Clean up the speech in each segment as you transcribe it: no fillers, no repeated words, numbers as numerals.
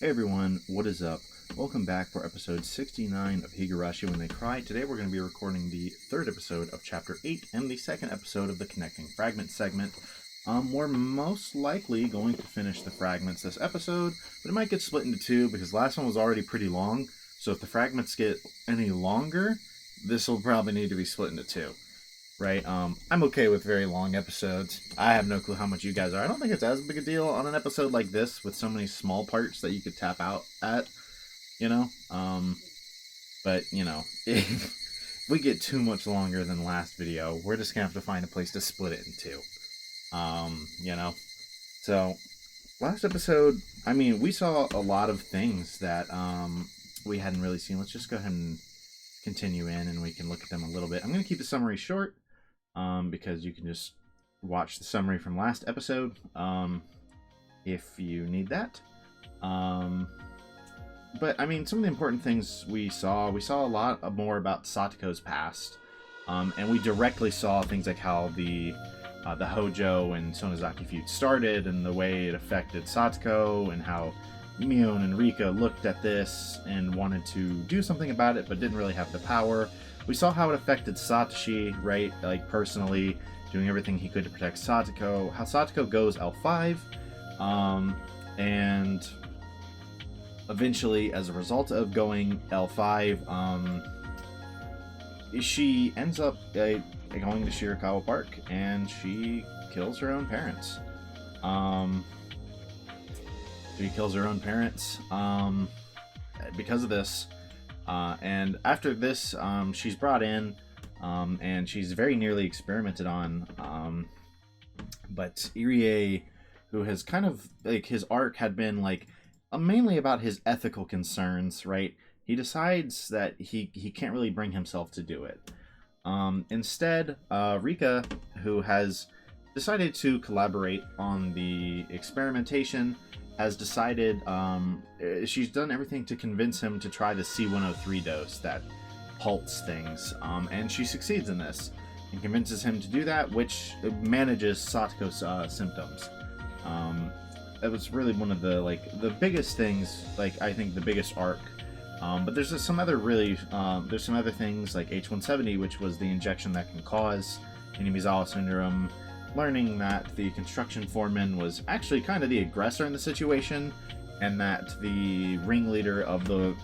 Hey everyone, what is up? Welcome back for episode 69 of Higurashi When They Cry. Today we're going to be recording the third episode of chapter 8 and the second episode of the Connecting Fragments segment. We're most likely going to finish the fragments this episode, but it might get split into two because the last one was already pretty long, so if the fragments get any longer, this will probably need to be split into two. Right, I'm okay with very long episodes. I have no clue how much you guys are. I don't think it's as big a deal on an episode like this with so many small parts that you could tap out at, you know? But, you know, if we get too much longer than last video, we're just gonna have to find a place to split it in two. You know? So, last episode, I mean, we saw a lot of things that, we hadn't really seen. Let's just go ahead and continue in and we can look at them a little bit. I'm gonna keep the summary short. Because you can just watch the summary from last episode if you need that. But I mean, some of the important things we saw a lot more about Satoko's past, and we directly saw things like how the Hojo and Sonozaki feud started and the way it affected Satoko, and how Mion and Rika looked at this and wanted to do something about it but didn't really have the power. We saw how it affected Satoshi, right? Like, personally, doing everything he could to protect Satoko. How Satoko goes L5, and eventually, as a result of going L5, she ends up going to Shirakawa Park, and she kills her own parents. Because of this. And after this, she's brought in, and she's very nearly experimented on. But Irie, who has kind of, like, his arc had been, like, mainly about his ethical concerns, right? He decides that he can't really bring himself to do it. Instead, Rika, who has decided to collaborate on the experimentation, has decided, she's done everything to convince him to try the C-103 dose that halts things, and she succeeds in this, and convinces him to do that, which manages Satoko's symptoms. That was really one of the, like, the biggest things, like, I think the biggest arc, but there's some other really, there's some other things, like H-170, which was the injection that can cause Hinamizawa syndrome, learning that the construction foreman was actually kind of the aggressor in the situation, and that the ringleader of the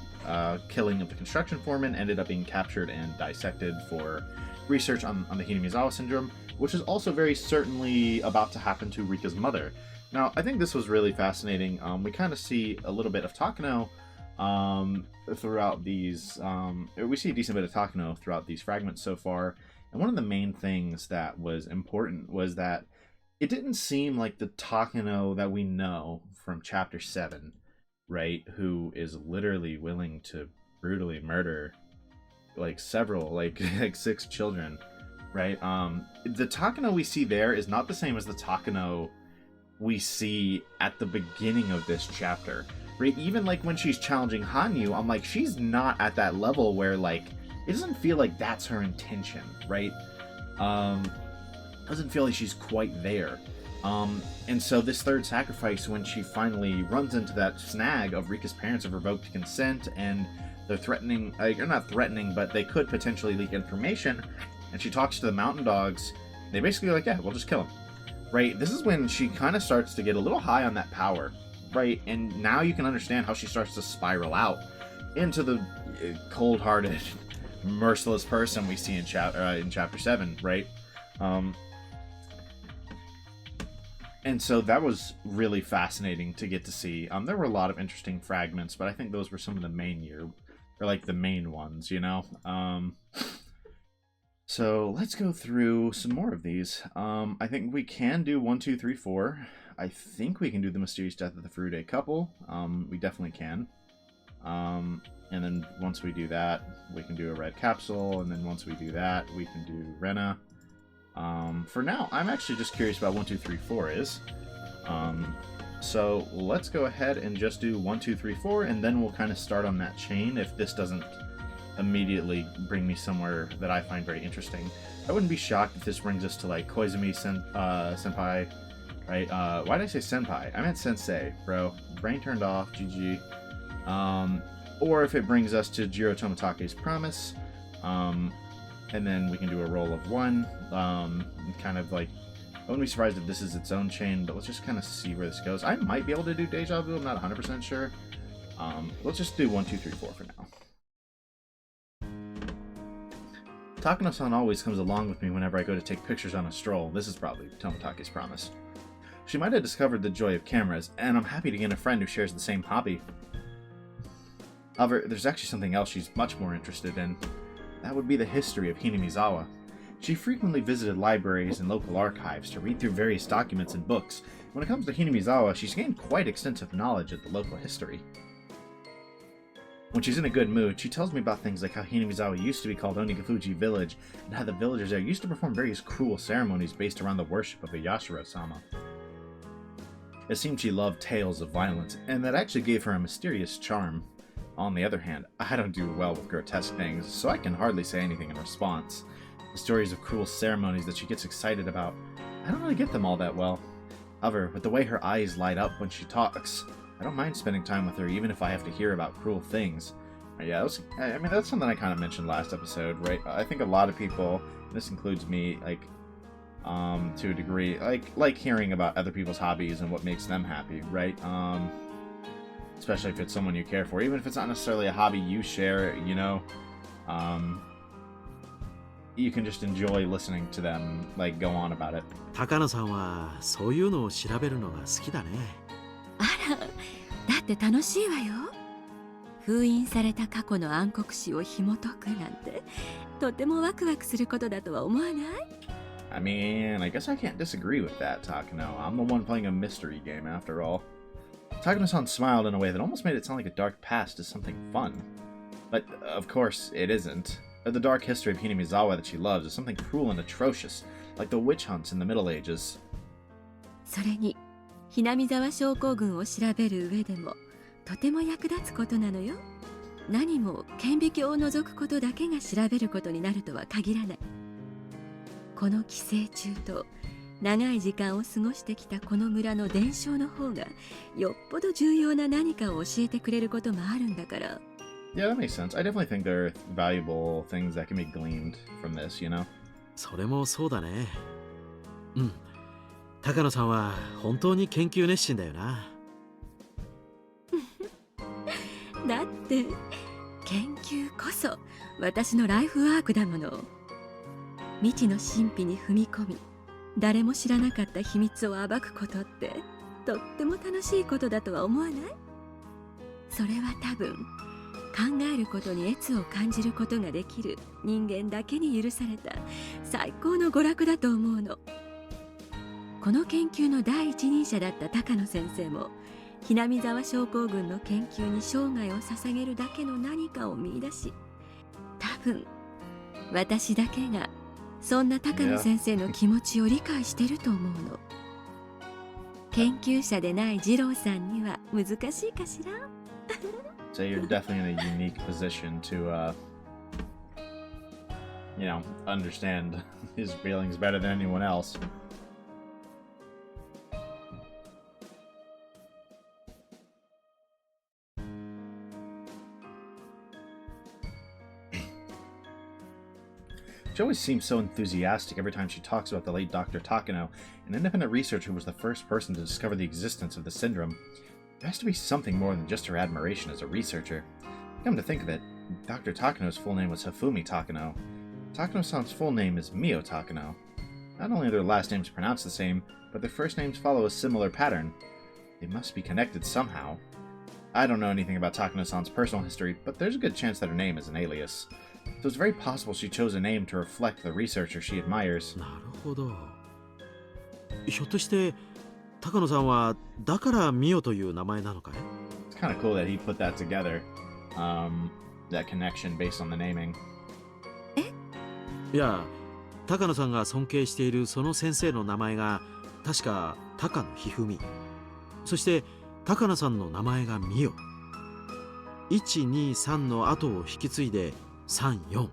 killing of the construction foreman ended up being captured and dissected for research on the Hinamizawa syndrome, which is also very certainly about to happen to Rika's mother. Now, I think this was really fascinating. We kind of see a little bit of Takano throughout these... we see a decent bit of Takano throughout these fragments so far. And one of the main things that was important was that it didn't seem like the Takano that we know from Chapter 7, right? Who is literally willing to brutally murder, like, several, like 6 children, right? The Takano we see there is not the same as the Takano we see at the beginning of this chapter, right? Even, like, when she's challenging Hanyu, I'm like, she's not at that level where, like, it doesn't feel like that's her intention, right? Doesn't feel like she's quite there. And so this third sacrifice, when she finally runs into that snag of Rika's parents have revoked consent, and they're threatening, like, they're not threatening, but they could potentially leak information, and she talks to the mountain dogs, they basically are like, yeah, we'll just kill him, right? This is when she kind of starts to get a little high on that power, right? And now you can understand how she starts to spiral out into the cold-hearted, merciless person we see in chapter 7, right? And so that was really fascinating to get to see. There were a lot of interesting fragments, but I think those were some of the main ones, you know? So let's go through some more of these. I think we can do 1, 2, 3, 4. I think we can do the mysterious death of the Furude couple. We definitely can. And then once we do that, we can do a red capsule, and then once we do that, we can do Rena. For now, I'm actually just curious about 1, 2, 3, 4 is. So let's go ahead and just do 1, 2, 3, 4, and then we'll kind of start on that chain if this doesn't immediately bring me somewhere that I find very interesting. I wouldn't be shocked if this brings us to, like, Koizumi Senpai right? Why did I say senpai? I meant sensei, bro. Brain turned off, GG. Or if it brings us to Jiro Tomotake's promise, and then we can do a roll of 1. Kind of like, I wouldn't be surprised if this is its own chain, but let's just kind of see where this goes. I might be able to do Deja-vu, I'm not 100% sure. Let's just do 1, 2, 3, 4 for now. Takano-san always comes along with me whenever I go to take pictures on a stroll. This is probably Tomotake's promise. She might have discovered the joy of cameras, and I'm happy to gain a friend who shares the same hobby. However, there's actually something else she's much more interested in. That would be the history of Hinamizawa. She frequently visited libraries and local archives to read through various documents and books. When it comes to Hinamizawa, she's gained quite extensive knowledge of the local history. When she's in a good mood, she tells me about things like how Hinamizawa used to be called Onikakushi Village, and how the villagers there used to perform various cruel ceremonies based around the worship of a Yashiro-sama. It seemed she loved tales of violence, and that actually gave her a mysterious charm. On the other hand, I don't do well with grotesque things, so I can hardly say anything in response. The stories of cruel ceremonies that she gets excited about, I don't really get them all that well. However, with the way her eyes light up when she talks, I don't mind spending time with her even if I have to hear about cruel things. Yeah, that's something I kind of mentioned last episode, right? I think a lot of people, this includes me, like, to a degree, like hearing about other people's hobbies and what makes them happy, right? Especially if it's someone you care for, even if it's not necessarily a hobby you share, you know, you can just enjoy listening to them, like, go on about it. Takano-san はそういうのを調べるのが好きだね。あら、だって楽しいわよ。封印された過去の暗黒史を紐解くなんて、とてもワクワクすることだとは思わない？ I mean, I guess I can't disagree with that, Takano. I'm the one playing a mystery game after all. Takano-san smiled in a way that almost made it sound like a dark past is something fun. But, of course, it isn't. The dark history of Hinamizawa that she loves is something cruel and atrocious, like the witch hunts in the Middle Ages. それに、Hinamizawa症候群を調べる上でも、とても役立つことなのよ。何も顕微鏡を除くことだけが調べることになるとは限らない。この寄生虫と長い時間を過ごしてきたこの村の伝承の方がよっぽど重要な何かを教えてくれることもあるんだから。Yeah, that makes sense. I definitely think there are valuable things that can be gleaned from this, you know? それもそうだね。うん。高野さんは本当に研究熱心だよな。だって研究こそ私のライフワークだもの。未知の神秘に踏み込み、誰も知らなかった秘密を暴くことってとっても楽しいことだとは思わない？それは多分考えることに悦を感じることができる人間だけに許された最高の娯楽だと思うの。この研究の第一人者だった高野先生もHinamizawa症候群の研究に生涯を捧げるだけの何かを見出し、多分私だけがそんな高野先生の気持ちを理解してると思うの。研究者でない二郎さんには難しいかしら。So you're definitely in a unique position to, understand his feelings better than anyone else. She always seems so enthusiastic every time she talks about the late Dr. Takano, an independent researcher who was the first person to discover the existence of the syndrome. There has to be something more than just her admiration as a researcher. Come to think of it, Dr. Takano's full name was Hifumi Takano. Takano-san's full name is Mio Takano. Not only are their last names pronounced the same, but their first names follow a similar pattern. They must be connected somehow. I don't know anything about Takano-san's personal history, but there's a good chance that her name is an alias. So it's very possible she chose a name to reflect the researcher she admires. なるほど。ひょっとして高野さんはだからミオという名前なのかい？ It's kind of cool that he put that together, that connection based on the naming. いや、高野さんが尊敬しているその先生の名前が確か高野ひふみ。そして高野さんの名前がミオ。1、2、3の後を引き継いで3、4。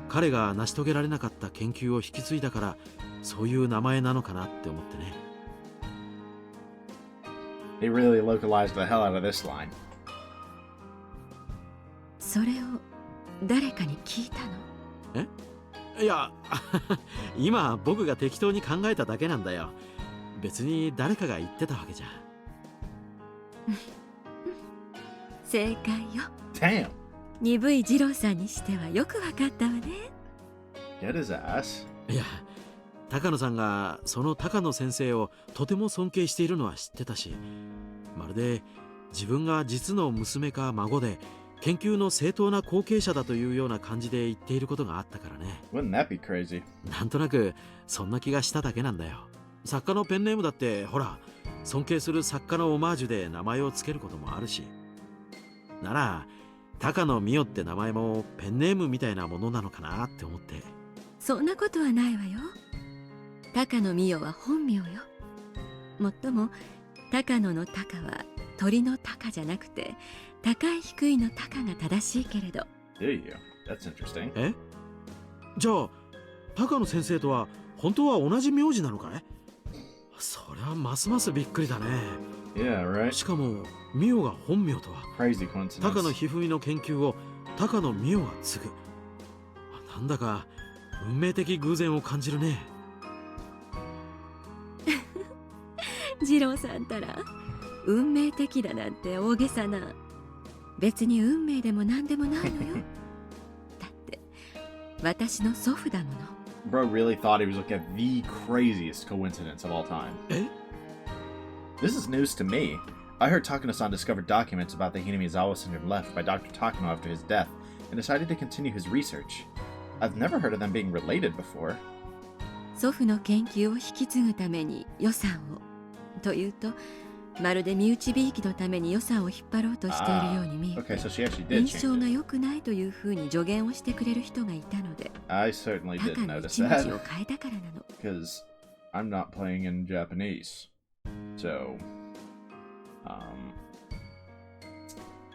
彼が成し遂げられなかった研究を引き継いだからそういう名前なのかなって思ってね。They really localized the hell out of this line. それを誰かに聞いたの？いや今僕が適当に考えただけなんだよ。別に誰かが言ってたわけじゃ。正解よ。 Damn! 鈍い二郎さんにしてはよくわかったわね。 Get his ass. いや、高野さんがその高野先生をとても尊敬しているのは知ってたし、まるで自分が実の娘か孫で研究の正当な後継者だというような感じで言っていることがあったからね。 Wouldn't that be crazy? なんとなくそんな気がしただけなんだよ。作家のペンネームだってほら、尊敬する作家のオマージュで名前をつけることもあるし、なら高野美代って名前もペンネームみたいなものなのかなって思って。そんなことはないわよ。高野美代は本名よ。もっとも高野の高は鳥の高じゃなくて高い低いの高が正しいけれど。 Do you? That's interesting. え？じゃあ高野先生とは本当は同じ名字なのかい？それはますますびっくりだね。 Yeah, right? しかも美代が本名とは。 Crazy coincidence. 高野一二三の研究を高野美代が継ぐ。なんだか運命的偶然を感じるね。二郎さんたら運命的だなんて大げさな。別に運命でも何でもないのよ。だって私の祖父だもの。 Bro really thought he was looking at the craziest coincidence of all time. え？ This is news to me. I heard Takano-san discovered documents about the Hinamizawa syndrome left by Dr. Takano after his death and decided to continue his research. I've never heard of them being related before. 祖父の研究を引き継ぐために予算をというと、まるで身内びいきのために予算を引っ張ろうとしているように見え Okay, て、 so she actually did 印 change 象が it. 良くないというふうに助言をしてくれる人がいたので、 I certainly 高 did の notice 一文字を that 変えたからなの。 because I'm not playing in Japanese. So,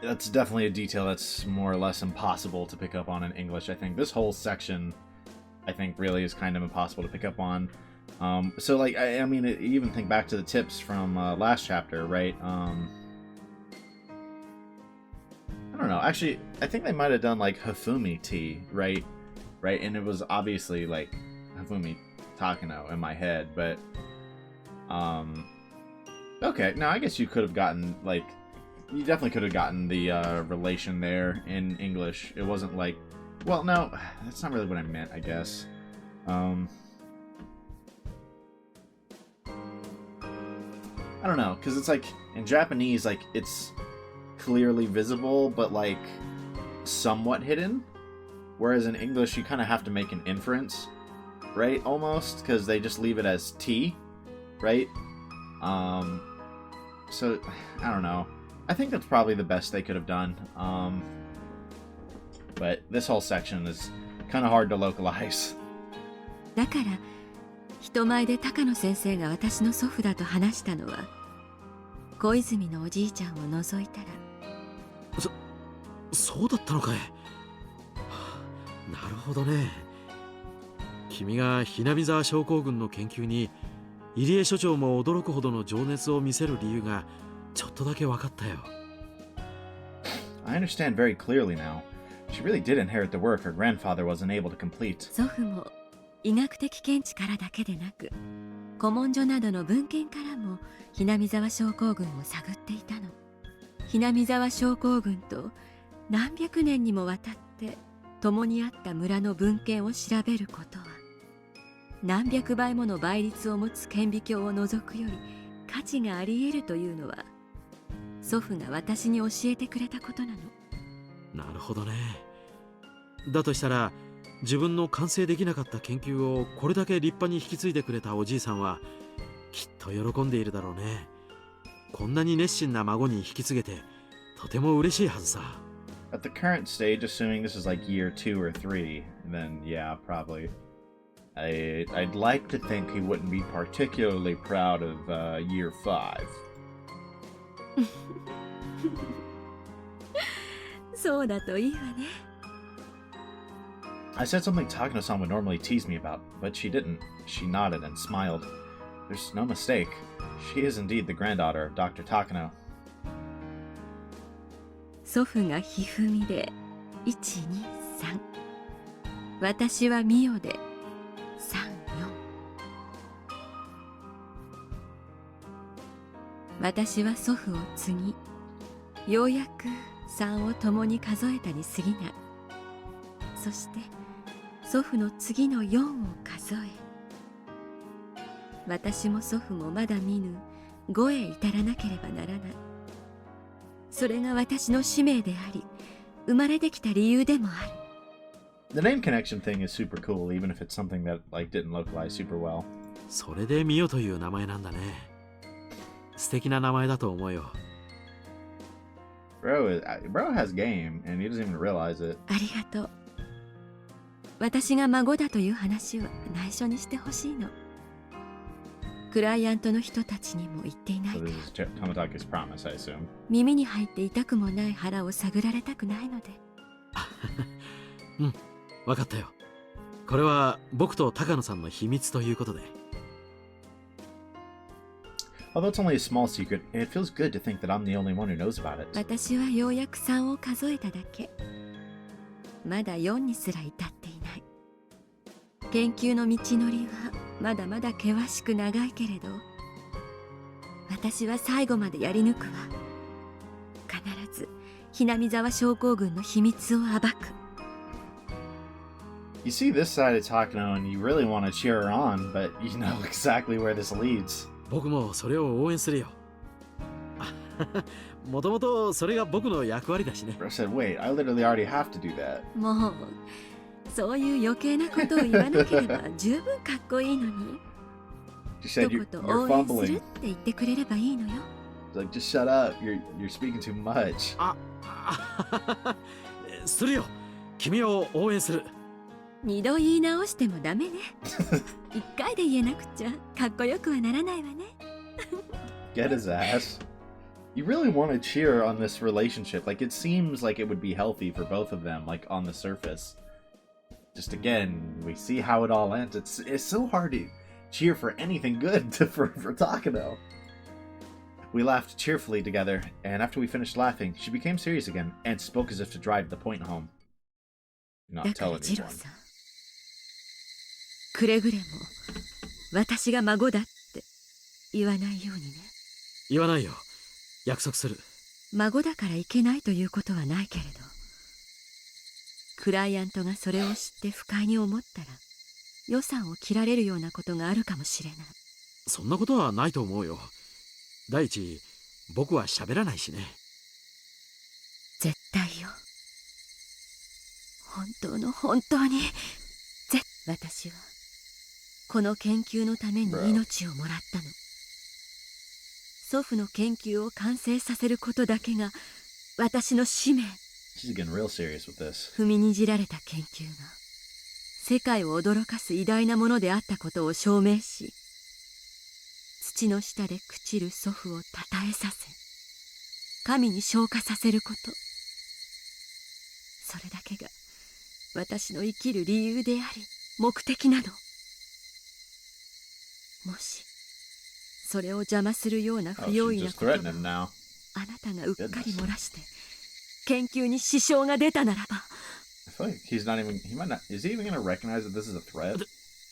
that's definitely a detail that's more or less impossible to pick up on in English. I think this whole section, I think, really is kind of impossible to pick up on. So, like, I mean, even think back to the tips from last chapter, right? I don't know. Actually, I think they might have done like Hifumi tea, right? Right, and it was obviously like Hifumi Takano in my head, but okay. Now I guess you could have gotten like, you definitely could have gotten the relation there in English. It wasn't like, well, no, that's not really what I meant, I guess. I don't know, because it's like in Japanese, like it's clearly visible, but like somewhat hidden. Whereas in English, you kind of have to make an inference, right? Almost, because they just leave it as T, right? So I don't know. I think that's probably the best they could have done. But this whole section is kind of hard to localize. だから人前で高野先生が私の祖父だと話したのは、小泉のおじいちゃんを除いたら。そうだったのかい。なるほどね。君がひなみ沢症候群の研究に入江所長も驚くほどの情熱を見せる理由がちょっとだけ分かったよ。I understand very clearly now. She really did inherit the work her grandfather wasn't able to complete. 祖父も医学的見地からだけでなく、古文書などの文献からもひなみ沢症候群を探っていたの。ひなみ沢症候群と何百年にもわたって共にあった村の文献を調べることは、何百倍もの倍率を持つ顕微鏡を除くより価値があり得るというのは、祖父が私に教えてくれたことなの。なるほどね。だとしたら自分の完成できなかった研究をこれだけ立派に引き継いでくれたおじいさんはきっと喜んでいるだろうね。こんなに熱心な孫に引き継げてとても嬉しいはずさ。At the current stage, assuming this is like year 2 or 3, then yeah, probably. I'd like to think he wouldn't be particularly proud of year 5. そうだといいわね。I said something Takano-san would normally tease me about, but she didn't. She nodded and smiled. There's no mistake. She is indeed the granddaughter of Dr. Takano. 祖父がひふみで123、私はみおで34。私は祖父を継ぎ、ようやく3を共に数えたに過ぎない。そして祖父の次の4を数え、私も祖父もまだ見ぬ5へ至らなければならない。それが私の使命であり、生まれてきた理由でもある。The name connection thing is super cool, even if it's something that like didn't localize super well. それでミオという名前なんだね。素敵な名前だと思うよ。Bro has game, and he doesn't even realize it. ありがとう。私が孫だという話は内緒にしてほしいの。クライアントの人たちにも言っていない So か this is Tamatake's promise, I assume. 耳に入って痛くもない腹を探られたくないので。うん、わかったよ。これは僕と高野さんの秘密ということで。Although it's only a small secret, it feels good to think that I'm the only one who knows about it. 私はようやく3を数えただけ。まだ4にすら至っていない。研究の道のりはまだまだ険しく長いけれど、私は最後までやり抜くわ。必ずひなみ沢症候群の秘密を暴く。You see this side of Takano and you really want to cheer her on, but you know exactly where this leads. 僕もそれを応援するよ。もともとそれが僕の役割だしね。Bro said, wait, I literally already have to do that. もうそういう余計なことを言わなければ十分かっこいいのに。 She said 一 you're 言応援する fumbling. って言ってくれればいいのよ。 She's like, just shut up. You're speaking too much. するよ。君を応援する。二度言い直してもダメね。一回で言えなくちゃかっこよくはならないわね。Get his ass. You really want to cheer on this relationship. Like, it seems like it would be healthy for both of them, like, on the surface. Just again, we see how it all ends. It's so hard to cheer for anything good for Takano. We laughed cheerfully together, and after we finished laughing, she became serious again and spoke as if to drive the point home. だ Not から tell ジロ anyone. ーさん、くれぐれも私が孫だって言わないようにね。言わないよ。約束する。孫だからいけないということはないけれど、クライアントがそれを知って不快に思ったら予算を切られるようなことがあるかもしれない。そんなことはないと思うよ。第一、僕は喋らないしね。絶対よ。本当に私はこの研究のために命をもらったの。祖父の研究を完成させることだけが私の使命。 She's getting real serious with this. 踏みにじられた研究が世界を驚かす偉大なものであったことを証明し、土の下で朽ちる祖父をたたえさせ、神に昇華させること。それだけが私の生きる理由であり目的なの。もしそれを邪魔するような Oh, 不用 she's 意な just ことが threatening him now. あなたがうっかり漏らして研究に支障が出たならば。 I feel like he's not even. He might not. Is he even gonna recognize that this is a threat?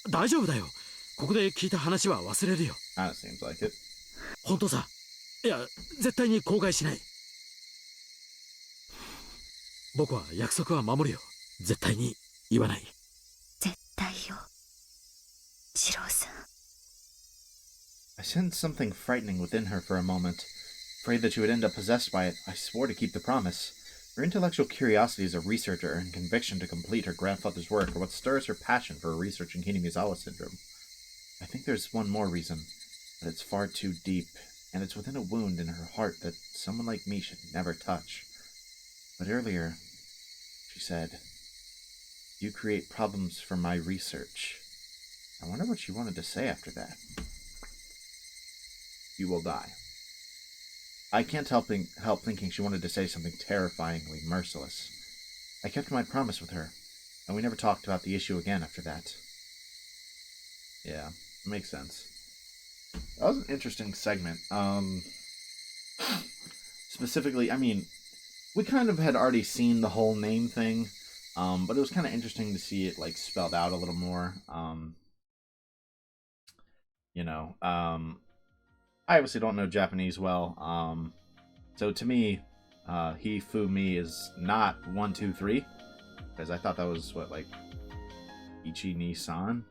大丈夫だよ。ここで聞いた話は忘れるよ。 Kind of seems like it. 本当さ。いや、絶対に口外しない。僕は約束は守るよ。絶対に言わない。絶対よ、次郎さん。 I sensed something frightening within her for a moment. Afraid that she would end up possessed by it, I swore to keep the promise. Her intellectual curiosity as a researcher and conviction to complete her grandfather's work are what stirs her passion for researching Hinamizawa syndrome. I think there's one more reason, but it's far too deep, and it's within a wound in her heart that someone like me should never touch. But earlier, she said, "You create problems for my research." I wonder what she wanted to say after that. You will die. I can't help thinking she wanted to say something terrifyingly merciless. I kept my promise with her, and we never talked about the issue again after that. Yeah, makes sense. That was an interesting segment. Specifically, I mean, we kind of had already seen the whole name thing, but it was kind of interesting to see it like spelled out a little more. I obviously don't know Japanese well, so to me, he fu mi is not 1 2 3, because I thought that was what, like ichi ni san.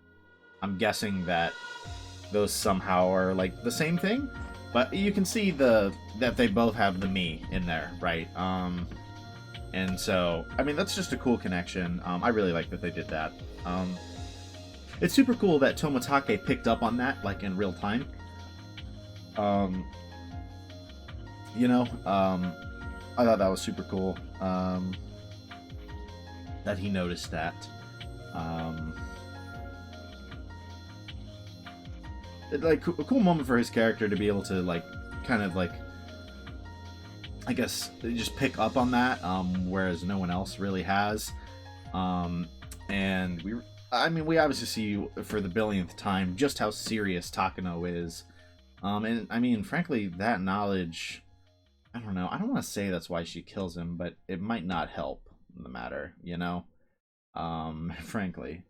I'm guessing that those somehow are like the same thing, but you can see that they both have the me in there, right? And so I mean that's just a cool connection. I really like that they did that. It's super cool that Toмотake picked up on that like in real time. I thought that was super cool. That he noticed that. Like a cool moment for his character to be able to like kind of like, I guess, just pick up on that, whereas no one else really has. And we obviously see for the billionth time just how serious Takano is. And I mean, frankly, that knowledge, I don't know, I don't want to say that's why she kills him, but it might not help the matter, frankly.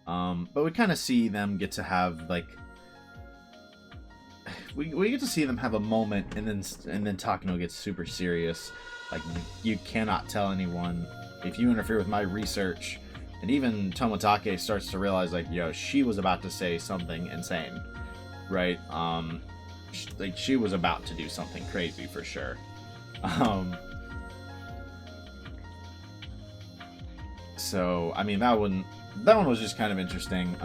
But we kind of see them get to have like we get to see them have a moment, and then Takano gets super serious. Like, you cannot tell anyone if you interfere with my research. And even Toмотake starts to realize, like, yo, she was about to say something insane, right? Like, she was about to do something crazy for sure. So I mean, that one was just kind of interesting.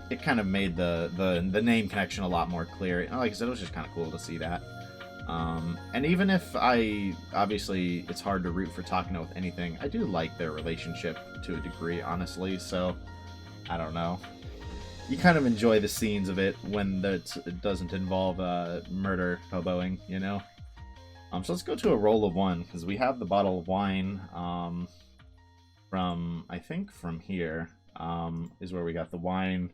It kind of made the name connection a lot more clear. And like I said, it was just kind of cool to see that. And even if obviously it's hard to root for Takano with anything, I do like their relationship to a degree, honestly. So I don't know. You kind of enjoy the scenes of it when it doesn't involve murder hoboing, So let's go to a roll of 1, because we have the bottle of wine. I think from here is where we got the wine.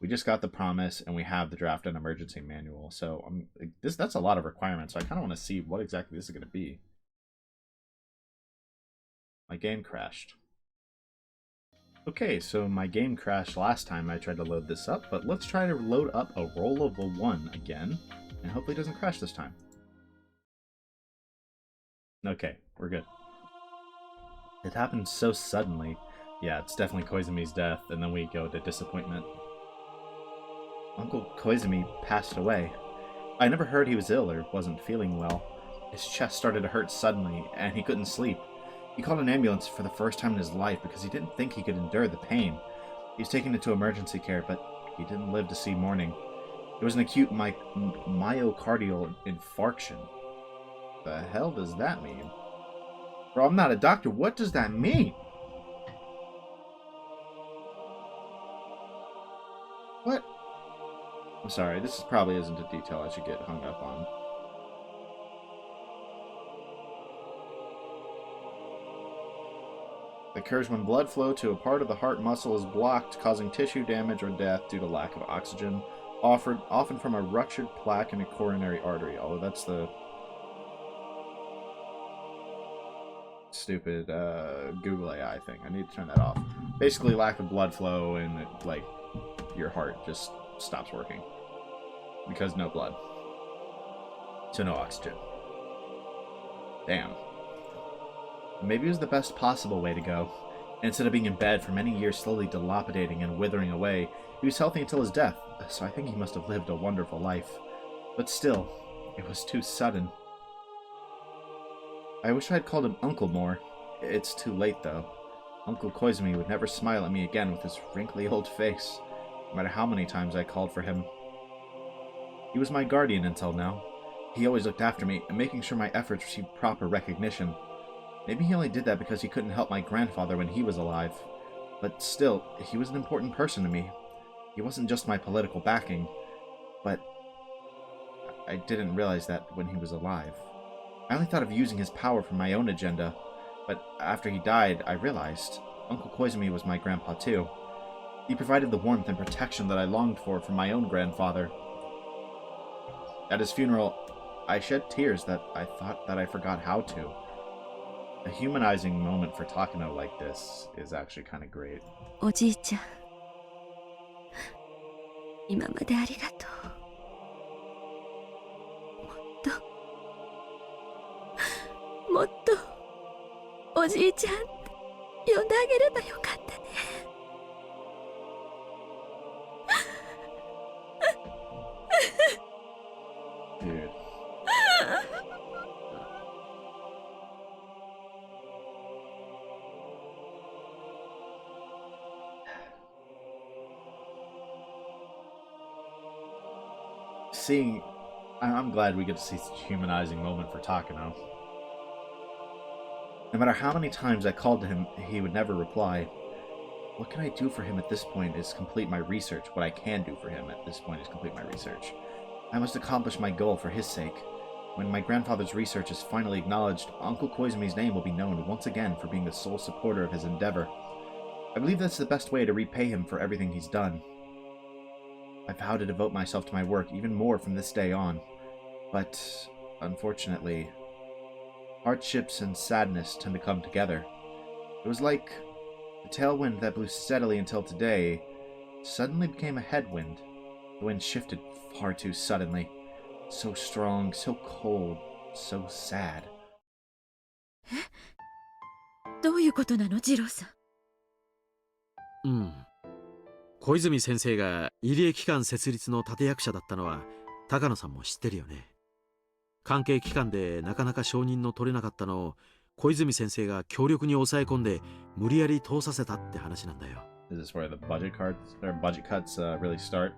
We just got the promise, and we have the draft and emergency manual. So that's a lot of requirements. So I kind of want to see what exactly this is going to be. My game crashed. Okay, so my game crashed last time I tried to load this up, but let's try to load up a roll of a 1 again, and hopefully it doesn't crash this time. Okay, we're good. It happened so suddenly. Yeah, it's definitely Koizumi's death, and then we go to disappointment. Uncle Koizumi passed away. I never heard he was ill or wasn't feeling well. His chest started to hurt suddenly, and he couldn't sleep. He called an ambulance for the first time in his life because he didn't think he could endure the pain. He was taken into emergency care, but he didn't live to see morning. It was an acute myocardial infarction. The hell does that mean? Bro, I'm not a doctor. What does that mean? What? I'm sorry, this probably isn't a detail I should get hung up on. It occurs when blood flow to a part of the heart muscle is blocked, causing tissue damage or death due to lack of oxygen, often from a ruptured plaque in a coronary artery. Although that's the stupid Google AI thing. I need to turn that off. Basically, lack of blood flow, and like your heart just stops working because no blood, so no oxygen. Damn. Maybe it was the best possible way to go. Instead of being in bed for many years, slowly dilapidating and withering away, he was healthy until his death, so I think he must have lived a wonderful life. But still, it was too sudden. I wish I had called him Uncle more. It's too late, though. Uncle Koizumi would never smile at me again with his wrinkly old face, no matter how many times I called for him. He was my guardian until now. He always looked after me, and making sure my efforts received proper recognition. Maybe he only did that because he couldn't help my grandfather when he was alive. But still, he was an important person to me. He wasn't just my political backing, but I didn't realize that when he was alive. I only thought of using his power for my own agenda, but after he died, I realized Uncle Koizumi was my grandpa too. He provided the warmth and protection that I longed for from my own grandfather. At his funeral, I shed tears that I thought that I forgot how to. A humanizing moment for Takano like this is actually kind of great. おじいちゃん、今までありがとう。もっとおじいちゃんって呼んであげればよかったね。Dude. I'm glad we get to see such a humanizing moment for Takano. No matter how many times I called to him, he would never reply. What can I do for him at this point is complete my research. What I can do for him at this point is complete my research. I must accomplish my goal for his sake. When my grandfather's research is finally acknowledged, Uncle Koizumi's name will be known once again for being the sole supporter of his endeavor. I believe that's the best way to repay him for everything he's done. I vow to devote myself to my work even more from this day on. But, unfortunately, hardships and sadness tend to come together. It was like the tailwind that blew steadily until today suddenly became a headwind. The wind shifted far too suddenly. So strong, so cold, so sad. どういうことなの、次郎さん。小泉先生が入江機関設立の立役者だったのは高野さんも知ってるよね。関係機関でなかなか承認の取れなかったのを小泉先生が強力に抑え込んで無理やり通させたって話なんだよ。Is this where the budget cuts really start?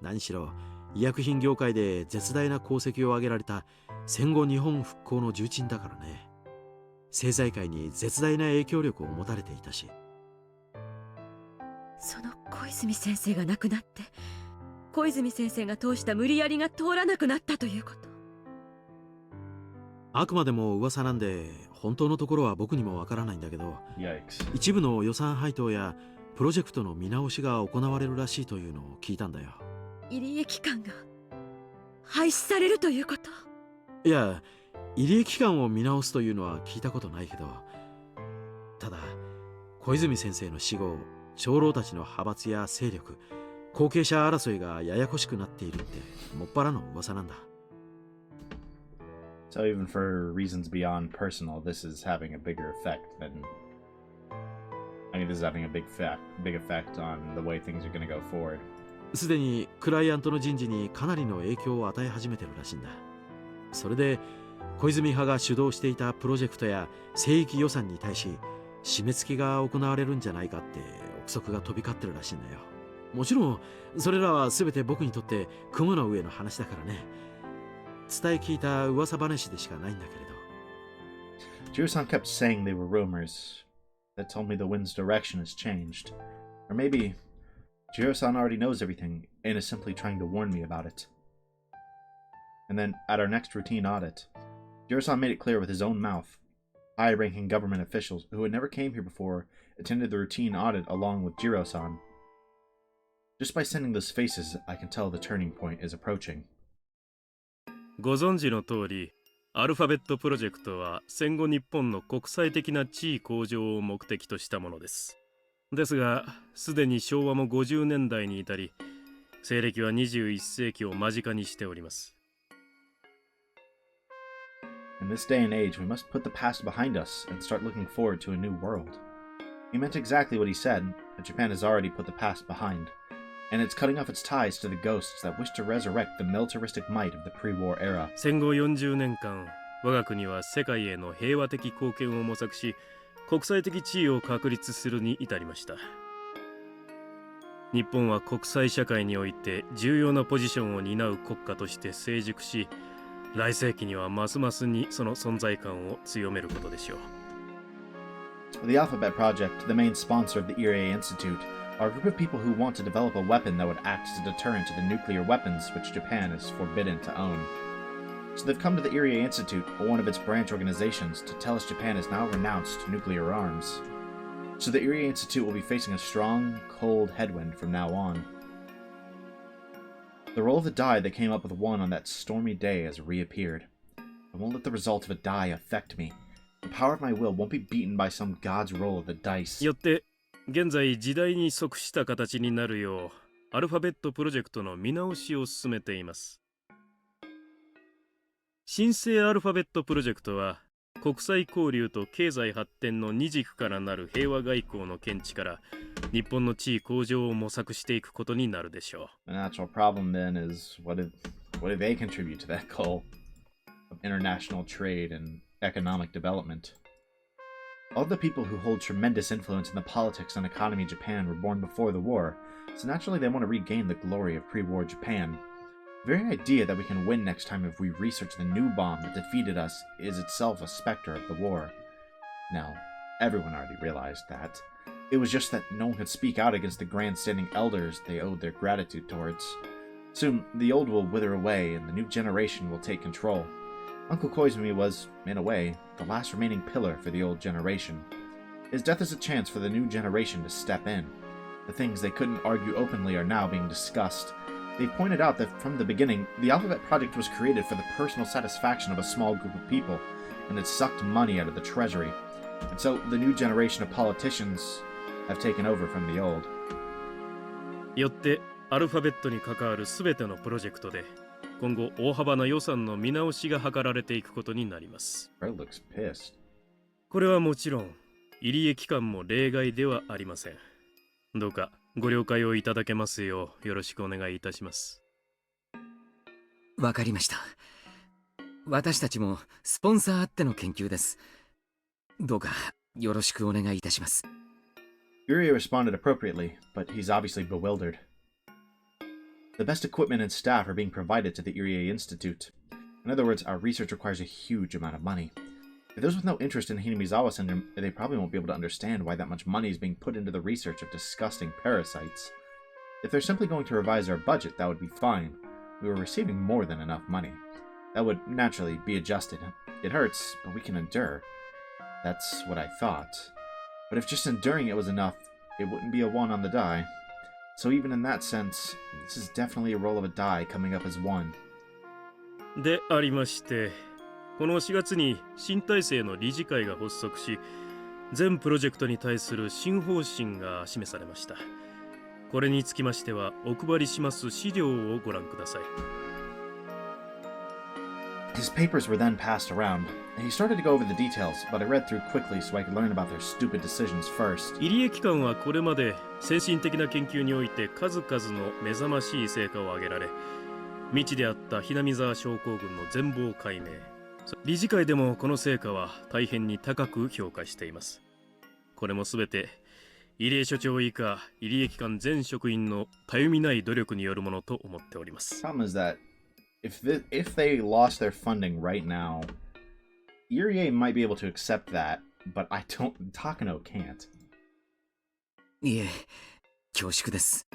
何しろ医薬品業界で絶大な功績を挙げられた戦後日本復興の重鎮だからね。政財界に絶大な影響力を持たれていたし。その小泉先生が亡くなって小泉先生が通した無理やりが通らなくなったということ。あくまでも噂なんで本当のところは僕にもわからないんだけど、Yikes. 一部の予算配当やプロジェクトの見直しが行われるらしいというのを聞いたんだよ。入江機関が廃止されるということ？いや、入江機関を見直すというのは聞いたことないけど、ただ小泉先生の死後、長老たちの派閥や勢力、後継者争いがややこしくなっているってもっぱらの噂なんだ。So even for reasons beyond personal, this is having a bigger effect than... I mean, this is having a big effect on the way things are going to go forward. すでにクライアントの人事にかなりの影響を与え始めてるらしいんだ。それで小泉派が主導していたプロジェクトや聖域予算に対し締め付けが行われるんじゃないかって憶測が飛び交ってるらしいんだよ。もちろんそれらは全て僕にとって雲の上の話だからね。伝え聞いた噂話でしかないんだけれど。Jiro-san kept saying they were rumors that told me the wind's direction has changed. Or maybe Jiro-san already knows everything and is simply trying to warn me about it. And then, at our next routine audit, Jiro-san made it clear with his own mouth. High-ranking government officials who had never came here before attended the routine audit along with Jiro-san. Just by sending those faces, I can tell the turning point is approaching. ご存知の通り、アルファベットプロジェクトは戦後日本の国際的な地位向上を目的としたものです。ですが、すでに昭和も50年代に至り、西暦は21世紀を間近にしております。In this day and age, we must put the past behind us and start looking forward to a new world. He meant exactly what he said, that Japan has already put the past behind, and it's cutting off its ties to the ghosts that wish to resurrect the militaristic might of the pre-war era. 戦後40年間、我が国は世界への平和的貢献を模索し、国際的地位を確立するに至りました。日本は国際社会において重要なポジションを担う国家として成熟し、来世紀にはますますにその存在感を強めることでしょう。The Alphabet Project, the main sponsor of the Irie Institute, are a group of people who want to develop a weapon that would act as a deterrent to the nuclear weapons which Japan is forbidden to own. So they've come to the Irie Institute, or one of its branch organizations, to tell us Japan has now renounced nuclear arms. So the Irie Institute will be facing a strong, cold headwind from now on. The roll of the die that came up with 1 on that stormy day has reappeared. I won't let the result of a die affect me. The power of my will won't be beaten by some god's roll of the dice. よって現在時代に即した形になるようアルファベットプロジェクトの見直しを進めています。新生アルファベットプロジェクトは国際交流と経済発展の二軸からなる平和外交の見地から日本の地位向上を模索していくことになるでしょう。 The natural problem then is what do they contribute to that goal of international trade and economic development? All the people who hold tremendous influence in the politics and economy of Japan were born before the war, so naturally they want to regain the glory of pre-war Japan. The very idea that we can win next time if we research the new bomb that defeated us is itself a specter of the war. Now, everyone already realized that. It was just that no one could speak out against the grandstanding elders they owed their gratitude towards. Soon, the old will wither away and the new generation will take control. Uncle Koizumi was, in a way, the last remaining pillar for the old generation. His death is a chance for the new generation to step in. The things they couldn't argue openly are now being discussed. They've pointed out that from the beginning, the Alphabet Project was created for the personal satisfaction of a small group of people, and it sucked money out of the treasury. And so the new generation of politicians have taken over from the old. よってアルファベットに関わるすべてのプロジェクトで今後大幅な予算の見直しが図られていくことになります。Fred looks pissed. これはもちろん入江機関も例外ではありません。どうかご了解をいただけますようよろしくお願いいたします。わかりました。私たちもスポンサーあっての研究です。どうかよろしくお願いいたします。Yuria responded appropriately, but he's obviously bewildered. The best equipment and staff are being provided to the Irie Institute. In other words, our research requires a huge amount of money. For those with no interest in Hinamizawa syndrome, they probably won't be able to understand why that much money is being put into the research of disgusting parasites. If they're simply going to revise our budget, that would be fine. We were receiving more than enough money. That would naturally be adjusted. It hurts, but we can endure. That's what I thought. But if just enduring it was enough, it wouldn't be a 1 on the die. So even in that sense, this is definitely a roll of a die coming up as 1. でありまして、この4月に新体制の理事会が発足し、全プロジェクトに対する新方針が示されました。これにつきましては、お配りします資料をご覧ください。His papers were then passed around. He started to go over the details, but I read through quickly so I could learn about their stupid decisions first. 入江機関はこれまで先進的な研究において数々の目覚ましい成果を上げられ、未知であったひなみ沢症候群の全貌解明。理事会でもこの成果は大変に高く評価しています。これもすべて入江所長以下入江機関全職員のたゆみない努力によるものと思っております。Problem is that if they lost their funding right now, Irie might be able to accept that, but Takano can't. いえ、恐縮です。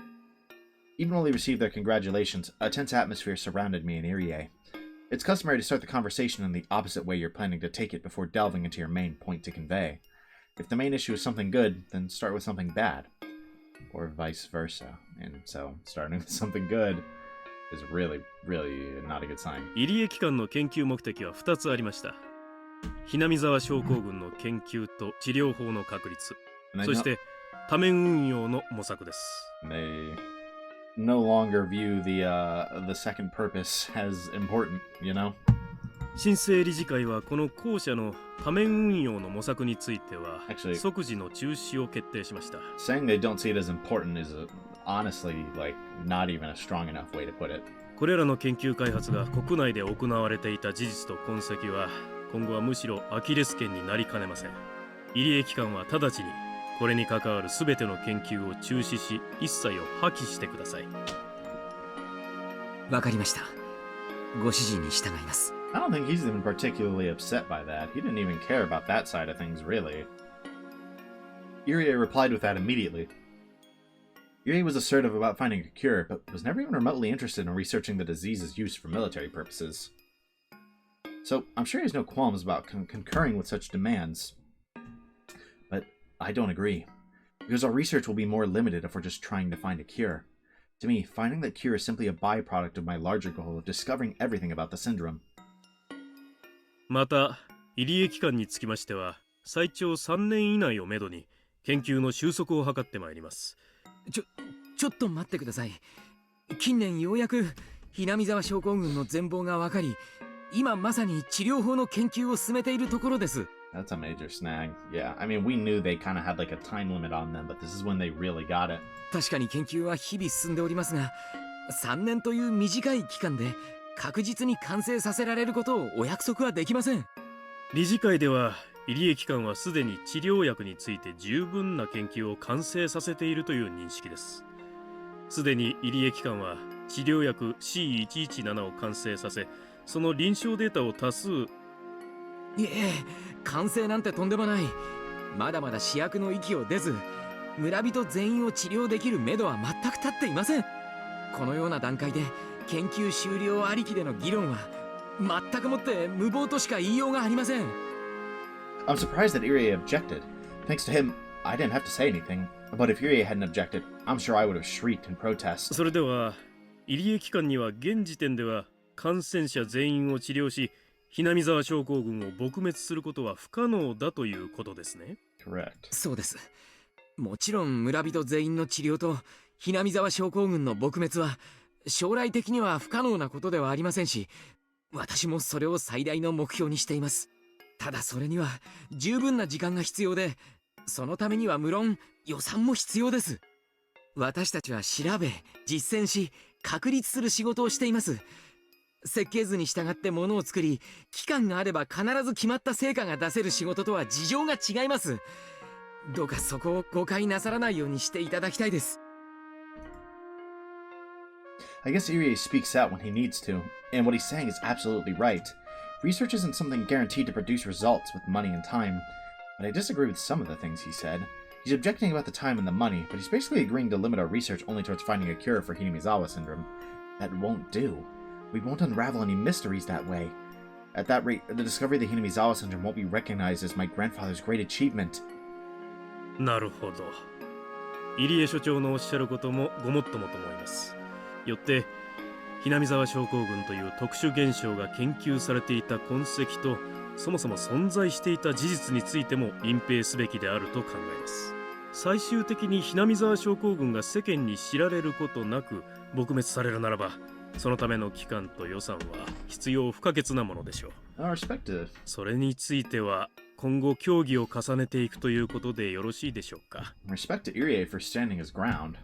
Even while they received their congratulations, a tense atmosphere surrounded me and Irie. It's customary to start the conversation in the opposite way you're planning to take it before delving into your main point to convey. If the main issue is something good, then start with something bad. Or vice versa. And so, starting with something good is really, really not a good sign. 入江機関の研究目的は2つありました。ひなみ沢症候群の研究と治療法の確立、そして多面運用の模索です。They no longer view the second purpose as important, you know? 新生理事会はこの後者の多面運用の模索については Actually, 即時の中止を決定しました。saying they don't see it as important is honestly like not even a strong enough way to put it. これらの研究開発が国内で行われていた事実と痕跡は今後はむしろアキレス腱になりかねません。入江機関は直ちにこれに関わるすべての研究を中止し一切を破棄してください。わかりました。ご指示に従います。I don't think he's even particularly upset by that. He didn't even care about that side of things, really. Irie replied with that immediately. Irie was assertive about finding a cure, but was never even remotely interested in researching the disease's use for military purposes. So, I'm sure he has no qualms about concurring with such demands. But I don't agree. because our research will be more limited if we're just trying to find a cure. To me, finding that cure is simply a byproduct of my larger goal of discovering everything about the syndrome. また、入江期間につきましては、最長3年以内をめどに研究の収束を図ってまいります。ちょっと待ってください。近年ようやくひなみ沢症候群の全貌が分かり、今まさに治療法の研究を進めているところです。That's a major snag. Yeah, I mean, we knew they kind of had like a time limit on them, but this is when they really got it. 確かに研究は日々進んでおりますが、3年という短い期間で確実に完成させられることをお約束はできません。理事会では入江機関はすでに治療薬について十分な研究を完成させているという認識です。すでに入江機関は治療薬 C117 を完成させ、その臨床データを多数。いえ、完成なんてとんでもない。まだまだ試薬の域を出ず、村人全員を治療できる目処は全く立っていません。このような段階で研究終了ありきでの議論は全くもって無謀としか言いようがありません。I'm surprised that Irie objected. Thanks to him, I didn't have to say anything. But if Irie hadn't objected, I'm sure I would have shrieked in protest. それでは入江機関には現時点では感染者全員を治療し、ひなみ沢症候群を撲滅することは不可能だということですね。Correct. そうです。もちろん村人全員の治療とひなみ沢症候群の撲滅は将来的には不可能なことではありませんし、私もそれを最大の目標にしています。ただそれには十分な時間が必要で、そのためには無論予算も必要です。私たちは調べ、実践し、確立する仕事をしています。設計図に従ってものを作り、期間があれば必ず決まった成果が出せる仕事とは事情が違います。どうかそこを誤解なさらないようにしていただきたいです。I guess Irie speaks out when he needs to, and what he's saying is absolutely right. Research isn't something guaranteed to produce results with money and time, but I disagree with some of the things he said. He's objecting about the time and the money, but he's basically agreeing to limit our research only towards finding a cure for Hinamizawa syndrome. That won't do. We won't unravel any mysteries that way. At that rate, the discovery of the Hinamizawa syndrome won't be recognized as my grandfather's great achievement. なるほど。入江所長のおっしゃることもごもっともと思います。よってひなみ沢症候群という特殊現象が研究されていた痕跡と、そもそも存在していた事実についても隠蔽すべきであると考えます。最終的にひなみ沢症候群が世間に知られることなく撲滅されるならば、そのための期間と予算は必要不可欠なものでしょう。それについては今後協議を重ねていくということでよろしいでしょうか。Respect to Irie for standing his ground.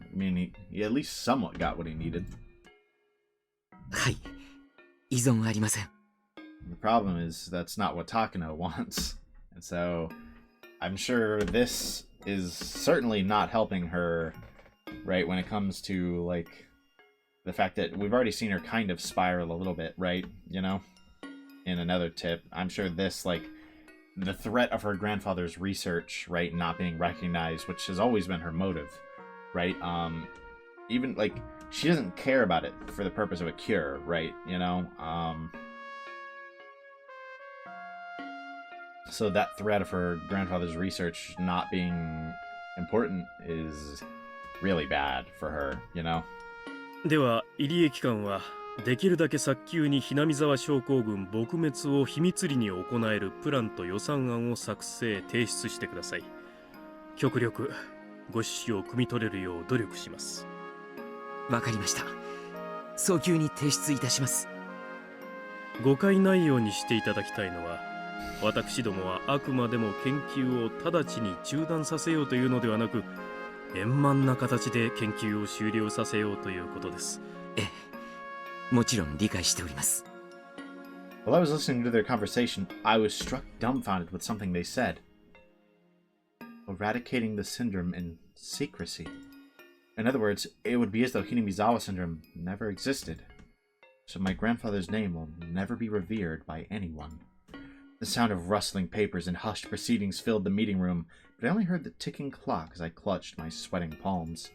I mean, he at least somewhat got what he needed. はい、依存ありません。The problem is that's not what Takano wants. And so I'm sure this is certainly not helping her, right, when it comes to, like, the fact that we've already seen her kind of spiral a little bit, right, you know, in another tip. I'm sure this, like, the threat of her grandfather's research, right, not being recognized, which has always been her motive, right, even, like, she doesn't care about it for the purpose of a cure, right, you know, so that threat of her grandfather's research not being important is really bad for her, you know. では入江機関はできるだけ早急にひなみ沢症候群撲滅を秘密裏に行えるプランと予算案を作成提出してください。極力ご指揮を汲み取れるよう努力します。わかりました。早急に提出いたします。誤解ないようにしていただきたいのは、私どもはあくまでも研究を直ちに中断させようというのではなく、円満な形で研究を終了させようということです。ええ、もちろん理解しております。While I was listening to their conversation, I was struck dumbfounded with something they said. Eradicating the syndrome in secrecy. In other words, it would be as though Hinamizawa syndrome never existed. So my grandfather's name will never be revered by anyone. The sound of rustling papers and hushed proceedings filled the meeting room, but I only heard the ticking clock as I clutched my sweating palms.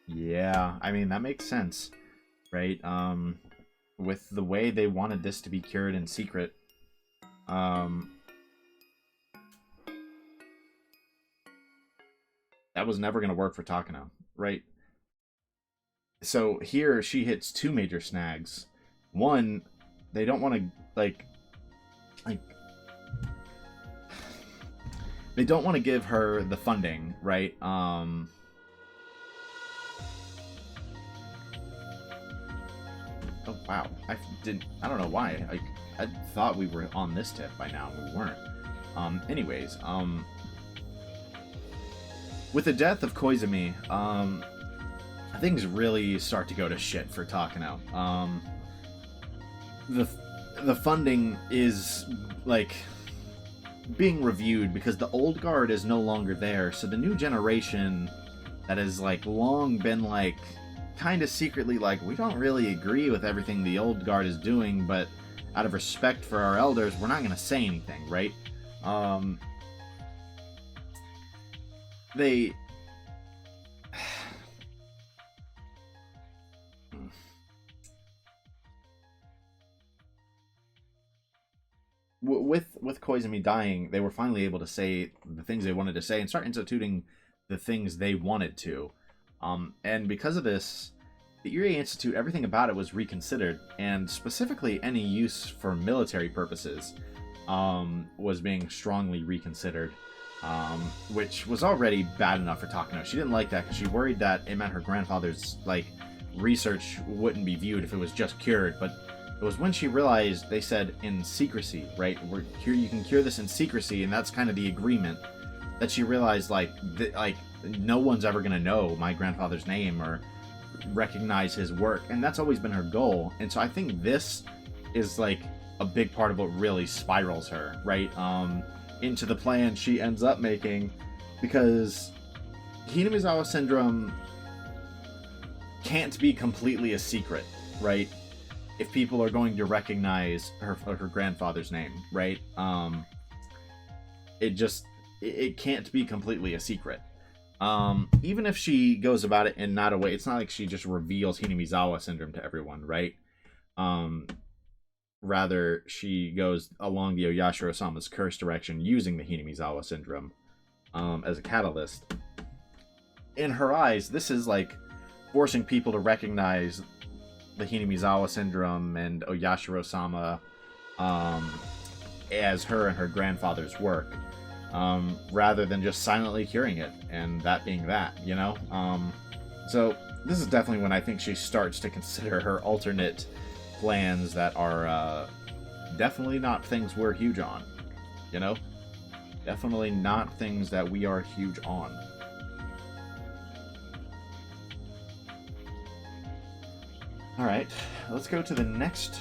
Yeah, I mean, that makes sense, right? With the way they wanted this to be cured in secret, That was never going to work for Takano, right? So here she hits two major snags. One, they don't want to like they don't want to give her the funding, right? Oh wow, I don't know why. I thought we were on this tip by now, and we weren't. Anyways, with the death of Koizumi, things really start to go to shit for Takano. The funding is like being reviewed because the old guard is no longer there, so the new generation that has like long been like kind of secretly like, we don't really agree with everything the old guard is doing, but out of respect for our elders, we're not going to say anything, right? They with Koizumi dying, they were finally able to say the things they wanted to say and start instituting the things they wanted to. And because of this, the Irie Institute, everything about it was reconsidered, and specifically any use for military purposes was being strongly reconsidered, which was already bad enough for Takano. She didn't like that because she worried that it meant her grandfather's like research wouldn't be viewed if it was just cured, but it was when she realized they said in secrecy, right? You can cure this in secrecy, and that's kind of the agreement, that she realized like no one's ever gonna know my grandfather's name or recognize his work, and that's always been her goal. And so I think this is like a big part of what really spirals her, right? Into the plan she ends up making, because Hinamizawa syndrome can't be completely a secret, right? If people are going to recognize her grandfather's name, right? It can't be completely a secret. Even if she goes about it in not a way, it's not like she just reveals Hinamizawa syndrome to everyone, right? Rather, she goes along the Oyashiro-sama's curse direction using the Hinamizawa syndrome as a catalyst. In her eyes, this is like forcing people to recognize the Hinamizawa syndrome and Oyashiro-sama as her and her grandfather's work, rather than just silently curing it and that being that, you know? So this is definitely when I think she starts to consider her alternate plans that are definitely not things we're huge on, you know? Definitely not things that we are huge on. Alright, let's go to the next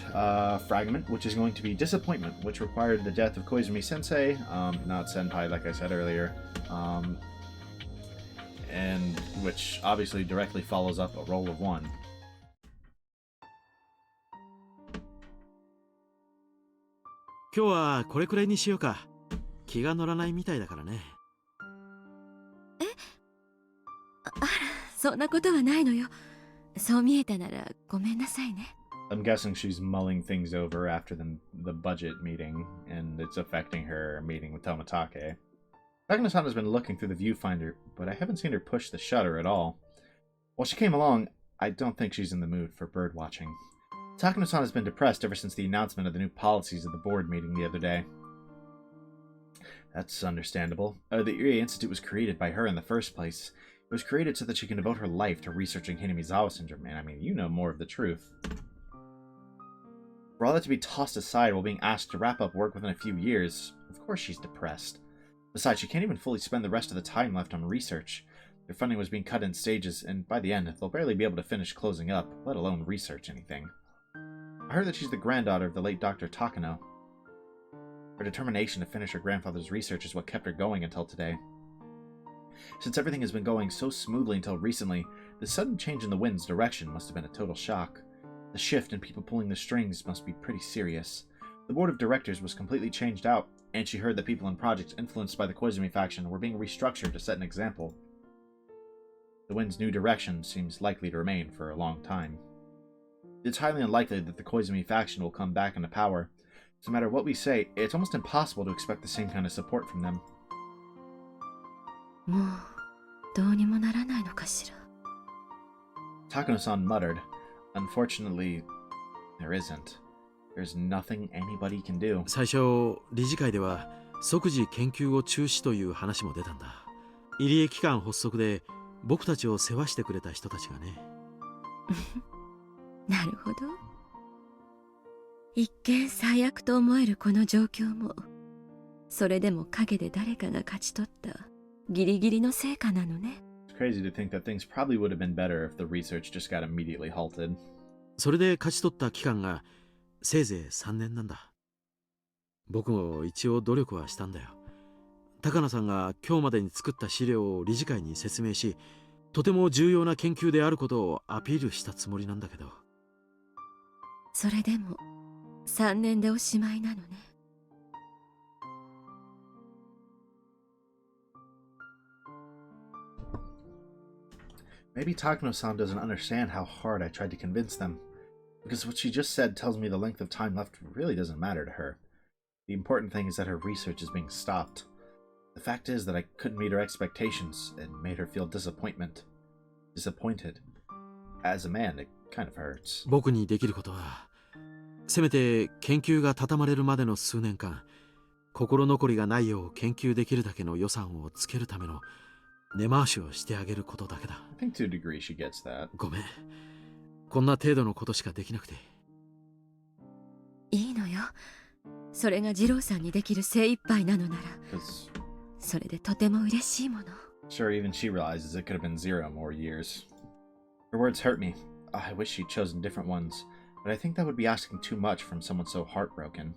fragment, which is going to be Disappointment, which required the death of Koizumi-sensei, not Senpai like I said earlier, and which obviously directly follows up a roll of 1.今日はこれくらいにしようか。気が乗らないみたいだからね。そんなことはないのよ。そう見えたならごめんなさいね。I'm guessing she's mulling things over after the budget meeting, and it's affecting her meeting with Tomatake. Takano-san has been looking through the viewfinder, but I haven't seen her push the shutter at all. While she came along, I don't think she's in the mood for bird watching. Takano-san has been depressed ever since the announcement of the new policies at the board meeting the other day. That's understandable. The Irie Institute was created by her in the first place. It was created so that she can devote her life to researching Hinamizawa syndrome, and I mean, you know more of the truth. For all that to be tossed aside while being asked to wrap up work within a few years, of course she's depressed. Besides, she can't even fully spend the rest of the time left on research. Their funding was being cut in stages, and by the end, they'll barely be able to finish closing up, let alone research anything. I heard that she's the granddaughter of the late Dr. Takano. Her determination to finish her grandfather's research is what kept her going until today. Since everything has been going so smoothly until recently, the sudden change in the wind's direction must have been a total shock. The shift in people pulling the strings must be pretty serious. The board of directors was completely changed out, and she heard that people in projects influenced by the Koizumi faction were being restructured to set an example. The wind's new direction seems likely to remain for a long time. It's highly unlikely that the Koizumi faction will come back into power. No matter what we say, it's almost impossible to expect the same kind of support from them. もうどうにもならないのかしら。Takano-san muttered, "Unfortunately, there isn't. There's nothing anybody can do." 最初理事会では即時研究を中止という話も出たんだ。入江機関発足で僕たちを世話してくれた人たちがね。なるほど。一見最悪と思えるこの状況も、それでも陰で誰かが勝ち取ったギリギリの成果なのね。It's crazy to think that things probably would have been better if the research just got immediately halted. それで勝ち取った期間がせいぜい3年なんだ。僕も一応努力はしたんだよ。高野さんが今日までに作った資料を理事会に説明し、とても重要な研究であることをアピールしたつもりなんだけど。それでも3年でおしまいなのね。Maybe Takano-san doesn't understand how hard I tried to convince them, because what she just said tells me the length of time left really doesn't matter to her. The important thing is that her research is being stopped. The fact is that I couldn't meet her expectations and made her feel disappointed. As a man, it kind of hurts. 僕にできることは、せめて研究が畳まれるまでの数年間、心残りがないよう研究できるだけの予算をつけるための根回しをしてあげることだけだ。I think to a degree she gets that. ごめん。こんな程度のことしかできなくて。いいのよ。それが二郎さんにできる精一杯なのなら、 Because それでとても嬉しいもの。 sure, even she realizes it could have been 0 more years. Her words hurt me. I wish she'd chosen different ones, but I think that would be asking too much from someone so heartbroken.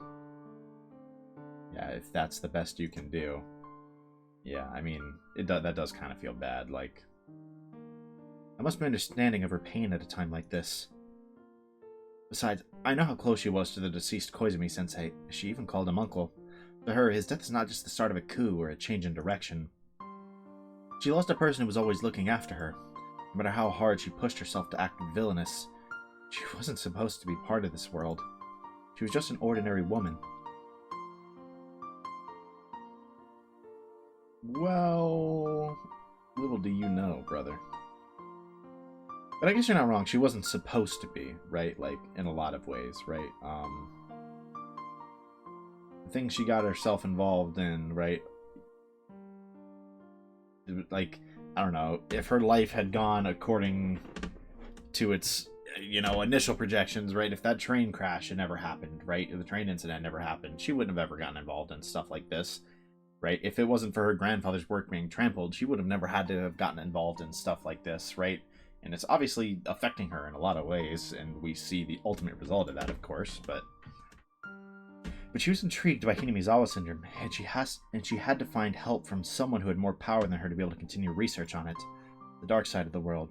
Yeah, if that's the best you can do. Yeah, I mean, that does kind of feel bad, like... I must be understanding of her pain at a time like this. Besides, I know how close she was to the deceased Koizumi-sensei. She even called him uncle. To her, his death is not just the start of a coup or a change in direction. She lost a person who was always looking after her. No matter how hard she pushed herself to act villainous, she wasn't supposed to be part of this world. She was just an ordinary woman. Well, little do you know, brother. But I guess you're not wrong. She wasn't supposed to be, right? Like, in a lot of ways, right? The things she got herself involved in, right? Like, I don't know, if her life had gone according to its, initial projections, right? If that train crash had never happened, right? If the train incident never happened, she wouldn't have ever gotten involved in stuff like this, right? If it wasn't for her grandfather's work being trampled, she would have never had to have gotten involved in stuff like this, right? And it's obviously affecting her in a lot of ways, and we see the ultimate result of that, of course, but she was intrigued by Hinamizawa syndrome, and she had to find help from someone who had more power than her to be able to continue research on it. The dark side of the world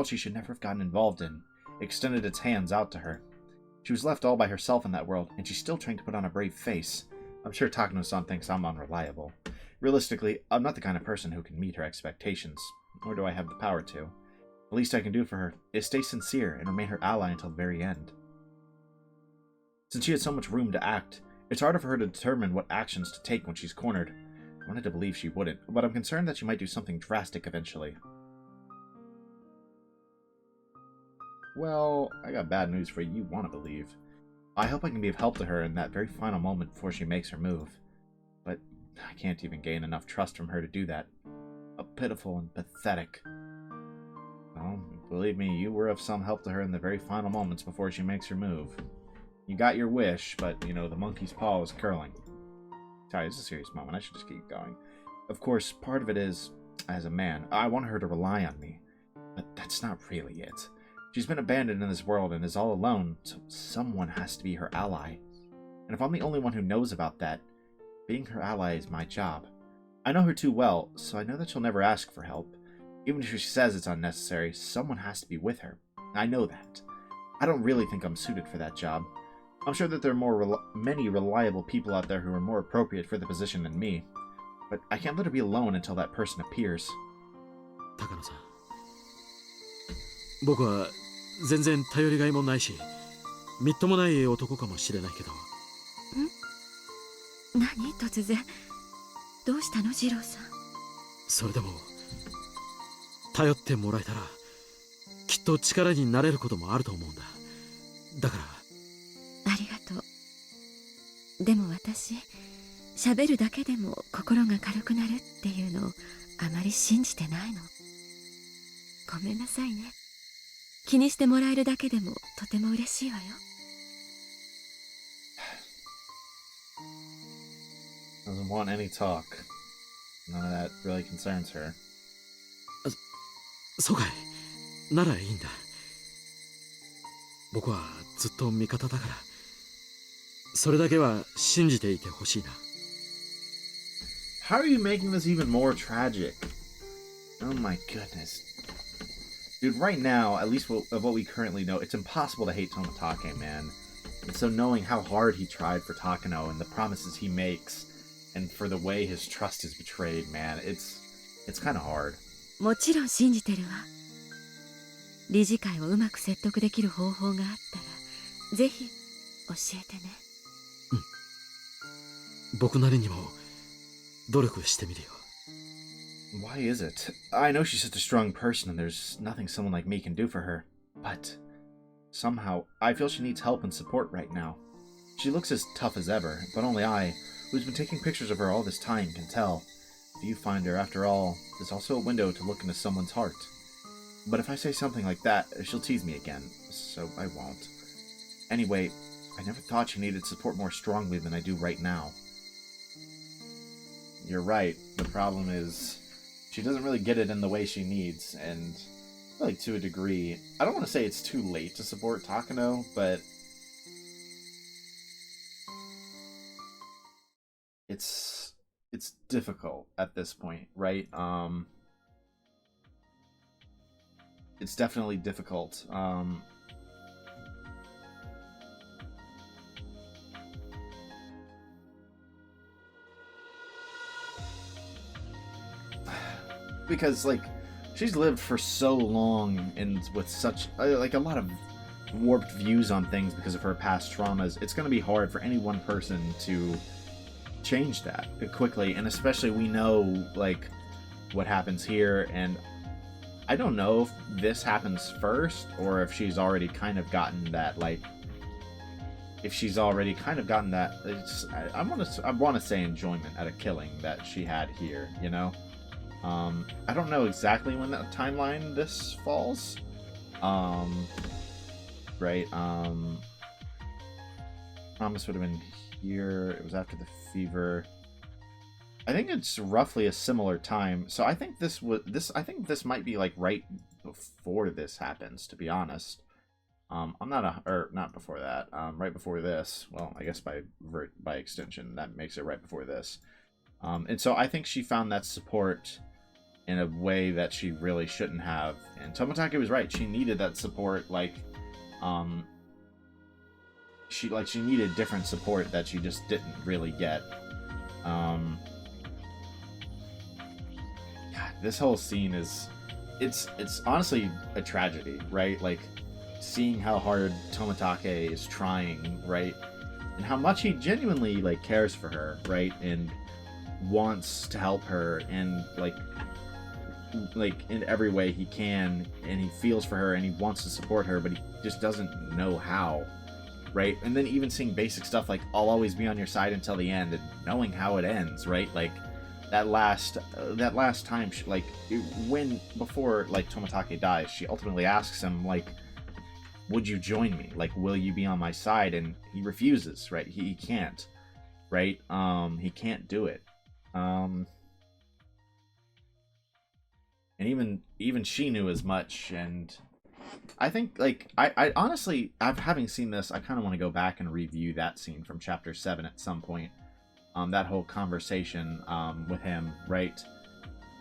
she should never have gotten involved in, extended its hands out to her. She was left all by herself in that world, and she's still trying to put on a brave face. I'm sure Takano-san thinks I'm unreliable. Realistically, I'm not the kind of person who can meet her expectations, nor do I have the power to. The least I can do for her is stay sincere and remain her ally until the very end. Since she had so much room to act, it's harder for her to determine what actions to take when she's cornered. I wanted to believe she wouldn't, but I'm concerned that she might do something drastic eventually. Well, I got bad news for you. You want to believe. I hope I can be of help to her in that very final moment before she makes her move. But I can't even gain enough trust from her to do that. How pitiful and pathetic. Well, believe me, you were of some help to her in the very final moments before she makes her move. You got your wish, but, the monkey's paw was curling. Sorry, this is a serious moment. I should just keep going. Of course, part of it is, as a man, I want her to rely on me. But that's not really it. She's been abandoned in this world and is all alone, so someone has to be her ally. And if I'm the only one who knows about that, being her ally is my job. I know her too well, so I know that she'll never ask for help. Even if she says it's unnecessary, someone has to be with her. I know that. I don't really think I'm suited for that job. I'm sure that there are many reliable people out there who are more appropriate for the position than me. But I can't let her be alone until that person appears. 高野さん、僕は全然頼りがいもないし、みっともない男かもしれないけど。何突然。どうしたの、二郎さん。それでも頼ってもらえたらきっと力になれることもあると思うんだ。だからありがとう。でも私、喋るだけでも心が軽くなるっていうのをあまり信じてないの。ごめんなさいね。気にしてもらえるだけでもとても嬉しいわよ。Doesn't want any talk. None of that really concerns her. そうかい。ならいいんだ。僕はずっと味方だから、それだけは信じていてほしいな。How are you making this even more tragic? Oh my goodness. Dude, right now, at least of what we currently know, it's impossible to hate Tomatake, man. And so knowing how hard he tried for Takano and the promises he makes, and for the way his trust is betrayed, man, it's kind of hard. もちろん信じてるわ。理事会をうまく説得できる方法があったらぜひ教えてね。僕なりにも努力してみるよ。Why is it? I know she's such a strong person and there's nothing someone like me can do for her, but somehow I feel she needs help and support right now. She looks as tough as ever, but only I, who's been taking pictures of her all this time, can tell. Viewfinder, after all, is also a window to look into someone's heart. But if I say something like that, she'll tease me again, so I won't. Anyway, I never thought she needed support more strongly than I do right now. You're right, the problem is she doesn't really get it in the way she needs, and like to a degree, I don't want to say it's too late to support Takano, but it's difficult at this point, right? It's definitely difficult. Because like she's lived for so long and with such like a lot of warped views on things because of her past traumas. It's going to be hard for any one person to change that quickly, and especially we know like what happens here, and I don't know if this happens first or if she's already kind of gotten that, like if she's already kind of gotten that I want to say enjoyment at a killing that she had here, you know. I don't know exactly when that timeline this falls. Right. Promise would have been here. It was after the fever. I think it's roughly a similar time. So I think I think this might be like right before this happens, to be honest. Not before that. Right before this. Well, I guess by extension, that makes it right before this. And so I think she found that support in a way that she really shouldn't have. And Tomatake was right. She needed that support, like, she needed different support that she just didn't really get. God, this whole scene it's honestly a tragedy, right? Like, seeing how hard Tomatake is trying, right? And how much he genuinely, like, cares for her, right? And wants to help her, and like in every way he can, and he feels for her and he wants to support her, but he just doesn't know how, right? And then even seeing basic stuff like I'll always be on your side until the end, and knowing how it ends, right? Like that last time she, like before like Tomatake dies, she ultimately asks him, like, would you join me? Like, will you be on my side? And he refuses, right? He can't, right? He can't do it. And even she knew as much, and I think, like, I honestly, having seen this, I kind of want to go back and review that scene from chapter 7 at some point. That whole conversation with him, right?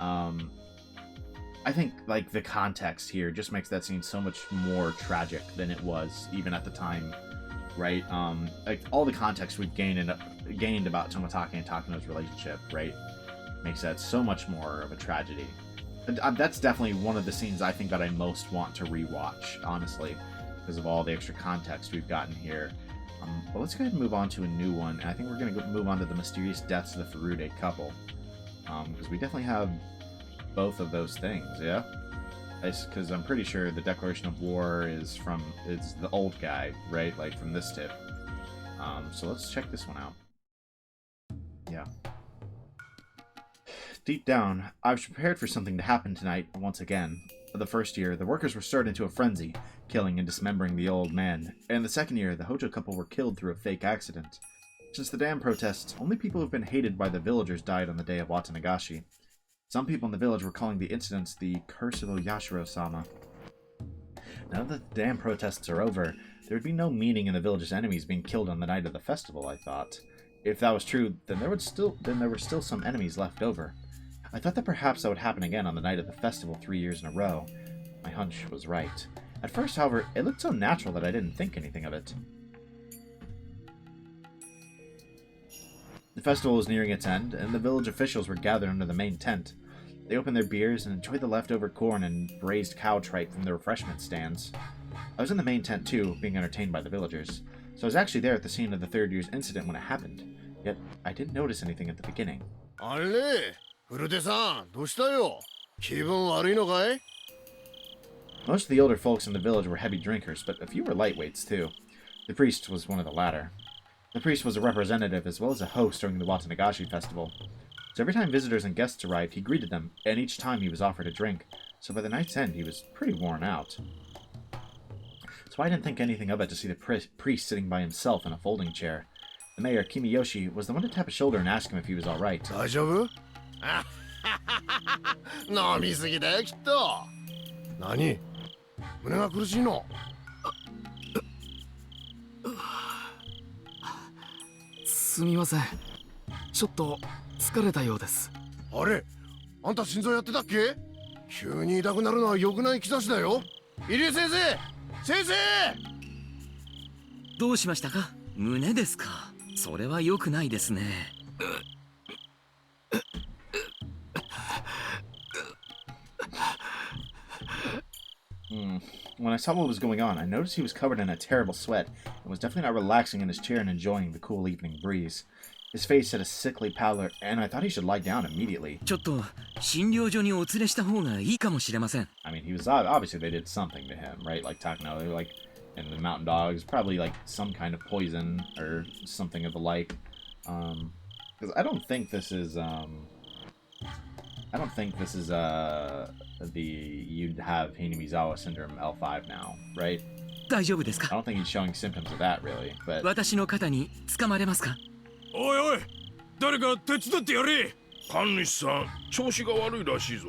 I think, like, the context here just makes that scene so much more tragic than it was even at the time, right? Like, all the context we've gained about Tomatake and Takano's relationship, right, makes that so much more of a tragedy. That's definitely one of the scenes I think that I most want to rewatch, honestly, because of all the extra context we've gotten here. But let's go ahead and move on to a new one, and I think we're going to move on to the mysterious deaths of the Furude couple, because we definitely have both of those things, yeah? Because I'm pretty sure the declaration of war is the old guy, right? Like from this tip. So let's check this one out. Yeah. Deep down, I was prepared for something to happen tonight once again. The first year, the workers were stirred into a frenzy, killing and dismembering the old man. And the second year, the Hojo couple were killed through a fake accident. Since the dam protests, only people who've been hated by the villagers died on the day of Watanagashi. Some people in the village were calling the incidents the Curse of Oyashiro-sama. Now that the dam protests are over, there would be no meaning in the village's enemies being killed on the night of the festival, I thought. If that was true, then there were still some enemies left over. I thought that perhaps that would happen again on the night of the festival 3 years in a row. My hunch was right. At first, however, it looked so natural that I didn't think anything of it. The festival was nearing its end, and the village officials were gathered under the main tent. They opened their beers and enjoyed the leftover corn and braised cow tripe from the refreshment stands. I was in the main tent too, being entertained by the villagers, so I was actually there at the scene of the third year's incident when it happened. Yet, I didn't notice anything at the beginning. Furude-san, どうしたよ? 気分悪いのかい? Most of the older folks in the village were heavy drinkers, but a few were lightweights too. The priest was one of the latter. The priest was a representative as well as a host during the Watanagashi festival. So every time visitors and guests arrived, he greeted them, and each time he was offered a drink, so by the night's end he was pretty worn out. So I didn't think anything of it to see the priest sitting by himself in a folding chair. The mayor, Kimiyoshi, was the one to tap his shoulder and ask him if he was alright. Deja-vu? 飲みすぎだよきっと。何？胸が苦しいの？すみません。ちょっと疲れたようです。あれ？あんた心臓やってたっけ？急に痛くなるのは良くない兆しだよ。入江先生！先生！どうしましたか？胸ですか？それは良くないですね。When I saw what was going on, I noticed he was covered in a terrible sweat and was definitely not relaxing in his chair and enjoying the cool evening breeze. His face had a sickly pallor, and I thought he should lie down immediately. ちょっと診療所にお連れした方がいいかもしれません。 I mean, he was obviously they did something to him, right? Like Takano, they were like, and the mountain dogs, probably like some kind of poison or something of the like. Because I don't think this is the you'd have Hinamizawa syndrome L5 now, right? 大丈夫ですか？ I don't think he's showing symptoms of that really, but 私の肩に掴まれますか？おいおい、誰か手伝ってやれ。神主さん、調子が悪いらしいぞ。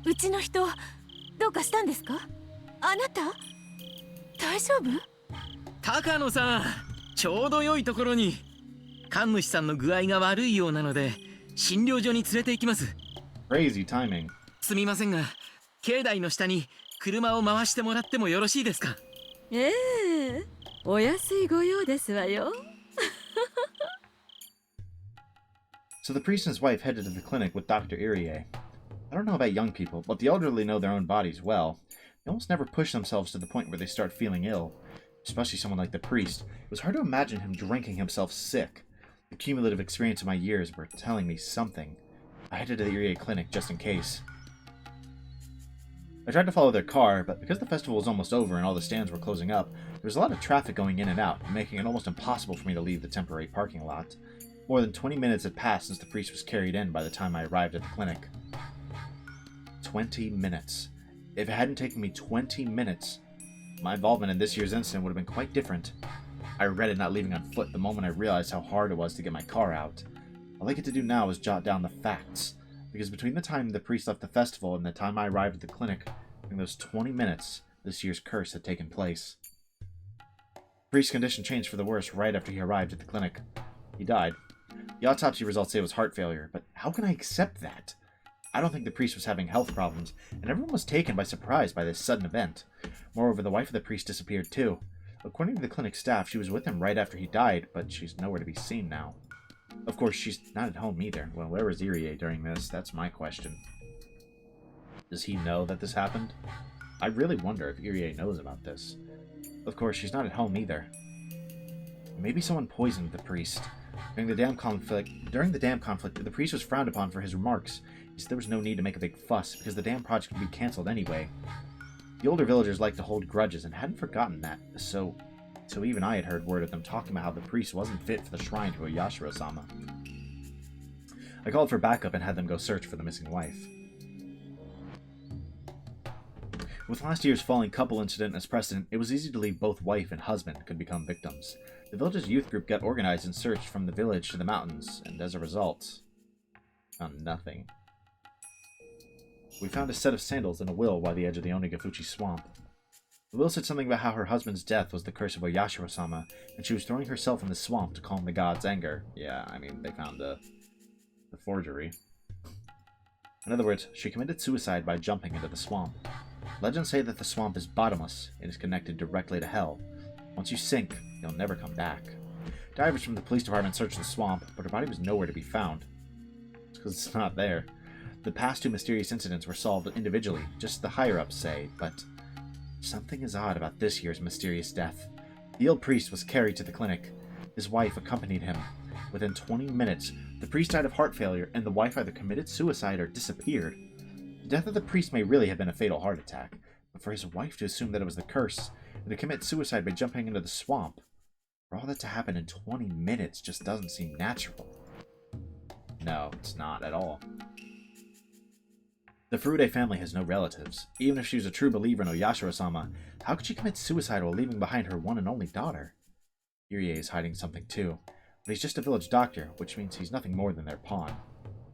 うちの人どうかしたんですか？あなた大丈夫？高野さん、ちょうど良いところに。神主さんの具合が悪いようなので診療所に連れて行きます。 crazy timing. すみませんが、境内の下に車を回してもらってもよろしいですか？ええ、お安いご用ですわよ。So the priest and his wife headed to the clinic with Dr. Irie. I don't know about young people, but the elderly know their own bodies well. They almost never push themselves to the point where they start feeling ill. Especially someone like the priest. It was hard to imagine him drinking himself sick. The cumulative experience of my years were telling me something. I headed to the Irie clinic just in case. I tried to follow their car, but because the festival was almost over and all the stands were closing up, there was a lot of traffic going in and out, making it almost impossible for me to leave the temporary parking lot. More than 20 minutes had passed since the priest was carried in by the time I arrived at the clinic. 20 minutes. If it hadn't taken me 20 minutes, my involvement in this year's incident would have been quite different. I regretted not leaving on foot the moment I realized how hard it was to get my car out. All I get to do now is jot down the facts, because between the time the priest left the festival and the time I arrived at the clinic, in those 20 minutes, this year's curse had taken place. The priest's condition changed for the worse right after he arrived at the clinic. He died. The autopsy results say it was heart failure, but how can I accept that? I don't think the priest was having health problems, and everyone was taken by surprise by this sudden event. Moreover, the wife of the priest disappeared too. According to the clinic staff, she was with him right after he died, but she's nowhere to be seen now. Of course, she's not at home either. Well, where was Irie during this? That's my question. Does he know that this happened? I really wonder if Irie knows about this. Of course, she's not at home either. Maybe someone poisoned the priest. During the dam conflict, the priest was frowned upon for his remarks. He said there was no need to make a big fuss, because the dam project would be cancelled anyway. The older villagers liked to hold grudges and hadn't forgotten that, so even I had heard word of them talking about how the priest wasn't fit for the shrine to Oyashiro-sama. I called for backup and had them go search for the missing wife. With last year's falling couple incident as precedent, it was easy to believe both wife and husband could become victims. The village's youth group got organized and searched from the village to the mountains, and as a result, found nothing. We found a set of sandals and a will by the edge of the Onikakushi swamp. The will said something about how her husband's death was the curse of Oyashiro-sama, and she was throwing herself in the swamp to calm the god's anger. Yeah, I mean, they found the forgery. In other words, she committed suicide by jumping into the swamp. Legends say that the swamp is bottomless and is connected directly to hell. Once you sink, you'll never come back. Divers from the police department searched the swamp, but her body was nowhere to be found. It's because it's not there. The past two mysterious incidents were solved individually, just the higher-ups say, but something is odd about this year's mysterious death. The old priest was carried to the clinic. His wife accompanied him. Within 20 minutes, the priest died of heart failure, and the wife either committed suicide or disappeared. The death of the priest may really have been a fatal heart attack, but for his wife to assume that it was the curse, and to commit suicide by jumping into the swamp, for all that to happen in 20 minutes just doesn't seem natural. No, it's not at all. The Furude family has no relatives. Even if she was a true believer in Oyashiro-sama, how could she commit suicide while leaving behind her one and only daughter? Irie is hiding something too, but he's just a village doctor, which means he's nothing more than their pawn.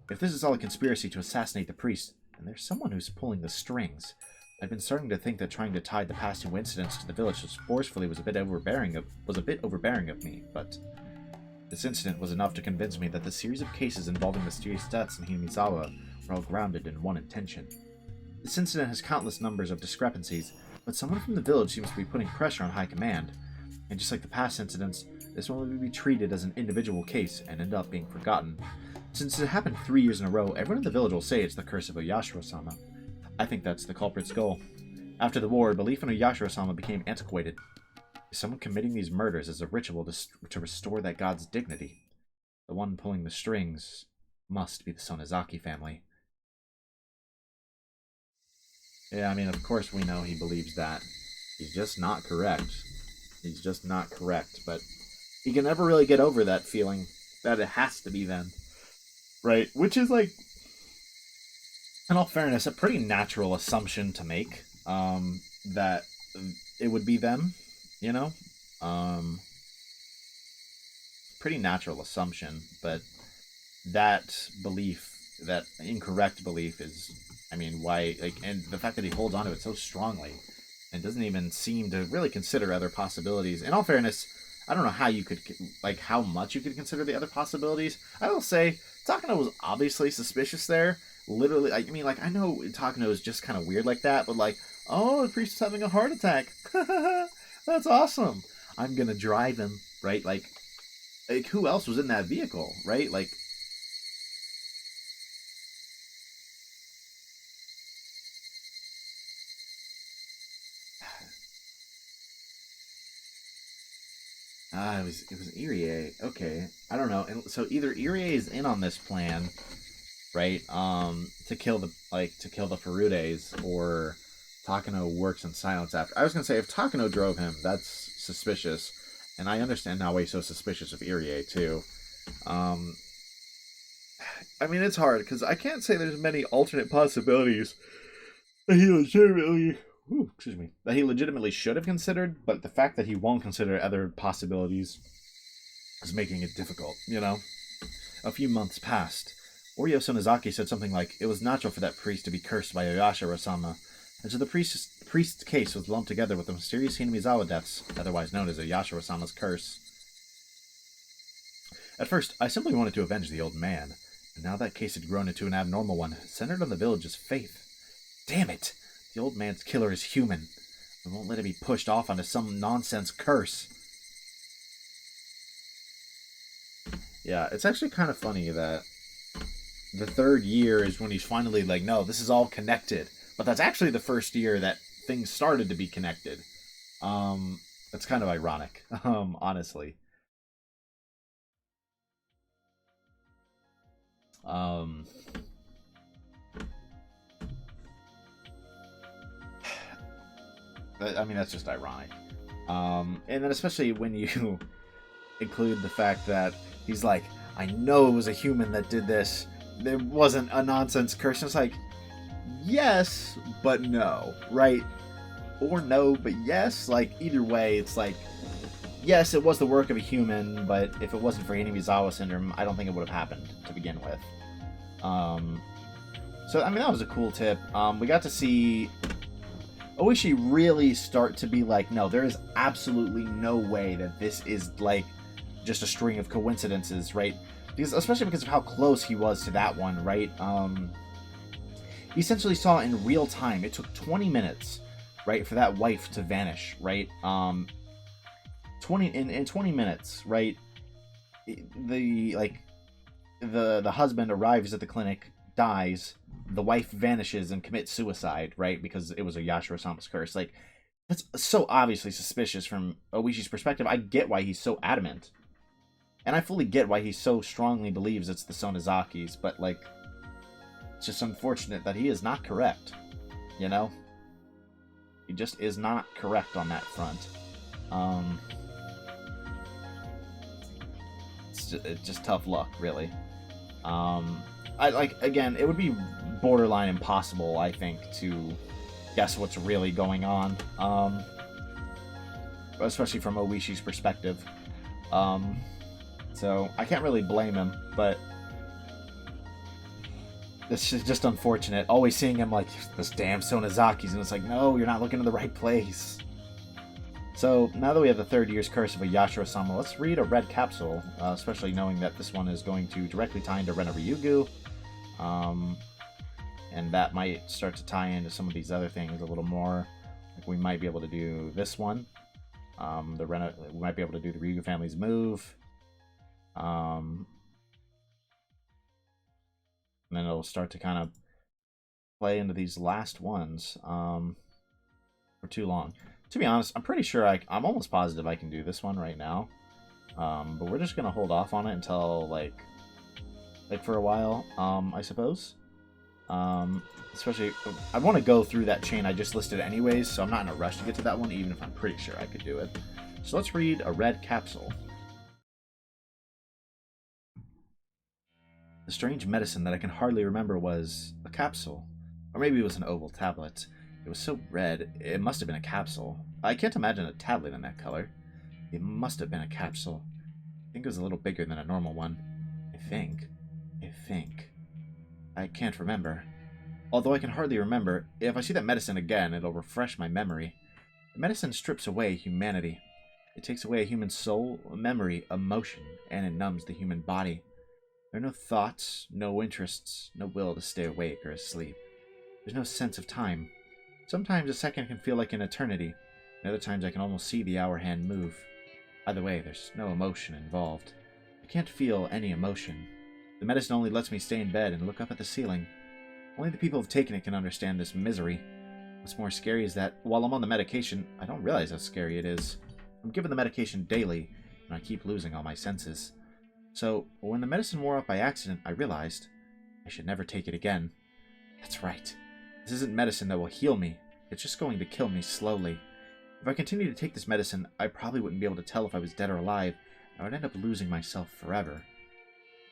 If this is all a conspiracy to assassinate the priest, then there's someone who's pulling the strings. I've been starting to think that trying to tie the past two incidents to the village forcefully was a bit overbearing of me, but this incident was enough to convince me that the series of cases involving mysterious deaths in Himizawa were all grounded in one intention. This incident has countless numbers of discrepancies, but someone from the village seems to be putting pressure on high command, and just like the past incidents, this one will be treated as an individual case and end up being forgotten. Since it happened 3 years in a row, everyone in the village will say it's the curse of Oyashiro-sama. I think that's the culprit's goal. After the war, belief in Oyashiro-sama became antiquated. Is someone committing these murders as a ritual to restore that god's dignity? The one pulling the strings must be the Sonozaki family. Yeah, I mean, of course we know he believes that. He's just not correct. He's just not correct, but he can never really get over that feeling that it has to be them. Right? Which is, like, in all fairness, a pretty natural assumption to make, that it would be them, you know? Pretty natural assumption, but that belief, that incorrect belief is, I mean, why, like, and the fact that he holds on to it so strongly and doesn't even seem to really consider other possibilities. In all fairness, I don't know how you could, like, how much you could consider the other possibilities. I will say, Takano was obviously suspicious there. Literally, I mean, like, I know Takano is just kind of weird like that, but like, oh, the priest is having a heart attack. That's awesome. I'm gonna drive him, right? Like, who else was in that vehicle, right? Like, it was Irie. Okay, I don't know. And so either Irie is in on this plan, right? To kill the Furudes, or Takano works in silence after. I was gonna say, if Takano drove him, that's suspicious, and I understand now why he's so suspicious of Irie too. I mean, it's hard because I can't say there's many alternate possibilities that he legitimately should have considered, but the fact that he won't consider other possibilities is making it difficult, you know? A few months passed. Oryo Sonozaki said something like, it was natural for that priest to be cursed by Oyashiro-sama, and so the priest's case was lumped together with the mysterious Hinamizawa deaths, otherwise known as Oyashiro-sama's curse. At first, I simply wanted to avenge the old man, but now that case had grown into an abnormal one, centered on the village's faith. Damn it! The old man's killer is human. We won't let it be pushed off onto some nonsense curse. Yeah, it's actually kind of funny that the third year is when he's finally like, no, this is all connected. But that's actually the first year that things started to be connected. That's kind of ironic, honestly. Um, I mean, that's just ironic. And then especially when you include the fact that he's like, I know it was a human that did this. There wasn't a nonsense curse. And it's like, yes, but no, right? Or no, but yes. Like, either way, it's like, yes, it was the work of a human, but if it wasn't for Hinamizawa syndrome, I don't think it would have happened to begin with. So, I mean, that was a cool tip. We got to see Oishi really start to be like, no, there is absolutely no way that this is, like, just a string of coincidences, right? Because, especially because of how close he was to that one, right? He essentially saw it in real time. It took 20 minutes, right, for that wife to vanish, right? In 20 minutes, right? The husband arrives at the clinic, dies, the wife vanishes and commits suicide, right? Because it was a Yashiro-sama's curse. Like, that's so obviously suspicious from Oishi's perspective. I get why he's so adamant. And I fully get why he so strongly believes it's the Sonozakis, but, like, it's just unfortunate that he is not correct, you know? He just is not correct on that front. It's just tough luck, really. Again, it would be borderline impossible, I think, to guess what's really going on. Especially from Oishi's perspective. So, I can't really blame him, but this is just unfortunate. Always seeing him like, this damn Sonozakis, and it's like, no, you're not looking in the right place. So, now that we have the third year's curse of a Yashiro-sama, let's read a red capsule, especially knowing that this one is going to directly tie into Rena Ryuugu. And that might start to tie into some of these other things a little more. Like, we might be able to do this one. We might be able to do the Ryuugu family's move. And then it'll start to kind of play into these last ones for too long. To be honest, I'm pretty sure I'm almost positive I can do this one right now. But we're just gonna hold off on it until like for a while, I suppose. Especially, I want to go through that chain I just listed anyways, so I'm not in a rush to get to that one, even if I'm pretty sure I could do it. So let's read a red capsule. The strange medicine that I can hardly remember was a capsule. Or maybe it was an oval tablet. It was so red, it must have been a capsule. I can't imagine a tablet in that color. It must have been a capsule. I think it was a little bigger than a normal one. I think. I can't remember. Although I can hardly remember, if I see that medicine again, it'll refresh my memory. The medicine strips away humanity. It takes away a human soul, memory, emotion, and it numbs the human body. There are no thoughts, no interests, no will to stay awake or asleep. There's no sense of time. Sometimes a second can feel like an eternity, and other times I can almost see the hour hand move. Either way, there's no emotion involved. I can't feel any emotion. The medicine only lets me stay in bed and look up at the ceiling. Only the people who've taken it can understand this misery. What's more scary is that, while I'm on the medication, I don't realize how scary it is. I'm given the medication daily, and I keep losing all my senses. So, when the medicine wore off by accident, I realized I should never take it again. That's right. This isn't medicine that will heal me. It's just going to kill me slowly. If I continued to take this medicine, I probably wouldn't be able to tell if I was dead or alive, and I would end up losing myself forever.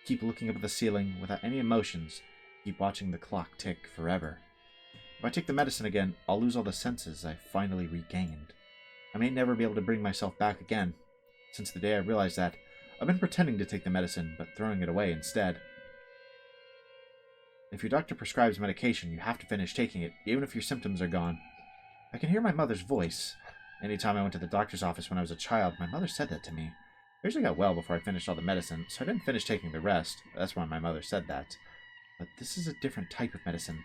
Keep looking up at the ceiling without any emotions. Keep watching the clock tick forever. If I take the medicine again, I'll lose all the senses I finally regained. I may never be able to bring myself back again. Since the day I realized that, I've been pretending to take the medicine, but throwing it away instead. If your doctor prescribes medication, you have to finish taking it, even if your symptoms are gone. I can hear my mother's voice. Anytime I went to the doctor's office when I was a child, my mother said that to me. I usually got well before I finished all the medicine, so I didn't finish taking the rest. That's why my mother said that. But this is a different type of medicine.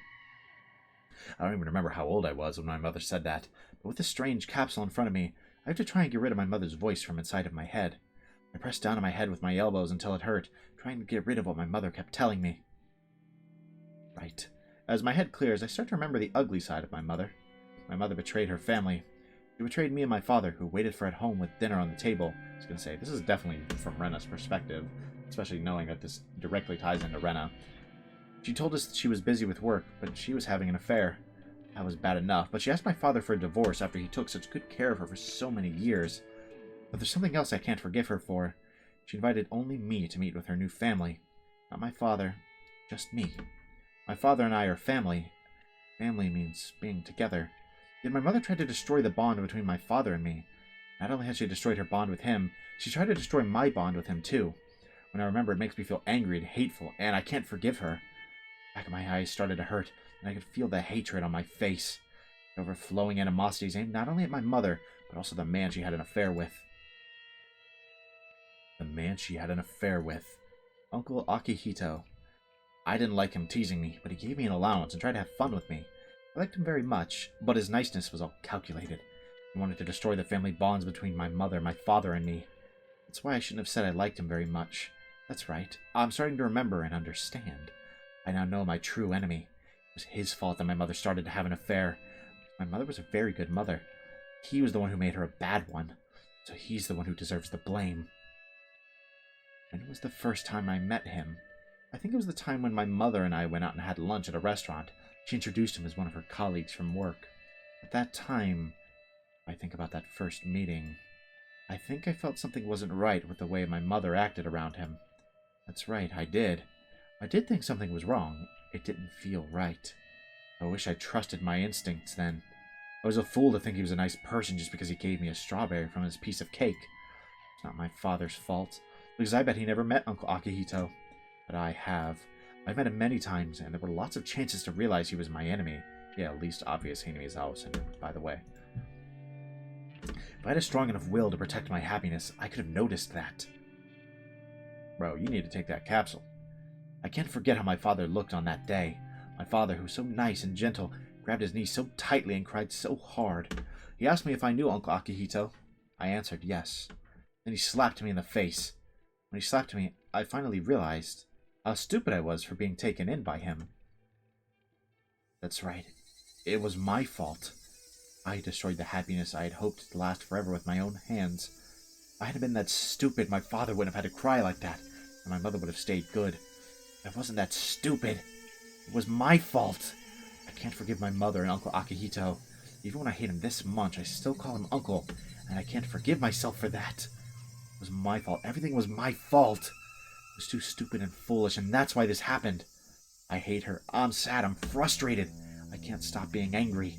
I don't even remember how old I was when my mother said that, but with this strange capsule in front of me, I have to try and get rid of my mother's voice from inside of my head. I pressed down on my head with my elbows until it hurt, trying to get rid of what my mother kept telling me. Right. As my head clears, I start to remember the ugly side of my mother. My mother betrayed her family. She betrayed me and my father, who waited for at home with dinner on the table. I was going to say, this is definitely from Rena's perspective. especially knowing that this directly ties into Rena. She told us that she was busy with work, but she was having an affair. That was bad enough, but she asked my father for a divorce after he took such good care of her for so many years. But there's something else I can't forgive her for. She invited only me to meet with her new family. Not my father, just me. My father and I are family. Family means being together. Yet my mother tried to destroy the bond between my father and me. Not only has she destroyed her bond with him, she tried to destroy my bond with him too. When I remember, it makes me feel angry and hateful, and I can't forgive her. The back of my eyes started to hurt, and I could feel the hatred on my face. The overflowing animosities aimed not only at my mother, but also the man she had an affair with. The man she had an affair with. Uncle Akihito. I didn't like him teasing me, but he gave me an allowance and tried to have fun with me. I liked him very much, but his niceness was all calculated. He wanted to destroy the family bonds between my mother, my father, and me. That's why I shouldn't have said I liked him very much. That's right. I'm starting to remember and understand. I now know my true enemy. It was his fault that my mother started to have an affair. My mother was a very good mother. He was the one who made her a bad one, so he's the one who deserves the blame. When was the first time I met him? I think it was the time when my mother and I went out and had lunch at a restaurant. She introduced him as one of her colleagues from work. At that time, I think about that first meeting, I think I felt something wasn't right with the way my mother acted around him. That's right, I did. I did think something was wrong. It didn't feel right. I wish I trusted my instincts then. I was a fool to think he was a nice person just because he gave me a strawberry from his piece of cake. It's not my father's fault, because I bet he never met Uncle Akihito. But I have. I've met him many times, and there were lots of chances to realize he was my enemy. Yeah, least obvious enemies, by the way. If I had a strong enough will to protect my happiness, I could have noticed that. Bro, you need to take that capsule. I can't forget how my father looked on that day. My father, who was so nice and gentle, grabbed his knee so tightly and cried so hard. He asked me if I knew Uncle Akihito. I answered yes. Then he slapped me in the face. When he slapped me, I finally realized how stupid I was for being taken in by him. That's right. It was my fault. I destroyed the happiness I had hoped to last forever with my own hands. If I hadn't been that stupid, my father wouldn't have had to cry like that, and my mother would have stayed good. I wasn't that stupid. It was my fault. I can't forgive my mother and Uncle Akihito. Even when I hate him this much, I still call him Uncle, and I can't forgive myself for that. It was my fault. Everything was my fault. I was too stupid and foolish, and that's why this happened. I hate her. I'm sad. I'm frustrated. I can't stop being angry.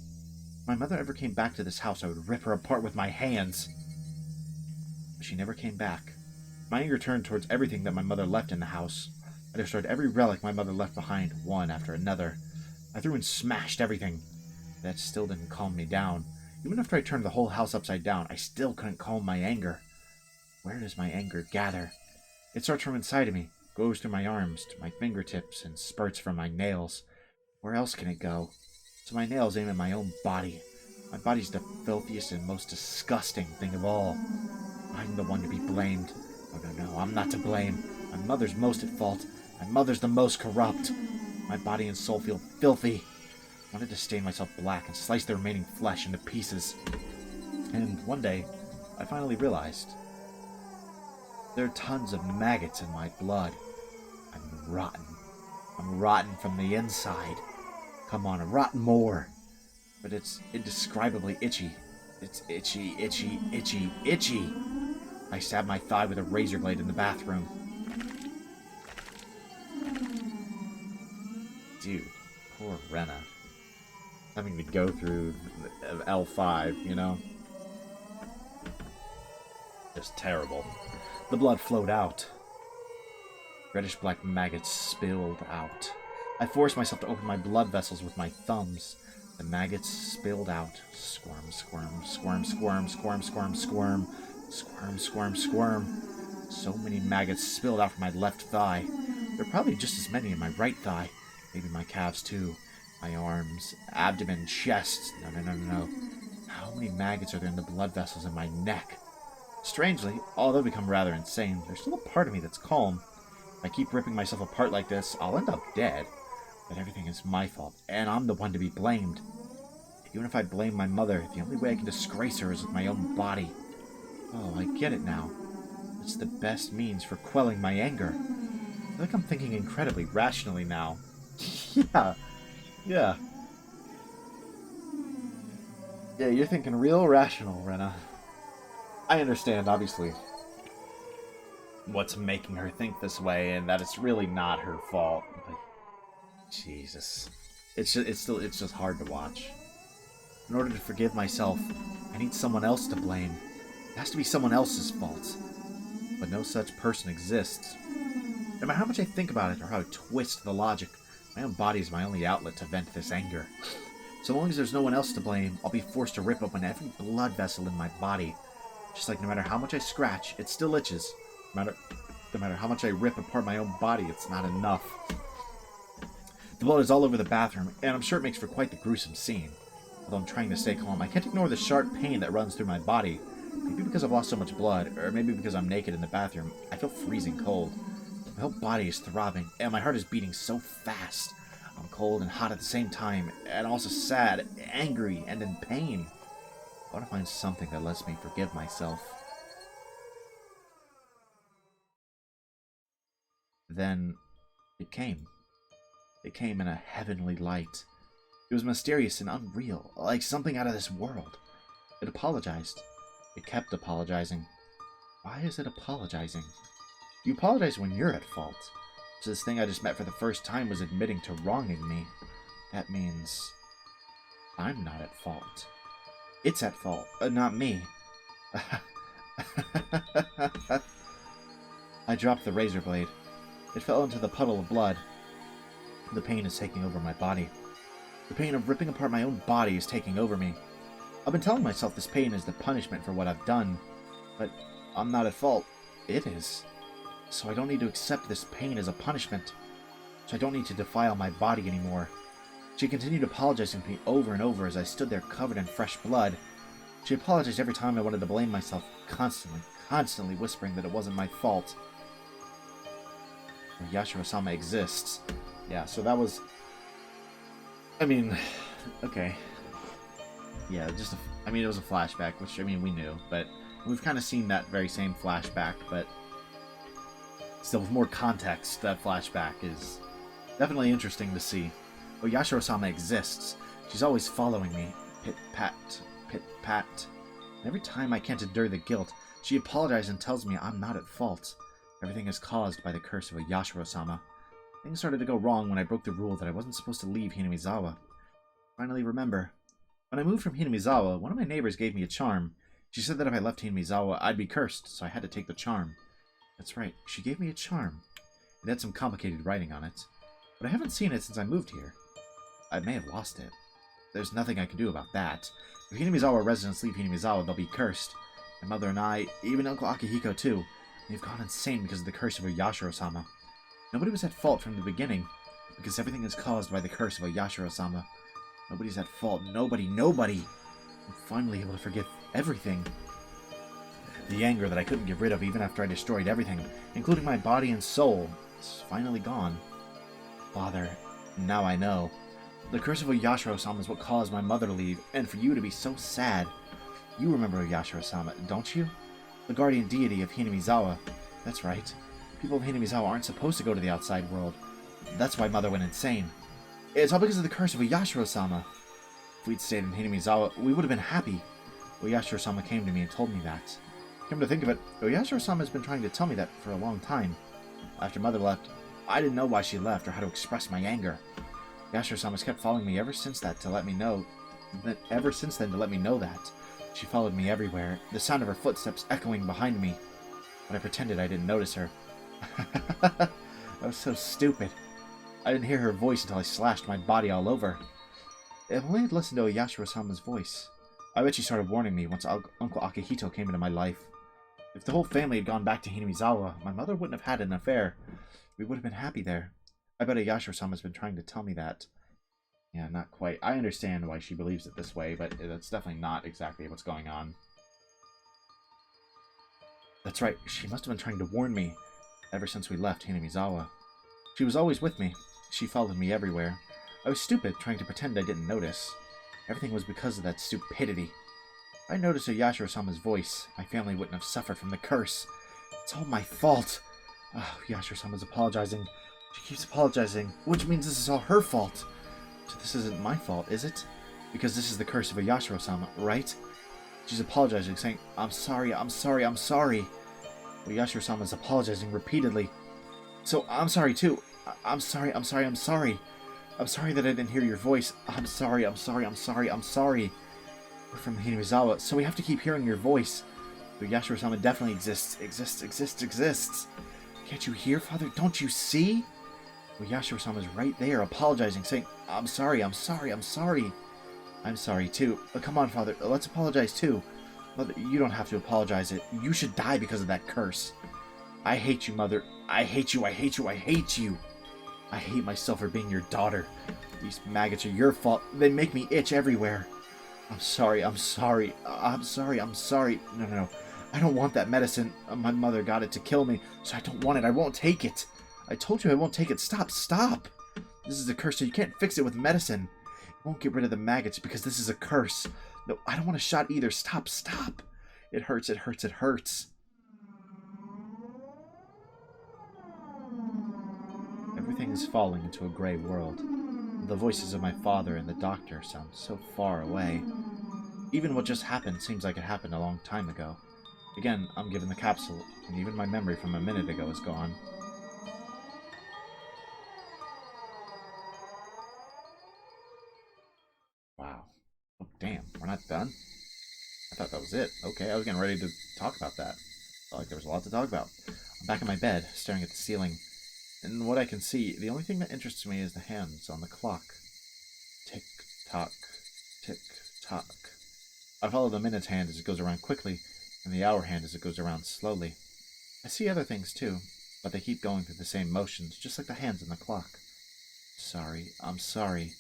If my mother ever came back to this house, I would rip her apart with my hands. But she never came back. My anger turned towards everything that my mother left in the house. I destroyed every relic my mother left behind, one after another. I threw and smashed everything. That still didn't calm me down. Even after I turned the whole house upside down, I still couldn't calm my anger. Where does my anger gather? It starts from inside of me, goes through my arms, to my fingertips, and spurts from my nails. Where else can it go? So my nails aim at my own body. My body's the filthiest and most disgusting thing of all. I'm the one to be blamed. No, I'm not to blame. My mother's most at fault. My mother's the most corrupt. My body and soul feel filthy. I wanted to stain myself black and slice the remaining flesh into pieces. And one day, I finally realized there are tons of maggots in my blood. I'm rotten. I'm rotten from the inside. Come on, I'm rotten more. But it's indescribably itchy. It's itchy, itchy, itchy, itchy. I stabbed my thigh with a razor blade in the bathroom. Dude, poor Rena. Having to go through L5, you know? Just terrible. The blood flowed out. Reddish-black maggots spilled out. I forced myself to open my blood vessels with my thumbs. The maggots spilled out. Squirm, squirm, squirm, squirm, squirm, squirm, squirm. Squirm, squirm, squirm. So many maggots spilled out from my left thigh. There are probably just as many in my right thigh. Maybe my calves too. My arms, abdomen, chest. No. How many maggots are there in the blood vessels in my neck? Strangely, although I've become rather insane, there's still a part of me that's calm. If I keep ripping myself apart like this, I'll end up dead. But everything is my fault, and I'm the one to be blamed. Even if I blame my mother, the only way I can disgrace her is with my own body. Oh, I get it now. It's the best means for quelling my anger. I feel like I'm thinking incredibly rationally now. Yeah. Yeah. Yeah, you're thinking real rational, Rena. I understand, obviously, what's making her think this way, and that it's really not her fault. But Jesus, it's just hard to watch. In order to forgive myself, I need someone else to blame. It has to be someone else's fault. But no such person exists. No matter how much I think about it or how I twist the logic, my own body is my only outlet to vent this anger. So long as there's no one else to blame, I'll be forced to rip open every blood vessel in my body. Just like no matter how much I scratch, it still itches. No matter how much I rip apart my own body, it's not enough. The blood is all over the bathroom, and I'm sure it makes for quite the gruesome scene. Although I'm trying to stay calm, I can't ignore the sharp pain that runs through my body. Maybe because I've lost so much blood, or maybe because I'm naked in the bathroom, I feel freezing cold. My whole body is throbbing, and my heart is beating so fast. I'm cold and hot at the same time, and also sad, angry, and in pain. I want to find something that lets me forgive myself. Then, it came. It came in a heavenly light. It was mysterious and unreal, like something out of this world. It apologized. It kept apologizing. Why is it apologizing? You apologize when you're at fault. So this thing I just met for the first time was admitting to wronging me. That means I'm not at fault. It's at fault, not me. I dropped the razor blade. It fell into the puddle of blood. The pain is taking over my body. The pain of ripping apart my own body is taking over me. I've been telling myself this pain is the punishment for what I've done, but I'm not at fault. It is. So I don't need to accept this pain as a punishment. So I don't need to defile my body anymore. She continued apologizing to me over and over as I stood there covered in fresh blood. She apologized every time I wanted to blame myself, constantly whispering that it wasn't my fault. Yashiro-sama exists. Yeah, so that was... I mean, okay. Yeah, it was a flashback, which, we knew, but we've kind of seen that very same flashback, but still with more context, that flashback is definitely interesting to see. Oh, Yashiro-sama exists. She's always following me. Pit-pat, pit-pat. Every time I can't endure the guilt, she apologizes and tells me I'm not at fault. Everything is caused by the curse of a Yashiro-sama. Things started to go wrong when I broke the rule that I wasn't supposed to leave Hinamizawa. Finally remember. When I moved from Hinamizawa, one of my neighbors gave me a charm. She said that if I left Hinamizawa, I'd be cursed, so I had to take the charm. That's right, she gave me a charm. It had some complicated writing on it. But I haven't seen it since I moved here. I may have lost it. There's nothing I can do about that. If Hinamizawa residents leave Hinamizawa, they'll be cursed. My mother and I, even Uncle Akihiko too, we've gone insane because of the curse of a Yashiro-sama. Nobody was at fault from the beginning, because everything is caused by the curse of a Yashiro-sama. Nobody's at fault. Nobody. I'm finally able to forgive everything. The anger that I couldn't get rid of even after I destroyed everything, including my body and soul, is finally gone. Father, now I know. The curse of a Yashiro-sama is what caused my mother to leave, and for you to be so sad. You remember a Yashiro-sama, don't you? The guardian deity of Hinamizawa. That's right. People of Hinamizawa aren't supposed to go to the outside world. That's why Mother went insane. It's all because of the curse of a Yashiro-sama. If we'd stayed in Hinamizawa, we would have been happy. Oyashiro-sama came to me and told me that. Come to think of it, Oyashiro-sama has been trying to tell me that for a long time. After Mother left, I didn't know why she left or how to express my anger. Yashiro-sama's kept following me ever since then to let me know that. She followed me everywhere, the sound of her footsteps echoing behind me. But I pretended I didn't notice her. I was so stupid. I didn't hear her voice until I slashed my body all over. If only I'd listened to Yashiro-sama's voice. I bet she started warning me once Uncle Akihito came into my life. If the whole family had gone back to Hinamizawa, my mother wouldn't have had an affair. We would have been happy there. I bet Yashiro-sama's been trying to tell me that. Yeah, not quite. I understand why she believes it this way, but that's definitely not exactly what's going on. That's right, she must have been trying to warn me ever since we left Hinamizawa. She was always with me. She followed me everywhere. I was stupid, trying to pretend I didn't notice. Everything was because of that stupidity. If I noticed Yashiro-sama's voice, my family wouldn't have suffered from the curse. It's all my fault. Oh, Yashiro-sama's apologizing. She keeps apologizing, which means this is all her fault. So this isn't my fault, is it? Because this is the curse of a Yashiro-sama, right? She's apologizing, saying, I'm sorry, I'm sorry, I'm sorry. Well, Yashiro-sama's apologizing repeatedly. So I'm sorry too. I'm sorry, I'm sorry, I'm sorry. I'm sorry that I didn't hear your voice. I'm sorry, I'm sorry, I'm sorry, I'm sorry. We're from Hinamizawa, so we have to keep hearing your voice. But Yashiro-sama definitely exists. Can't you hear, Father? Don't you see? Well, Yashiro-sama's right there, apologizing, saying, I'm sorry, I'm sorry, I'm sorry. I'm sorry, too. Come on, Father, let's apologize, too. Mother, you don't have to apologize. You should die because of that curse. I hate you, Mother. I hate you, I hate you, I hate you. I hate myself for being your daughter. These maggots are your fault. They make me itch everywhere. I'm sorry, I'm sorry. I'm sorry, I'm sorry. No. I don't want that medicine. My mother got it to kill me, so I don't want it. I won't take it. I told you I won't take it. Stop. This is a curse, so you can't fix it with medicine. You won't get rid of the maggots because this is a curse. No, I don't want a shot either. Stop. It hurts. Everything is falling into a gray world. The voices of my father and the doctor sound so far away. Even what just happened seems like it happened a long time ago. Again, I'm given the capsule, and even my memory from a minute ago is gone. Wow. Oh, damn. We're not done? I thought that was it. Okay, I was getting ready to talk about that. Felt like there was a lot to talk about. I'm back in my bed, staring at the ceiling. And what I can see, the only thing that interests me is the hands on the clock. Tick, tock, tick, tock. I follow the minute's hand as it goes around quickly, and the hour hand as it goes around slowly. I see other things too, but they keep going through the same motions, just like the hands on the clock. Sorry, I'm sorry.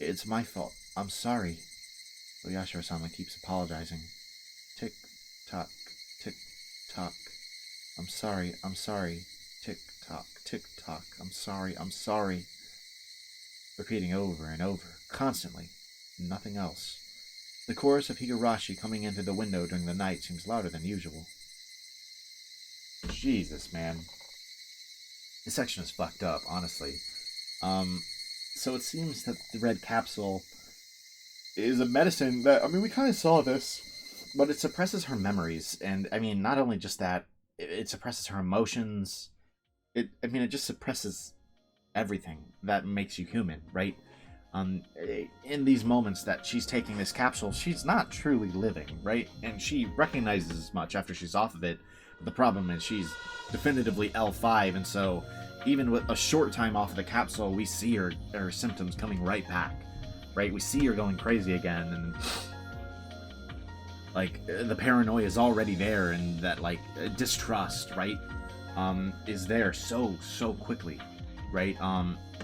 It's my fault. I'm sorry. But Yashiro-sama keeps apologizing. Tick, tock, tick, tock. I'm sorry, tick, tock, I'm sorry. Repeating over and over, constantly. Nothing else. The chorus of Higurashi coming in through the window during the night seems louder than usual. Jesus, man. This section is fucked up, honestly. So it seems that the red capsule is a medicine that, I mean, we kind of saw this, but it suppresses her memories. And, I mean, not only just that, it suppresses her emotions. It just suppresses everything that makes you human, right? In these moments that she's taking this capsule, she's not truly living, right? And she recognizes as much after she's off of it. The problem is she's definitively L5, and so even with a short time off of the capsule, we see her symptoms coming right back, right? We see her going crazy again, and like the paranoia is already there, and that like distrust, right, is there so quickly, right?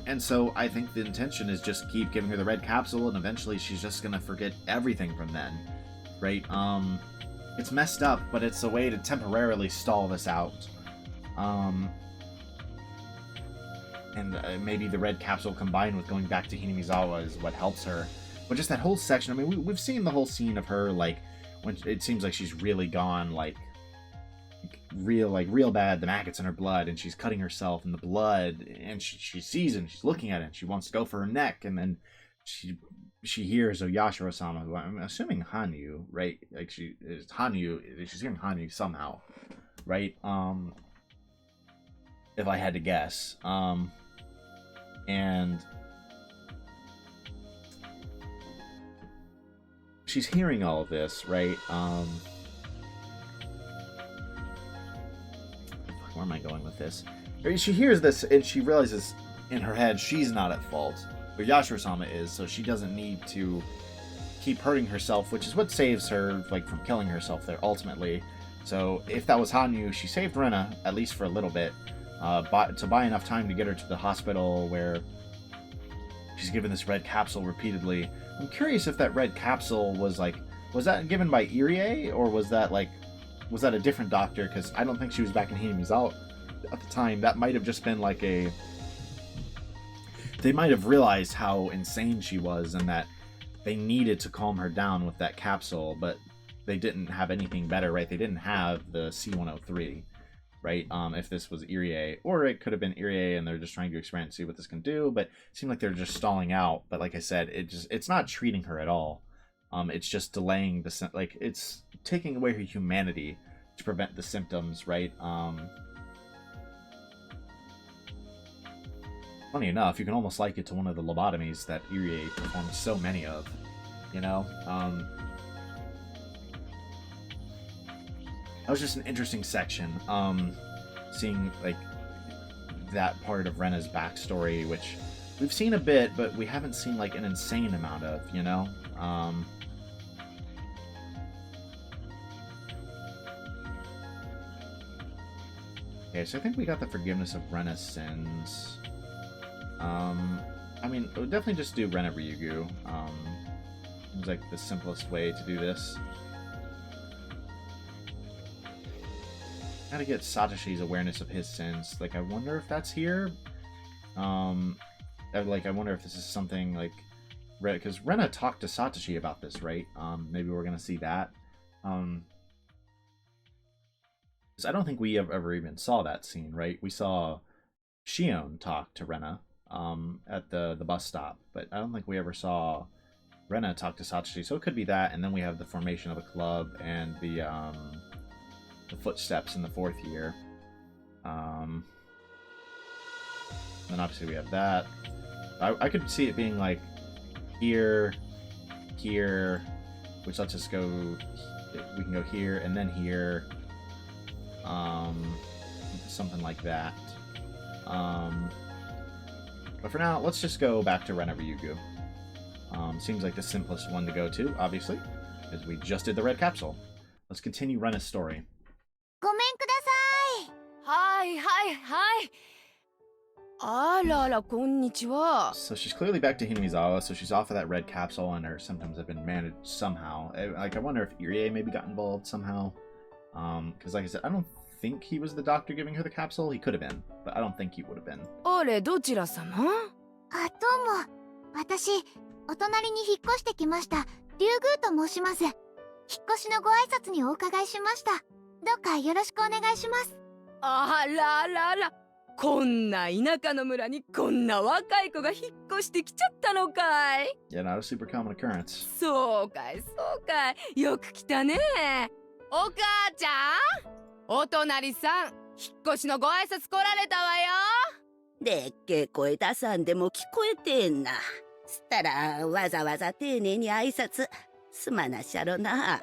And so I think the intention is just keep giving her the red capsule, and eventually she's just gonna forget everything from then, right? It's messed up, but it's a way to temporarily stall this out. And maybe the red capsule combined with going back to Hinamizawa is what helps her. But just that whole section, I mean, we've seen the whole scene of her, like, when it seems like she's really gone, like real bad, the maggots in her blood, and she's cutting herself in the blood, and she sees it, and she's looking at it, and she wants to go for her neck, and then she hears Yashiro-sama, who I'm assuming Hanyu, right? Like she's hearing Hanyu somehow, right? If I had to guess. And she's hearing all of this, right? Where am I going with this? She hears this and she realizes in her head she's not at fault, but Yashiro-sama is, so she doesn't need to keep hurting herself, which is what saves her, like, from killing herself there ultimately. So if that was Hanyu, she saved Rena, at least for a little bit, to buy enough time to get her to the hospital where she's given this red capsule repeatedly. I'm curious if that red capsule was that given by Irie, or was that a different doctor? Because I don't think she was back in Hinamizawa at the time. That might have just been like they might have realized how insane she was and that they needed to calm her down with that capsule, but they didn't have anything better, right? They didn't have the C-103. right? If this was Irie, or it could have been Irie and they're just trying to experiment and see what this can do, but it seemed like they're just stalling out. But like I said, it's not treating her at all. It's just delaying the, like, it's taking away her humanity to prevent the symptoms, right? Funny enough, you can almost like it to one of the lobotomies that Irie performed so many of, you know? That was just an interesting section, seeing, like, that part of Rena's backstory, which we've seen a bit, but we haven't seen, like, an insane amount of, you know? Okay, so I think we got the forgiveness of Rena's sins. I mean, we'll definitely just do Rena Ryuugu. Seems like the simplest way to do this. Gotta get Satoshi's awareness of his sins. Like, I wonder if that's here. I wonder if this is something like, because Rena talked to Satoshi about this, right? Maybe we're gonna see that. Because I don't think we ever even saw that scene, right? We saw Shion talk to Rena at the bus stop, but I don't think we ever saw Rena talk to Satoshi. So it could be that, and then we have the formation of a club and the footsteps in the 4th year. Then obviously we have that. I could see it being like here, which lets us go. We can go here and then here. Something like that. But for now, let's just go back to Rena Ryuugu. Seems like the simplest one to go to, obviously, because we just did the red capsule. Let's continue Rena's story. ごめんください。はいはいはい。あらら、こんにちは。 So she's clearly back to Hinamizawa, so she's off of that red capsule, and her symptoms have been managed somehow. Like, I wonder if Irie maybe got involved somehow. Because like I said, I don't think he was the doctor giving her the capsule. He could have been, but I don't think he would have been. あれ、どちら様？あ、どうも。私、お隣に引っ越してきました。リュウグウと申します。引っ越しのご挨拶にお伺いしました。どうかよろしくお願いします。あららら、こんな田舎の村にこんな若い子が引っ越してきちゃったのかい？ Yeah, not a super common occurrence. そうかい、そうかい。よく来たね。お母ちゃん、お隣さん、引っ越しのご挨拶来られたわよ。でっけえ声出さんでも聞こえてんな。つったらわざわざ丁寧に挨拶すまなしゃろな。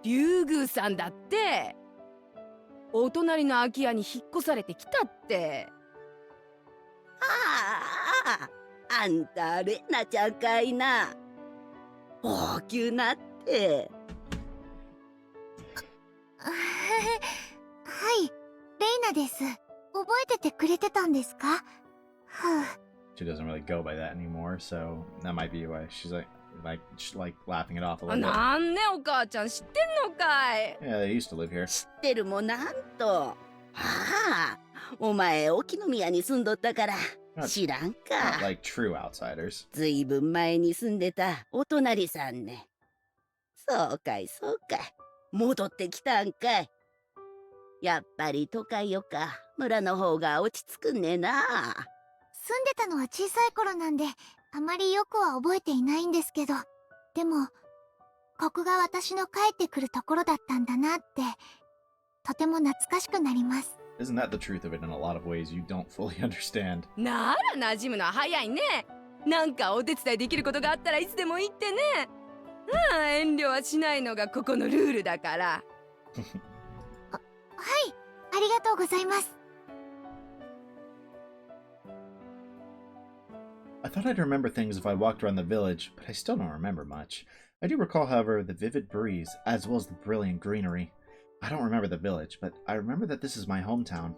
竜宮さんだってお隣の空き家に引っ越されてきたって。ああ、あんたレナちゃんかいな。大きゅうなって。はい、レイナです。覚えててくれてたんですか？はあ。 She doesn't really go by that anymore, so that might be why she's like laughing it off a little bit. なんね、お母ちゃん知ってんのかい？ Yeah, they used to live here. 知ってるもなんと。ああ、お前沖宮に住んどったから知らん Not か。 like true outsiders. ずいぶん前に住んでたお隣さんね。そうかいそうかい。戻ってきたんかい。やっぱり都会よか村の方が落ち着くんねえな。住んでたのは小さい頃なんで、あまりよくは覚えていないんですけど、でも、ここが私の帰ってくるところだったんだなって、とても懐かしくなります。Isn't that the truth of it in a lot of ways you don't fully understand? なら馴染むのは早いね。なんかお手伝いできることがあったらいつでも言ってね。遠慮はしないのがここのルールだから。はい、ありがとうございます。 I thought I'd remember things if I walked around the village, but I still don't remember much. I do recall, however, the vivid breeze, as well as the brilliant greenery. I don't remember the village, but I remember that this is my hometown.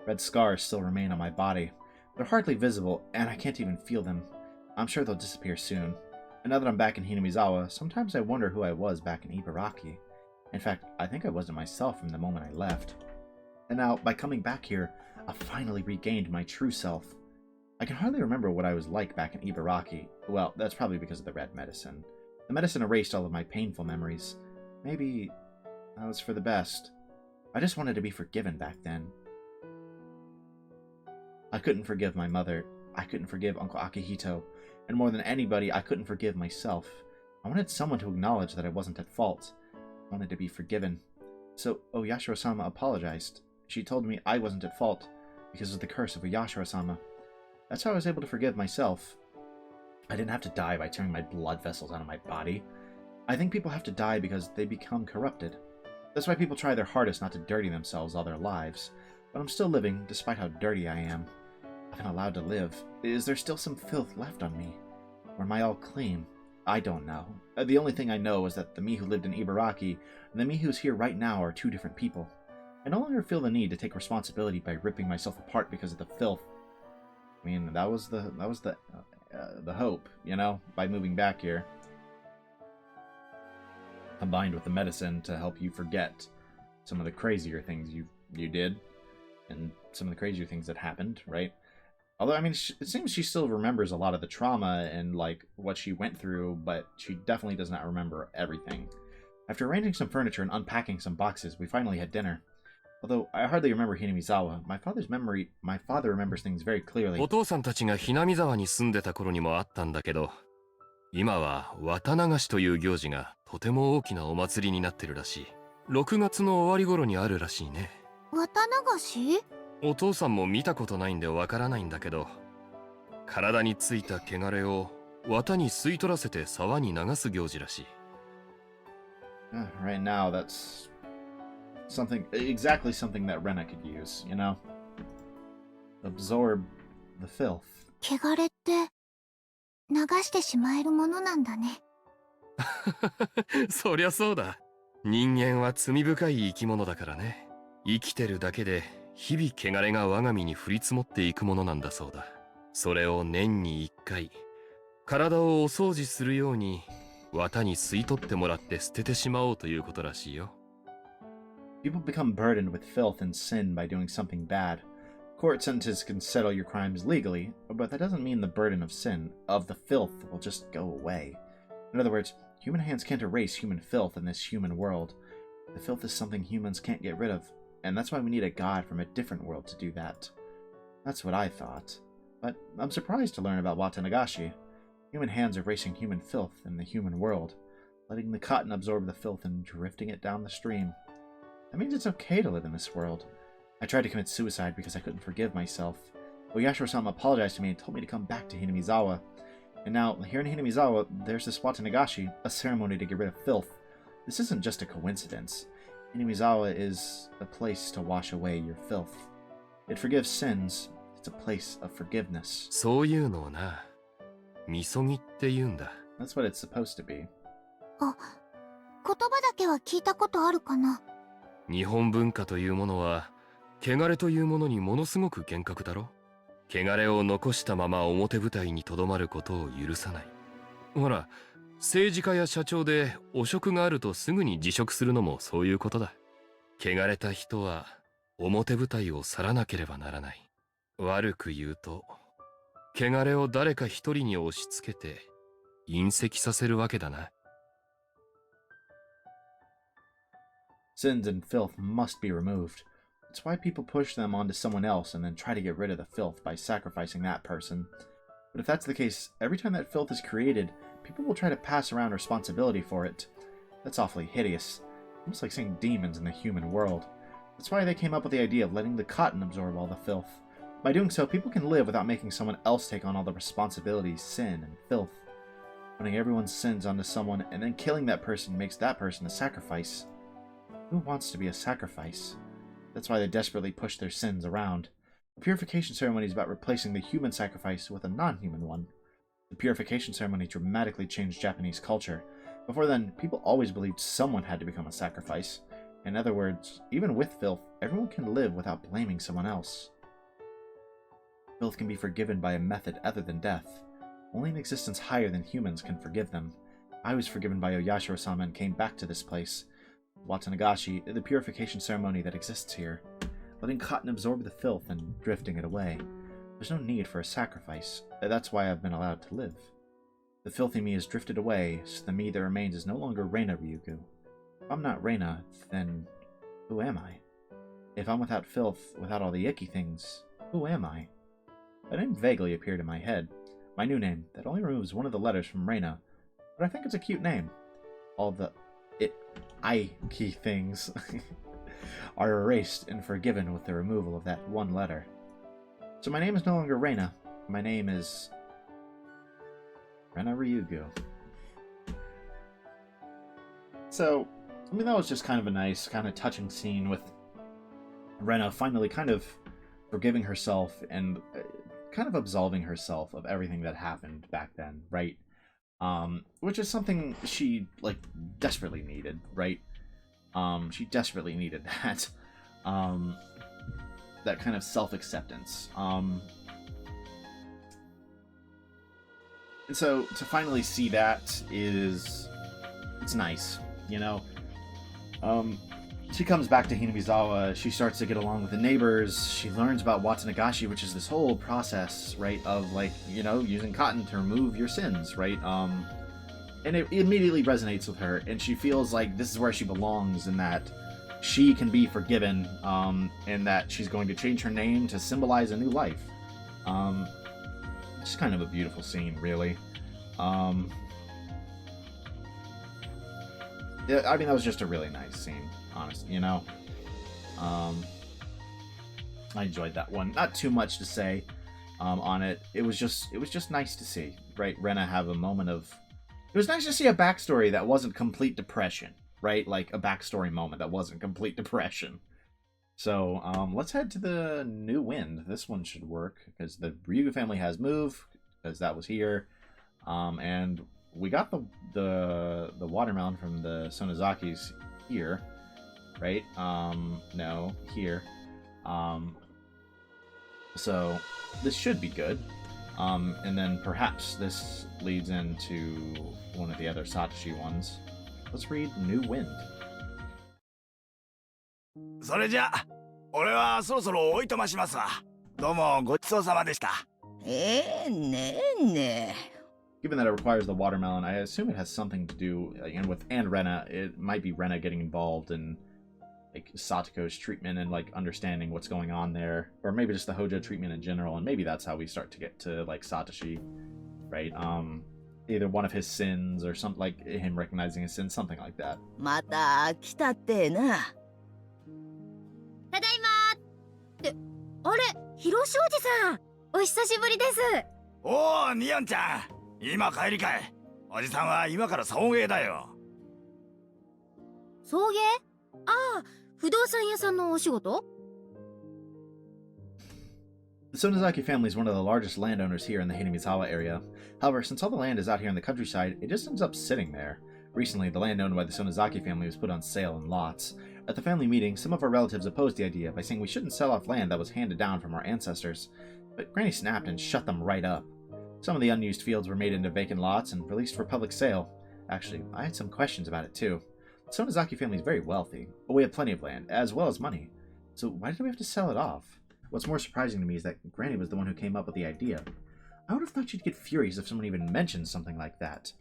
Red scars still remain on my body. They're hardly visible, and I can't even feel them. I'm sure they'll disappear soon. And now that I'm back in Hinamizawa, sometimes I wonder who I was back in Ibaraki. In fact, I think I wasn't myself from the moment I left. And now, by coming back here, I've finally regained my true self. I can hardly remember what I was like back in Ibaraki. Well, that's probably because of the red medicine. The medicine erased all of my painful memories. Maybe that was for the best. I just wanted to be forgiven back then. I couldn't forgive my mother. I couldn't forgive Uncle Akihito. And more than anybody, I couldn't forgive myself. I wanted someone to acknowledge that I wasn't at fault. I wanted to be forgiven. So Oyashiro-sama apologized. She told me I wasn't at fault because of the curse of Oyashiro-sama. That's how I was able to forgive myself. I didn't have to die by tearing my blood vessels out of my body. I think people have to die because they become corrupted. That's why people try their hardest not to dirty themselves all their lives. But I'm still living, despite how dirty I am. I've been allowed to live. Is there still some filth left on me? Or am I all clean? I don't know. The only thing I know is that the me who lived in Ibaraki and the me who's here right now are two different people. I no longer feel the need to take responsibility by ripping myself apart because of the filth. I mean, that was the hope, you know, by moving back here. Combined with the medicine to help you forget some of the crazier things you did, and some of the crazier things that happened, right? Although, I mean, it seems she still remembers a lot of the trauma and, like, what she went through, but she definitely does not remember everything. After arranging some furniture and unpacking some boxes, we finally had dinner. Although I hardly remember Hinamizawa, my father remembers things very clearly. お父さんたちがひなみ沢に住んでた頃にもあったんだけど、今は綿流しという行事がとても大きなお祭りになってるらしい。6月の終わり頃にあるらしいね。綿流し？お父さんも見たことないんでわからないんだけど、体についた汚れを綿に吸い取らせて沢に流す行事らしい。Right now, that's exactly something that Rena could use, you know? Absorb the filth. 汚れって流してしまえるものなんだね。そりゃそうだ。人間は罪深い生き物だからね。生きてるだけで日々汚れが我が身に降り積もっていくものなんだそうだ。それを年に1回、体をお掃除するように綿に吸い取ってもらって捨ててしまおうということらしいよ。People become burdened with filth and sin by doing something bad. Court sentences can settle your crimes legally, but that doesn't mean the burden of sin, of the filth, will just go away. In other words, human hands can't erase human filth in this human world. The filth is something humans can't get rid of, and that's why we need a god from a different world to do that. That's what I thought. But I'm surprised to learn about Watanagashi. Human hands erasing human filth in the human world, letting the cotton absorb the filth and drifting it down the stream. That means it's okay to live in this world. I tried to commit suicide because I couldn't forgive myself. Oyashiro-sama apologized to me and told me to come back to Hinamizawa. And now, here in Hinamizawa, there's this Watanagashi, a ceremony to get rid of filth. This isn't just a coincidence. Hinamizawa is a place to wash away your filth. It forgives sins. It's a place of forgiveness. そういうのをな、みそぎって言うんだ。That's what it's supposed to be. あ、言葉だけは聞いたことあるかな。日本文化というものは、汚れというものにものすごく厳格だろ。汚れを残したまま表舞台にとどまることを許さない。ほら、政治家や社長で汚職があるとすぐに辞職するのもそういうことだ。汚れた人は表舞台を去らなければならない。悪く言うと、汚れを誰か一人に押し付けて隕石させるわけだな。Sins and filth must be removed. It's why people push them onto someone else and then try to get rid of the filth by sacrificing that person. But if that's the case, every time that filth is created, people will try to pass around responsibility for it. That's awfully hideous. Almost like seeing demons in the human world. That's why they came up with the idea of letting the cotton absorb all the filth. By doing so, people can live without making someone else take on all the responsibilities, sin, and filth. Putting everyone's sins onto someone and then killing that person makes that person a sacrifice. Who wants to be a sacrifice? That's why they desperately push their sins around. The purification ceremony is about replacing the human sacrifice with a non-human one. The purification ceremony dramatically changed Japanese culture. Before then, people always believed someone had to become a sacrifice. In other words, even with filth, everyone can live without blaming someone else. Filth can be forgiven by a method other than death. Only an existence higher than humans can forgive them. I was forgiven by Oyashiro-sama and came back to this place. Watanagashi, the purification ceremony that exists here, letting cotton absorb the filth and drifting it away. There's no need for a sacrifice. That's why I've been allowed to live. The filthy me has drifted away, so the me that remains is no longer Rena Ryuugu. If I'm not Rena, then who am I? If I'm without filth, without all the icky things, who am I? A name vaguely appeared in my head. My new name, that only removes one of the letters from Rena. But I think it's a cute name. All the icky things are erased and forgiven with the removal of that one letter. So my name is no longer Rena. My name is Rena Ryuugu. So, I mean, that was just kind of a nice, kind of touching scene with Rena finally kind of forgiving herself and kind of absolving herself of everything that happened back then, right? Which is something she, like, desperately needed, right? She desperately needed that. That kind of self-acceptance. And so, to finally see that it's nice, you know? She comes back to Hinamizawa, she starts to get along with the neighbors, she learns about Watanagashi, which is this whole process, right, of, like, you know, using cotton to remove your sins, right? And it immediately resonates with her, and she feels like this is where she belongs, and that she can be forgiven, and that she's going to change her name to symbolize a new life. It's kind of a beautiful scene, really. Yeah, I mean, that was just a really nice scene, honestly, you know? I enjoyed that one. Not too much to say on it. It was just nice to see, right? Rena have a moment of... It was nice to see a backstory that wasn't complete depression, right? Like, a backstory moment that wasn't complete depression. So, let's head to the New Wind. This one should work, because the Ryuugu family has moved, because that was here. And we got the watermelon from the Sonozakis here, right? No, here. So this should be good. And then perhaps this leads into one of the other Satoshi ones. Let's read New Wind. それじゃ、俺はそろそろおいとましますわ。どうもごちそうさまでした。ねえ。 Given that it requires the watermelon, I assume it has something to do, and Rena. It might be Rena getting involved in, like, Satoko's treatment and, like, understanding what's going on there, or maybe just the Hojo treatment in general, and maybe that's how we start to get to, like, Satoshi, right? Either one of his sins or something, like him recognizing his sins, something like that. また来たってな。ただいまあれ、広志おじさん、お久しぶりです。おお、ニヨンちゃん。今帰りかい。おじさんは今から送迎だよ。送迎？ああ、不動産屋さんのお仕事？ The Sonozaki family is one of the largest landowners here in the Hinamizawa area. However, since all the land is out here in the countryside, it just ends up sitting there. Recently, the land owned by the Sonozaki family was put on sale in lots. At the family meeting, some of our relatives opposed the idea by saying we shouldn't sell off land that was handed down from our ancestors. But Granny snapped and shut them right up. Some of the unused fields were made into vacant lots and released for public sale. Actually, I had some questions about it too. The Sonozaki family is very wealthy, but we have plenty of land, as well as money. So why did we have to sell it off? What's more surprising to me is that Granny was the one who came up with the idea. I would have thought she'd get furious if someone even mentioned something like that.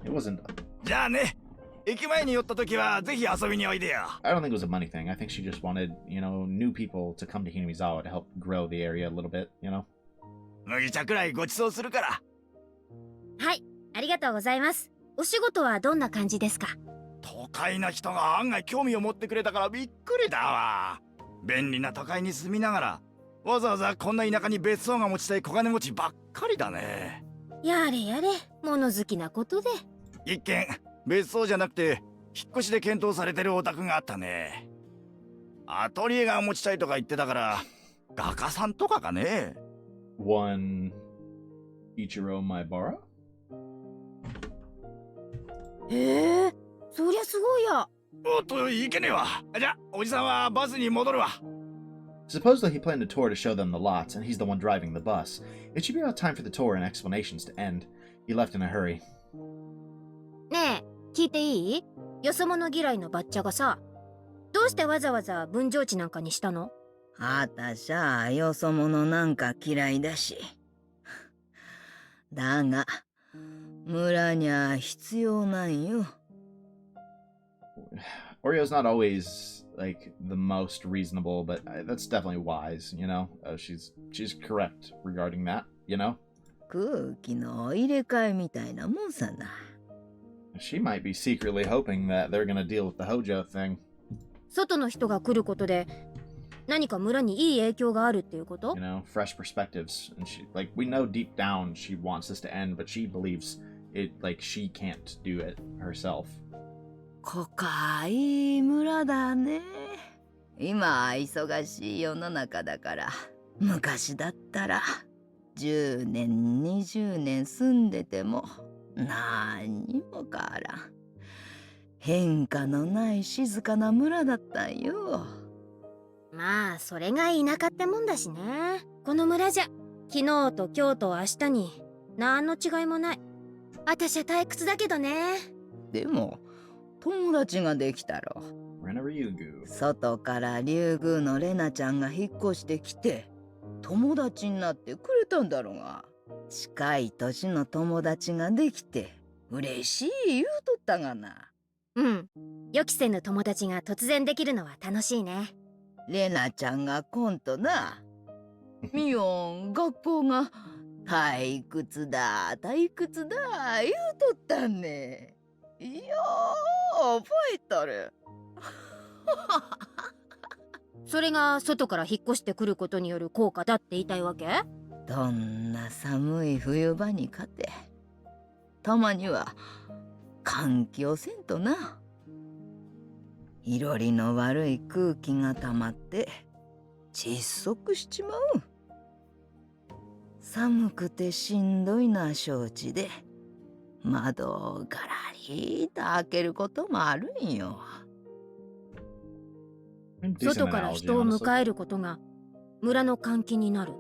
It wasn't... じゃあね。駅前に寄った時はぜひ遊びにおいでよ。I don't think it was a money thing. I think she just wanted, you know, new people to come to Hinamizawa to help grow the area a little bit, you know? 麦茶くらいごちそうするから。はい、ありがとうございます。お仕事はどんな感じですか？都会な人が案外興味を持ってくれたからびっくりだわ。便利な都会に住みながら、わざわざこんな田舎に別荘が持ちたい小金持ちばっかりだね。やれやれ、物好きなことで。一見、別荘じゃなくて、引っ越しで検討されてるお宅があったね。アトリエが持ちたいとか言ってたから、画家さんとかかね。One Ichiro Maebara? へえ、そりゃすごいや。おっと、いけねえわ。じゃ、おじさんはバスに戻るわ。Supposedly he planned a tour to show them the lots, and he's the one driving the bus. It should be about time for the tour and explanations to end. He left in a hurry. ねえ、聞いていい？よそ者嫌いのバッチャがさ、どうしてわざわざ分譲地なんかにしたの？あたしゃよそ者なんか嫌いだし。だが、村にゃ必要なんよ。Oreo's not always like the most reasonable, but that's definitely wise, you know. She's correct regarding that, you know. 空気の入れ替えみたいなもんさな。 She might be secretly hoping that they're gonna deal with the Hojo thing. 外の人が来ることで何か村にいい影響があるっていうこと？ You know, fresh perspectives, and she like we know deep down she wants this to end, but she believes it like she can't do it herself. 濃い村だね。今忙しい世の中だから、昔だったら10年20年住んでても何にも変わらん。変化のない静かな村だったんよ。まあそれが田舎ってもんだしね。この村じゃ昨日と今日と明日に何の違いもない。私は退屈だけどね。でも友達ができたろ。Rena Ryuugu. 外から竜宮のレナちゃんが引っ越してきて友達になってくれたんだろうが、近い年の友達ができて嬉しい言うとったがな。うん、予期せぬ友達が突然できるのは楽しいね。レナちゃんが来んとな。ミヨン学校が退屈だ言うとったんね。いや覚えとる。それが外から引っ越してくることによる効果だって言いたいわけ？どんな寒い冬場に勝て、たまには換気をせんとな。いろりの悪い空気がたまって窒息しちまう。寒くてしんどいのは承知で、窓をガラリと開けることもあるんよ。外から人を迎えることが村の換気になる。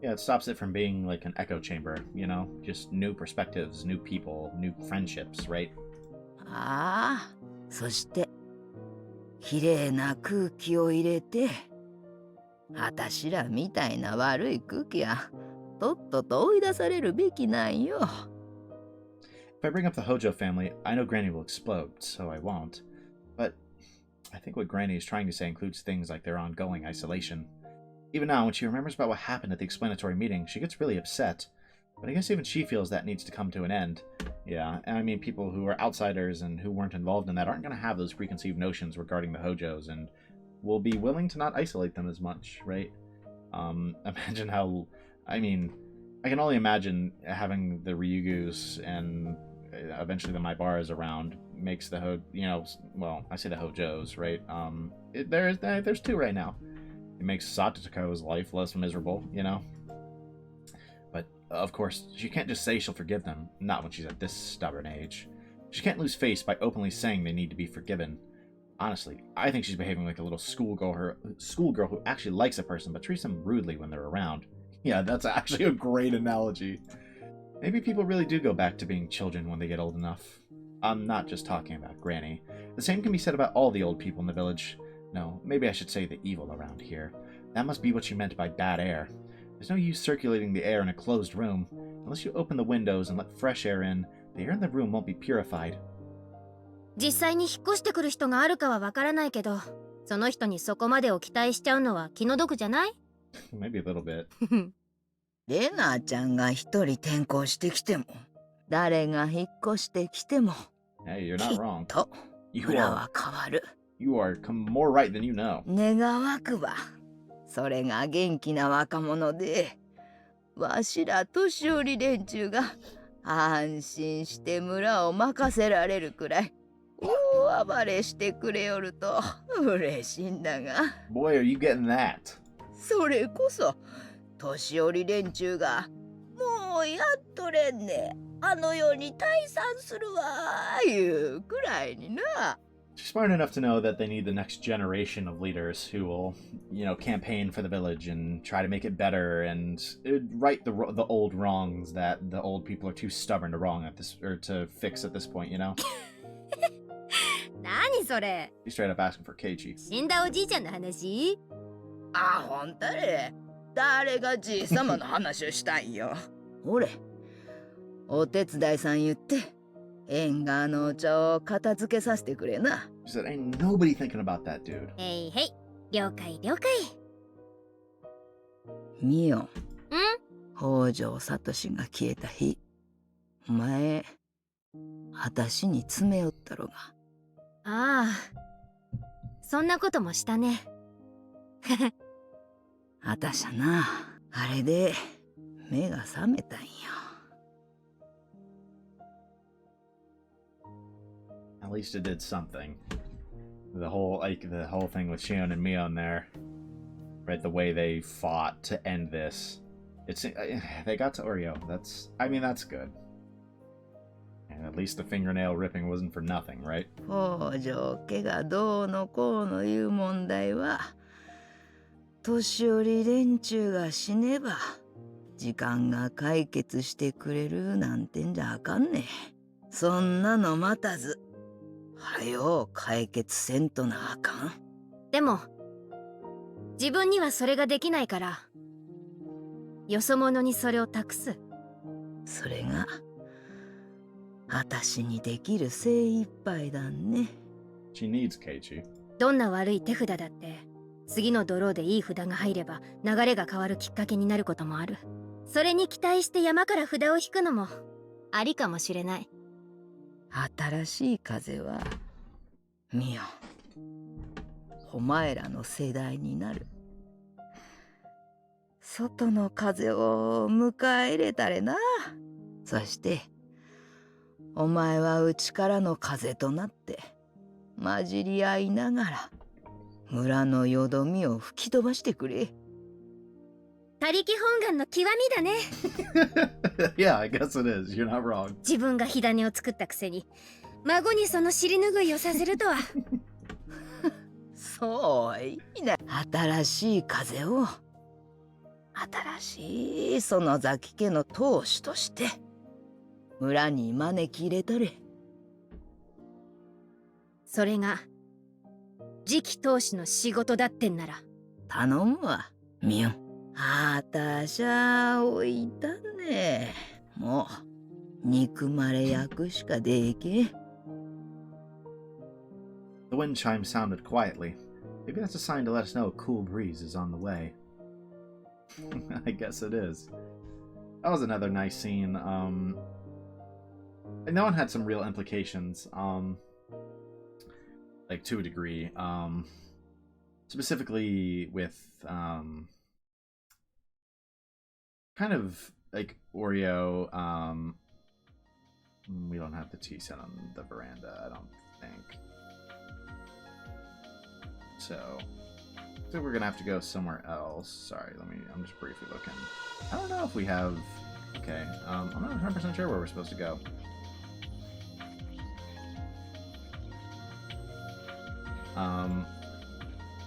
Yeah, it stops it from being like an echo chamber, you know? Just new perspectives, new people, new friendships, right? ああ、そしてきれいな空気を入れて、あたしらみたいな悪い空気はとっとと追い出されるべきなんよ。If I bring up the Hojo family, I know Granny will explode, so I won't. But I think what Granny is trying to say includes things like their ongoing isolation. Even now, when she remembers about what happened at the explanatory meeting, she gets really upset. But I guess even she feels that needs to come to an end. Yeah, and I mean, people who are outsiders and who weren't involved in that aren't going to have those preconceived notions regarding the Hojos and will be willing to not isolate them as much, right? Imagine how... I mean, I can only imagine having the Ryuugus and eventually the Maebaras around makes the well, I say the Hojos, right? There's two right now. It makes Satoko's life less miserable, you know? But, of course, she can't just say she'll forgive them, not when she's at this stubborn age. She can't lose face by openly saying they need to be forgiven. Honestly, I think she's behaving like a little schoolgirl who actually likes a person but treats them rudely when they're around. Yeah, that's actually a great analogy. Maybe people really do go back to being children when they get old enough. I'm not just talking about Granny. The same can be said about all the old people in the village. No, maybe I should say the evil around here. That must be what she meant by bad air. There's no use circulating the air in a closed room. Unless you open the windows and let fresh air in, the air in the room won't be purified. 実際に引っ越してくる人があるかはわからないけど、その人にそこまでを期待しちゃうのは気の毒じゃない？ Maybe a little bit. レナちゃんが一人転校してきても、誰が引っ越してきても、 Hey, you're not wrong. きっと村は変わる。You are more right than you know. 願わくば、それが元気な若者で、わしら年寄り連中が安心して村を任せられるくらい大暴れしてくれよると嬉しいんだが。 Boy, are you getting that? それこそ年寄り連中がもうやっとれんね、あの世に退散するわいうくらいにな。 She's smart enough to know that they need the next generation of leaders who will, campaign for the village and try to make it better and right the old wrongs that the old people are too stubborn to to fix at this point, you know? 何それ？ He's straight up asking for Keiichi. 死んだおじいちゃんの話？あ、ほんとれ。誰がじいさまの話をしたんよ。ほれ、お手伝いさん言って縁側のお茶を片付けさせてくれな。She said, ain't nobody thinking about that dude. へいへい、了解了解。ミオン。北条聡が消えた日、お前、私に詰め寄ったろが。ああ、そんなこともしたね。あたしゃな、あれで目が覚めたんよ。At least it did something. The whole thing with Shion and Mion there, right? The way they fought to end this. They got to Oreo. That's good. And at least the fingernail ripping wasn't for nothing, right? 北条家がどうのこうのいう問題は、年寄り連中が死ねば時間が解決してくれるなんてんじゃあかんね。そんなの待たず、はよ解決せんとなあかん。でも、自分にはそれができないから、よそ者にそれを託す。それが、あたしにできる精一杯だね。She needs Keiichi. どんな悪い手札だって、次のドローでいい札が入れば流れが変わるきっかけになることもある。それに期待して山から札を引くのもありかもしれない。新しい風は、ミオ、お前らの世代になる。外の風を迎え入れたれな。そして、お前は内からの風となって、混じり合いながら、村のよどみを吹き飛ばしてくれ。他力本願の極みだね。Yeah, I guess it is. You're not wrong. 自分が火種を作ったくせに、孫にその尻拭いをさせるとは。そういいね。新しい風を、新しいその崎家の当主として、村に招き入れたれ。それが次期当主の仕事だってんなら頼むわ、ミオン。あたしゃ置いたね。もう憎まれ役しかできん。 The wind chime sounded quietly. Maybe that's a sign to let us know a cool breeze is on the way. I guess it is. That was another nice scene. And that one had some real implications. Like to a degree. Specifically with kind of like Oreo. We don't have the tea set on the veranda, I don't think. So we're gonna have to go somewhere else. Sorry, I'm just briefly looking. I don't know if we have. Okay, I'm not 100% sure where we're supposed to go.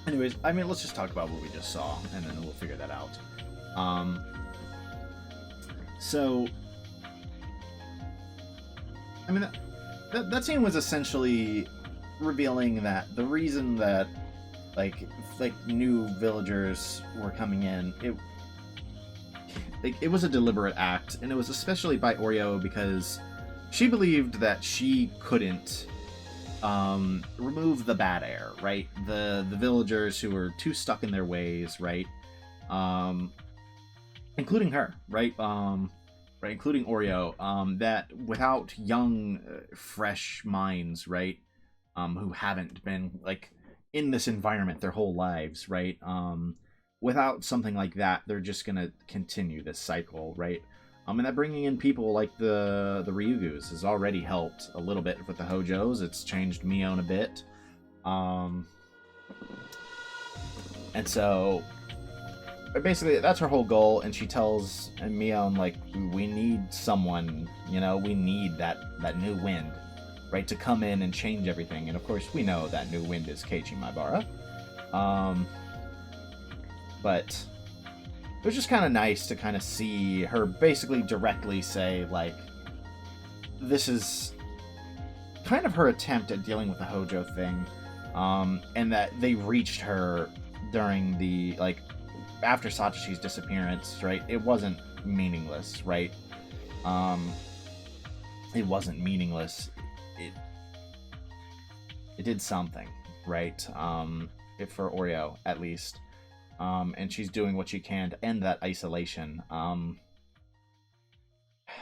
Anyways, I mean, let's just talk about what we just saw, and then we'll figure that out. So, I mean, that scene was essentially revealing that the reason that like new villagers were coming in, it was a deliberate act, and it was especially by Oreo because she believed that she couldn't remove the bad air, right? The villagers who were too stuck in their ways, right? Including her, right? Right, including Oreo, that without young, fresh minds, right? Who haven't been like in this environment their whole lives, right? Without something like that, they're just gonna continue this cycle, right? And that bringing in people like the Ryuugus has already helped a little bit with the Hojos. It's changed Mion a bit. And so basically that's her whole goal, and she tells Mion, like, we need someone, you know, we need that new wind, right, to come in and change everything. And of course we know that new wind is Keiichi Maebara. But it was just kind of nice to kind of see her basically directly say, like, this is kind of her attempt at dealing with the Hojo thing, and that they reached her during the, like, after Satoshi's disappearance, right? It wasn't meaningless, right? It wasn't meaningless. it did something, right? If for Oreo, at least. And she's doing what she can to end that isolation.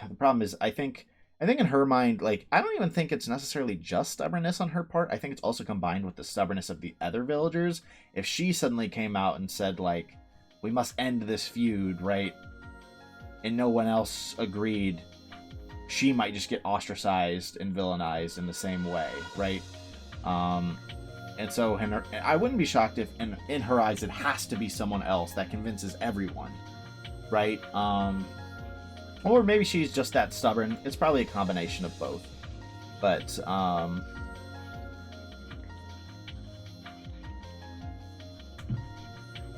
The problem is, I think in her mind, like, I don't even think it's necessarily just stubbornness on her part. I think it's also combined with the stubbornness of the other villagers. If she suddenly came out and said, like, we must end this feud, right? And no one else agreed, she might just get ostracized and villainized in the same way, right? And so I wouldn't be shocked if in her eyes it has to be someone else that convinces everyone, right? Or maybe she's just that stubborn. It's probably a combination of both. But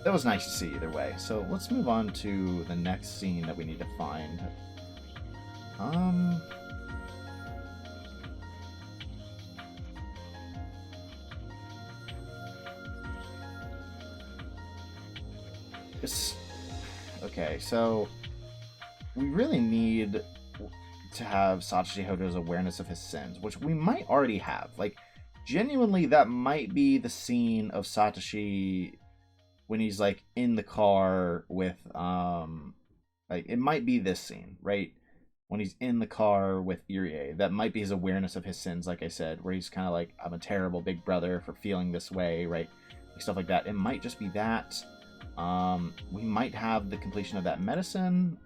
that was nice to see either way. So let's move on to the next scene that we need to find. Okay, so we really need to have Satoshi Hojo's awareness of his sins, which we might already have. Like, genuinely, that might be the scene of Satoshi when he's, like, in the car with, like, it might be this scene, right? When he's in the car with Irie. That might be his awareness of his sins, like I said, where he's kind of like, I'm a terrible big brother for feeling this way, right? Like, stuff like that. It might just be that. We might have the completion of that medicine.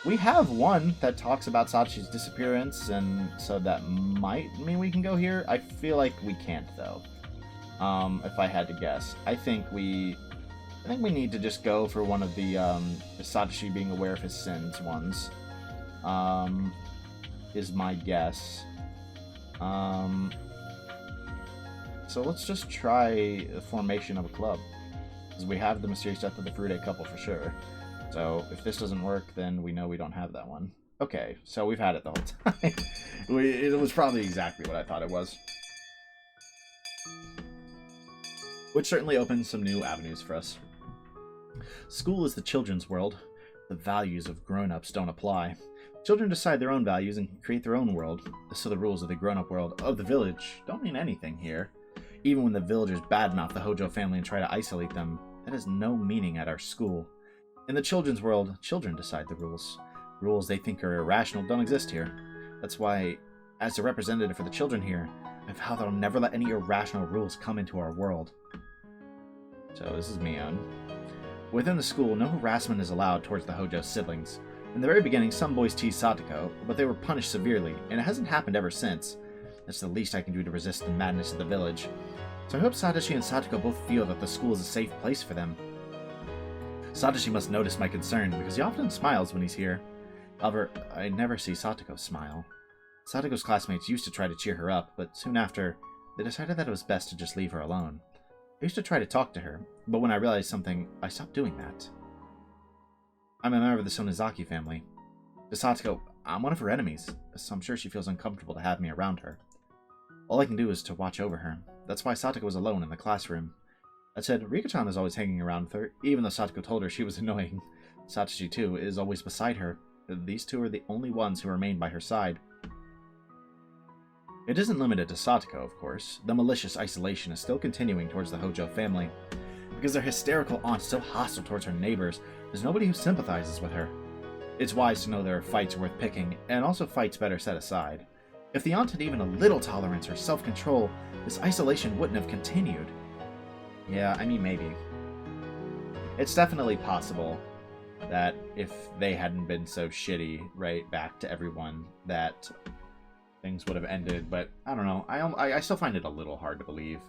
We have one that talks about Satoshi's disappearance, and so that might mean we can go here. I feel like we can't, though. If I had to guess, I think we need to just go for one of the Satoshi being aware of his sins ones. Is my guess. So let's just try the formation of a club. Because we have the mysterious death of the Furude couple for sure. So if this doesn't work, then we know we don't have that one. Okay, so we've had it the whole time. It was probably exactly what I thought it was. Which certainly opens some new avenues for us. School is the children's world. The values of grown-ups don't apply. Children decide their own values and create their own world. So the rules of the grown-up world of the village don't mean anything here. Even when the villagers badmouth the Hojo family and try to isolate them, that has no meaning at our school. In the children's world, children decide the rules. Rules they think are irrational don't exist here. That's why, as a representative for the children here, I vow that I'll never let any irrational rules come into our world. So this is Mion. Within the school, no harassment is allowed towards the Hojo siblings. In the very beginning, some boys teased Satoko, but they were punished severely, and it hasn't happened ever since. That's the least I can do to resist the madness of the village. So I hope Satoshi and Satoko both feel that the school is a safe place for them. Satoshi must notice my concern, because he often smiles when he's here. However, I never see Satoko smile. Satoko's classmates used to try to cheer her up, but soon after, they decided that it was best to just leave her alone. I used to try to talk to her, but when I realized something, I stopped doing that. I'm a member of the Sonozaki family. To Satoko, I'm one of her enemies, so I'm sure she feels uncomfortable to have me around her. All I can do is to watch over her. That's why Satoko was alone in the classroom. That said, Rika-chan is always hanging around with her, even though Satoko told her she was annoying. Satoshi, too, is always beside her. These two are the only ones who remain by her side. It isn't limited to Satoko, of course. The malicious isolation is still continuing towards the Hojo family. Because their hysterical aunt is so hostile towards her neighbors, there's nobody who sympathizes with her. It's wise to know there are fights worth picking, and also fights better set aside. If the aunt had even a little tolerance or self-control, this isolation wouldn't have continued. Yeah, I mean, maybe. It's definitely possible that if they hadn't been so shitty, right, back to everyone, that things would have ended, but I don't know. I still find it a little hard to believe.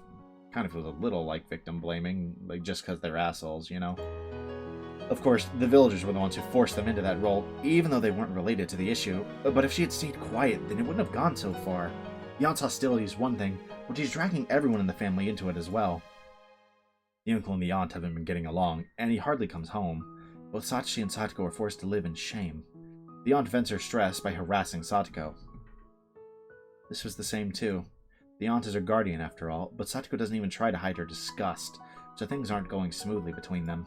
Kind of feels a little like victim blaming, like just because they're assholes, you know? Of course, the villagers were the ones who forced them into that role, even though they weren't related to the issue. But if she had stayed quiet, then it wouldn't have gone so far. The aunt's hostility is one thing, but she's dragging everyone in the family into it as well. The uncle and the aunt haven't been getting along, and he hardly comes home. Both Satoshi and Satoko are forced to live in shame. The aunt vents her stress by harassing Satoko. This was the same too. The aunt is her guardian after all, but Satoko doesn't even try to hide her disgust, so things aren't going smoothly between them.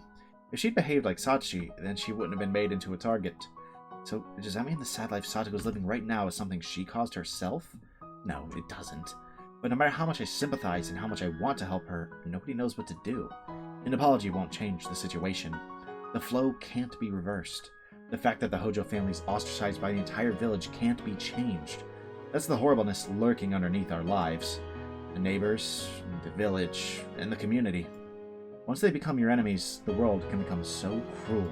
If she'd behaved like Satoshi, then she wouldn't have been made into a target. So, does that mean the sad life Satoko's living right now is something she caused herself? No, it doesn't. But no matter how much I sympathize and how much I want to help her, nobody knows what to do. An apology won't change the situation. The flow can't be reversed. The fact that the Hojo family is ostracized by the entire village can't be changed. That's the horribleness lurking underneath our lives. The neighbors, the village, and the community. Once they become your enemies, the world can become so cruel.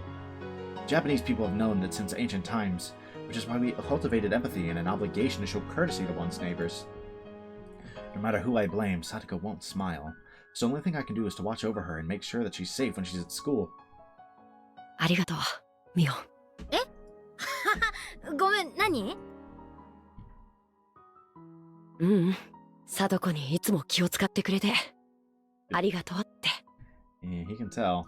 Japanese people have known that since ancient times, which is why we cultivated empathy and an obligation to show courtesy to one's neighbors. No matter who I blame, Satoko won't smile. So the only thing I can do is to watch over her and make sure that she's safe when she's at school. ありがとう、ミオ。えごめん、何？サトコにいつも気を使ってくれてありがとうって。Yeah, he can tell.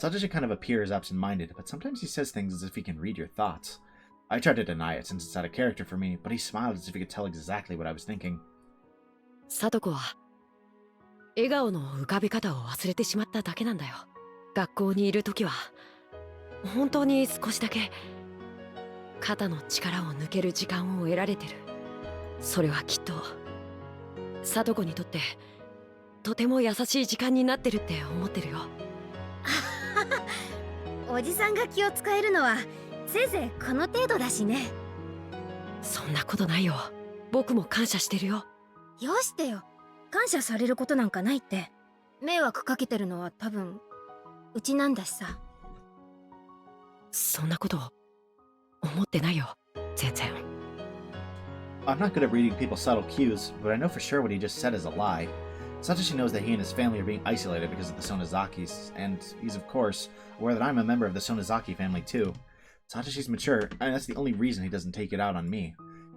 Satoshi kind of appears absent-minded, but sometimes he says things as if he can read your thoughts. I tried to deny it since it's out of character for me, but he smiled as if he could tell exactly what I was thinking. サトコは笑顔の浮かべ方を忘れてしまっただけなんだよ。学校にいるときは本当に少しだけ肩の力を抜ける時間を得られてる。それはきっとサトコにとってとても優しい時間になってるって思ってるよ。おじさんが気を使えるのはせいぜいこの程度だしね。そんなことないよ。僕も感謝してるよ。よしてよ。感謝されることなんかないって。迷惑かけてるのは多分うちなんだしさ。そんなこと思ってないよ、全然。I'm not good at reading people's subtle cues, but I know for sure what he just said is a lie. Satoshi knows that he and his family are being isolated because of the Sonozakis, and he's of course aware that I'm a member of the Sonozaki family too. Satoshi's mature, and that's the only reason he doesn't take it out on me.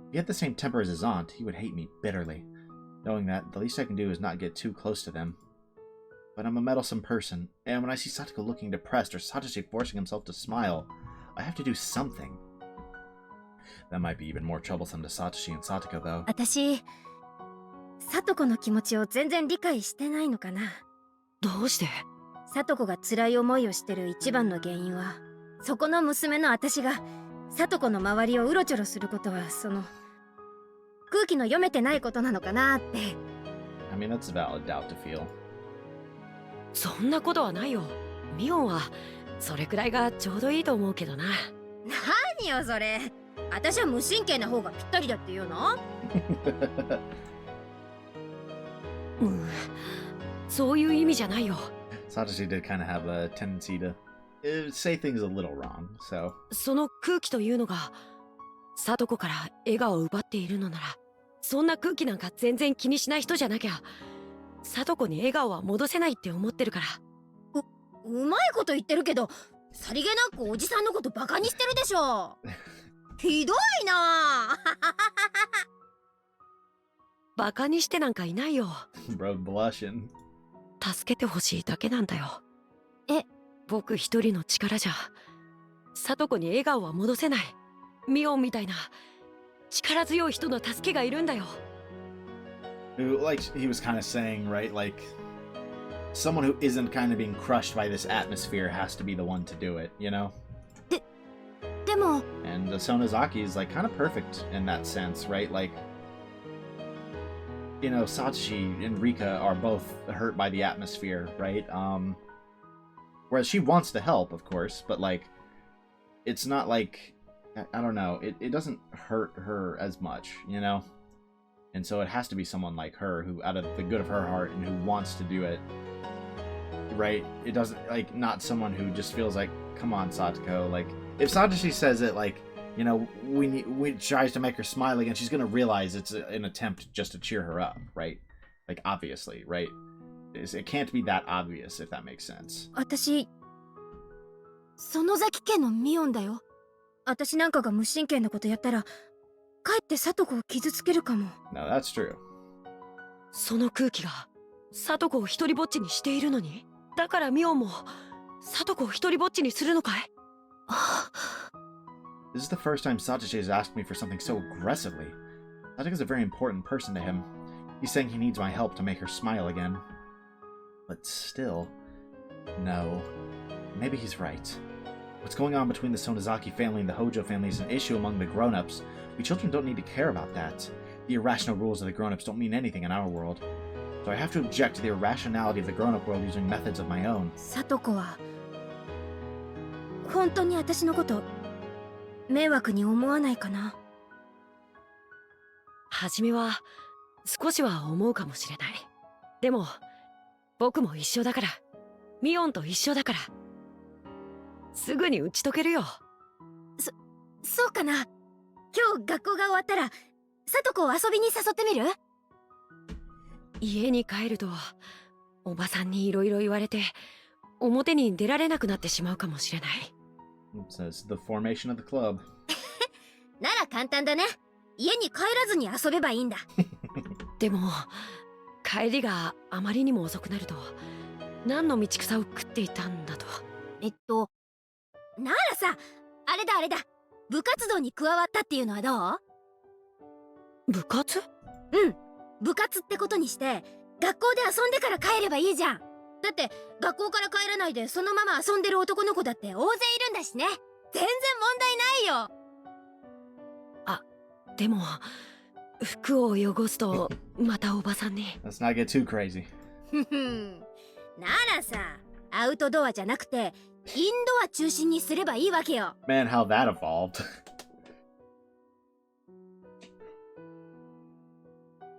If he had the same temper as his aunt, he would hate me bitterly. Knowing that, the least I can do is not get too close to them. But I'm a meddlesome person, and when I see Satoko looking depressed or Satoshi forcing himself to smile, I have to do something. That might be even more troublesome to Satoshi and Satoko, though. 私、サトコの気持ちを全然理解してないのかな。どうして？サトコが辛い思いをしてる一番の原因は、そこの娘の私がサトコの周りをうろちょろすることは空気の読めてないことなのかなって。I mean, that's a valid doubt to feel. そんなことはないよ。ミオンはそれくらいがちょうどいいと思うけどな。何よそれ。私は無神経な方がぴったりだって言うの？そういう意味じゃないよ。Satoshi did kind of have a tendency to say things a little wrong, so. その空気というのがサトコから笑顔を奪っているのなら、そんな空気なんか全然気にしない人じゃなきゃサトコに笑顔は戻せないって思ってるから。うまいこと言ってるけど、さりげなくおじさんのことバカにしてるでしょ。ひどいな。バカにしてなんかいないよ。Bro, blushing. 助けてほしいだけなんだよ。僕一人の力じゃサトコに笑顔は戻せない。ミオンみたいな力強い人の助けがいるんだよ。Like he was kind of saying, right? Like someone who isn't kind of being crushed by this atmosphere has to be the one to do it, you know? でも And the Sonozaki is like kind of perfect in that sense, right? Like, you know, Satoshi and Rika are both hurt by the atmosphere, right? Whereas she wants to help, of course, but like it's not like, I don't know, it doesn't hurt her as much, you know? And so it has to be someone like her who, out of the good of her heart and who wants to do it, right? It doesn't, like, not someone who just feels like, come on, Satoko. Like, if Satoshi says it, like, you know, we tries to make her smile again, she's gonna realize it's an attempt just to cheer her up, right? Like, obviously, right? It can't be that obvious, if that makes sense. 私、園崎家のミオンだよ。私なんかが無神経なことやったら、かえってサトコを傷つけるかも。No, that's true. その空気がサトコを一人ぼっちにしているのに、だからミオンもサトコを一人ぼっちにするのかい？ This is the first time Satoshi has asked me for something so aggressively. Satoko is a very important person to him. He's saying he needs my help to make her smile again. But still, no. Maybe he's right. What's going on between the Sonozaki family and the Hojo family is an issue among the grown-ups. We children don't need to care about that. The irrational rules of the grown-ups don't mean anything in our world. So I have to object to the irrationality of the grown-up world using methods of my own. さとこは本当に私のこと迷惑に思わないかな。初めは少しは思うかもしれない。でも僕も一緒だから、ミオンと一緒だから、すぐに打ち解けるよ。そうかな。今日学校が終わったらさとこを遊びに誘ってみる？家に帰るとおばさんにいろいろ言われて表に出られなくなってしまうかもしれない。It says the formation of the club. なら簡単だね。家に帰らずに遊べばいいんだ。でも帰りがあまりにも遅くなると何の道草を食っていたんだと。ならさ、あれだ部活動に加わったっていうのはどう？部活？うん、部活ってことにして学校で遊んでから帰ればいいじゃん。だって学校から帰らないでそのまま遊んでる男の子だって大勢いるんだしね。全然問題ないよ。あ、でも服を汚すとまたおばさんに。Let's not get too crazy. ならさ、アウトドアじゃなくてインドア中心にすればいいわけよ。Man, how that evolved.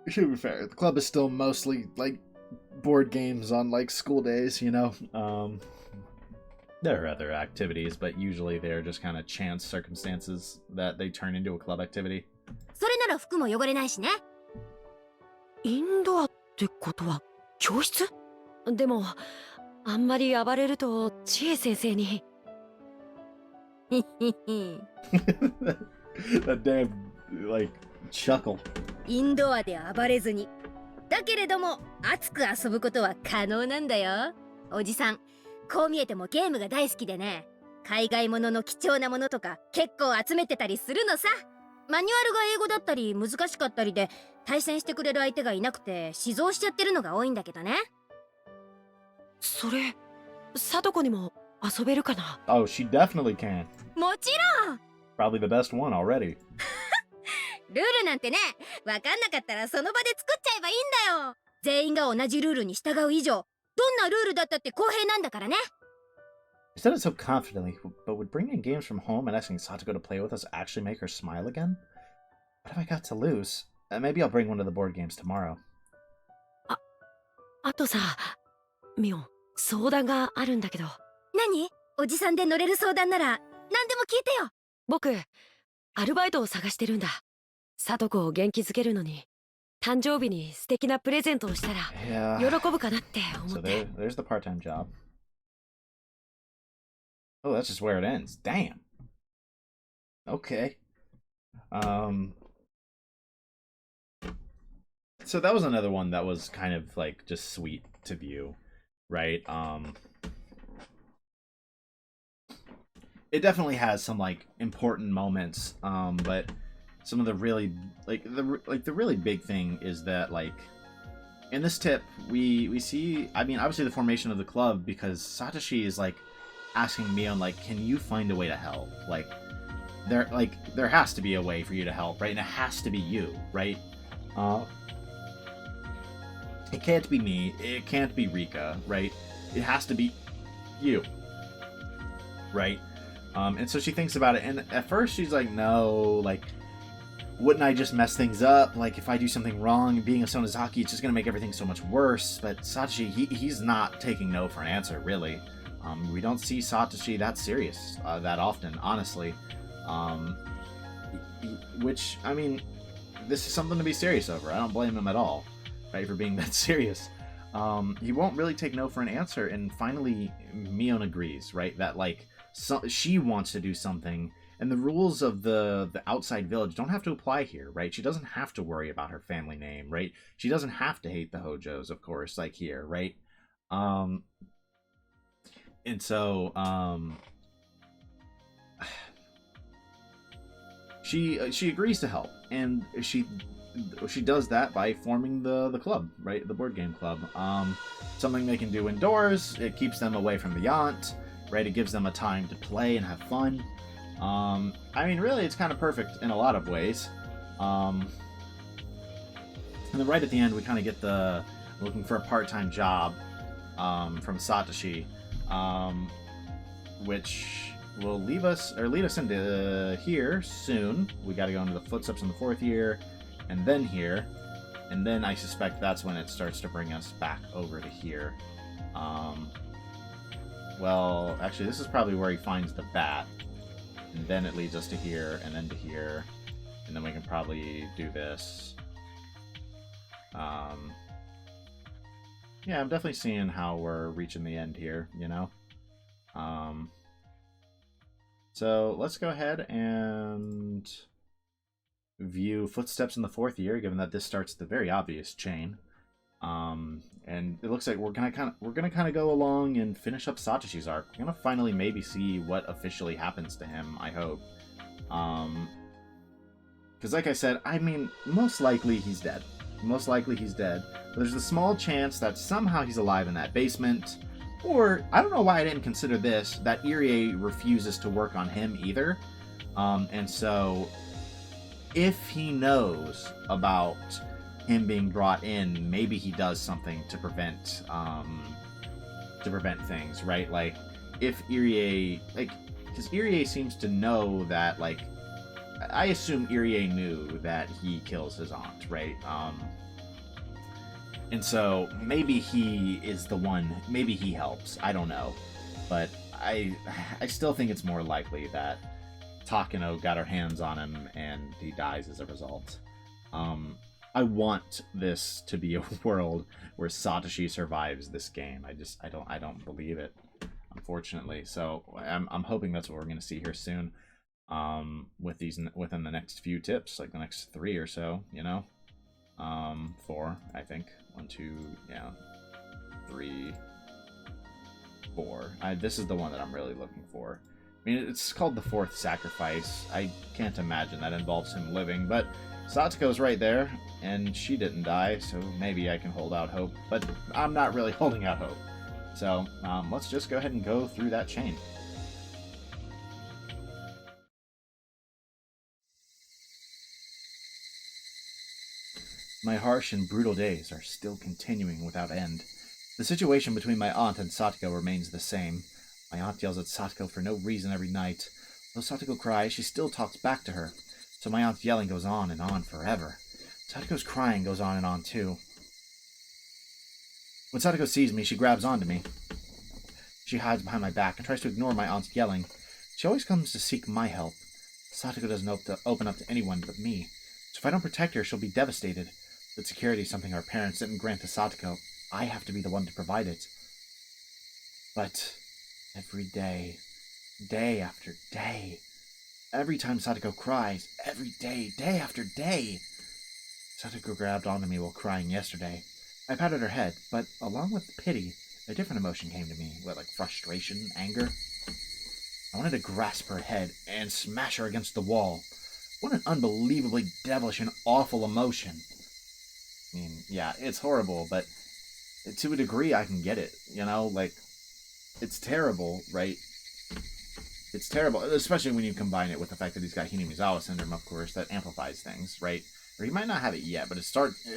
To be fair, the club is still mostly like board games on like school days, you know. There are other activities, but usually they're just kind of chance circumstances that they turn into a club activity. それなら服も汚れないしね。インドアってことは教室？でもあんまり暴れると千恵先生に。That damn like chuckle. インドアで暴れずに。だけれども熱く遊ぶことは可能なんだよ。おじさん、こう見えてもゲームが大好きでね。海外ものの貴重なものとか結構集めてたりするのさ。マニュアルが英語だったり難しかったりで対戦してくれる相手がいなくて死蔵しちゃってるのが多いんだけどね。それ、サトコにも遊べるかな？ Oh, she definitely can. もちろん。 Probably the best one already. ルールなんてね、わかんなかったらその場で作っちゃえばいいんだよ。全員が同じルールに従う以上、どんなルールだったって公平なんだからね。I said it so confidently, but would bringing in games from home and asking Satoko to play with us actually make her smile again? What have I got to lose? Maybe I'll bring one of the board games tomorrow. あとさ、ミオン、相談があるんだけど。何？おじさんで乗れる相談なら何でも聞いてよ。僕、アルバイトを探してるんだ。サトコを元気づけるのに、誕生日に素敵なプレゼントをしたら喜ぶかなって思って。So there's the part-time job. Oh, that's just where it ends. Damn. Okay. So that was another one that was kind of like just sweet to view, right? It definitely has some like important moments, but some of the really the really big thing is that like in this tip we see, I mean, obviously the formation of the club, because Satoshi is like asking Mion, like, can you find a way to help? Like there has to be a way for you to help, right? And it has to be you, right? It can't be me, it can't be Rika, right? It has to be you, right? And so she thinks about it, and at first she's like, no, like, wouldn't I just mess things up? Like, if I do something wrong, being a Sonozaki, it's just gonna make everything so much worse. But Satoshi, he's not taking no for an answer, really. We don't see Satoshi that serious that often, honestly. Which, I mean, this is something to be serious over. I don't blame him at all, right, for being that serious. He won't really take no for an answer, and finally, Mion agrees, right, that, like, she wants to do something, and the rules of the outside village don't have to apply here, right? She doesn't have to worry about her family name, right? She doesn't have to hate the Hojos, of course, like here, right? And so, she agrees to help, and she does that by forming the club, right? The board game club. Something they can do indoors. It keeps them away from the aunt, right? It gives them a time to play and have fun. I mean, really, it's kind of perfect in a lot of ways. And then right at the end, we kind of get the looking for a part-time job from Satoshi, which will lead us into here soon. We got to go into the footsteps in the 4th year, and then here, and then I suspect that's when it starts to bring us back over to here. Well, actually, this is probably where he finds the bat, and then it leads us to here, and then to here, and then we can probably do this. Yeah, I'm definitely seeing how we're reaching the end here, you know? So let's go ahead and view Footsteps in the 4th year, given that this starts the very obvious chain. And it looks like we're gonna kind of go along and finish up Satoshi's arc. We're gonna finally maybe see what officially happens to him, I hope. Because like I said, I mean, most likely he's dead. Most likely he's dead. But there's a small chance that somehow he's alive in that basement. Or, I don't know why I didn't consider this, that Irie refuses to work on him either. And so, if he knows about him being brought in, maybe he does something to prevent things, right? Like, if Irie, like, because Irie seems to know that, like, I assume Irie knew that he kills his aunt, right? And so maybe he is the one, maybe he helps, I don't know. But I still think it's more likely that Takano got her hands on him and he dies as a result. I want this to be a world where Satoshi survives this game. I don't believe it, unfortunately. So I'm hoping that's what we're going to see here soon. Within the next few tips, like the next 3 or so, you know, 4, I think. 1, 2, yeah, 3, 4. This is the one that I'm really looking for. I mean, it's called the 4th sacrifice. I can't imagine that involves him living, but Satoko's right there, and she didn't die, so maybe I can hold out hope. But I'm not really holding out hope. So let's just go ahead and go through that chain. My harsh and brutal days are still continuing without end. The situation between my aunt and Satoko remains the same. My aunt yells at Satoko for no reason every night. Though Satoko cries, she still talks back to her. So my aunt's yelling goes on and on forever. Satoko's crying goes on and on too. When Satoko sees me, she grabs onto me. She hides behind my back and tries to ignore my aunt's yelling. She always comes to seek my help. Satoko doesn't open up to anyone but me. So if I don't protect her, she'll be devastated. But security is something our parents didn't grant to Satoko. I have to be the one to provide it. But every day, day after day, every time Satoko cries, every day, day after day. Satoko grabbed onto me while crying yesterday. I patted her head, but along with pity, a different emotion came to me, like frustration, anger. I wanted to grasp her head and smash her against the wall. What an unbelievably devilish and awful emotion. I mean, yeah, it's horrible, but to a degree I can get it, you know? Like, it's terrible, right? It's terrible, especially when you combine it with the fact that he's got Hinamizawa syndrome, of course, that amplifies things, right? Or he might not have it yet, but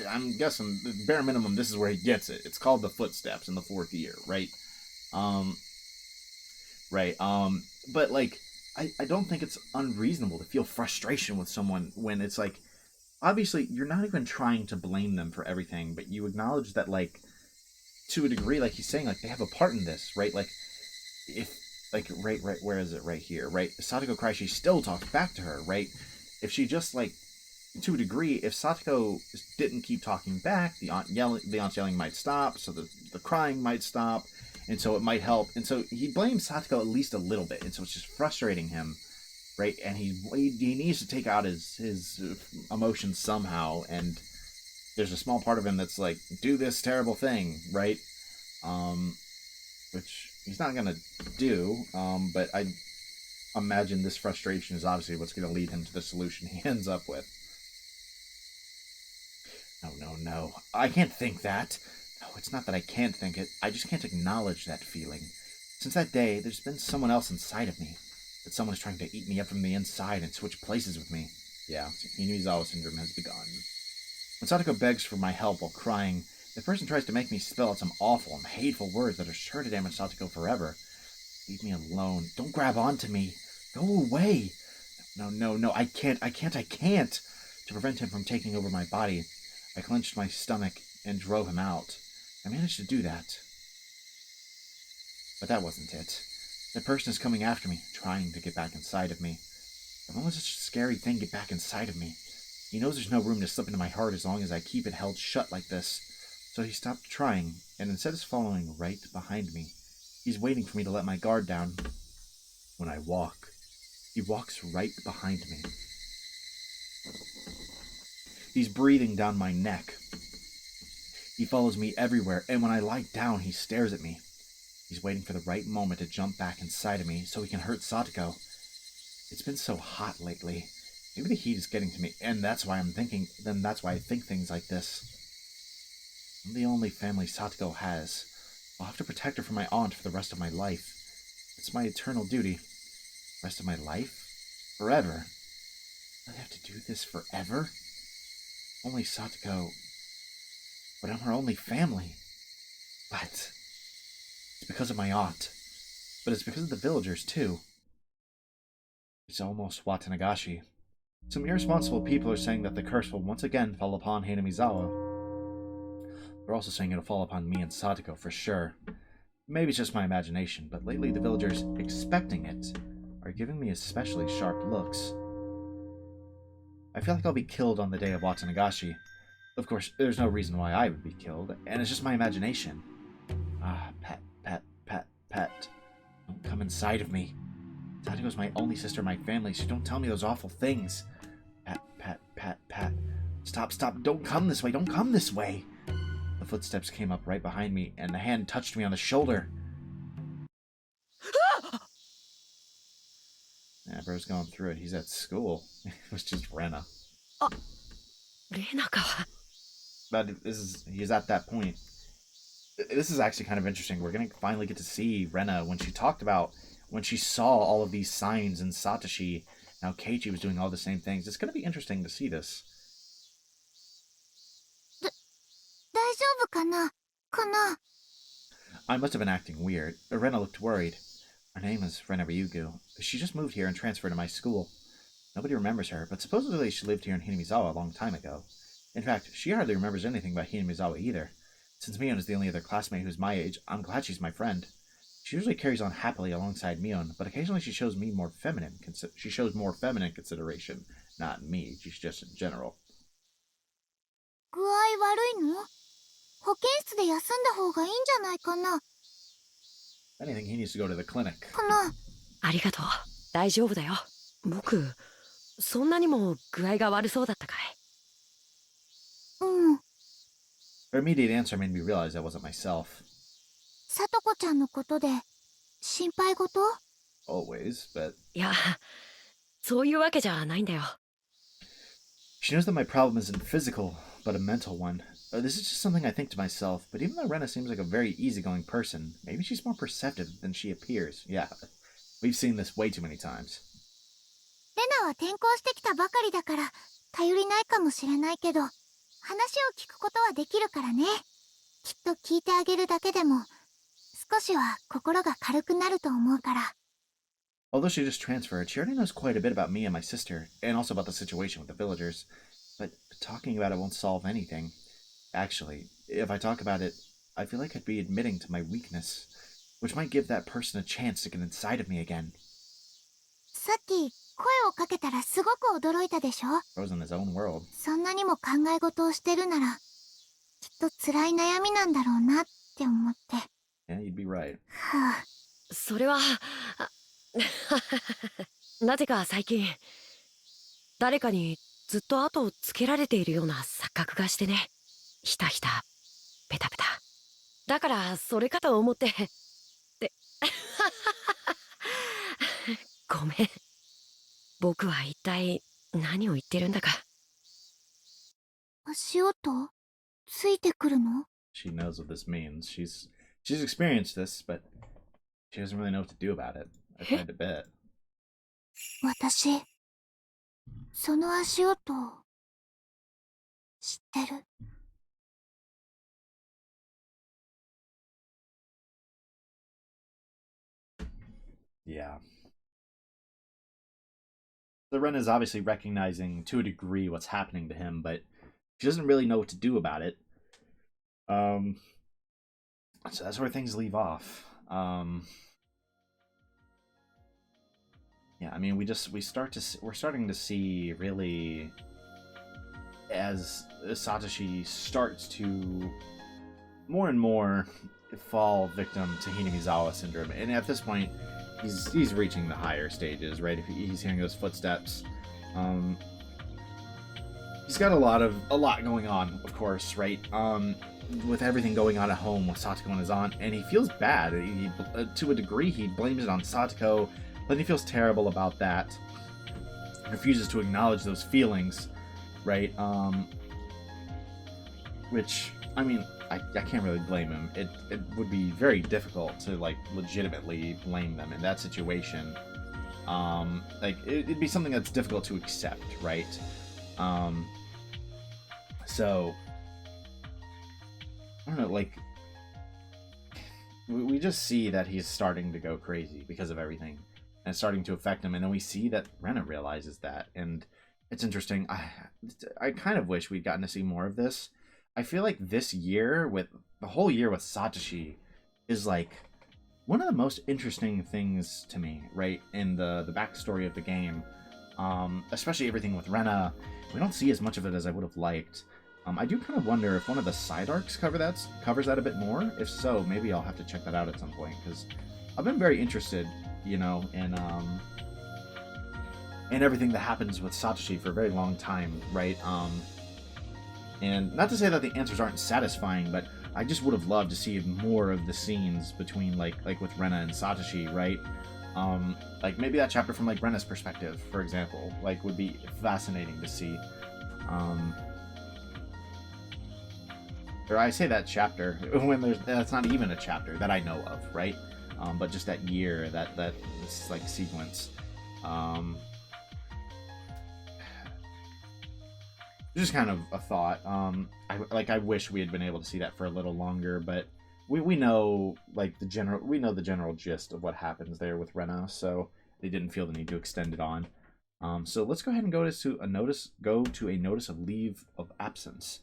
I'm guessing, bare minimum, this is where he gets it. It's called the Footsteps in the 4th year, right? But, like, I don't think it's unreasonable to feel frustration with someone when it's like, obviously, you're not even trying to blame them for everything, but you acknowledge that, like, to a degree, like he's saying, like, they have a part in this, right? Like, if, like, right, where is it? Right here, right? Satoko cries, she still talks back to her, right? If she just, like, to a degree, if Satoko didn't keep talking back, the aunt's yelling might stop, so the crying might stop, and so it might help. And so he blames Satoko at least a little bit, and so it's just frustrating him. Right, and he needs to take out his emotions somehow, and there's a small part of him that's like, do this terrible thing, right? Which he's not gonna do, but I imagine this frustration is obviously what's gonna lead him to the solution he ends up with. No, I can't think that. No, it's not that I can't think it, I just can't acknowledge that feeling. Since that day, there's been someone else inside of me. That someone is trying to eat me up from the inside and switch places with me. Yeah, Hinamizawa syndrome has begun. When Satoko begs for my help while crying, the person tries to make me spell out some awful and hateful words that are sure to damage Satoko forever. Leave me alone. Don't grab onto me. Go away. No, I can't. To prevent him from taking over my body, I clenched my stomach and drove him out. I managed to do that. But that wasn't it. The person is coming after me, trying to get back inside of me. Don't let such a scary thing get back inside of me. He knows there's no room to slip into my heart as long as I keep it held shut like this. So he stopped trying, and instead is following right behind me. He's waiting for me to let my guard down. When I walk, he walks right behind me. He's breathing down my neck. He follows me everywhere, and when I lie down, he stares at me. He's waiting for the right moment to jump back inside of me so he can hurt Satoko. It's been so hot lately. Maybe the heat is getting to me, and that's why I think things like this. I'm the only family Satoko has. I'll have to protect her from my aunt for the rest of my life. It's my eternal duty. Rest of my life? Forever. Do I have to do this forever? Only Satoko. But I'm her only family. But it's because of my aunt. But it's because of the villagers, too. It's almost Watanagashi. Some irresponsible people are saying that the curse will once again fall upon Hinamizawa. They're also saying it'll fall upon me and Satoko for sure. Maybe it's just my imagination, but lately the villagers expecting it are giving me especially sharp looks. I feel like I'll be killed on the day of Watanagashi. Of course, there's no reason why I would be killed, and it's just my imagination. Ah, pet. Don't come inside of me. Satoko's my only sister in my family, so don't tell me those awful things. Pat. Stop. Don't come this way. The footsteps came up right behind me, and the hand touched me on the shoulder. Yeah, bro's going through it. He's at school. It was just Rena. Renaか. But he's at that point. This is actually kind of interesting. We're going to finally get to see Rena when she saw all of these signs in Satoshi. Now Keiichi was doing all the same things. It's going to be interesting to see this. 大丈夫かな? I must have been acting weird. Rena looked worried. Her name is Rena Ryuugu. She just moved here and transferred to my school. Nobody remembers her, but supposedly she lived here in Hinamizawa a long time ago. In fact, she hardly remembers anything about Hinamizawa either. Since Mion is the only other classmate who's my age, I'm glad she's my friend. She usually carries on happily alongside Mion, but occasionally she shows more feminine consideration. Not me, she's just in general. 具合悪いの? 保健室で休んだ方がいいんじゃないかな? Anything, he needs to go to the clinic. かな? ありがとう。大丈夫だよ。僕、そんなにも具合が悪そうだったかい? Her immediate answer made me realize I wasn't myself. さとこちゃんのことで心配事? Always, but... いや、そういうわけじゃないんだよ。She knows that my problem isn't physical, but a mental one. This is just something I think to myself, but even though Rena seems like a very easygoing person, maybe she's more perceptive than she appears. Yeah, we've seen this way too many times. レナは転校してきたばかりだから頼りないかもしれないけど、話を聞くことはできるからね。きっと聞いてあげるだけでも少しは心が軽くなると思うから。Although she just transferred, she already knows quite a bit about me and my sister, and also about the situation with the villagers. But talking about it won't solve anything. Actually, if I talk about it, I feel like I'd be admitting to my weakness, which might give that person a chance to get inside of me again. さっき声をかけたらすごく驚いたでしょ? Bro's in his own world. そんなにも考え事をしてるなら、きっと辛い悩みなんだろうなって思って。Yeah, you'd be right. はぁ。それは、なぜか最近、誰かにずっと後をつけられているような錯覚がしてね。ひたひた、ペタペタ。だからそれかと思って、って。ごめん。僕は一体何を言ってるんだか。足音ついてくるの? She knows what this means. She's experienced this, but she doesn't really know what to do about it. I find it bad. 私、その足音、知ってる。Yeah. So Ren is obviously recognizing to a degree what's happening to him, but she doesn't really know what to do about it. So that's where things leave off. Yeah, I mean, we're starting to see really as Satoshi starts to more and more fall victim to Hinamizawa syndrome, and at this point, he's reaching the higher stages, right? If he's hearing those footsteps, he's got a lot going on, of course, right? With everything going on at home with Satoko and his aunt, and he feels bad. To a degree, he blames it on Satoko, but he feels terrible about that. Refuses to acknowledge those feelings, right? Which, I mean, I can't really blame him. It would be very difficult to, like, legitimately blame them in that situation. Like, it'd be something that's difficult to accept, right? So, I don't know, like, we just see that he's starting to go crazy because of everything, and it's starting to affect him, and then we see that Rena realizes that, and it's interesting. I kind of wish we'd gotten to see more of this. I feel like this year, with the whole year with Satoshi, is like one of the most interesting things to me, right? In the backstory of the game, especially everything with Rena. We don't see as much of it as I would have liked. I do kind of wonder if one of the side arcs covers that a bit more. If so, maybe I'll have to check that out at some point, because I've been very interested, you know, in everything that happens with Satoshi for a very long time, right? And not to say that the answers aren't satisfying, but I just would have loved to see more of the scenes between, like with Rena and Satoshi, right? Like maybe that chapter from like Rena's perspective, for example, like would be fascinating to see. Or I say that chapter when that's not even a chapter that I know of, right? But just that year, that this like sequence. Just kind of a thought. I wish we had been able to see that for a little longer, but we know like the general gist of what happens there with Rena, so they didn't feel the need to extend it on. So let's go ahead and go to a notice of leave of absence,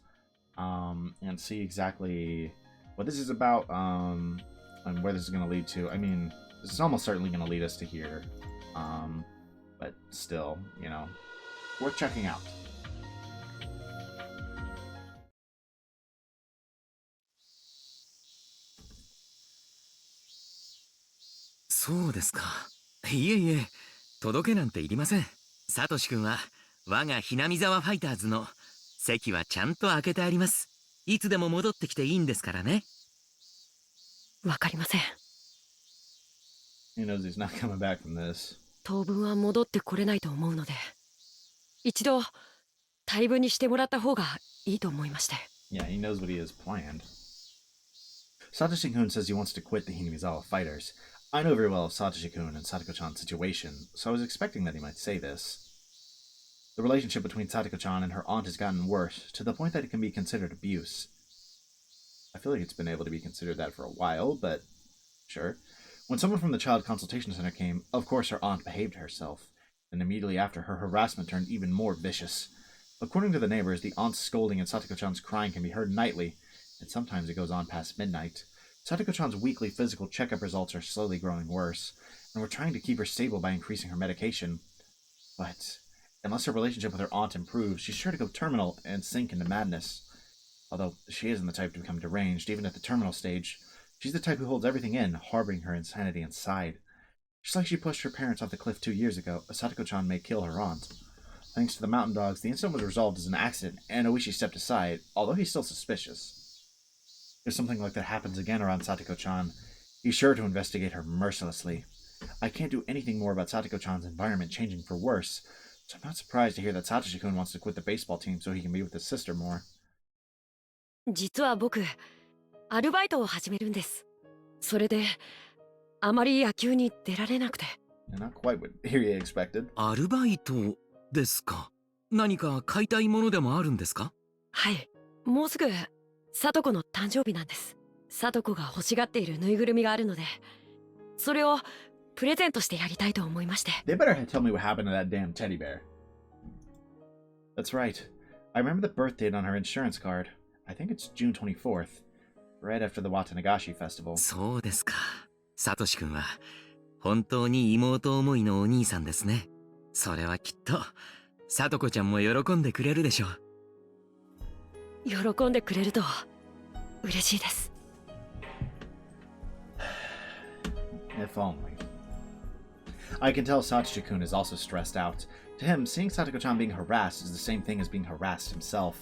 and see exactly what this is about, and where this is going to lead to. I mean, this is almost certainly going to lead us to here, but still, you know, worth checking out.そうですか。いえいえ、届けなんていりません。サトシ君は我がひなみざわファイターズの席はちゃんと開けてあります。いつでも戻ってきていいんですからね。わかりません。He knows he's not coming back from this. 当分は戻ってこれないと思うので、一度退部にしてもらった方がいいと思いまして。Yeah, he knows what he has planned. Satoshi-kun says he wants to quit the Hinamizawa fighters. I know very well of Satoshi-kun and Satoko-chan's situation, so I was expecting that he might say this. The relationship between Satoko-chan and her aunt has gotten worse, to the point that it can be considered abuse. I feel like it's been able to be considered that for a while, but sure. When someone from the Child Consultation Center came, of course her aunt behaved herself, and immediately after, her harassment turned even more vicious. According to the neighbors, the aunt's scolding and Satoko-chan's crying can be heard nightly, and sometimes it goes on past midnight. Satoko-chan's weekly physical checkup results are slowly growing worse, and we're trying to keep her stable by increasing her medication. But unless her relationship with her aunt improves, she's sure to go terminal and sink into madness. Although she isn't the type to become deranged, even at the terminal stage, she's the type who holds everything in, harboring her insanity inside. Just like she pushed her parents off the cliff 2 years ago, Satoko-chan may kill her aunt. Thanks to the mountain dogs, the incident was resolved as an accident, and Oishi stepped aside, although he's still suspicious. If something like that happens again around Satoko-chan, he's sure to investigate her mercilessly. I can't do anything more about Satoko-chan's environment changing for worse, so I'm not surprised to hear that Satoshi-kun wants to quit the baseball team so he can be with his sister more. 実は僕、アルバイトを始めるんです。それで、あまり野球に出られなくて。Not quite what Irie expected. アルバイトですか。何か買いたいものでもあるんですか。はい、もうすぐ聡子の誕生日なんです。聡子が欲しがっているぬいぐるみがあるので、それをプレゼントしてやりたいと思いまして。They better tell me what happened to that damn teddy bear. That's right. I remember the birth date on her insurance card. I think it's June 24th, right after the Watanagashi festival. そうですか。サトシ君は本当に妹思いのお兄さんですね。それはきっとサトコちゃんも喜んでくれるでしょう。喜んでくれると嬉しいです。If only. I can tell Satoshi-kun is also stressed out. To him, seeing Satoko-chan being harassed is the same thing as being harassed himself.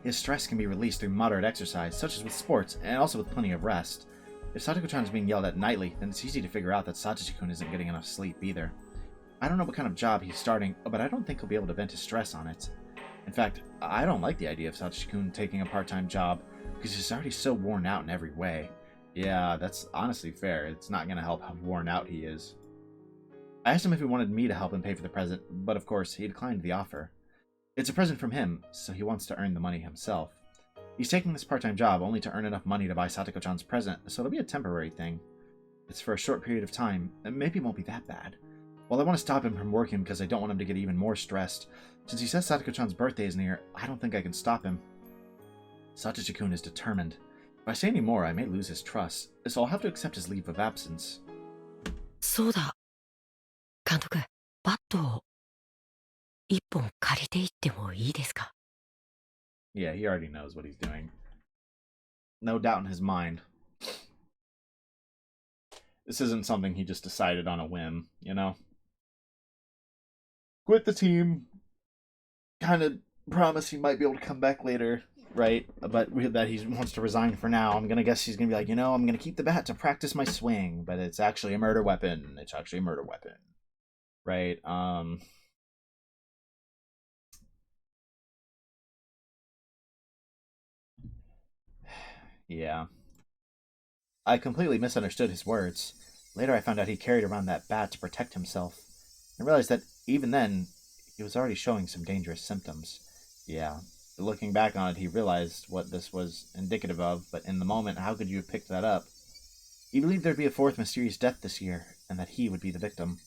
His stress can be released through moderate exercise, such as with sports, and also with plenty of rest. If Satoko-chan is being yelled at nightly, then it's easy to figure out that Satoshi-kun isn't getting enough sleep either. I don't know what kind of job he's starting, but I don't think he'll be able to vent his stress on it. In fact, I don't like the idea of Satoshi-kun taking a part-time job, because he's already so worn out in every way. Yeah, that's honestly fair. It's not going to help how worn out he is. I asked him if he wanted me to help him pay for the present, but of course, he declined the offer. It's a present from him, so he wants to earn the money himself. He's taking this part-time job only to earn enough money to buy Satoko-chan's present, so it'll be a temporary thing. It's for a short period of time, and maybe it won't be that bad. While I want to stop him from working because I don't want him to get even more stressed, since he says Satoko-chan's birthday is near, I don't think I can stop him. Satoshi-kun is determined. If I say any more, I may lose his trust, so I'll have to accept his leave of absence. そうだ。監督、バットを一本借りていってもいいですか? Yeah, he already knows what he's doing. No doubt in his mind. This isn't something he just decided on a whim, you know? Quit the team. Kind of promise he might be able to come back later, right? But that he wants to resign for now. I'm gonna guess he's gonna be like, you know, I'm gonna keep the bat to practice my swing, but it's actually a murder weapon. It's actually a murder weapon. Right? Yeah. I completely misunderstood his words. Later I found out he carried around that bat to protect himself. I realized that even then, he was already showing some dangerous symptoms. Yeah. Looking back on it, he realized what this was indicative of, but in the moment, how could you have picked that up? He believed there'd be a fourth mysterious death this year, and that he would be the victim.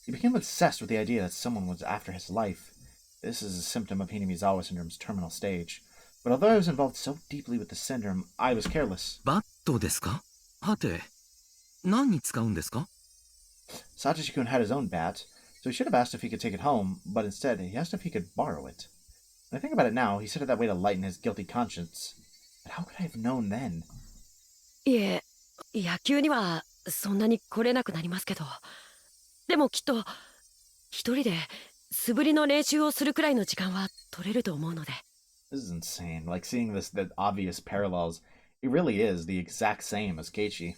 He became obsessed with the idea that someone was after his life. This is a symptom of Hinamizawa syndrome's terminal stage. But although I was involved so deeply with the syndrome, I was careless. バットですか? はて、何に使うんですか? Satoshi-kun had his own bat, so he should have asked if he could take it home, but instead he asked if he could borrow it. When I think about it now, he said it that way to lighten his guilty conscience. But how could I have known then? いえ、野球にはそんなに来れなくなりますけど、でもきっと一人で素振りの練習をするくらいの時間は取れると思うので。This is insane. Like seeing the obvious parallels, it really is the exact same as Keiichi.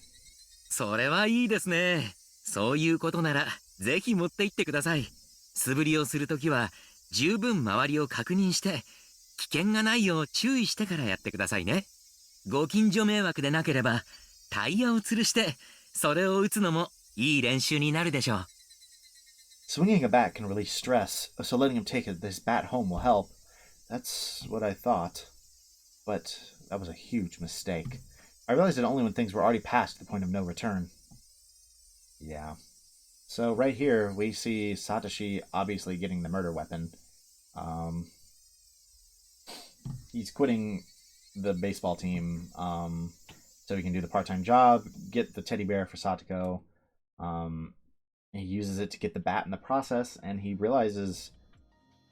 それはいいですね。そういうことならぜひ持って行ってください。素振りをするときは十分周りを確認して危険がないよう注意してからやってくださいね。ご近所迷惑でなければタイヤを吊るしてそれを打つのもいい練習になるでしょう。Swinging a bat can release stress, so letting him take this bat home will help. That's what I thought. But that was a huge mistake. I realized it only when things were already past the point of no return. Yeah. So right here, we see Satoshi obviously getting the murder weapon. He's quitting the baseball team so he can do the part-time job, get the teddy bear for Satoko. He uses it to get the bat in the process, and he realizes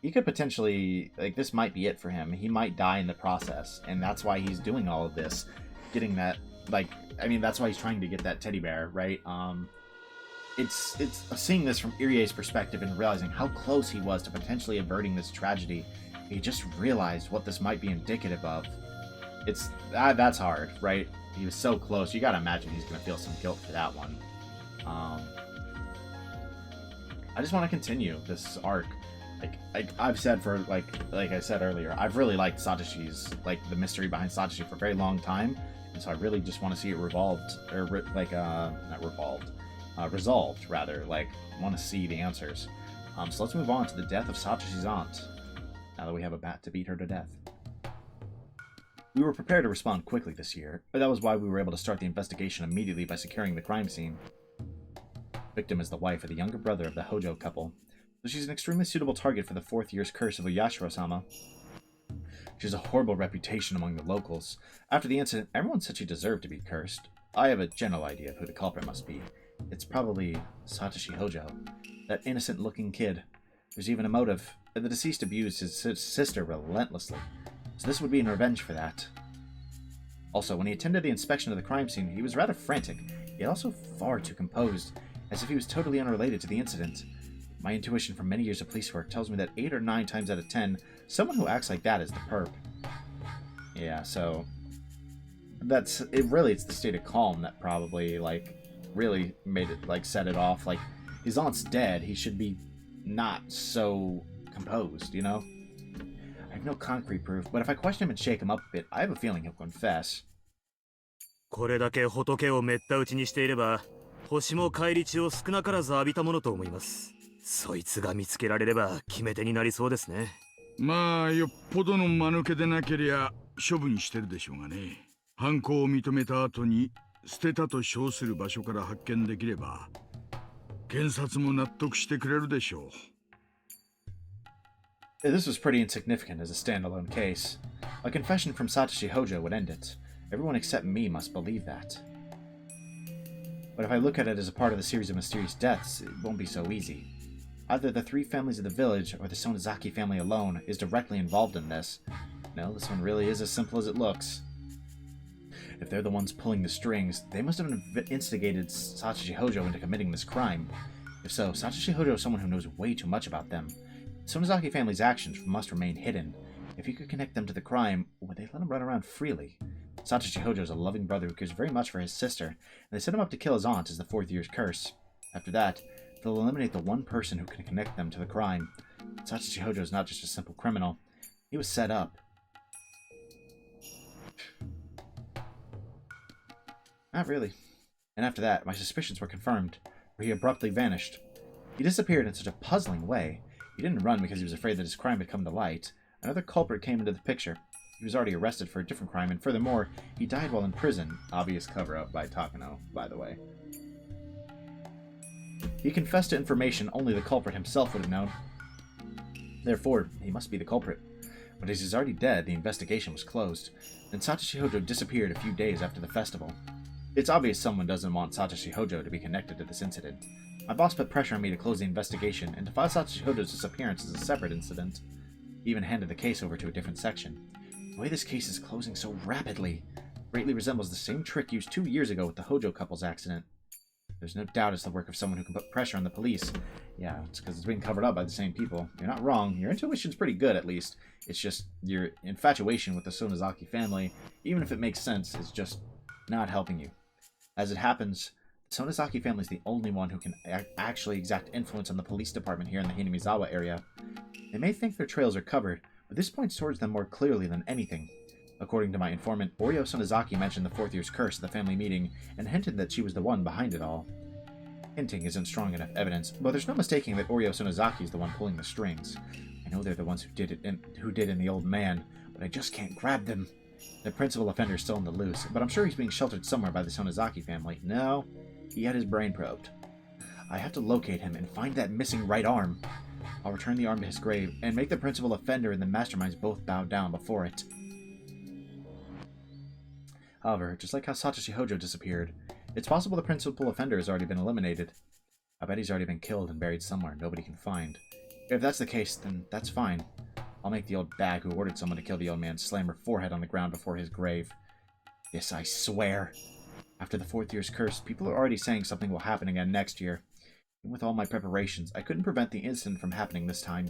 he could potentially, like, this might be it for him. He might die in the process, and that's why he's doing all of this. Getting that, like, I mean, that's why he's trying to get that teddy bear, right? It's seeing this from Irie's perspective and realizing how close he was to potentially averting this tragedy. He just realized what this might be indicative of. It's, that's hard, right? He was so close. You gotta imagine he's gonna feel some guilt for that one. I just want to continue this arc. Like I've said for like I said earlier, I've really liked Satoshi's, like, the mystery behind Satoshi for a very long time, and so I really just want to see it resolved, rather. Like, want to see the answers. So let's move on to the death of Satoshi's aunt. Now that we have a bat to beat her to death. We were prepared to respond quickly this year, but that was why we were able to start the investigation immediately by securing the crime scene. The victim is the wife of the younger brother of the Hojo couple, so she's an extremely suitable target for the 4th year's curse of Oyashiro-sama. She has a horrible reputation among the locals. After the incident, everyone said she deserved to be cursed. I have a general idea of who the culprit must be. It's probably Satoshi Hojo, that innocent-looking kid. There's even a motive. The deceased abused his sister relentlessly, so this would be in revenge for that. Also, when he attended the inspection of the crime scene, he was rather frantic, yet also far too composed, as if he was totally unrelated to the incident. My intuition from many years of police work tells me that 8 or 9 times out of 10, someone who acts like that is the perp. Yeah, so that's it. Really, it's the state of calm that probably really made it set it off. His aunt's dead. He should be not so composed, you know? I have no concrete proof, but if I question him and shake him up a bit, I have a feeling he'll confess. これだけ仏をめった打ちにしていれば、星も返り血を少なからず浴びたものと思います。そいつが見つけられれば決め手になりそうですね。まあよっぽどの間抜けでなけりゃ処分してるでしょうがね。犯行を認めた後に捨てたと称する場所から発見できれば、検察も納得してくれるでしょう。This was pretty insignificant as a standalone case. A confession from Satoshi Hojo would end it. Everyone except me must believe that. But if I look at it as a part of the series of mysterious deaths, it won't be so easy. Either the 3 families of the village or the Sonozaki family alone is directly involved in this. No, this one really is as simple as it looks. If they're the ones pulling the strings, they must have instigated Satoshi Hojo into committing this crime. If so, Satoshi Hojo is someone who knows way too much about them. The Sonozaki family's actions must remain hidden. If you could connect them to the crime, would they let him run around freely? Satoshi Hojo is a loving brother who cares very much for his sister, and they set him up to kill his aunt as the 4th year's curse. After that, they'll eliminate the one person who can connect them to the crime. Satoshi Hojo is not just a simple criminal. He was set up. Not really. And after that, my suspicions were confirmed, where he abruptly vanished. He disappeared in such a puzzling way. He didn't run because he was afraid that his crime had come to light. Another culprit came into the picture. He was already arrested for a different crime, and furthermore, he died while in prison. Obvious cover-up by Takano, by the way. He confessed to information only the culprit himself would have known. Therefore, he must be the culprit. But as he's already dead, the investigation was closed, and Satoshi Hojo disappeared a few days after the festival. It's obvious someone doesn't want Satoshi Hojo to be connected to this incident. My boss put pressure on me to close the investigation and to file Satoshi Hojo's disappearance as a separate incident. He even handed the case over to a different section. The way this case is closing so rapidly greatly resembles the same trick used 2 years ago with the Hojo couple's accident. There's no doubt it's the work of someone who can put pressure on the police. Yeah, it's because it's being covered up by the same people. You're not wrong. Your intuition's pretty good, at least. It's just your infatuation with the Sonozaki family, even if it makes sense, is just not helping you. As it happens, the Sonozaki family is the only one who can actually exact influence on the police department here in the Hinamizawa area. They may think their trails are covered, but this points towards them more clearly than anything. According to my informant, Oryo Sonozaki mentioned the 4th year's curse at the family meeting and hinted that she was the one behind it all. Hinting isn't strong enough evidence, but there's no mistaking that Oryo Sonozaki is the one pulling the strings. I know they're the ones who did in the old man, but I just can't grab them. The principal offender is still on the loose, but I'm sure he's being sheltered somewhere by the Sonozaki family. No, he had his brain probed. I have to locate him and find that missing right arm. I'll return the arm to his grave and make the principal offender and the masterminds both bow down before it. However, just like how Satoshi Hojo disappeared, it's possible the principal offender has already been eliminated. I bet he's already been killed and buried somewhere nobody can find. If that's the case, then that's fine. I'll make the old bag who ordered someone to kill the old man slam her forehead on the ground before his grave. This I swear. After the 4th year's curse, people are already saying something will happen again next year. Even with all my preparations, I couldn't prevent the incident from happening this time.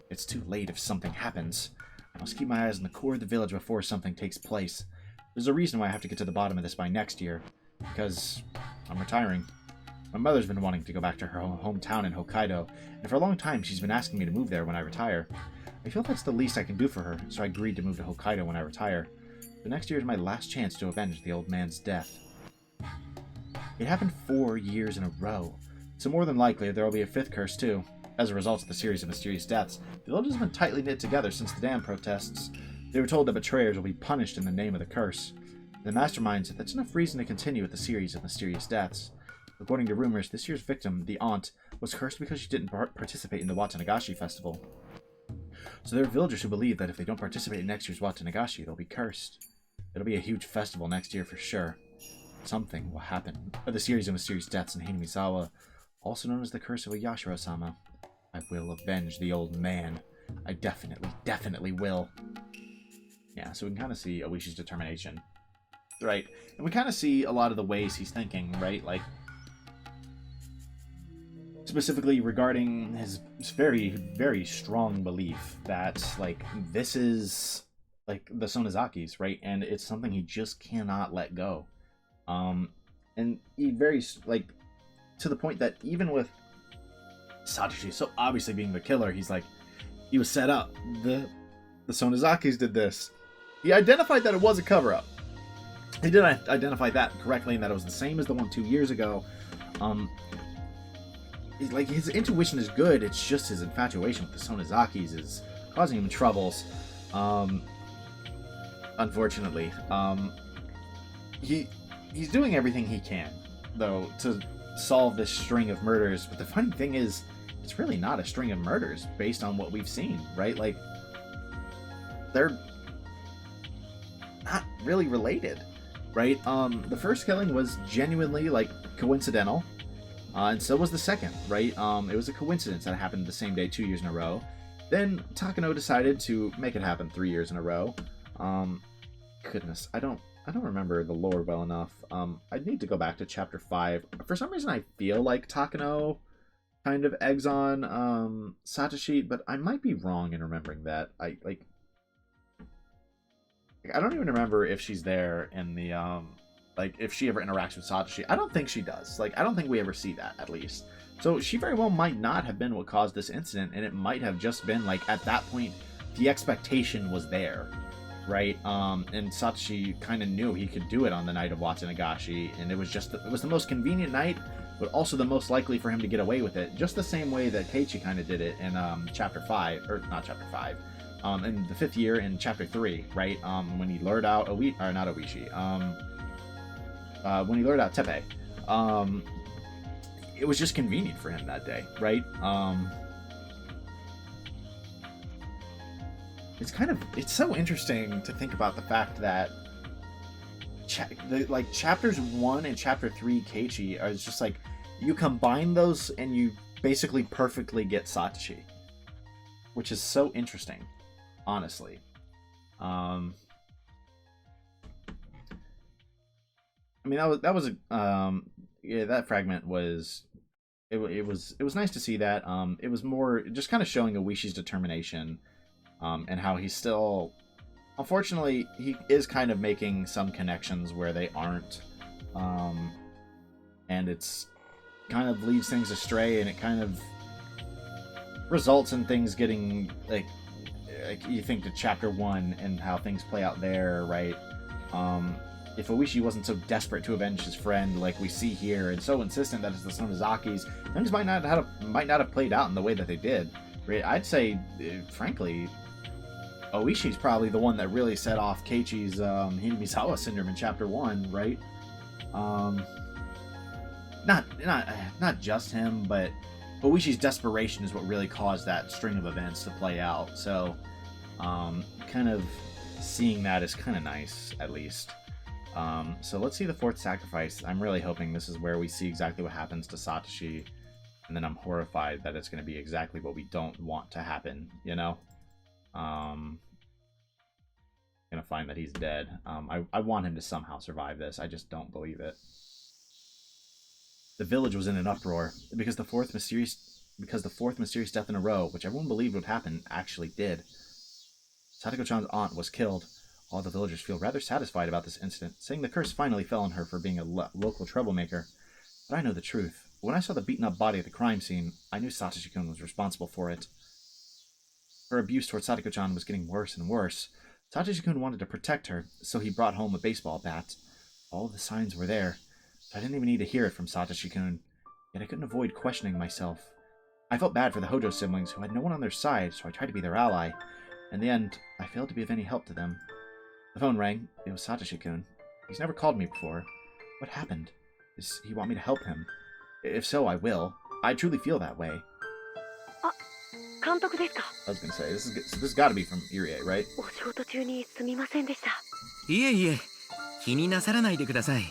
It's too late if something happens. I must keep my eyes on the core of the village before something takes place. There's a reason why I have to get to the bottom of this by next year. Because I'm retiring. My mother's been wanting to go back to her hometown in Hokkaido, and for a long time she's been asking me to move there when I retire. I feel that's the least I can do for her, so I agreed to move to Hokkaido when I retire. The next year is my last chance to avenge the old man's death. It happened 4 years in a row, so more than likely there will be a 5th curse too. As a result of the series of mysterious deaths, the village has been tightly knit together since the dam protests. They were told that betrayers will be punished in the name of the curse. The mastermind said that's enough reason to continue with the series of mysterious deaths. According to rumors, this year's victim, the aunt, was cursed because she didn't participate in the Watanagashi festival. So there are villagers who believe that if they don't participate in next year's Watanagashi, they'll be cursed. It'll be a huge festival next year for sure. Something will happen. The series of mysterious deaths in Hinamizawa, also known as the curse of Yashiro-sama. I will avenge the old man. I definitely will. Yeah, so we can kind of see Oishi's determination. Right? And we kind of see a lot of the ways he's thinking, right? Like, specifically regarding his very, very strong belief that, like, this is, like, the Sonozakis, right? And it's something he just cannot let go. And he very, like, to the point that even with Satoshi so obviously being the killer, he's like, he was set up. The Sonozakis did this. He identified that it was a cover-up. He did identify that correctly, and that it was the same as the one 2 years ago. Like, his intuition is good, it's just his infatuation with the Sonozakis is causing him troubles. Unfortunately. He's doing everything he can, though, to solve this string of murders, but the funny thing is, it's really not a string of murders based on what we've seen, right? Like, they're not really related, right? The first killing was genuinely, like, coincidental, and so was the second, right? It was a coincidence that happened the same day 2 years in a row. Then Takano decided to make it happen 3 years in a row. Goodness, I don't remember the lore well enough. I'd need to go back to chapter 5. For some reason, I feel like Takano kind of eggs on Satoshi, but I might be wrong in remembering that. I don't even remember if she's there in the like, if she ever interacts with Satoshi. I don't think she does. Like, I don't think we ever see that, at least. So she very well might not have been what caused this incident, and it might have just been, like, at that point, the expectation was there, right? And Satoshi kind of knew he could do it on the night of Watanagashi, and it was the most convenient night, but also the most likely for him to get away with it, just the same way that Keiichi kind of did it in chapter 5, or not chapter 5, in the 5th year in chapter 3, right? When he lured out when he lured out Teppei. It was just convenient for him that day, right? It's so interesting to think about the fact that chapters 1 and chapter 3 Keiichi are just like, you combine those and you basically perfectly get Satoshi, which is so interesting, honestly. I mean, that fragment was, it was nice to see that. It was more just kind of showing Oishi's determination, and how he's still, unfortunately, he is kind of making some connections where they aren't, and it's kind of leads things astray, and it kind of results in things getting like you think to chapter 1 and how things play out there, right? If Oishi wasn't so desperate to avenge his friend like we see here, and so insistent that it's the Sonozakis, things might not have played out in the way that they did. Right? I'd say, frankly, Oishi's probably the one that really set off Keiichi's Hinamizawa syndrome in chapter 1, right? Not just him, but Oishi's desperation is what really caused that string of events to play out. So, kind of seeing that is kind of nice, at least. So let's see the 4th sacrifice. I'm really hoping this is where we see exactly what happens to Satoshi, and then I'm horrified that it's going to be exactly what we don't want to happen, you know? Gonna find that he's dead. I want him to somehow survive this. I just don't believe it. The village was in an uproar because the fourth mysterious death in a row, which everyone believed would happen, actually did. Satoko-chan's aunt was killed. All the villagers feel rather satisfied about this incident, saying the curse finally fell on her for being a local troublemaker. But I know the truth. When I saw the beaten-up body at the crime scene, I knew Satoshi-kun was responsible for it. Her abuse toward Satoko-chan was getting worse and worse. Satoshi-kun wanted to protect her, so he brought home a baseball bat. All the signs were there, but I didn't even need to hear it from Satoshi-kun. Yet I couldn't avoid questioning myself. I felt bad for the Hojo siblings, who had no one on their side, so I tried to be their ally. In the end, I failed to be of any help to them. The phone rang. It was Satoshi-kun. He's never called me before. What happened? Does he want me to help him? If so, I will. I truly feel that way. 監督ですか? I was gonna say, this has got to be from Irie, right? お仕事中にすみませんでした。いえいえ、気になさらないでください。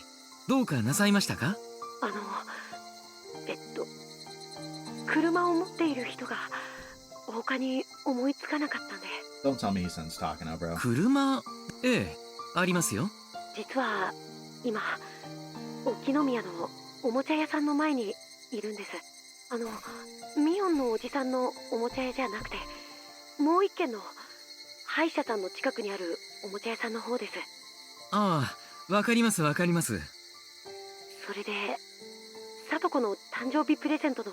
どうかなさいましたか？車を持っている人が他に思いつかなかったんで。Don't tell me he's done talking now, bro. 車、ええ、ありますよ。実は今、沖宮のおもちゃ屋さんの前にいるんです。ミオンのおじさんのおもちゃ屋じゃなくて、もう一軒の歯医者さんの近くにあるおもちゃ屋さんの方です。ああ、わかりますわかります。それで、さとこの誕生日プレゼントの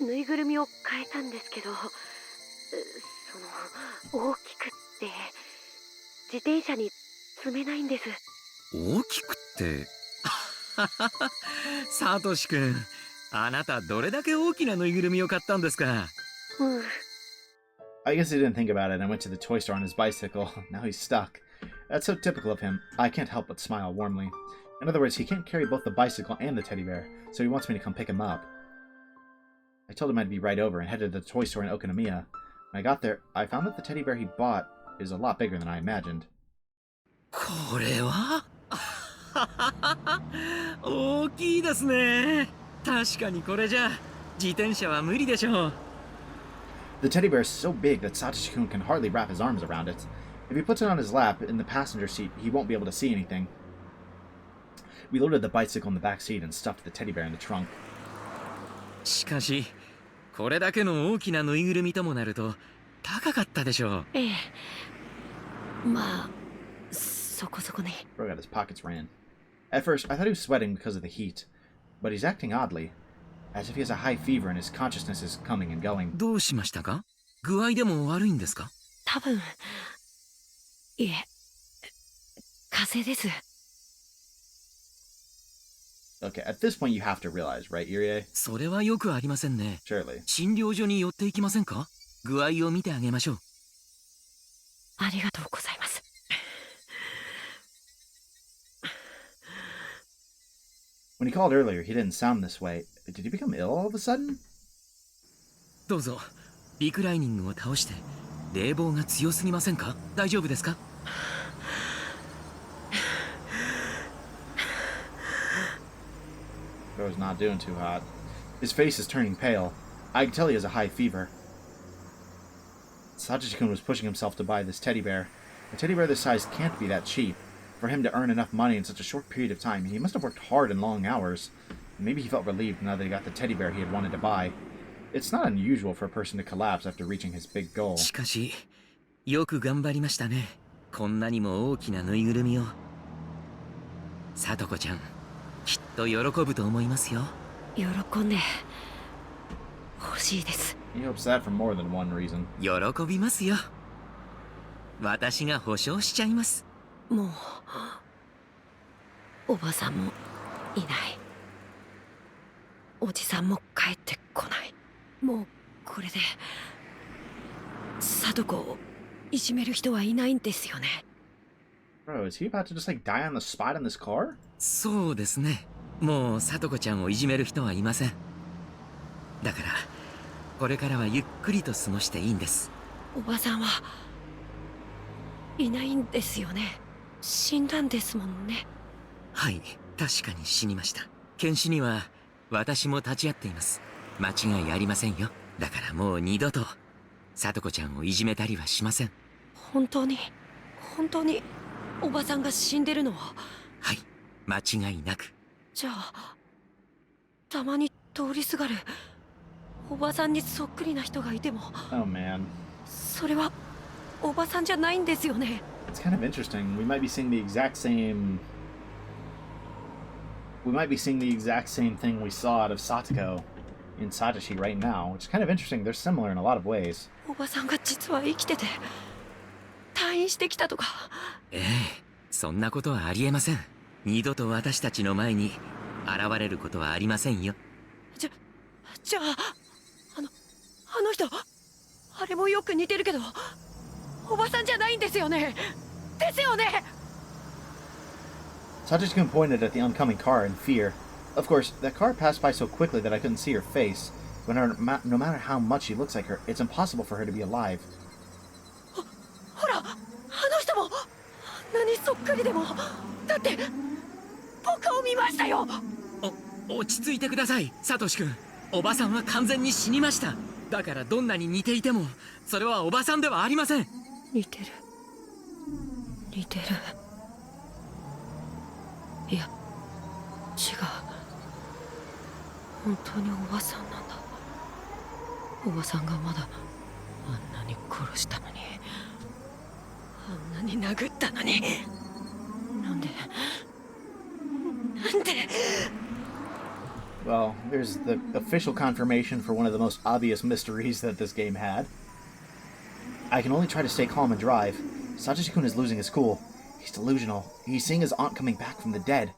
ぬいぐるみを変えたんですけど、大きくって自転車に積めないんです。大きくって？サトシ君、あなたどれだけ大きなぬいぐるみを買ったんですか？I guess he didn't think about it and went to the toy store on his bicycle. Now he's stuck. That's so typical of him. I can't help but smile warmly. In other words, he can't carry both the bicycle and the teddy bear, so he wants me to come pick him up. I told him I'd be right over and headed to the toy store in Okinomiya. When I got there, I found that the teddy bear he bought is a lot bigger than I imagined. これは大きいですね。確かにこれじゃ自転車は無理でしょう。The teddy bear is so big that Satoshi-kun can hardly wrap his arms around it. If he puts it on his lap in the passenger seat, he won't be able to see anything. We loaded the bicycle in the back seat and stuffed the teddy bear in the trunk. しかし、これだけの大きなぬいぐるみともなると高かったでしょう。ええ。まあ、そこそこね。Bro got his pockets ran. At first, I thought he was sweating because of the heat, but he's acting oddly, as if he has a high fever and his consciousness is coming and going. どうしましたか？具合でも悪いんですか？多分、いえ、風邪です。Okay, at this point you have to realize, right, Irie? それはよくありませんね。Surely. 診療所に寄っていきませんか？具合を見てあげましょう。ありがとうございます。When he called earlier, he didn't sound this way. Did he become ill all of a sudden? どうぞ、リクライニングを倒して、冷房が強すぎませんか？大丈夫ですかBro's not doing too hot. His face is turning pale. I can tell he has a high fever. Satoshi-kun was pushing himself to buy this teddy bear. A teddy bear this size can't be that cheap. For him to earn enough money in such a short period of time, he must have worked hard and long hours. Maybe he felt relieved now that he got the teddy bear he had wanted to buy. It's not unusual for a person to collapse after reaching his big goal. しかし、よく頑張りましたね。こんなにも大きなぬいぐるみを。さとこちゃん、きっと喜ぶと思いますよ。喜んで欲しいです。He hopes that for more than one reason. 喜びますよ。私が保証しちゃいます。もうおばさんもいない。おじさんも帰ってこない。もうこれでさとこをいじめる人はいないんですよね。Bro, is he about to just like die on the spot in this car? そうですね。もうさとこちゃんをいじめる人はいません。だからこれからはゆっくりと過ごしていいんです。おばさんはいないんですよね。死んだんですもんね。はい、確かに死にました。検視には私も立ち会っています。間違いありませんよ。だからもう二度とさとこちゃんをいじめたりはしません。本当におばさんが死んでるのは？はい、間違いなく。じゃあたまに通りすがるおばさんにそっくりな人がいても、 Oh man. それはおばさんじゃないんですよね。It's kind of interesting. We might be seeing the exact same thing we saw out of Satoko in Satoshi right now, which is kind of interesting. They're similar in a lot of ways. おばさんが実は生きてて退院してきたとか。ええ、そんなことはありえません。二度と私たちの前に現れることはありませんよ。じゃああの人あれもよく似てるけど、おばさんじゃないんですよね。ですよね。 Satoshi-kun pointed at the oncoming car in fear. Of course, that car passed by so quickly that I couldn't see her face, but no matter how much she looks like her, it's impossible for her to be alive. ほら、あの人もあんなにそっくりでも、だって僕を見ましたよ。落ち着いてください、サトシ君。おばさんは完全に死にました。だからどんなに似ていても、それはおばさんではありません。似てる。似てる。いや、違う。本当におばさんなんだ。おばさんがまだあんなに殺したのに、あんなに殴ったのに、なんで Well, there's the official confirmation for one of the most obvious mysteries that this game had. I can only try to stay calm and drive. Satoshi-kun is losing his cool. He's delusional. He's seeing his aunt coming back from the dead.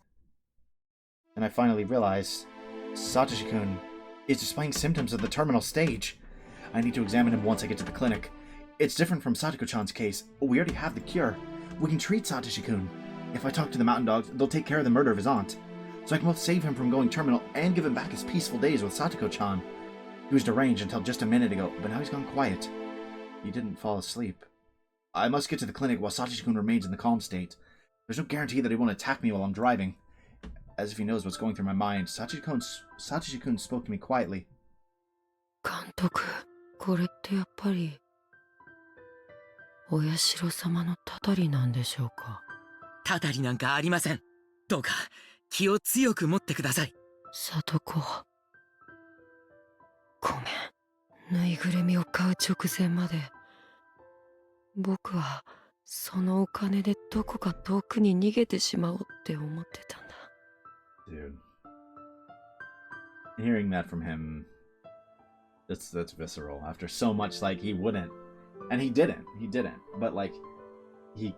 And I finally realize Satoshi-kun is displaying symptoms of the terminal stage. I need to examine him once I get to the clinic. It's different from Satoko-chan's case. We already have the cure. We can treat Satoshi-kun. If I talk to the mountain dogs, they'll take care of the murder of his aunt. So I can both save him from going terminal and give him back his peaceful days with Satoko-chan. He was deranged until just a minute ago, but now he's gone quiet. He didn't fall asleep. I must get to the clinic while Satoshi-kun remains in the calm state. There's no guarantee that he won't attack me while I'm driving. As if he knows what's going through my mind, Satoshi-kun spoke to me quietly. 監督、これってやっぱりお社様のたたりなんでしょうか。たたりなんかありません。どうか気を強く持ってください。里子、ごめん。ぬいぐるみを買う直前まで僕はそのお金でどこか遠くに逃げてしまおうって思ってたんだ。 Dude. Hearing that from him, that's visceral. After so much, like, he wouldn't. And he didn't. But, like, he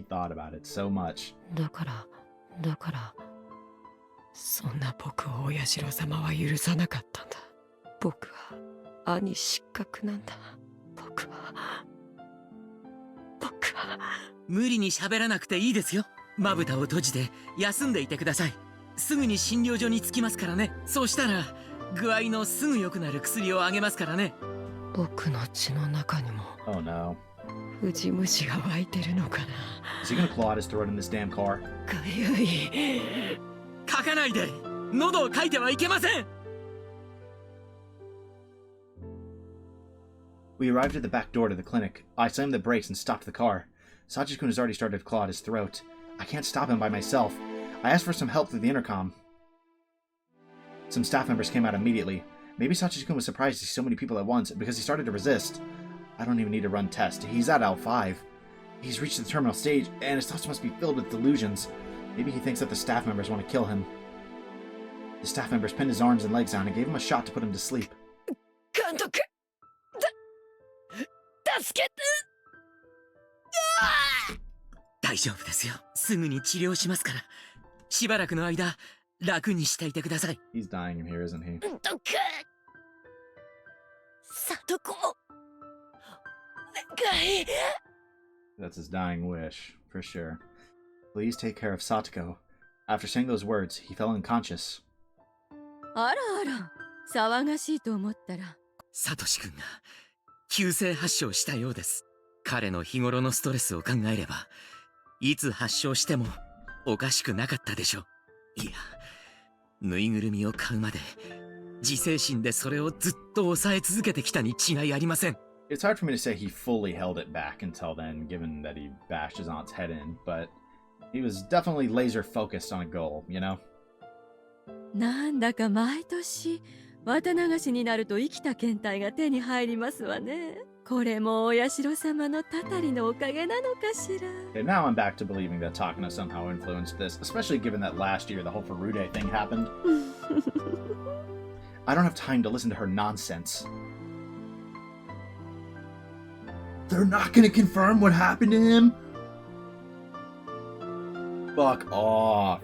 thought about it so much. だからそんな僕をお社様は許さなかったんだ。僕は兄失格なんだ。僕は無理に喋らなくていいですよ。まぶたを閉じて休んでいてください。すぐに診療所に着きますからね。そうしたら具合のすぐ良くなる薬をあげますからね。僕の血の中にも Oh no. ウジ虫が湧いてるのかな。 Is he gonna claw at his throat in this damn car? かゆい。書かないで。喉を書いてはいけません。We arrived at the back door to the clinic. I slammed the brakes and stopped the car. Satoshi-kun has already started to claw at his throat. I can't stop him by myself. I asked for some help through the intercom. Some staff members came out immediately. Maybe Satoshi-kun was surprised to see so many people at once because he started to resist. I don't even need to run tests. He's at L5. He's reached the terminal stage, and his thoughts must be filled with delusions. Maybe he thinks that the staff members want to kill him. The staff members pinned his arms and legs down and gave him a shot to put him to sleep. 監督、助けて。大丈夫ですよ。すぐに治療しますから。しばらくの間、楽にしていてください。He's dying in here, isn't he? 監督、里子、お願い。 That's his dying wish, for sure. Please take care of Satoko. After saying those words, he fell unconscious. あらあら、騒がしいと思ったら。サトシ君が急性発症したようです。彼の日頃のストレスを考えれば、いつ発症してもおかしくなかったでしょう。いや、ぬいぐるみを買うまで自制心でそれをずっと抑え続けてきたに違いありません。It's hard for me to say he fully held it back until then, given that he bashed his aunt's head in, but he was definitely laser focused on a goal, you know? なんだか毎年綿流しになると生きた検体が手に入りますわね。これもお社様のたたりのおかげなのかしら。 Okay, now I'm back to believing that Takano somehow influenced this, especially given that last year the whole Furude thing happened. I don't have time to listen to her nonsense. They're not gonna confirm what happened to him? Fuck off.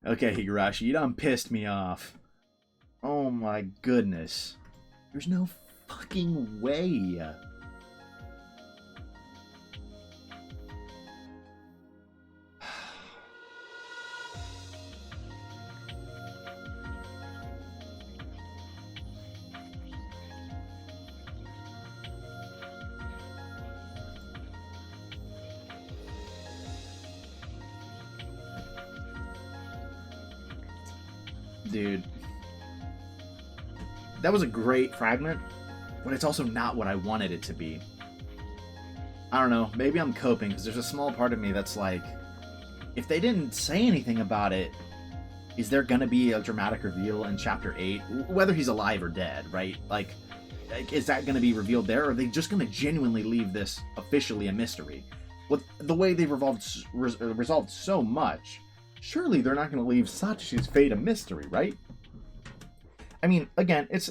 Okay, Higurashi, you done pissed me off. Oh my goodness. There's no fucking way. Dude. That was a great fragment, but it's also not what I wanted it to be. I don't know, maybe I'm coping, because there's a small part of me that's like, if they didn't say anything about it, is there gonna be a dramatic reveal in Chapter 8? Whether he's alive or dead, right? Like is that gonna be revealed there, or are they just gonna genuinely leave this officially a mystery? With the way they've resolved so much, surely they're not gonna leave Satoshi's fate a mystery, right? I mean, again, it's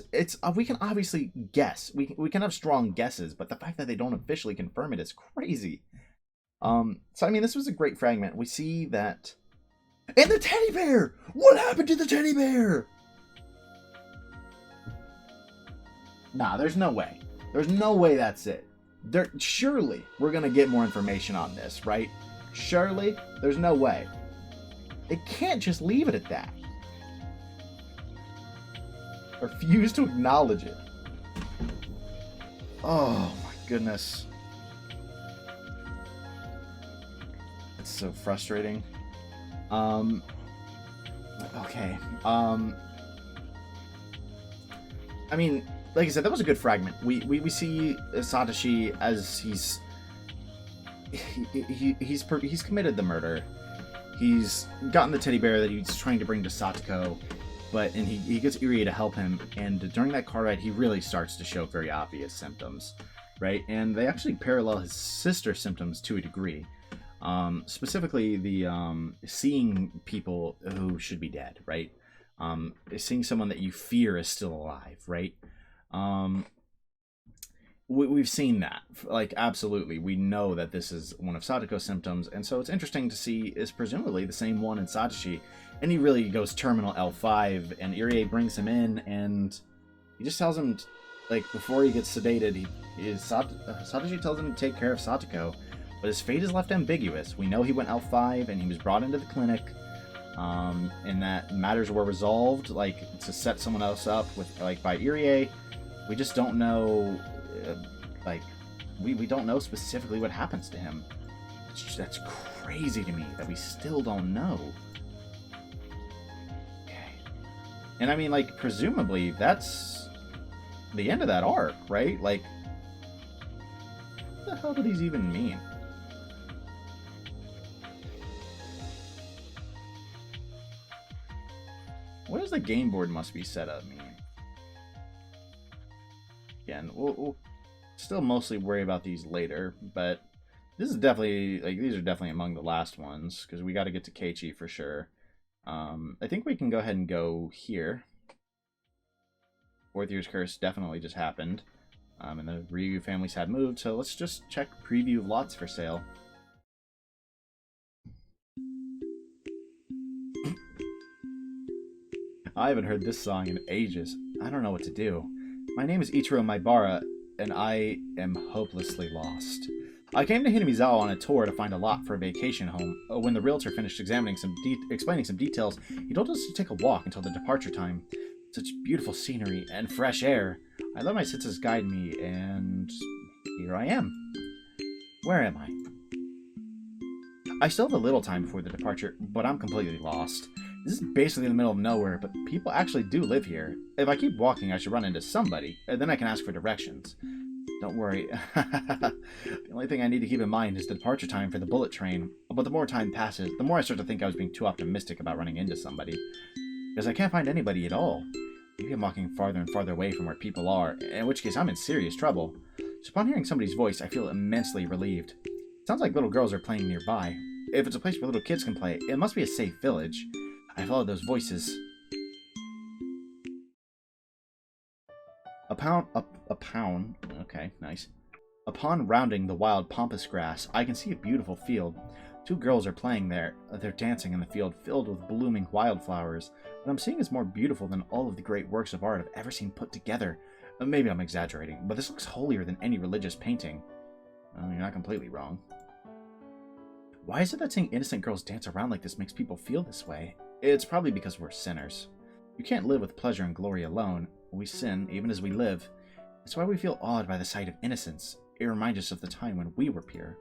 we can obviously guess. We can have strong guesses, but the fact that they don't officially confirm it is crazy. So I mean, this was a great fragment. We see that, and the teddy bear. What happened to the teddy bear? Nah, there's no way. There's no way that's it. Surely we're gonna get more information on this, right? Surely, there's no way. It can't just leave it at that. Refuse to acknowledge it. Oh my goodness. It's so frustrating. Okay. I mean, like I said, that was a good fragment. We see Satoshi as he's committed the murder. He's gotten the teddy bear that he's trying to bring to Satoko, and he gets Irie to help him, and during that car ride, he really starts to show very obvious symptoms, right? And they actually parallel his sister's symptoms to a degree. Specifically, the seeing people who should be dead, right? Seeing someone that you fear is still alive, right? We've seen that, like, absolutely. We know that this is one of Satoko's symptoms, and so it's interesting to see is presumably the same one in Satoshi, and he really goes terminal L5, and Irie brings him in, and he just tells him, like, before he gets sedated, Satoshi tells him to take care of Satoko, but his fate is left ambiguous. We know he went L5, and he was brought into the clinic, and that matters were resolved, like, to set someone else up with, like, by Irie. We just don't know, like, we don't know specifically what happens to him. That's crazy to me that we still don't know. Okay. And I mean, like, presumably that's the end of that arc, right? Like, what the hell do these even mean? What does the game board must be set up mean? Again, we'll still mostly worry about these later, but this is definitely, like, these are definitely among the last ones, because we got to get to Keiichi for sure. I think we can go ahead and go here. Fourth Year's Curse definitely just happened, and the Ryuugu families had moved, so let's just check preview of lots for sale. I haven't heard this song in ages. I don't know what to do. My name is Ichiro Maebara, and I am hopelessly lost. I came to Hinamizawa on a tour to find a lot for a vacation home. When the realtor finished explaining some details, he told us to take a walk until the departure time. Such beautiful scenery and fresh air. I let my senses guide me, and here I am. Where am I? I still have a little time before the departure, but I'm completely lost. This is basically in the middle of nowhere, but people actually do live here. If I keep walking, I should run into somebody, and then I can ask for directions. Don't worry. The only thing I need to keep in mind is the departure time for the bullet train. But the more time passes, the more I start to think I was being too optimistic about running into somebody. Because I can't find anybody at all. Maybe I'm walking farther and farther away from where people are, in which case I'm in serious trouble. So upon hearing somebody's voice, I feel immensely relieved. It sounds like little girls are playing nearby. If it's a place where little kids can play, it must be a safe village. I followed those voices. A pound. Okay, nice. Upon rounding the wild pampas grass, I can see a beautiful field. Two girls are playing there. They're dancing in the field filled with blooming wildflowers. What I'm seeing is more beautiful than all of the great works of art I've ever seen put together. Maybe I'm exaggerating, but this looks holier than any religious painting. You're not completely wrong. Why is it that seeing innocent girls dance around like this makes people feel this way? It's probably because we're sinners. You can't live with pleasure and glory alone. We sin, even as we live. That's why we feel awed by the sight of innocence. It reminds us of the time when we were pure.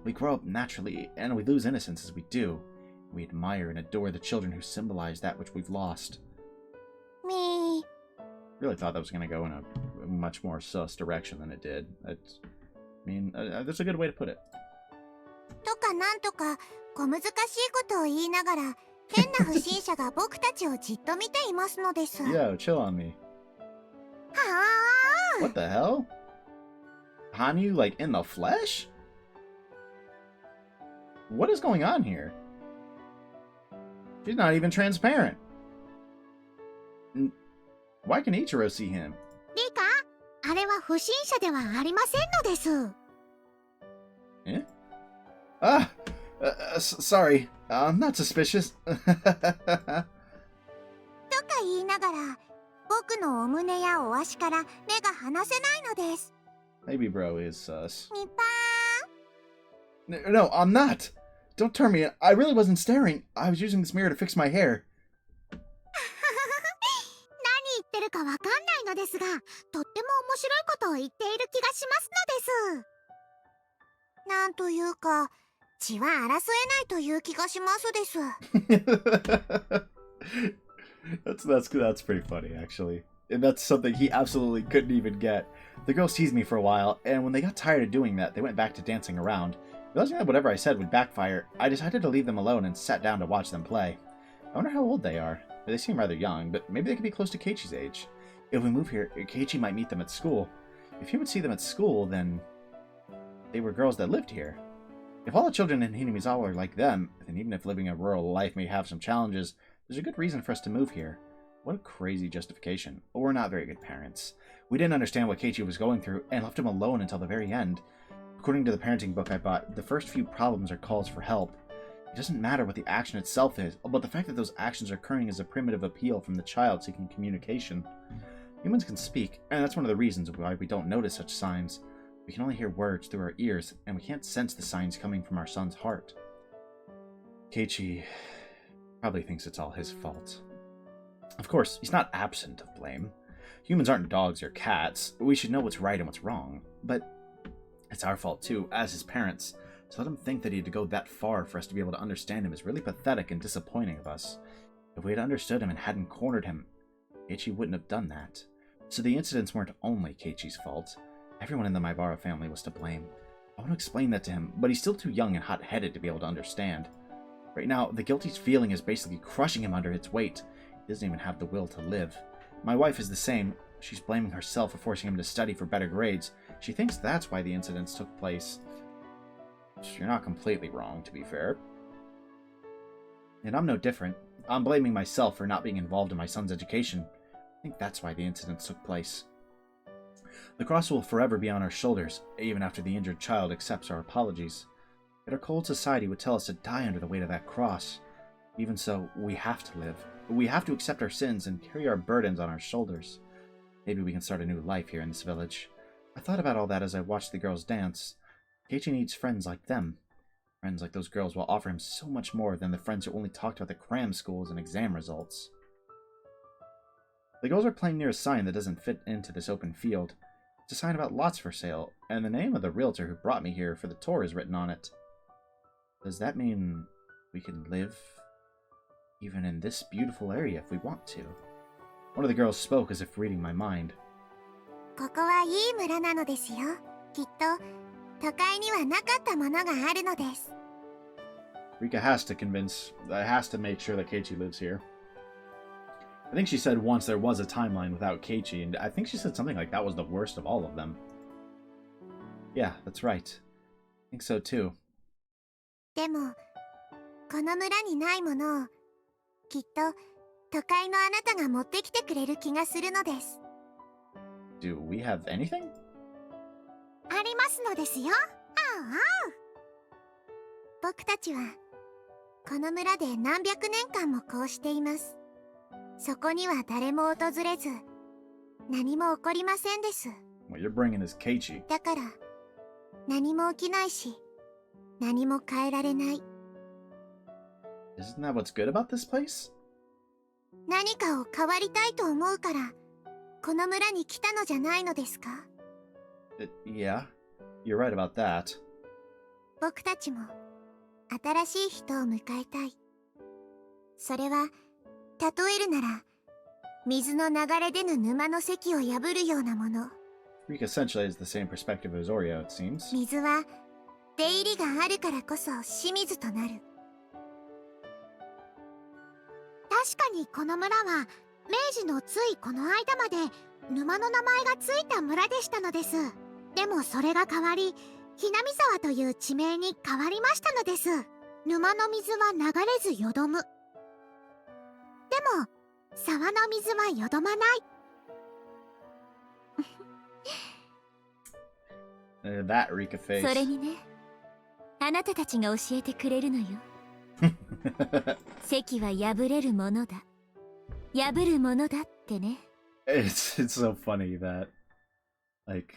We grow up naturally, and we lose innocence as we do. We admire and adore the children who symbolize that which we've lost. Me. Really thought that was going to go in a much more sus direction than it did. That's a good way to put it. とかなんとか小難しいことを言いながら変な不審者が僕たちをじっと見ていますのです。Yo, chill on me. はあ。 What the hell? Hanyu, like, in the flesh? What is going on here? She's not even transparent. Why can Ichiro see him? リカ、あれは不審者ではありませんのです。Eh? Sorry. I'm not suspicious. とか言いながら、僕のお胸やお足から目が離せないのです。Maybe bro is sus. みぱー。 No, I'm not. Don't turn me. I really wasn't staring. I was using this mirror to fix my hair. 何言ってるかわかんないのですが、とっても面白いことを言っている気がしますのです。なんというか、血は争えないという気がしますです。That's pretty funny, actually. And that's something he absolutely couldn't even get. The girls teased me for a while, and when they got tired of doing that, they went back to dancing around. Realizing that whatever I said would backfire, I decided to leave them alone and sat down to watch them play. I wonder how old they are. They seem rather young, but maybe they could be close to Keiichi's age. If we move here, Keiichi might meet them at school. If he would see them at school, then they were girls that lived here. If all the children in Hinamizawa are like them, then even if living a rural life may have some challenges, there's a good reason for us to move here. What a crazy justification. We're not very good parents. We didn't understand what Keiichi was going through and left him alone until the very end. According to the parenting book I bought, the first few problems are calls for help. It doesn't matter what the action itself is, but the fact that those actions are occurring is a primitive appeal from the child seeking communication. Humans can speak, and that's one of the reasons why we don't notice such signs. We can only hear words through our ears, and we can't sense the signs coming from our son's heart. Keiichi probably thinks it's all his fault. Of course, he's not absent of blame. Humans aren't dogs or cats. We should know what's right and what's wrong. But it's our fault too, as his parents. To let him think that he had to go that far for us to be able to understand him is really pathetic and disappointing of us. If we had understood him and hadn't cornered him, Keiichi wouldn't have done that. So the incidents weren't only Keiichi's fault. Everyone in the Maebara family was to blame. I want to explain that to him, but he's still too young and hot-headed to be able to understand. Right now, the guilt he's feeling is basically crushing him under its weight. He doesn't even have the will to live. My wife is the same. She's blaming herself for forcing him to study for better grades. She thinks that's why the incidents took place. You're not completely wrong, to be fair. And I'm no different. I'm blaming myself for not being involved in my son's education. I think that's why the incidents took place. The cross will forever be on our shoulders, even after the injured child accepts our apologies. Yet our cold society would tell us to die under the weight of that cross. Even so, we have to live. We have to accept our sins and carry our burdens on our shoulders. Maybe we can start a new life here in this village. I thought about all that as I watched the girls dance. Keiichi needs friends like them. Friends like those girls will offer him so much more than the friends who only talked about the cram schools and exam results. The girls are playing near a sign that doesn't fit into this open field. It's a sign about lots for sale, and the name of the realtor who brought me here for the tour is written on it. Does that mean we can live even in this beautiful area if we want to? One of the girls spoke as if reading my mind. ここはいい村なのですよ。きっと都会にはなかったものがあるのです。 Rika has to make sure that Keiichi lives here. I think she said once there was a timeline without Keiichi, and I think she said something like that was the worst of all of them. Yeah, that's right. I think so too. でも、この村にないものをきっと都会のあなたが持ってきてくれる気がするのです。 Do we have anything? ありますのですよ。ああ。僕たちはこの村で何百年間もこうしています。そこには誰も訪れず、何も起こりませんです。 What you're bringing is Keiichi. だから何も起きないし、何も変えられない。 Isn't that what's good about this place? 何かを変わりたいと思うからこの村に来たのじゃないのですか？ Yeah, you're right about that. 僕たちも新しい人を迎えたい。それは例えるなら水の流れ出ぬ沼の堰を破るようなもの。 Rika essentially has the same perspective as Oreo, it seems. 水は出入りがあるからこそ清水となる。確かにこの村は明治のついこの間まで沼の名前がついた村でしたのです。でもそれが変わり、ひなみ沢という地名に変わりましたのです。沼の水は流れずよどむ。でも沢の水はよどまない。That Rika face. それにね、あなたたちが教えてくれるのよ。堰は破れるものだ、破るものだってね。It's so funny that, like,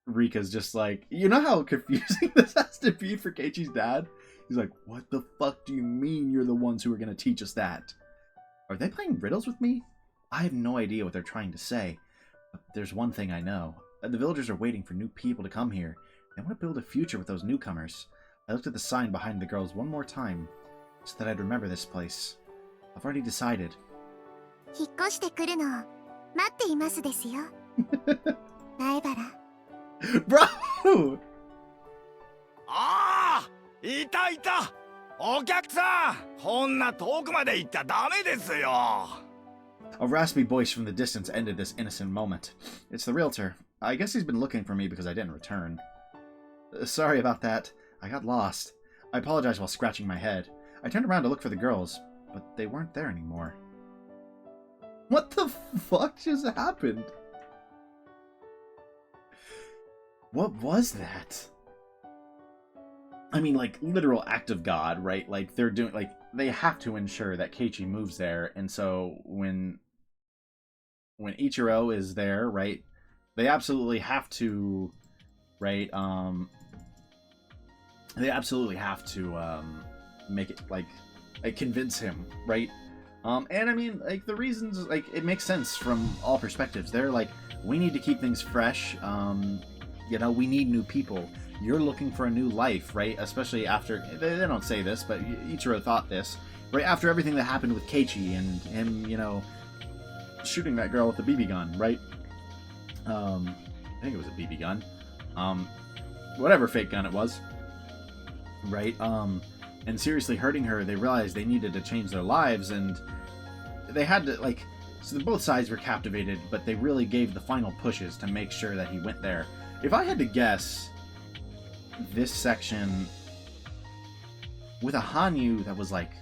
Rika's just like, you know how confusing this has to be for Keiichi's dad? He's like, what the fuck do you mean you're the ones who are gonna teach us that? Are they playing riddles with me? I have no idea what they're trying to say. But there's one thing I know. The villagers are waiting for new people to come here. They want to build a future with those newcomers. I looked at the sign behind the girls one more time, so that I'd remember this place. I've already decided. 引っ越してくるのを待っていますですよ。前原。Bro! ああ、いたいた。お客さん、こんな遠くまで行っちゃダメですよ。A raspy voice from the distance ended this innocent moment. It's the realtor. I guess he's been looking for me because I didn't return. Sorry about that. I got lost. I apologized while scratching my head. I turned around to look for the girls, but they weren't there anymore. What the fuck just happened? What was that? I mean, like, literal act of God, right? Like, they're doing, like, they have to ensure that Keiichi moves there, and so when Ichiro is there, right, they absolutely have to, right, they absolutely have to, make it, like convince him, right? And I mean, like, the reasons, like, it makes sense from all perspectives. They're like, we need to keep things fresh, you know, we need new people. You're looking for a new life, right? Especially after, they don't say this, but Ichiro thought this, right after everything that happened with Keiichi and him, you know, shooting that girl with the BB gun, right? I think it was a BB gun. Whatever fake gun it was, right? And seriously hurting her, they realized they needed to change their lives, and they had to, like, so both sides were captivated, but they really gave the final pushes to make sure that he went there. If I had to guess, this section with a Hanyu that was, like,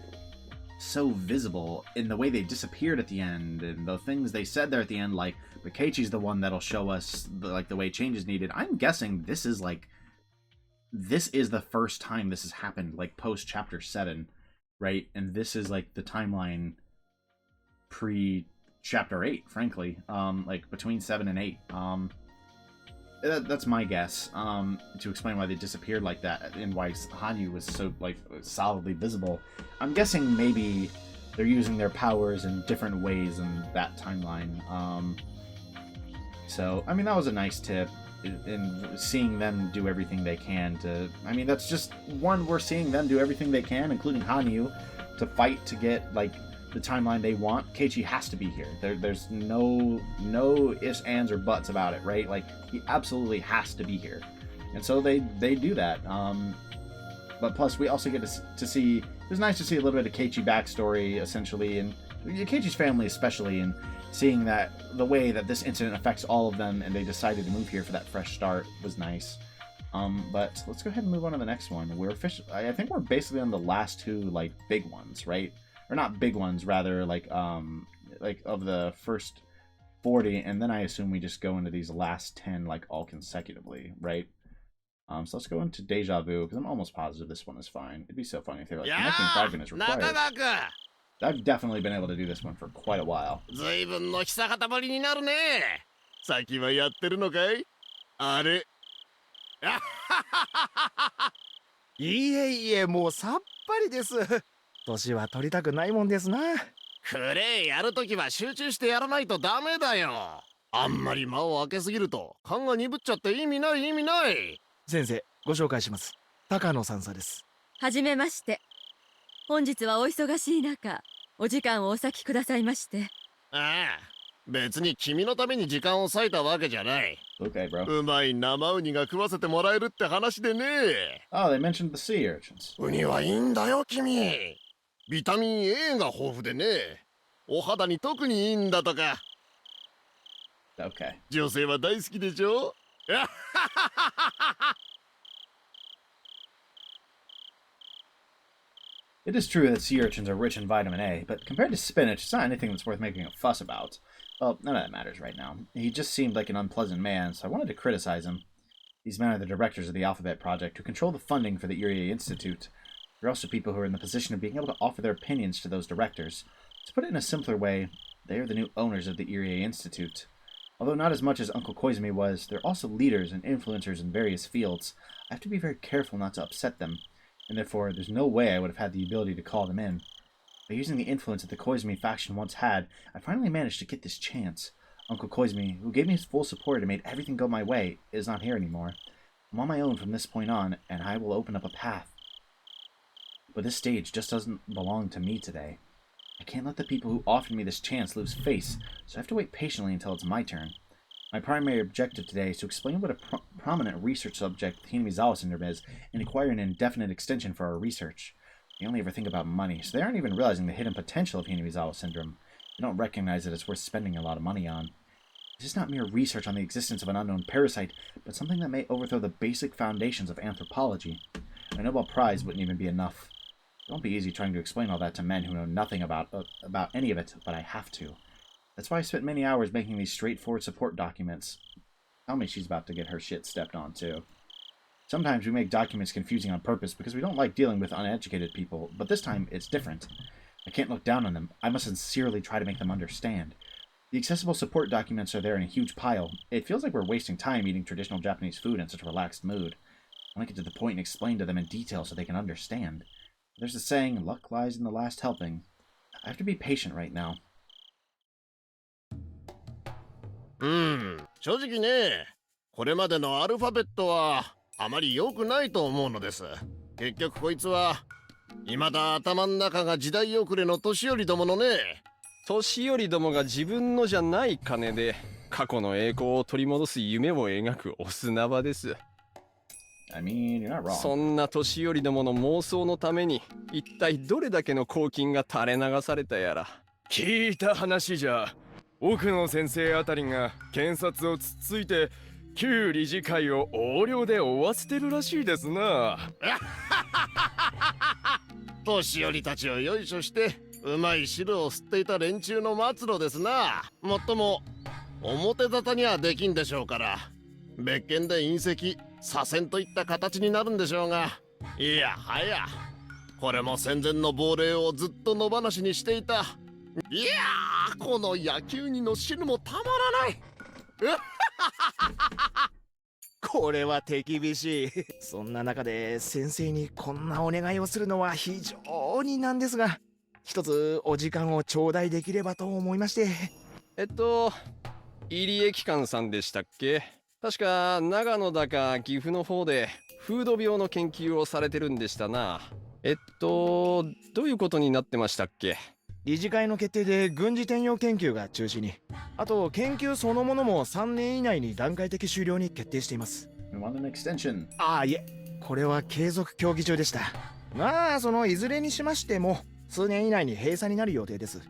so visible in the way they disappeared at the end and the things they said there at the end, like, but Keiichi's the one that'll show us the way change is needed. I'm guessing this is the first time this has happened, like, post chapter 7, right? And this is, like, the timeline pre chapter 8, frankly, like between 7 and 8. That's my guess, to explain why they disappeared like that and why Hanyu was so, like, solidly visible. I'm guessing maybe they're using their powers in different ways in that timeline. So, I mean, that was a nice tip in seeing them do everything they can to, I mean, that's just one, we're seeing them do everything they can, including Hanyu, to fight to get, like, the timeline they want. Keiichi has to be here. There's no ifs, ands, or buts about it, right? Like, he absolutely has to be here. And so they do that. But plus, we also get to see, it was nice to see a little bit of Keiichi backstory, essentially, and Keiichi's family especially, and seeing that the way that this incident affects all of them, and they decided to move here for that fresh start was nice. But let's go ahead and move on to the next one. I think we're basically on the last two, like, big ones, right? Or not big ones, rather, like of the first 40, and then I assume we just go into these last 10, like, all consecutively, right? So let's go into Deja-vu, because I'm almost positive this one is fine. It'd be so funny if they were like, connecting fragment is required. I've definitely been able to do this one for quite a while. 随分の久方ぶりになるね。先はやってるのかい？あれ。いえいえ、もうさっぱりです。年は取りたくないもんですな。クレイやるときは集中してやらないとダメだよ。あんまり間を空けすぎると勘が鈍っちゃって意味ない意味ない。先生、ご紹介します。高野三佐です。はじめまして。本日はお忙しい中、お時間をお割きくださいまして。ああ、別に君のために時間を割いたわけじゃない。Okay, bro. うまい生ウニが食わせてもらえるって話でね。Oh, they mentioned the sea urchins. ウニはいいんだよ君。ビタミン A が豊富でね。お肌に特にいいんだとか。Okay. 女性は大好きでしょ。It is true that sea urchins are rich in vitamin A, but compared to spinach, it's not anything that's worth making a fuss about. Well, none of that matters right now. He just seemed like an unpleasant man, so I wanted to criticize him. These men are the directors of the Alphabet Project, who control the funding for the Irie Institute. They're also people who are in the position of being able to offer their opinions to those directors. To put it in a simpler way, they are the new owners of the Irie Institute. Although not as much as Uncle Koizumi was, they're also leaders and influencers in various fields. I have to be very careful not to upset them, and therefore there's no way I would have had the ability to call them in. By using the influence that the Koizumi faction once had, I finally managed to get this chance. Uncle Koizumi, who gave me his full support and made everything go my way, is not here anymore. I'm on my own from this point on, and I will open up a path. But this stage just doesn't belong to me today. I can't let the people who offered me this chance lose face, so I have to wait patiently until it's my turn. My primary objective today is to explain what a prominent research subject the Hinamizawa syndrome is and acquire an indefinite extension for our research. They only ever think about money, so they aren't even realizing the hidden potential of Hinamizawa syndrome. They don't recognize that it's worth spending a lot of money on. This is not mere research on the existence of an unknown parasite, but something that may overthrow the basic foundations of anthropology. A Nobel Prize wouldn't even be enough. It won't be easy trying to explain all that to men who know nothing about any of it, but I have to. That's why I spent many hours making these straightforward support documents. Tell me she's about to get her shit stepped on, too. Sometimes we make documents confusing on purpose because we don't like dealing with uneducated people, but this time it's different. I can't look down on them. I must sincerely try to make them understand. The accessible support documents are there in a huge pile. It feels like we're wasting time eating traditional Japanese food in such a relaxed mood. I want to get to the point and explain to them in detail so they can understand. There's a saying, luck lies in the last helping. I have to be patient right now. 正直ね、これまでのアルファベットはあまり良くないと思うのです。結局こいつは未だ頭の中が時代遅れの年寄りどものね。年寄りどもが自分のじゃない金で過去の栄光を取り戻す夢を描くお砂場です。I mean, you're not wrong. そんな年寄りどもの妄想のために一体どれだけの公金が垂れ流されたやら。聞いた話じゃ、奥野先生あたりが検察をつっついて旧理事会を横領で追わせてるらしいですな。年寄りたちをよいしょしてうまい汁を吸っていた連中の末路ですな。もっとも表沙汰にはできんでしょうから、別件で隕石左遷といった形になるんでしょうが、いやはやこれも戦前の亡霊をずっと野放しにしていた。いやー、この野球にの汁もたまらない。これは手厳しい。そんな中で先生にこんなお願いをするのは非常になんですが、一つお時間を頂戴できればと思いまして。入江機関さんでしたっけ？確か長野だか岐阜の方で風土病の研究をされてるんでしたな。どういうことになってましたっけ？理事会の決定で軍事転用研究が中止に、あと研究そのものも3年以内に段階的終了に決定しています。いえ、これは継続協議中でした。まあそのいずれにしましても数年以内に閉鎖になる予定です。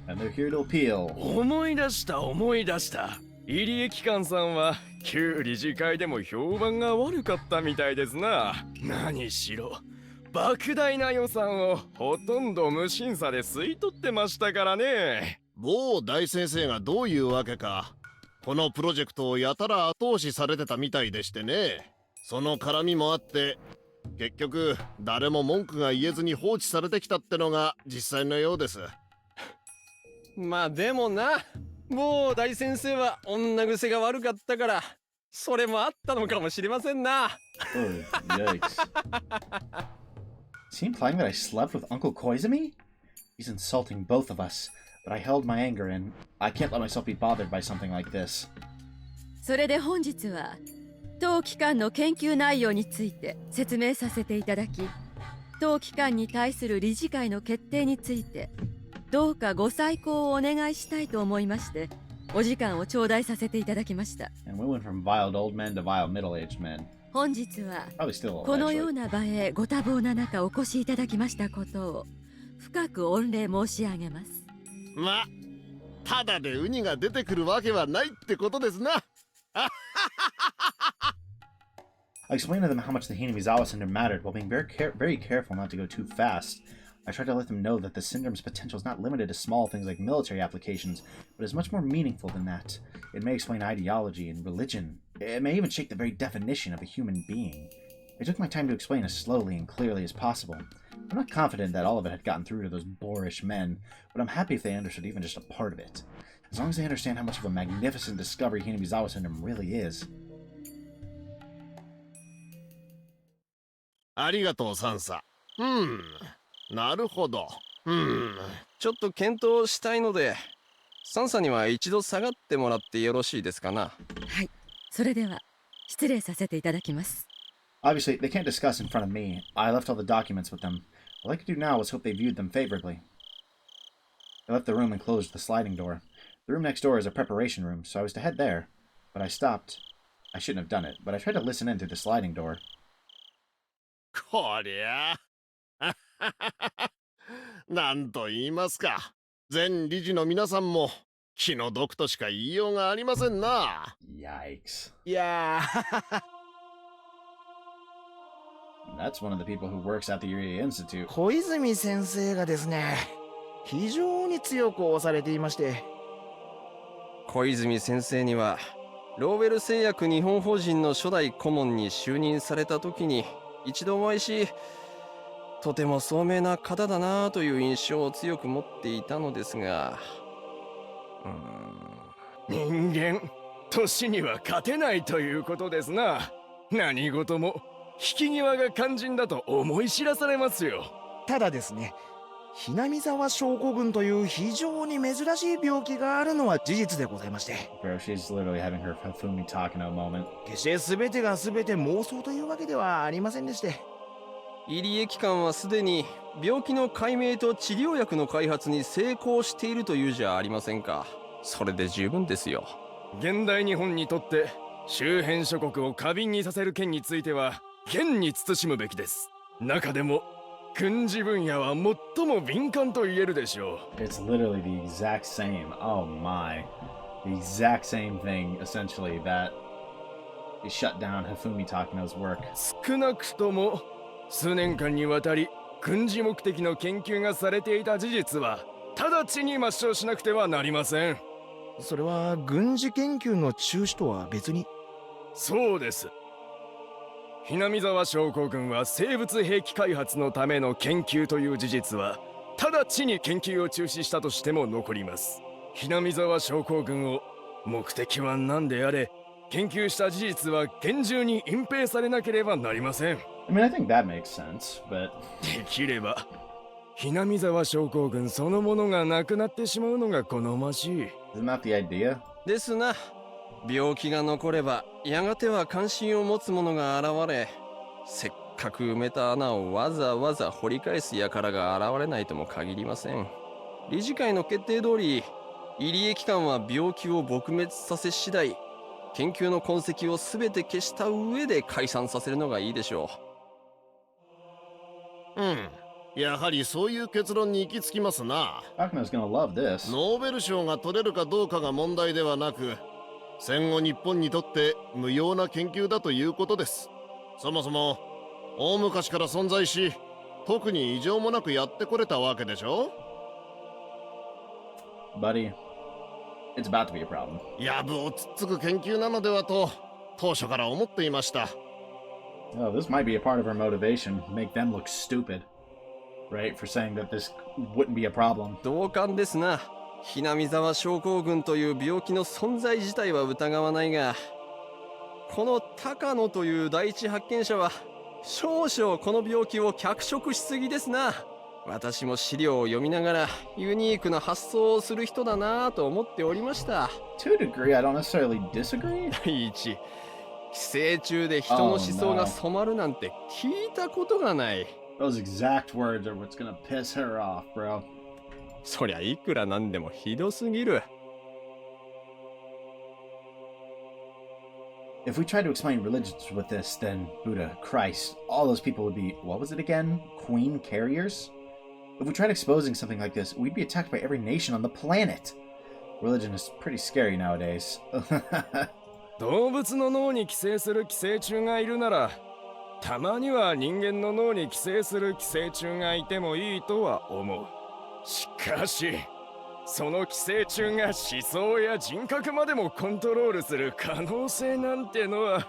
And they're here to appeal. 思い出した。入江機関さんは旧理事会でも評判が悪かったみたいですな。何しろ莫大な予算をほとんど無審査で吸い取ってましたからね。某大先生がどういうわけかこのプロジェクトをやたら後押しされてたみたいでしてね。その絡みもあって結局誰も文句が言えずに放置されてきたってのが実際のようです。まあでもな、もう大先生は女癖が悪かったからそれもあったのかもしれませんな。Oh, yikes. Is he implying that I slept with Uncle Koizumi? He's insulting both of us, but I held my anger in. I can't let myself be bothered by something like this. それで本日は当機関の研究内容について説明させていただき、当機関に対する理事会の決定についてどうかご再考をお願いしたいと思いましてお時間を頂戴させていただきました。And we went from vile old men to vile middle-aged men. 本日は Probably still, このよう actually. な場へご多忙な中お越しいただきましたことを深く御礼申し上げます。ま、ただでウニが出てくるわけはないってことですな。I explained to them how much the Hinamizawa syndrome mattered while being very careful not to go too fast. I tried to let them know that the syndrome's potential is not limited to small things like military applications, but is much more meaningful than that. It may explain ideology and religion. It may even shake the very definition of a human being. I took my time to explain as slowly and clearly as possible. I'm not confident that all of it had gotten through to those boorish men, but I'm happy if they understood even just a part of it. As long as they understand how much of a magnificent discovery Hinamizawa syndrome really is. ありがとう、サンサ。なるほど。ちょっと検討したいので、サンサには一度下がってもらってよろしいですかな。はい、それでは失礼させていただきます。Obviously, they can't discuss in front of me. I left all the documents with them. All I could do now was hope they viewed them favorably. I left the room and closed the sliding door. The room next door is a preparation room, so I was to head there. But I stopped. I shouldn't have done it, but I tried to listen in through the sliding door. こりゃなんと言いますか。全理事の皆さんも気の毒としか言いようがありませんな。Yikes. いやーThat's one of the people who works at the Irie Institute. 小泉先生がですね、非常に強く押されていまして。小泉先生にはローウェル製薬日本法人の初代顧問に就任された時に一度お会いし、とても聡明な方だなという印象を強く持っていたのですが、人間年には勝てないということですな。何事も引き際が肝心だと思い知らされますよ。ただですね、hinamizawa症候群という非常に珍しい病気があるのは事実でございまして。Bro, she's literally having her Hifumi Takano moment. 決して全てが全て妄想というわけではありませんでして。入江機関はすでに病気の解明と治療薬の開発に成功しているというじゃありませんか。それで十分ですよ。現代日本にとって周辺諸国を過敏にさせる件については厳に慎むべきです。中でも軍事分野は最も敏感と言えるでしょう。It's literally the exact same. Oh my. The exact same thing, essentially, that shut down Hifumi Takano's work. 少なくとも数年間にわたり軍事目的の研究がされていた事実は直ちに抹消しなくてはなりません。それは軍事研究の中止とは別に。そうです。hinamizawa症候群は生物兵器開発のための研究という事実は直ちに研究を中止したとしても残ります。hinamizawa症候群を目的は何であれ研究した事実は厳重に隠蔽されなければなりません。I mean, I think that makes sense, but... できればhinamizawa症候群そのものがなくなってしまうのが好ましい。 Isn't that the idea? ですな。病気が残ればやがては関心を持つ者が現れ、せっかく埋めた穴をわざわざ掘り返す輩が現れないとも限りません。理事会の決定通り入江機関は病気を撲滅させ次第研究の痕跡を全て消した上で解散させるのがいいでしょう。やはりそういう結論に行き着きますな。Takano's gonna love this. ノーベル賞が取れるかどうかが問題ではなく、戦後日本にとって無用な研究だということです。そもそも大昔から存在し、特に異常もなくやってこれたわけでしょ。Buddy, it's about to be a problem. やぶをつっつく研究なのではと当初から思っていました。Oh, this might be a part of her motivation. Make them look stupid. Right? For saying that this wouldn't be a problem. 同感ですな。ひなみ沢症候群という病気の存在自体は疑わないが、この高野という第一発見者は少々この病気を脚色しすぎですな。私も資料を読みながらユニークな発想をする人だなぁと思っておりました。To a degree, I don't necessarily disagree. 第一、寄生虫で人の思想が染まるなんて聞いたことがない。Those exact words are what's gonna piss her off, bro. そりゃいくらなんでもひどすぎる。If we tried to explain religions with this, then Buddha, Christ, all those people would be, what was it again? Queen carriers? If we tried exposing something like this, we'd be attacked by every nation on the planet. Religion is pretty scary nowadays. 動物の脳に寄生する寄生虫がいるなら、たまには人間の脳に寄生する寄生虫がいてもいいとは思う。しかし、その寄生虫が思想や人格までもコントロールする可能性なんてのは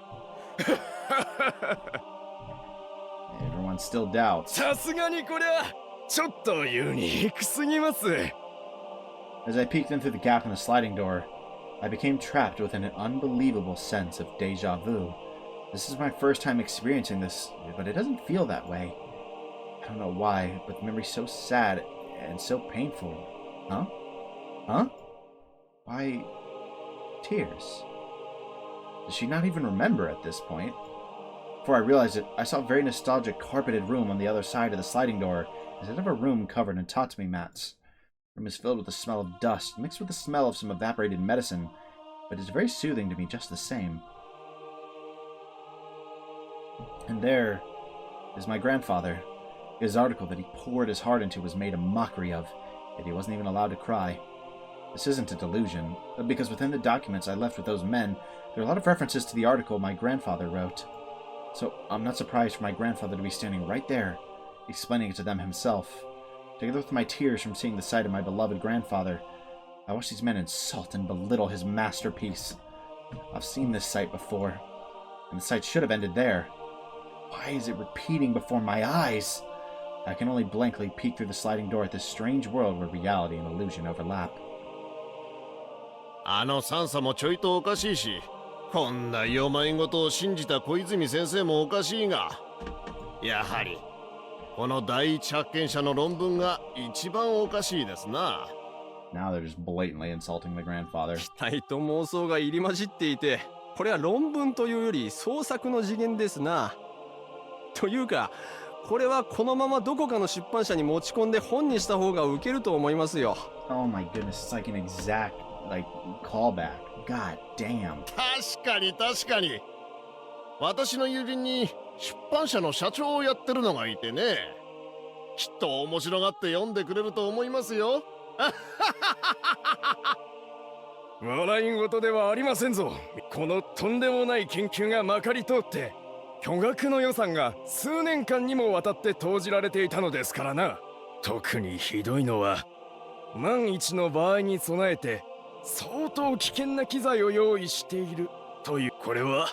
Everyone still doubts. さすがにこりゃちょっとユニークすぎます。As I peeked in through the gap in the sliding door, I became trapped within an unbelievable sense of deja-vu. This is my first time experiencing this, but it doesn't feel that way. I don't know why, but the memory's so sad and so painful. Huh? Huh? Why, tears? Does she not even remember at this point? Before I realized it, I saw a very nostalgic carpeted room on the other side of the sliding door, instead of a room covered in tatami mats. The room is filled with the smell of dust, mixed with the smell of some evaporated medicine, but it's very soothing to me just the same. And there is my grandfather. His article that he poured his heart into was made a mockery of, yet he wasn't even allowed to cry. This isn't a delusion, because within the documents I left with those men, there are a lot of references to the article my grandfather wrote. So I'm not surprised for my grandfather to be standing right there, explaining it to them himself. Together with my tears from seeing the sight of my beloved grandfather, I watched these men insult and belittle his masterpiece. I've seen this sight before, and the sight should have ended there. Why is it repeating before my eyes? I can only blankly peek through the sliding door at this strange world where reality and illusion overlap. あの三叉もちょいとおかしいし、こんな妖艶事を信じた小泉先生もおかしいが、やはりこの第一発見者の論文が一番おかしいですな。Now they're just blatantly insulting the grandfather. 期待と妄想が入り混じっていて、これは論文というより創作の次元ですな。というか、これはこのままどこかの出版社に持ち込んで本にした方がウケると思いますよ。Oh my goodness, it's like an exact callback. God damn. 確かに確かに。私の友人に出版社の社長をやってるのがいてね。きっと面白がって読んでくれると思いますよ。笑い事ではありませんぞ。このとんでもない研究がまかり通って、巨額の予算が数年間にもわたって投じられていたのですからな。特にひどいのは、万一の場合に備えて相当危険な機材を用意しているという、これは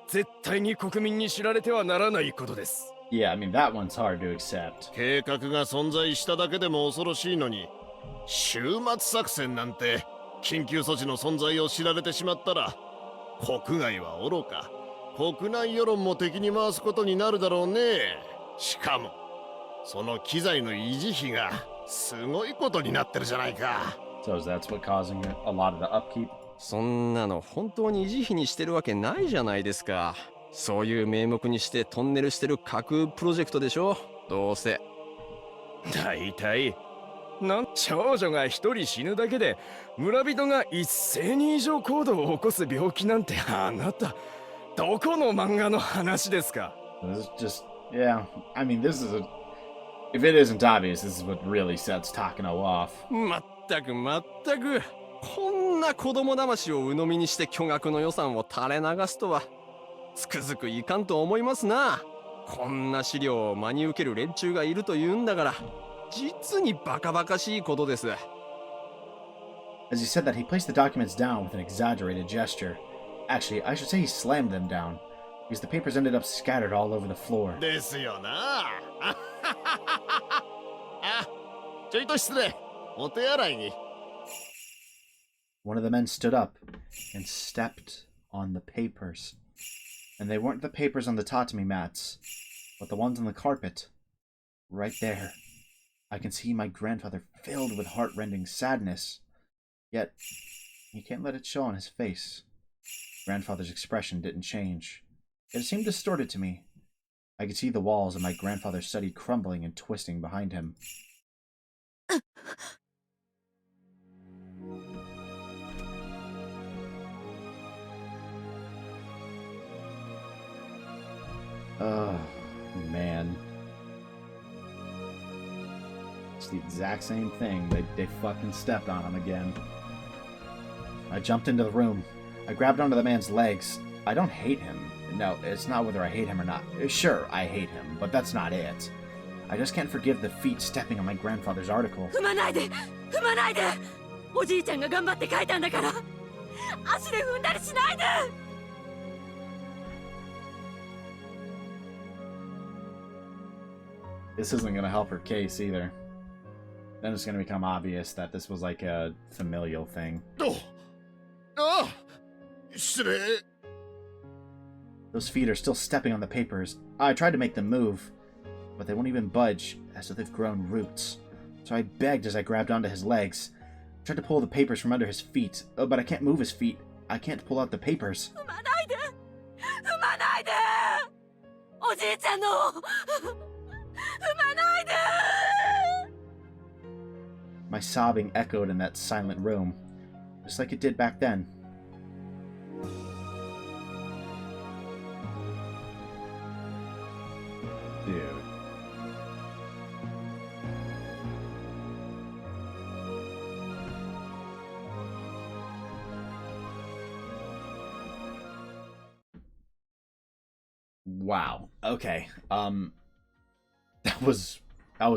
絶対に国民に知られてはならないことです。Yeah, I mean that one's hard to accept. 計画が存在しただけでも恐ろしいのに、終末作戦なんて緊急措置の存在を知られてしまったら、国外はおろか国内世論も敵に回すことになるだろうね。しかもその機材の維持費がすごいことになってるじゃないか。So that's what causing a lot of the upkeep? そんなの本当に維持費にしてるわけないじゃないですか。そういう名目にしてトンネルしてる架空プロジェクトでしょ、どうせ。大体長女が一人死ぬだけで村人が1000人以上行動を起こす病気なんて、あなたどこの漫画の話ですか。 This is just, yeah, I mean this is if it isn't obvious, this is what really sets Takano off. まったくこんな子供騙しを鵜呑みにして巨額の予算を垂れ流すとはつくづくいかんと思いますな。こんな資料を真に受ける連中がいるというんだから、実にバカバカしいことです。As he said that, he placed the documents down with an exaggerated gesture. Actually, I should say he slammed them down, because the papers ended up scattered all over the floor. ですよな。あ、ちょいと失礼。お手洗いに。One of the men stood up and stepped on the papers. And they weren't the papers on the tatami mats, but the ones on the carpet. Right there. I can see my grandfather filled with heart-rending sadness. Yet, he can't let it show on his face. Grandfather's expression didn't change. It seemed distorted to me. I could see the walls of my grandfather's study crumbling and twisting behind him. Oh, man. It's the exact same thing. They fucking stepped on him again. I jumped into the room. I grabbed onto the man's legs. I don't hate him. No, it's not whether I hate him or not. Sure, I hate him, but that's not it. I just can't forgive the feet stepping on my grandfather's article. 踏まないで踏まないでおじいちゃんが頑張って書いたんだから足で踏んだりしないで This isn't going to help her case either. Then it's going to become obvious that this was like a familial thing. Oh! Those feet are still stepping on the papers. I tried to make them move, but they won't even budge, as if they've grown roots. So I begged as I grabbed onto his legs. I tried to pull the papers from under his feet, but I can't move his feet. I can't pull out the papers. 踏まないで踏まないでおじいちゃんの踏まないで My sobbing echoed in that silent room, just like it did back then. Dude. Wow. Okay. That was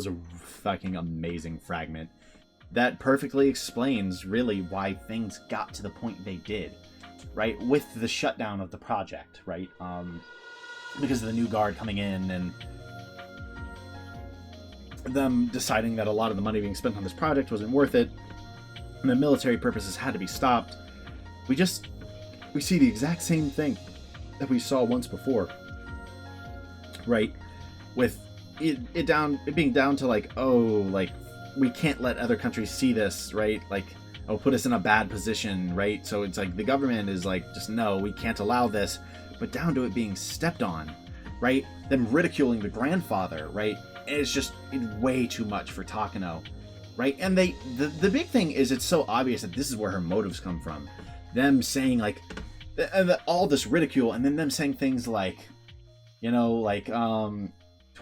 a fucking amazing fragment. That perfectly explains really why things got to the point they did, right? With the shutdown of the project, right? Because of the new guard coming in and them deciding that a lot of the money being spent on this project wasn't worth it, and the military purposes had to be stopped. We see the exact same thing that we saw once before, right? With it being down to like, oh, like, we can't let other countries see this, right? Like, oh, put us in a bad position, right? So it's like the government is like, just no, we can't allow this. But down to it being stepped on, right? Them ridiculing the grandfather, right? It's just way too much for Takano, right? And the big thing is it's so obvious that this is where her motives come from. Them saying like, all this ridicule, and then them saying things like, you know, like,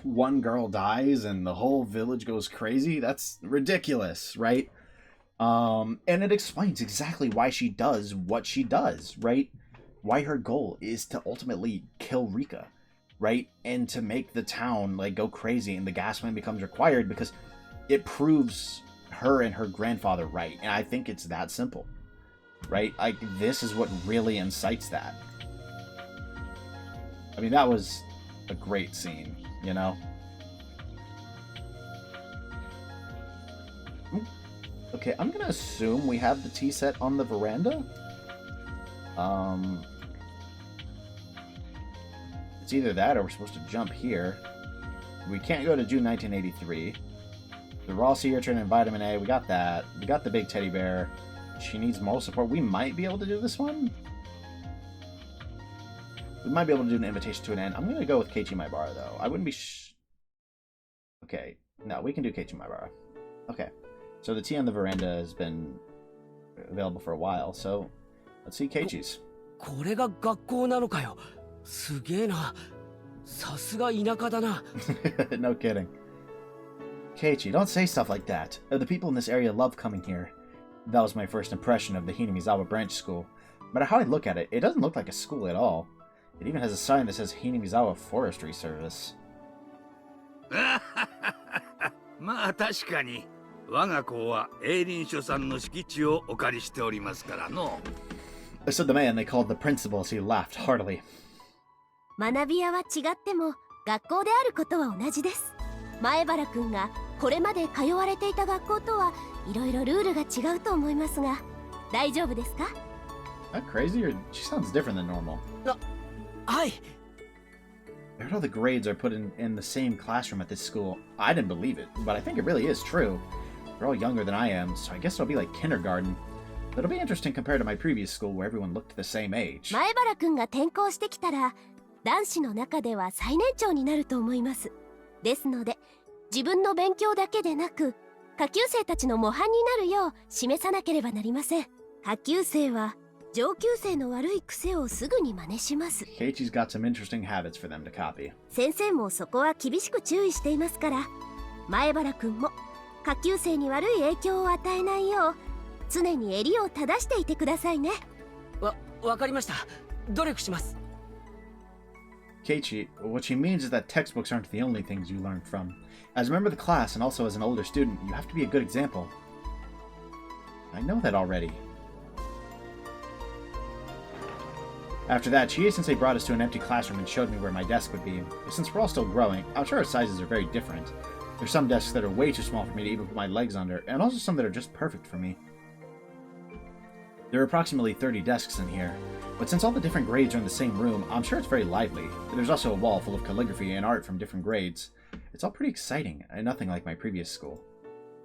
one girl dies and the whole village goes crazy. That's ridiculous, right? And it explains exactly why she does what she does, right? Why her goal is to ultimately kill Rika, right? And to make the town like go crazy, and the gas plan becomes required because it proves her and her grandfather right. And I think it's that simple, right? Like, this is what really incites that. I mean, that was a great scene, you know? Okay, I'm gonna assume we have the tea set on the veranda. It's either that or we're supposed to jump here. We can't go to June 1983. The raw sea urchin and vitamin A, we got that. We got the big teddy bear. She needs moral support. We might be able to do this one. We might be able to do an invitation to an end. I'm gonna go with Keiichi Maebara though. I wouldn't be okay, no, we can do Keiichi Maebara. Okay. So the tea on the veranda has been available for a while, so let's see Keiichi's. これが学校なのかよ。すげえな。さすが田舎だな。No kidding. Keiichi, don't say stuff like that. The people in this area love coming here. That was my first impression of the Hinamizawa branch school. No matter how I look at it, it doesn't look like a school at all. It even has a sign that says Hinamizawa Forestry Service. まあ確かに我が校は営林署さんの敷地をお借りしておりますからの。said the man they called the principal as he laughed heartily. 学び屋は違っても学校であることは同じです。前原くんがこれまで通われていた学校とはいろいろルールが違うと思いますが、大丈夫ですか？ That crazy, or she sounds different than normal. はい。I heard all the grades are put in the same classroom at this school. I didn't believe it, but I think it really is true. They're all younger than I am, so I guess it'll be like kindergarten. But it'll be interesting compared to my previous school where everyone looked the same age. 前原くんが転校してきたら、男子の中では最年長になると思います。ですので、自分の勉強だけでなく、下級生たちの模範になるよう示さなければなりません。下級生は上級生の悪い癖をすぐに真似します。Keiichi's got some interesting habits for them to copy. 先生もそこは厳しく注意していますから、前原くんも下級生に悪い影響を与えないよう常に襟を正していてくださいね。わかりました。努力します。Keiichi, what she means is that textbooks aren't the only things you learn from. As a member of the class and also as an older student, you have to be a good example. I know that already. After that, Chie-sensei brought us to an empty classroom and showed me where my desk would be. Since we're all still growing, I'm sure our sizes are very different. There's some desks that are way too small for me to even put my legs under, and also some that are just perfect for me. There are approximately 30 desks in here, but since all the different grades are in the same room, I'm sure it's very lively. There's also a wall full of calligraphy and art from different grades. It's all pretty exciting, and nothing like my previous school.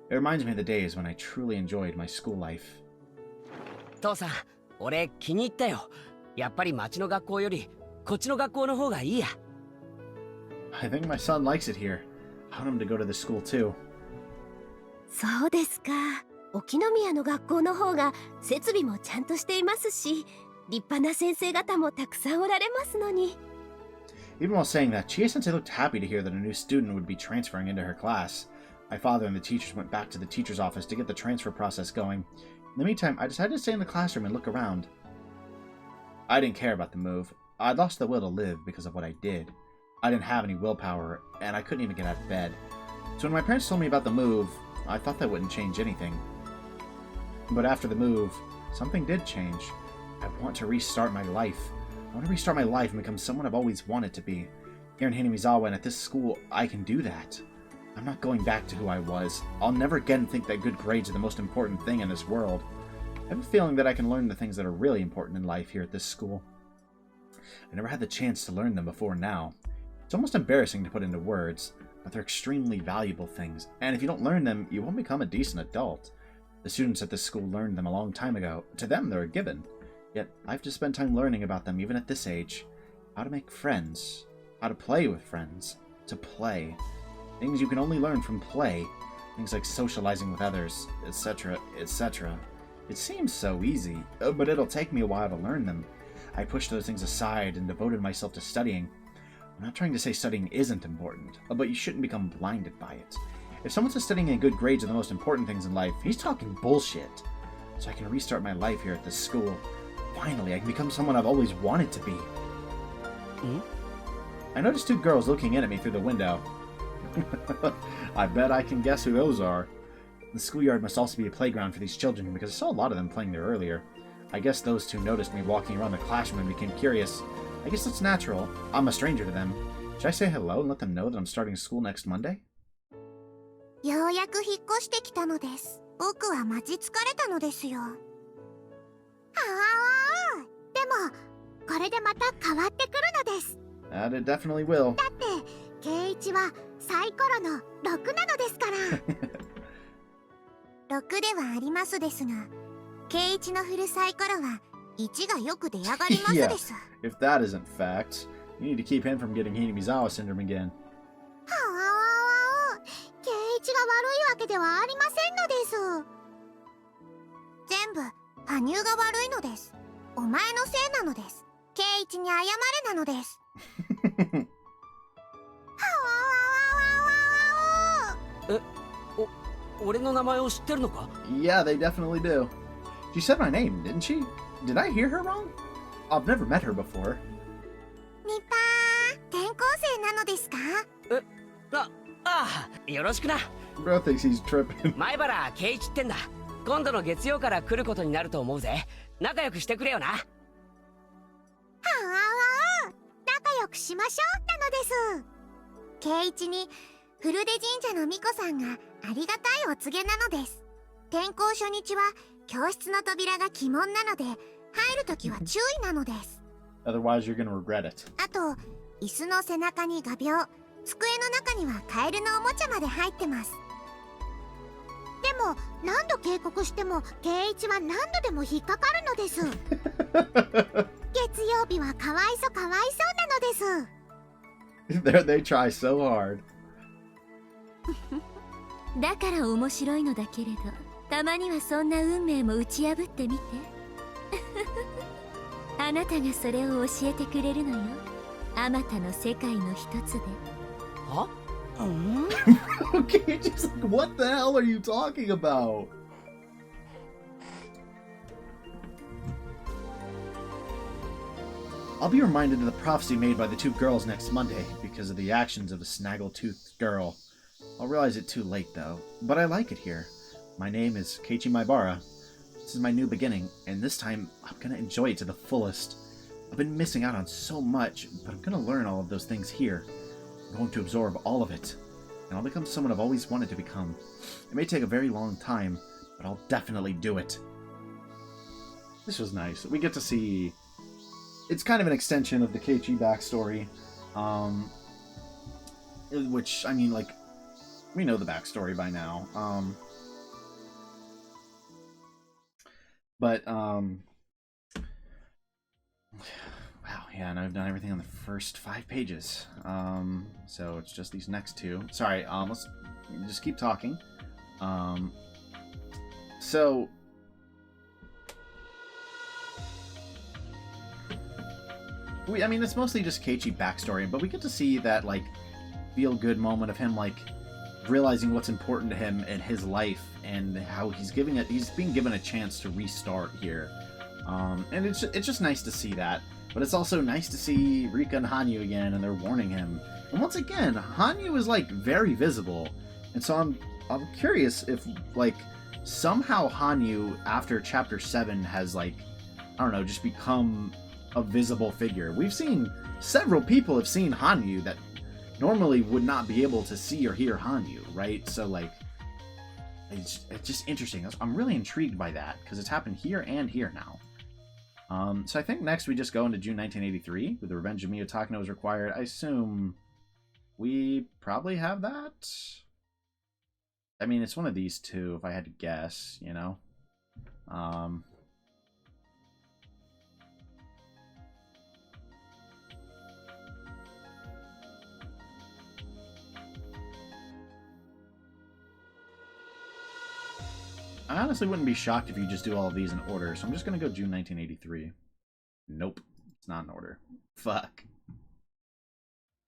It reminds me of the days when I truly enjoyed my school life. 父さん、俺気に入ったよ。やっぱり町の学校よりこっちの学校の方がいいや。I think my son likes it here. I want him to go to the school too. そうですか。沖宮の学校の方が設備もちゃんとしていますし、立派な先生方もたくさんおられますのに。Even while saying that, Chie-sensei looked happy to hear that a new student would be transferring into her class. My father and the teachers went back to the teacher's office to get the transfer process going. In the meantime, I decided to stay in the classroom and look around. I didn't care about the move. I'd lost the will to live because of what I did. I didn't have any willpower, and I couldn't even get out of bed. So when my parents told me about the move, I thought that wouldn't change anything. But after the move, something did change. I want to restart my life. I want to restart my life and become someone I've always wanted to be. Here in Hinamizawa and at this school, I can do that. I'm not going back to who I was. I'll never again think that good grades are the most important thing in this world. I have a feeling that I can learn the things that are really important in life here at this school. I never had the chance to learn them before now. It's almost embarrassing to put into words, but they're extremely valuable things, and if you don't learn them, you won't become a decent adult. The students at this school learned them a long time ago. To them, they're a given. Yet, I have to spend time learning about them even at this age. How to make friends. How to play with friends. To play. Things you can only learn from play. Things like socializing with others, etc., etc. It seems so easy, but it'll take me a while to learn them. I pushed those things aside and devoted myself to studying. I'm not trying to say studying isn't important, but you shouldn't become blinded by it. If someone says studying and good grades are the most important things in life, he's talking bullshit. So I can restart my life here at this school. Finally, I can become someone I've always wanted to be. I noticed two girls looking in at me through the window. I bet I can guess who those are. The schoolyard must also be a playground for these children because I saw a lot of them playing there earlier. I guess those two noticed me walking around the classroom and became curious. I guess that's natural. I'm a stranger to them. Should I say hello and let them know that I'm starting school next Monday? ようやく引っ越してきたのです。僕は待ち疲れたのですよ。はあ、でもこれでまた変わってくるのです。That it definitely will. だって圭一はサイコロの6なのですから。6ではありますですが、圭一の振るサイコロは1がよく出上がりますです。Yeah, if that isn't fact, you need to keep him from getting Hinamizawa syndrome again. はあ、圭一が悪いわけではありませんのです。全部羽生が悪いのです。お前のせいなのです。圭一に謝れなのです。俺の名前を知ってるのか? Yeah, they definitely do. She said my name, didn't she? Did I hear her wrong? I've never met her before. みぱー、転校生なのですか?ああ、よろしくな。Bro thinks he's tripping. 前原圭一ってんだ。今度の月曜から来ることになると思うぜ。仲良くしてくれよな。はあ、仲良くしましょうなのです。圭一に古出神社の巫女さんがありがたいお告げなのです。転校初日は教室の扉が鬼門なので、入るときは注意なのです。Otherwise you're gonna regret it. あと、椅子の背中に画鋲、机の中にはカエルのおもちゃまで入ってます。でも何度警告しても圭一は何度でも引っかかるのです。月曜日はかわいそうなのです。They try so hard. だから面白いのだけれど、たまにはそんな運命も打ち破ってみて。あなたがそれを教えてくれるのよ。あまたの世界の一つで。はOkay, just like, what the hell are you talking about? I'll be reminded of the prophecy made by the two girls next Monday because of the actions of the snaggle-toothed girl. I'll realize it too late, though. But I like it here. My name is Keiichi Maebara. This is my new beginning, and this time I'm gonna enjoy it to the fullest. I've been missing out on so much, but I'm gonna learn all of those things here. I'm going to absorb all of it, and I'll become someone I've always wanted to become. It may take a very long time, but I'll definitely do it. This was nice. We get to see... It's kind of an extension of the Keiichi backstory. Which, I mean, like, we know the backstory by now. Wow, yeah, and I've done everything on the first 5 pages. So it's just these next two. Sorry, let's just keep talking. So... I mean, it's mostly just Keiichi backstory, but we get to see that, like, feel-good moment of him, like, realizing what's important to him in his life and how he's being given a chance to restart here. And it's just nice to see that. But it's also nice to see Rika and Hanyu again, and they're warning him. And once again, Hanyu is, like, very visible. And so I'm curious if, like, somehow Hanyu, after Chapter 7, has, like, I don't know, just become a visible figure. We've seen, several people have seen Hanyu that normally would not be able to see or hear Hanyu, right? So, like, it's just interesting. I'm really intrigued by that, because it's happened here and here now. So I think next we just go into June 1983, with the Revenge of Miyo Takano is required. I assume we probably have that? I mean, it's one of these two, if I had to guess, you know? I honestly wouldn't be shocked if you just do all of these in order, so I'm just going to go June 1983. Nope, it's not in order. Fuck.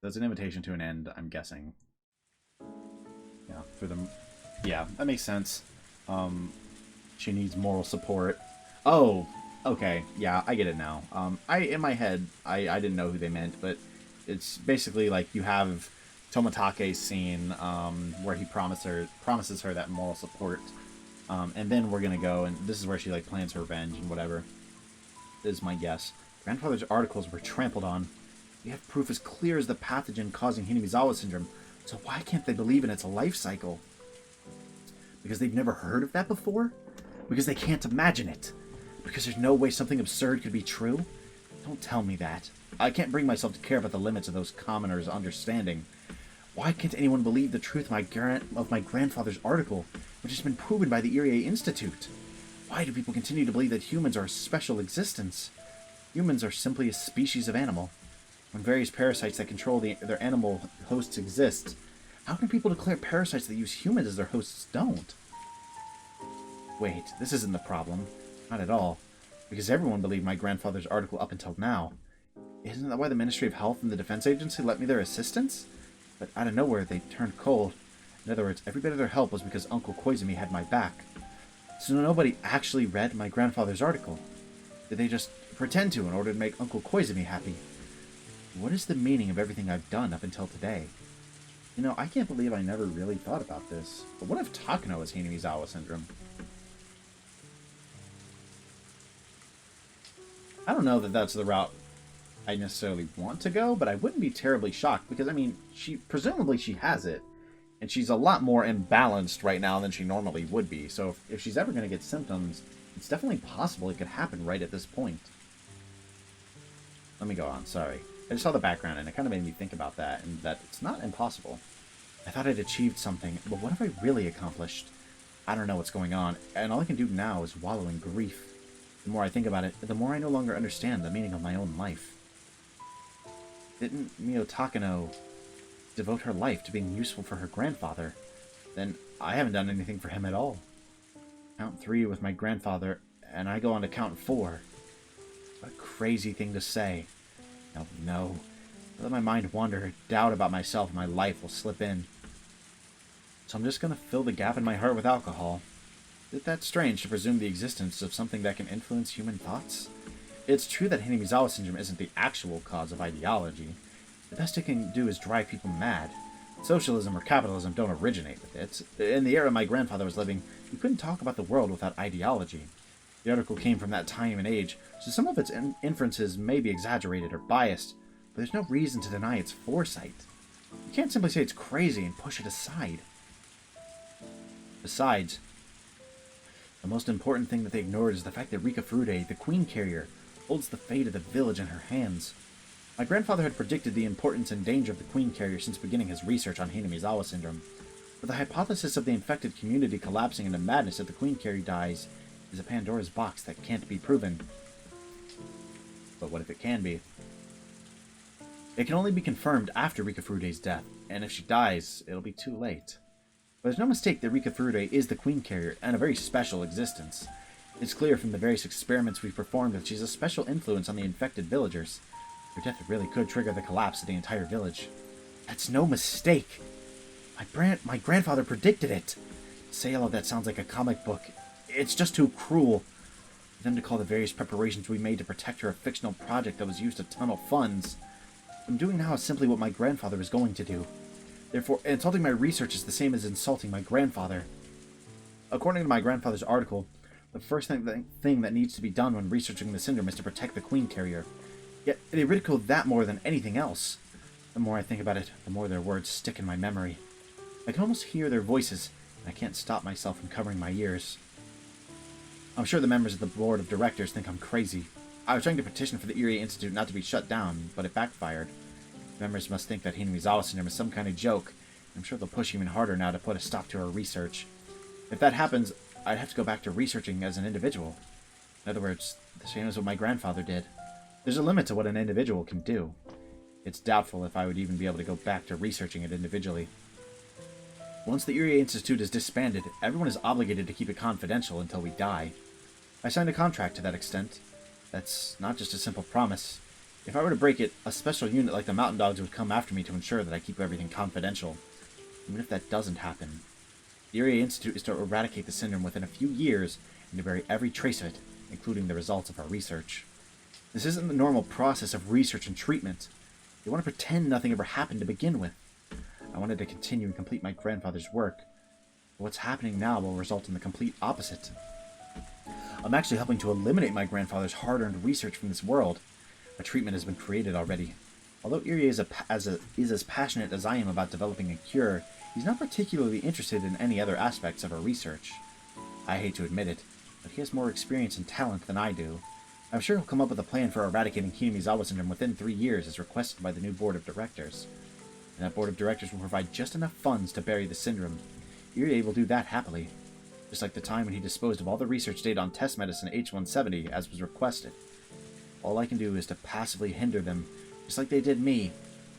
That's an invitation to an end, I'm guessing. Yeah, for them. Yeah, that makes sense. She needs moral support. Oh, okay, yeah, I get it now. In my head, I didn't know who they meant, but it's basically like you have Tomatake's scene where he promises her that moral support. And then we're gonna go, and this is where she, like, plans her revenge and whatever, is my guess. Grandfather's articles were trampled on. We have proof as clear as the pathogen causing Hinamizawa syndrome, so why can't they believe in its life cycle? Because they've never heard of that before? Because they can't imagine it? Because there's no way something absurd could be true? Don't tell me that. I can't bring myself to care about the limits of those commoners' understanding. Why can't anyone believe the truth of my grandfather's article, which has been proven by the Irie Institute? Why do people continue to believe that humans are a special existence? Humans are simply a species of animal. When various parasites that control their animal hosts exist, how can people declare parasites that use humans as their hosts don't? Wait, this isn't the problem. Not at all. Because everyone believed my grandfather's article up until now. Isn't that why the Ministry of Health and the Defense Agency lent me their assistance? But out of nowhere, they turned cold. In other words, every bit of their help was because Uncle Koizumi had my back. So nobody actually read my grandfather's article. Did they just pretend to in order to make Uncle Koizumi happy? What is the meaning of everything I've done up until today? You know, I can't believe I never really thought about this. But what if Takano has Hinamizawa syndrome? I don't know that that's the route I necessarily want to go, but I wouldn't be terribly shocked because, I mean, presumably she has it, and she's a lot more imbalanced right now than she normally would be. So if she's ever going to get symptoms, it's definitely possible it could happen right at this point. Let me go on, sorry. I just saw the background and it kind of made me think about that, and that it's not impossible. I thought I'd achieved something, but what have I really accomplished? I don't know what's going on, and all I can do now is wallow in grief. The more I think about it, the more I no longer understand the meaning of my own life. Didn't Mio Takano devote her life to being useful for her grandfather? Then I haven't done anything for him at all. Count 3 with my grandfather, and I go on to count 4. What a crazy thing to say. No. Let my mind wander, doubt about myself and my life will slip in. So I'm just gonna fill the gap in my heart with alcohol. Isn't that strange to presume the existence of something that can influence human thoughts? It's true that Hinamizawa syndrome isn't the actual cause of ideology. The best it can do is drive people mad. Socialism or capitalism don't originate with it. In the era my grandfather was living, you couldn't talk about the world without ideology. The article came from that time and age, so some of its inferences may be exaggerated or biased, but there's no reason to deny its foresight. You can't simply say it's crazy and push it aside. Besides, the most important thing that they ignored is the fact that Rika Furude, the Queen Carrier, holds the fate of the village in her hands. My grandfather had predicted the importance and danger of the Queen Carrier since beginning his research on Hinamizawa syndrome. But the hypothesis of the infected community collapsing into madness if the Queen Carrier dies is a Pandora's box that can't be proven. But what if it can be? It can only be confirmed after Rika Furude's death, and if she dies, it'll be too late. But there's no mistake that Rika Furude is the Queen Carrier, and a very special existence. It's clear from the various experiments we've performed that she's a special influence on the infected villagers. Her death really could trigger the collapse of the entire village. That's no mistake! My grandfather predicted it! To say all of that sounds like a comic book. It's just too cruel. For them to call the various preparations we made to protect her a fictional project that was used to tunnel funds. What I'm doing now is simply what my grandfather was going to do. Therefore, insulting my research is the same as insulting my grandfather. According to my grandfather's article, the first thing that needs to be done when researching the syndrome is to protect the Queen Carrier. Yet, they ridicule that more than anything else. The more I think about it, the more their words stick in my memory. I can almost hear their voices, and I can't stop myself from covering my ears. I'm sure the members of the board of directors think I'm crazy. I was trying to petition for the Irie Institute not to be shut down, but it backfired. The members must think that Hinamizawa syndrome is some kind of joke. I'm sure they'll push even harder now to put a stop to our research. If that happens, I'd have to go back to researching as an individual. In other words, the same as what my grandfather did. There's a limit to what an individual can do. It's doubtful if I would even be able to go back to researching it individually. Once the Irie Institute is disbanded, everyone is obligated to keep it confidential until we die. I signed a contract to that extent. That's not just a simple promise. If I were to break it, a special unit like the Mountain Dogs would come after me to ensure that I keep everything confidential. Even if that doesn't happen, the Irie Institute is to eradicate the syndrome within a few years and to bury every trace of it, including the results of our research. This isn't the normal process of research and treatment. They want to pretend nothing ever happened to begin with. I wanted to continue and complete my grandfather's work. But what's happening now will result in the complete opposite. I'm actually helping to eliminate my grandfather's hard-earned research from this world. A treatment has been created already. Although Irie is as passionate as I am about developing a cure, he's not particularly interested in any other aspects of our research. I hate to admit it, but he has more experience and talent than I do. I'm sure he'll come up with a plan for eradicating Hinamizawa syndrome within 3 years as requested by the new board of directors. And that board of directors will provide just enough funds to bury the syndrome. Irie will do that happily. Just like the time when he disposed of all the research data on test medicine H170 as was requested. All I can do is to passively hinder them, just like they did me,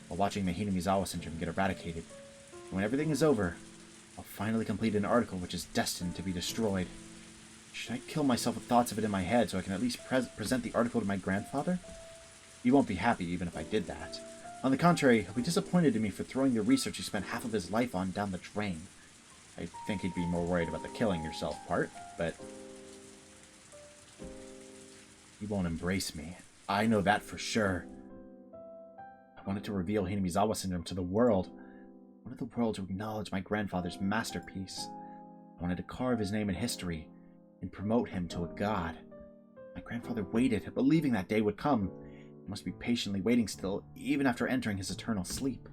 while watching the Hinamizawa syndrome get eradicated. And when everything is over, I'll finally complete an article which is destined to be destroyed. Should I kill myself with thoughts of it in my head so I can at least present the article to my grandfather? He won't be happy even if I did that. On the contrary, he'll be disappointed in me for throwing the research he spent half of his life on down the drain. I think he'd be more worried about the killing yourself part, but he won't embrace me. I know that for sure. I wanted to reveal Hinamizawa syndrome to the world, I wanted the world to acknowledge my grandfather's masterpiece. I wanted to carve his name in history and promote him to a god. My grandfather waited, believing that day would come. He must be patiently waiting still, even after entering his eternal sleep.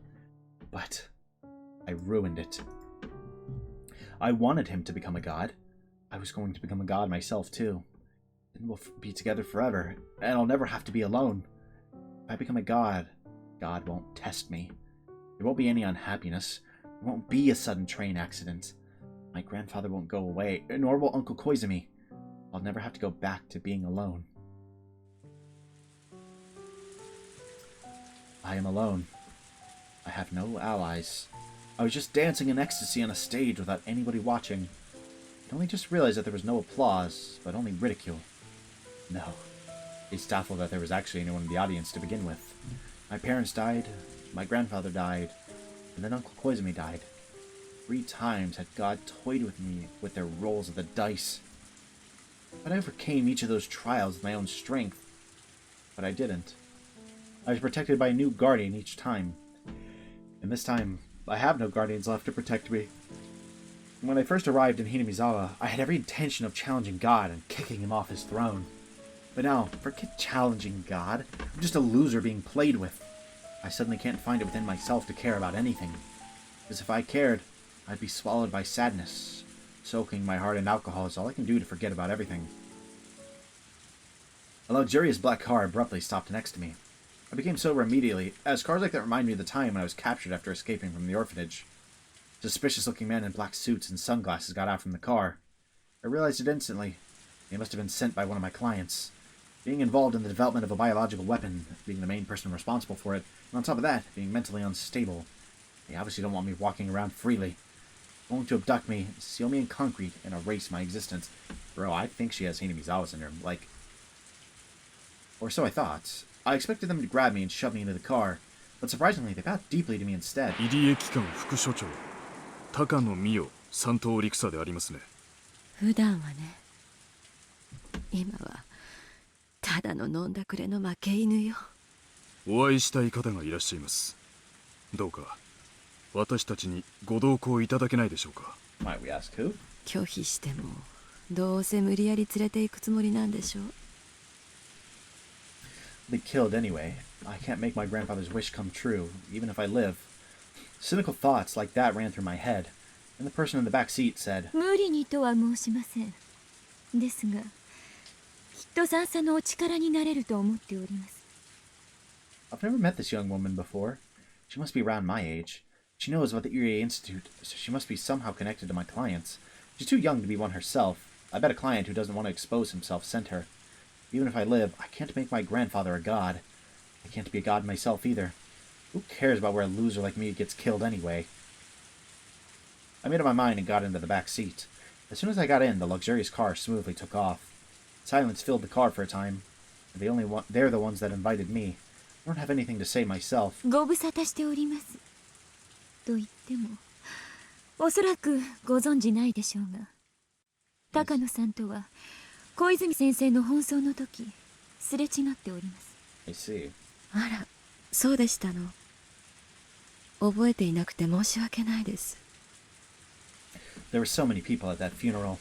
But I ruined it. I wanted him to become a god. I was going to become a god myself, too. Then we'll be together forever, and I'll never have to be alone. If I become a god, God won't test me. There won't be any unhappiness. There won't be a sudden train accident. My grandfather won't go away, nor will Uncle Koizumi. I'll never have to go back to being alone. I am alone. I have no allies. I was just dancing in ecstasy on a stage without anybody watching. I only just realized that there was no applause, but only ridicule. No. It's doubtful that there was actually anyone in the audience to begin with. My parents died, my grandfather died, and then Uncle Koizumi died. 3 times had God toyed with me with their rolls of the dice. But I overcame each of those trials with my own strength. But I didn't. I was protected by a new guardian each time. And this time, I have no guardians left to protect me. When I first arrived in Hinamizawa, I had every intention of challenging God and kicking him off his throne. But now, forget challenging God. I'm just a loser being played with. I suddenly can't find it within myself to care about anything. Because if I cared, I'd be swallowed by sadness. Soaking my heart in alcohol is all I can do to forget about everything. A luxurious black car abruptly stopped next to me. I became sober immediately, as cars like that remind me of the time when I was captured after escaping from the orphanage. A suspicious-looking man in black suits and sunglasses got out from the car. I realized it instantly. He must have been sent by one of my clients. Being involved in the development of a biological weapon, being the main person responsible for it, and on top of that, being mentally unstable. They obviously don't want me walking around freely. They're going to abduct me, seal me in concrete, and erase my existence. Bro, I think she has Hinamizawa syndrome. Like... Or so I thought. I expected them to grab me and shove me into the car, but surprisingly, they bowed deeply to me instead. 入江機関副所長高野美代三等陸佐でありますね。普段はね、今はただの飲んだくれの負け犬よ。お会いしたい方がいらっしゃいます。どうか私たちにご同行いただけないでしょうか。Might we ask who? 拒否してもどうせ無理やり連れて行くつもりなんでしょう。Be killed anyway. I can't make my grandfather's wish come true, even if I live. Cynical thoughts like that ran through my head, and the person in the back seat said, 無理にとは申しません。ですが、きっと三叉のお力になれると思っております。I've never met this young woman before. She must be around my age. She knows about the Irie Institute, so she must be somehow connected to my clients. She's too young to be one herself. I bet a client who doesn't want to expose himself sent her. Even if I live, I can't make my grandfather a god. I can't be a god myself either. Who cares about where a loser like me gets killed anyway? I made up my mind and got into the back seat. As soon as I got in, the luxurious car smoothly took off. Silence filled the car for a time. They're the ones that invited me. I don't have anything to say myself. ご無沙汰しております。と言っても、おそらくご存じないでしょうが、高野さんとは小泉先生の奔走の時、すれ違っております。I see. あら、そうでしたの。覚えていなくて申し訳ないです。There were so many people at that funeral.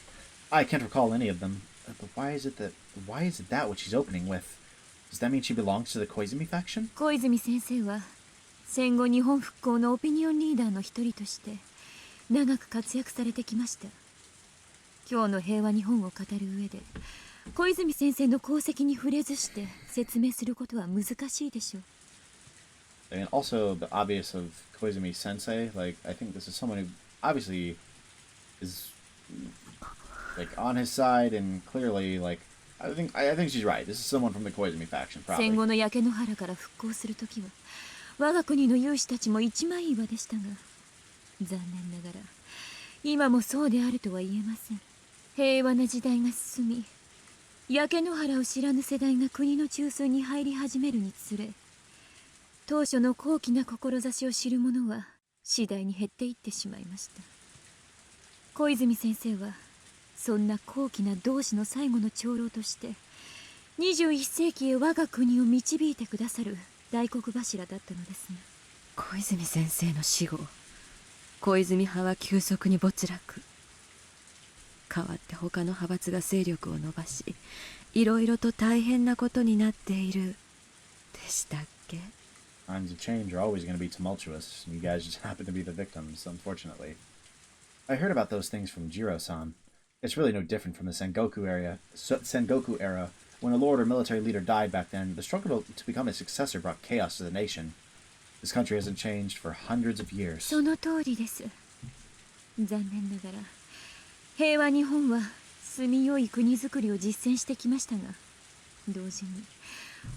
I can't recall any of them. But why is it that what she's opening with? Does that mean she belongs to the Koizumi faction? 小泉先生は戦後日本復興のオピニオンリーダーの一人として長く活躍されてきました。今日の平和日本を語る上で小泉先生の功績に触れずして説明することは難しいでしょう。And also the obvious of Koizumi Sensei, like I think this is someone who obviously is like on his side and clearly like I think she's right. This is someone from the Koizumi faction, probably. 戦後の焼け野原から復興するときは我が国の有志たちも一枚岩でしたが、残念ながら今もそうであるとは言えません。平和な時代が進み、焼け野原を知らぬ世代が国の中枢に入り始めるにつれ、当初の高貴な志を知る者は次第に減っていってしまいました。小泉先生はそんな高貴な同志の最後の長老として21世紀へ我が国を導いてくださる大黒柱だったのですが、小泉先生の死後、小泉派は急速に没落。代わって他の派閥が勢力を伸ばし、いろいろと大変なことになっているでしたっけ？ Times of change are always going to be tumultuous, and you guys just happen to be the victims, unfortunately. I heard about those things from Jiro-san. It's really no different from the Sengoku era. When a lord or military leader died back then, the struggle to become a successor brought chaos to the nation. This country hasn't changed for hundreds of years. その通りです。残念ながら平和日本は住みよい国づくりを実践してきましたが、同時に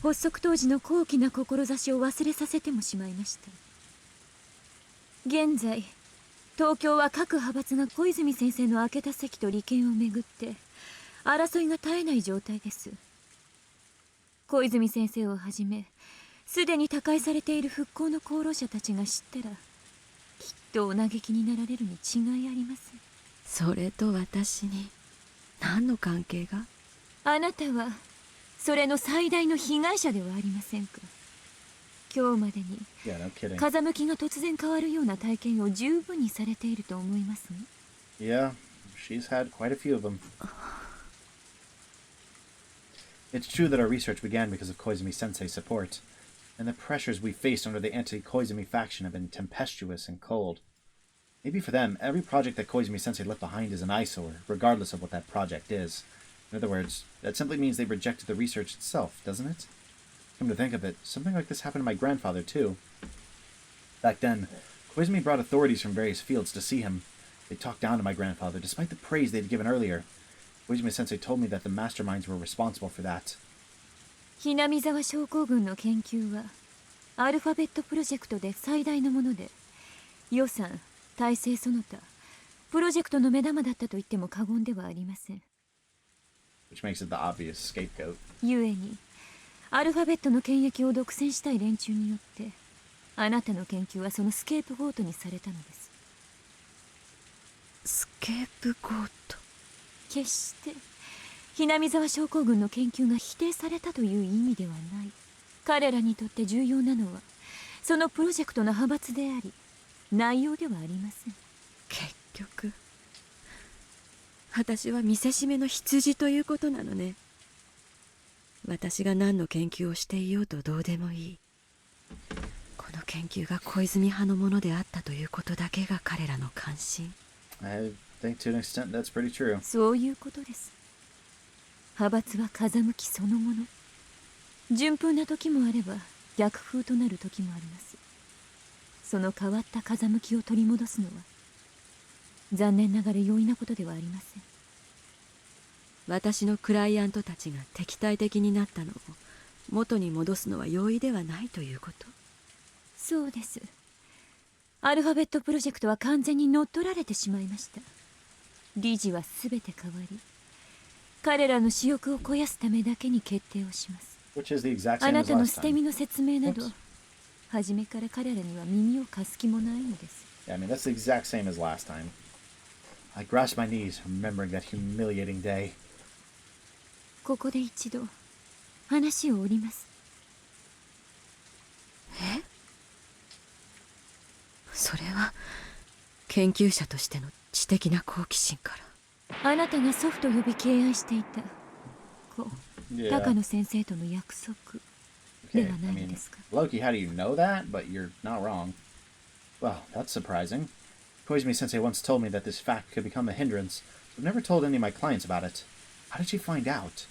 発足当時の高貴な志を忘れさせてもしまいました。現在東京は各派閥が小泉先生の空けた席と利権をめぐって争いが絶えない状態です。小泉先生をはじめすでに他界されている復興の功労者たちが知ったら、きっとお嘆きになられるに違いありません。それと私に何の関係が？あなたはそれの最大の被害者ではありませんか。今日までに風向きが突然変わるような体験を十分にされていると思いますね。Yeah, she's had quite a few of them. It's true that our research began because of Koizumi-sensei's support, and the pressures we faced under the anti-Koizumi faction have been tempestuous and cold. Maybe for them, every project that Koizumi-sensei left behind is an eyesore, regardless of what that project is. In other words, that simply means they rejected the research itself, doesn't it? Come to think of it, something like this happened to my grandfather, too. Back then, Koizumi brought authorities from various fields to see him. They talked down to my grandfather, despite the praise they'd given earlier. Koizumi-sensei told me that the masterminds were responsible for that. ひなみざわ症候群の研究はアルファベットプロジェクトで最大のもので、予算、体制その他プロジェクトの目玉だったと言っても過言ではありません。Which makes it the obvious scapegoat. 故にアルファベットの権益を独占したい連中によってあなたの研究はそのスケープゴートにされたのです。スケープゴート？決してひなみざわ症候群の研究が否定されたという意味ではない。彼らにとって重要なのはそのプロジェクトの派閥であり、内容ではありません。結局私は見せしめの羊ということなのね。私が何の研究をしていようとどうでもいい。この研究が小泉派のものであったということだけが彼らの関心。I think to an extent that's pretty true. そういうことです。派閥は風向きそのもの。順風な時もあれば逆風となる時もあります。その変わった風向きを取り戻すのは残念ながら容易なことではありません。私のクライアントたちが敵対的になったのを元に戻すのは容易ではないということ。そうです。アルファベットプロジェクトは完全に乗っ取られてしまいました。理事は全て変わり、彼らの私欲を肥やすためだけに決定をします。あなたの捨て身の説明など初めから彼らには耳を貸す気もないのです。Yeah, I mean, that's the exact same as last time. I grasped my knees, remembering that humiliating day. ここで一度話を折ります。え？それは研究者としての知的な好奇心から。あなたが祖父と呼び敬愛していた高野先生との約束ではないのですか。Loki, how do you know that? But you're not wrong. Well, that's surprising. Koizumi-sensei once told me that this fact could become a hindrance, but I've never told any of my clients about it. How did she find out?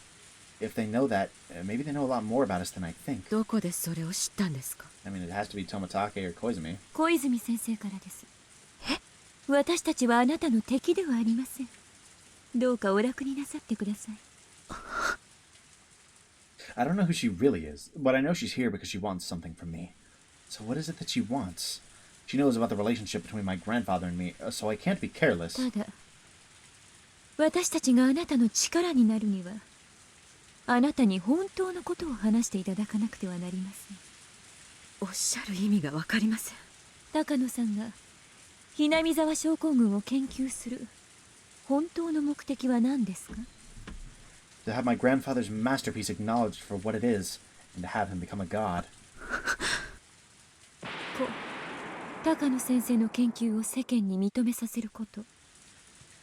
If they know that, maybe they know a lot more about us than I think. どこでそれを知ったんですか。 I mean, it has to be Tomatake or Koizumi. 小泉先生からです。え？私たちはあなたの敵ではありません。どうかお楽になさってください。I don't know who she really is, but I know she's here because she wants something from me. So what is it that she wants? She knows about the relationship between my grandfather and me, so I can't be careless. ただ、私たちがあなたの力になるには、あなたに本当のことを話していただかなくてはなりません。おっしゃる意味がわかりません。高野さんがひなみざわ症候群を研究する本当の目的は何ですか？ To have my grandfather's masterpiece acknowledged for what it is, and to have him become a god. 高野先生の研究を世間に認めさせること、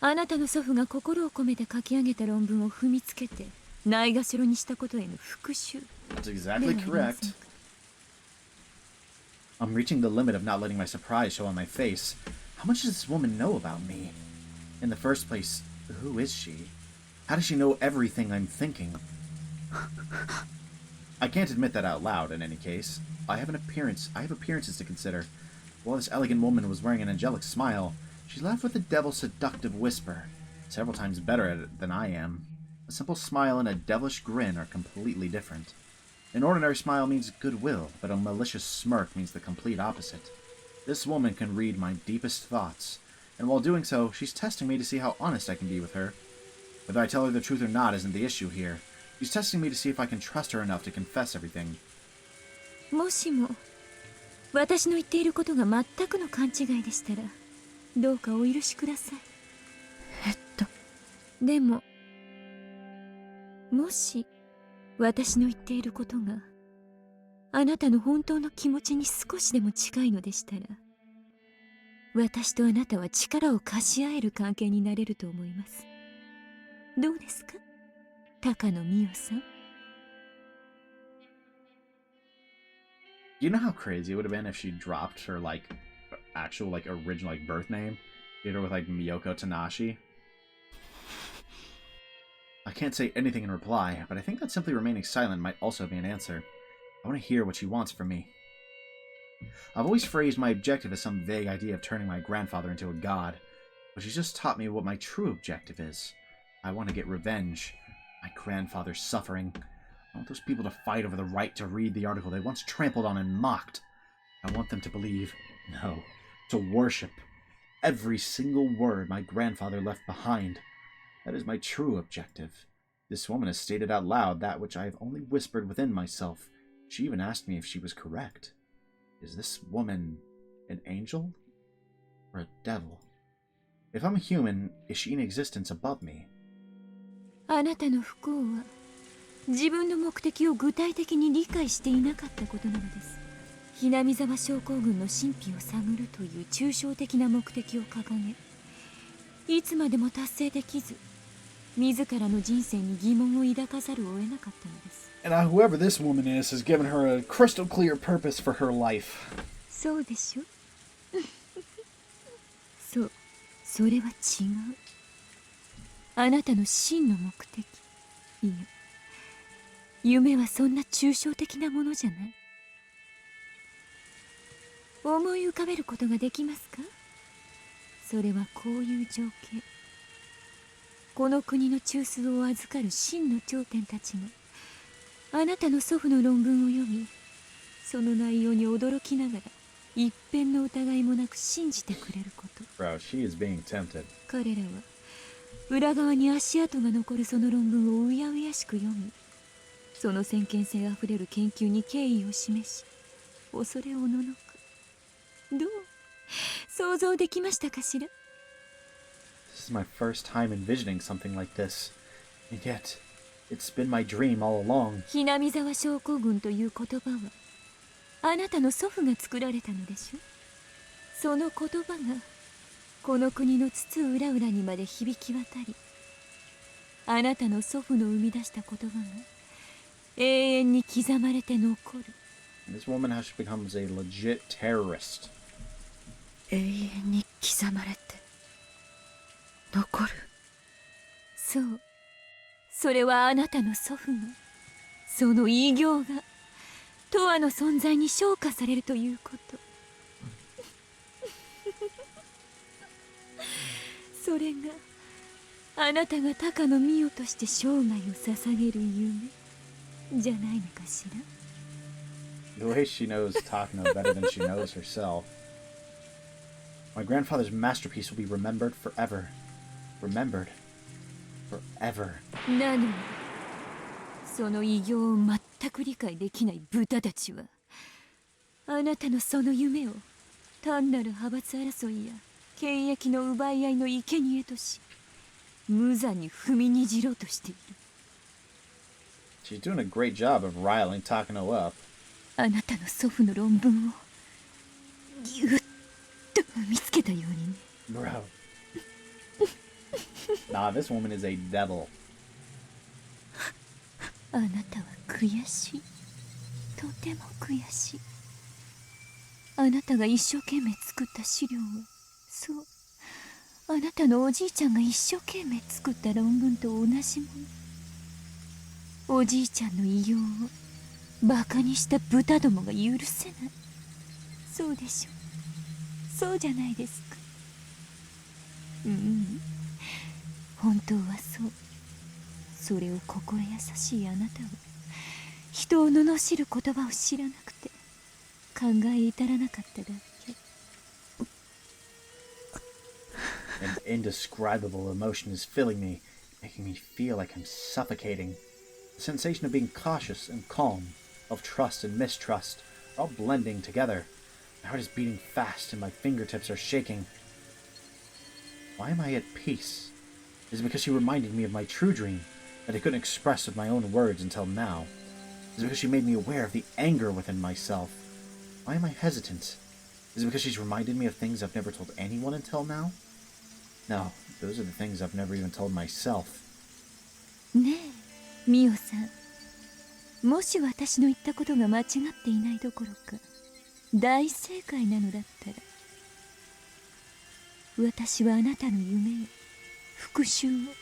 あなたの祖父が心を込めて書き上げた論文を踏みつけてないがしろにしたことへの復讐。 That's exactly correct. I'm reaching the limit of not letting my surprise show on my face. How much does this woman know about me? In the first place, who is she? How does she know everything I'm thinking? I can't admit that out loud, in any case. I have appearances to consider. While this elegant woman was wearing an angelic smile, she laughed with a devil's seductive whisper, several times better at it than I am. A simple smile and a devilish grin are completely different. An ordinary smile means goodwill, but a malicious smirk means the complete opposite. This woman can read my deepest thoughts, and while doing so, she's testing me to see how honest I can be with her. Whether I tell her the truth or not isn't the issue here. She's testing me to see if I can trust her enough to confess everything. もしも私の言っていることが全くの勘違いでしたら、どうかお許しください。でも、もし私の言っていることがあなたの本当の気持ちに少しでも近いのでしたら、私とあなたは力を貸し合える関係になれると思います。どうですか、高野美代さん。You know how crazy it would have been if she dropped her, like, actual, like, original, like, birth name? Hit her with, like, Miyoko Tanashi? I can't say anything in reply, but I think that simply remaining silent might also be an answer. I want to hear what she wants from me. I've always phrased my objective as some vague idea of turning my grandfather into a god, but she's just taught me what my true objective is. I want to get revenge. My grandfather's suffering. I want those people to fight over the right to read the article they once trampled on and mocked. I want them to believe, no, to worship, every single word my grandfather left behind. That is my true objective. This woman has stated out loud that which I have only whispered within myself. She even asked me if she was correct. Is this woman an angel or a devil? If I'm a human, is she in existence above me? あなたの不幸は自分の目的を具体的に理解していなかったことなのです。ひなみ沢症候群の神秘を探るという抽象的な目的を掲げ、いつまでも達成できず、自らの人生に疑問を抱かざるを得なかったのです。And whoever this woman is has given her a crystal clear purpose for her life. そうでしょそう、それは違う。あなたの真の目的。いや、夢はそんな抽象的なものじゃない。思い浮かべることができますか？それはこういう情景。この国の中枢を預かる真の頂点たちがあなたの祖父の論文を読み、その内容に驚きながら一片の疑いもなく信じてくれること。Bro, she is being tempted. 彼らは裏側に足跡が残るその論文をうやうやしく読み、その先見性あふれる研究に敬意を示し、恐れおののく。どう想像できましたかしら？ This is my first time envisioning something like this. And yet, it's been my dream all along. ひなみ沢症候群という言葉は、あなたの祖父が作られたのでしょ？その言葉が、この国の津々浦々にまで響き渡り、あなたの祖父の生み出した言葉が、永遠に刻まれて残る。This woman how she becomes a legit terrorist. 永遠に刻まれて残る。そう、それはあなたの祖父が、その偉業が永遠の存在に昇華されるということ。それがあなたが高野美代として生涯を捧げる夢じゃないのかしら。 The way she knows Takano better than she knows herself. My grandfather's masterpiece will be remembered forever. Remembered forever. なのに、その偉業を全く理解できない豚たちは、あなたのその夢を単なる派閥争いや権益の奪い合いの生贄とし、無残に踏みにじろうとしている。She's doing a great job of riling Takano up. あなたの祖父の論文をぎゅっけたようにね。Bro. Nah, this woman is a devil. あなたは悔しい。とても悔しい。あなたが一生懸命作った資料は、そう、あなたのおじいちゃんが一生懸命作った論文と同じもの。おじいちゃんの異様をバカにした豚どもが許せない。そうでしょ。そうじゃないですか。本当はそう。それを心優しいあなたは人を罵る言葉を知らなくて考え至らなかっただけ。An indescribable emotion is filling me, making me feel like I'm suffocating. The sensation of being cautious and calm, of trust and mistrust, are all blending together. My heart is beating fast and my fingertips are shaking. Why am I at peace? Is it because she reminded me of my true dream that I couldn't express with my own words until now? Is it because she made me aware of the anger within myself? Why am I hesitant? Is it because she's reminded me of things I've never told anyone until now? No, those are the things I've never even told myself. ねえ、ミオさん。もし私の言ったことが間違っていないどころか、大正解なのだったら、私はあなたの夢や復讐を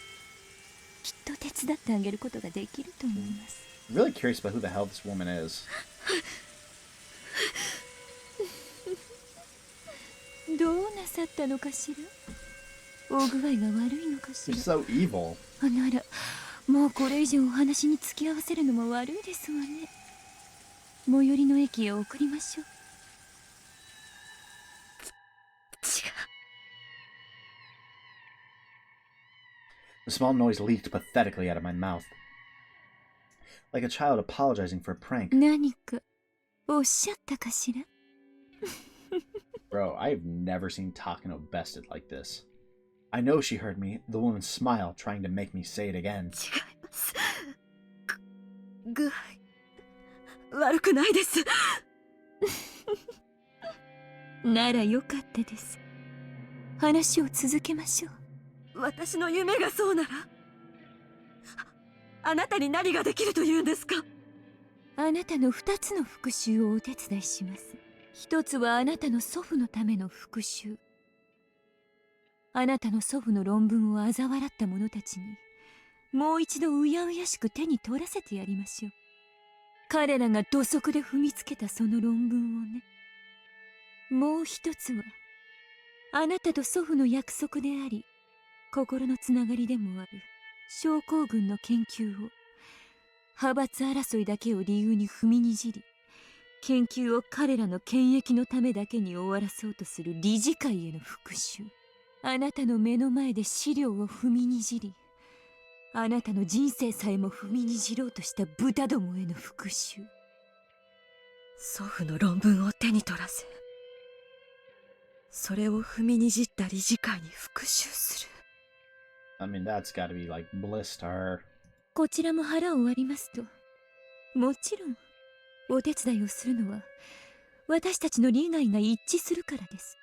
きっと手伝ってあげることができると思います。I'm really curious about who the hell this woman is. どうなさったのかしら。大具合が悪いのかしら。She's so evil. あなら、もうこれ以上お話に付き合わせるのも悪いですわね。最寄りの駅へ送りましょう。A small noise leaked pathetically out of my mouth, like a child apologizing for a prank. 何かおっしゃったかしら。Bro, I've never seen Takano bested like this. I know she heard me, the woman smiled, trying to make me say it again. 違います。具合悪くないです。ならよかったです。話を続けましょう。私の夢がそうなら、あなたに何ができるというんですか。あなたの2つの復讐をお手伝いします。一つはあなたの祖父のための復讐。あなたの祖父の論文を嘲笑った者たちにもう一度うやうやしく手に取らせてやりましょう。彼らが土足で踏みつけたその論文をね。もう一つはあなたと祖父の約束であり心のつながりでもある症候群の研究を派閥争いだけを理由に踏みにじり、研究を彼らの権益のためだけに終わらそうとする理事会への復讐。あなたの目の前で資料を踏みにじり、あなたの人生さえも踏みにじろうとした豚どもへの復讐。祖父の論文を手に取らせ、それを踏みにじった理事会に復讐する。I mean, that's gotta be like bliss to her. こちらも腹を割りますと、もちろんお手伝いをするのは私たちの利害が一致するからです。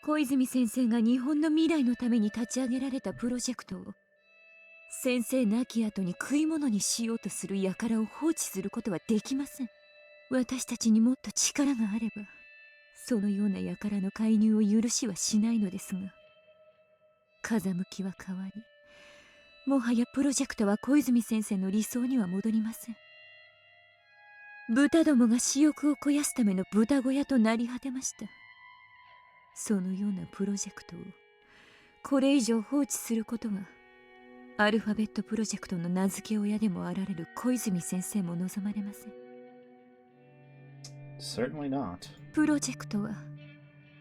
小泉先生が日本の未来のために立ち上げられたプロジェクトを先生亡き後に食い物にしようとする輩を放置することはできません。私たちにもっと力があればそのような輩の介入を許しはしないのですが、風向きは変わり、もはやプロジェクトは小泉先生の理想には戻りません。豚どもが私欲を肥やすための豚小屋となり果てました。そのようなプロジェクトをこれ以上放置することはアルファベットプロジェクトの名付け親でもあられる小泉先生も望まれません。Certainly not. プロジェクトは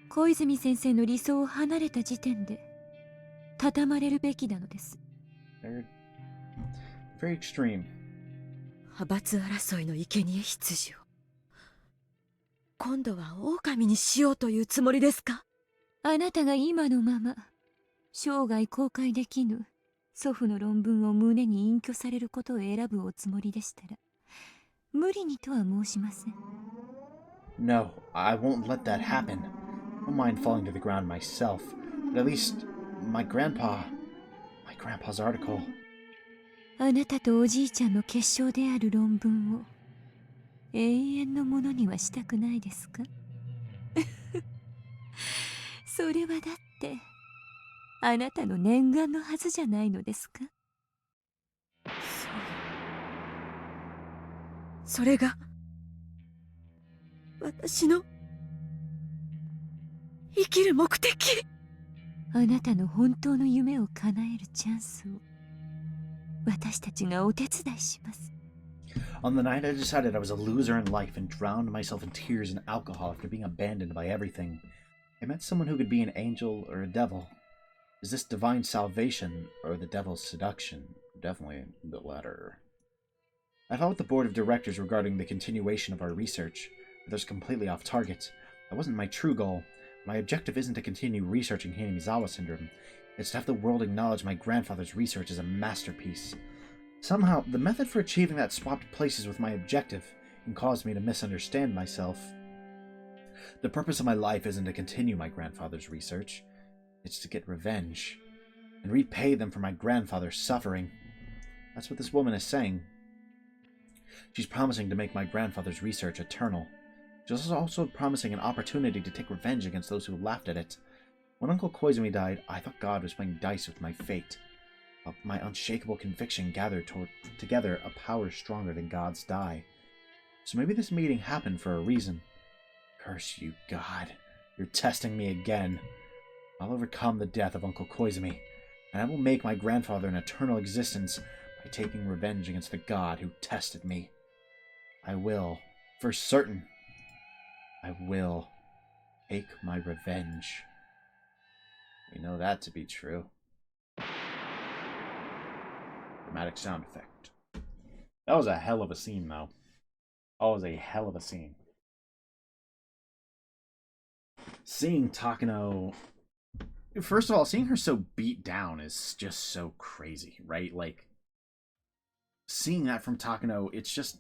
小泉先生の理想を離れた時点で畳まれるべきなのです。Very extreme. 派閥争いの生贄羊を今度は狼にしようというつもりですか。あなたが今のまま生涯公開できぬ祖父の論文を胸に隠居されることを選ぶおつもりでしたら、無理にとは申しません。No, I won't let that happen. don't mind falling to the ground myself, but at least my grandpa's article. あなたとおじいちゃんの結晶である論文を永遠のものにはしたくないですか？それはだってあなたの念願のはずじゃないのですか？それが私の生きる目的。あなたの本当の夢を叶えるチャンスを私たちがお手伝いします。On the night I decided I was a loser in life and drowned myself in tears and alcohol after being abandoned by everything, I met someone who could be an angel or a devil. Is this divine salvation or the devil's seduction? Definitely the latter. I fought with the board of directors regarding the continuation of our research, but that's completely off target. That wasn't my true goal. My objective isn't to continue researching Hinamizawa syndrome. It's to have the world acknowledge my grandfather's research as a masterpiece. Somehow, the method for achieving that swapped places with my objective and caused me to misunderstand myself. The purpose of my life isn't to continue my grandfather's research. It's to get revenge and repay them for my grandfather's suffering. That's what this woman is saying. She's promising to make my grandfather's research eternal. She's also promising an opportunity to take revenge against those who laughed at it. When Uncle Koizumi died, I thought God was playing dice with my fate. But my unshakable conviction gathered together a power stronger than God's die. So maybe this meeting happened for a reason. Curse you, God. You're testing me again. I'll overcome the death of Uncle Koizumi, and I will make my grandfather an eternal existence by taking revenge against the God who tested me. I will, for certain, I will take my revenge. We know that to be true. Dramatic sound effect. That was a hell of a scene, though. That was a hell of a scene. Seeing Takano... First of all, seeing her so beat down is just so crazy, right? Like, seeing that from Takano, it's just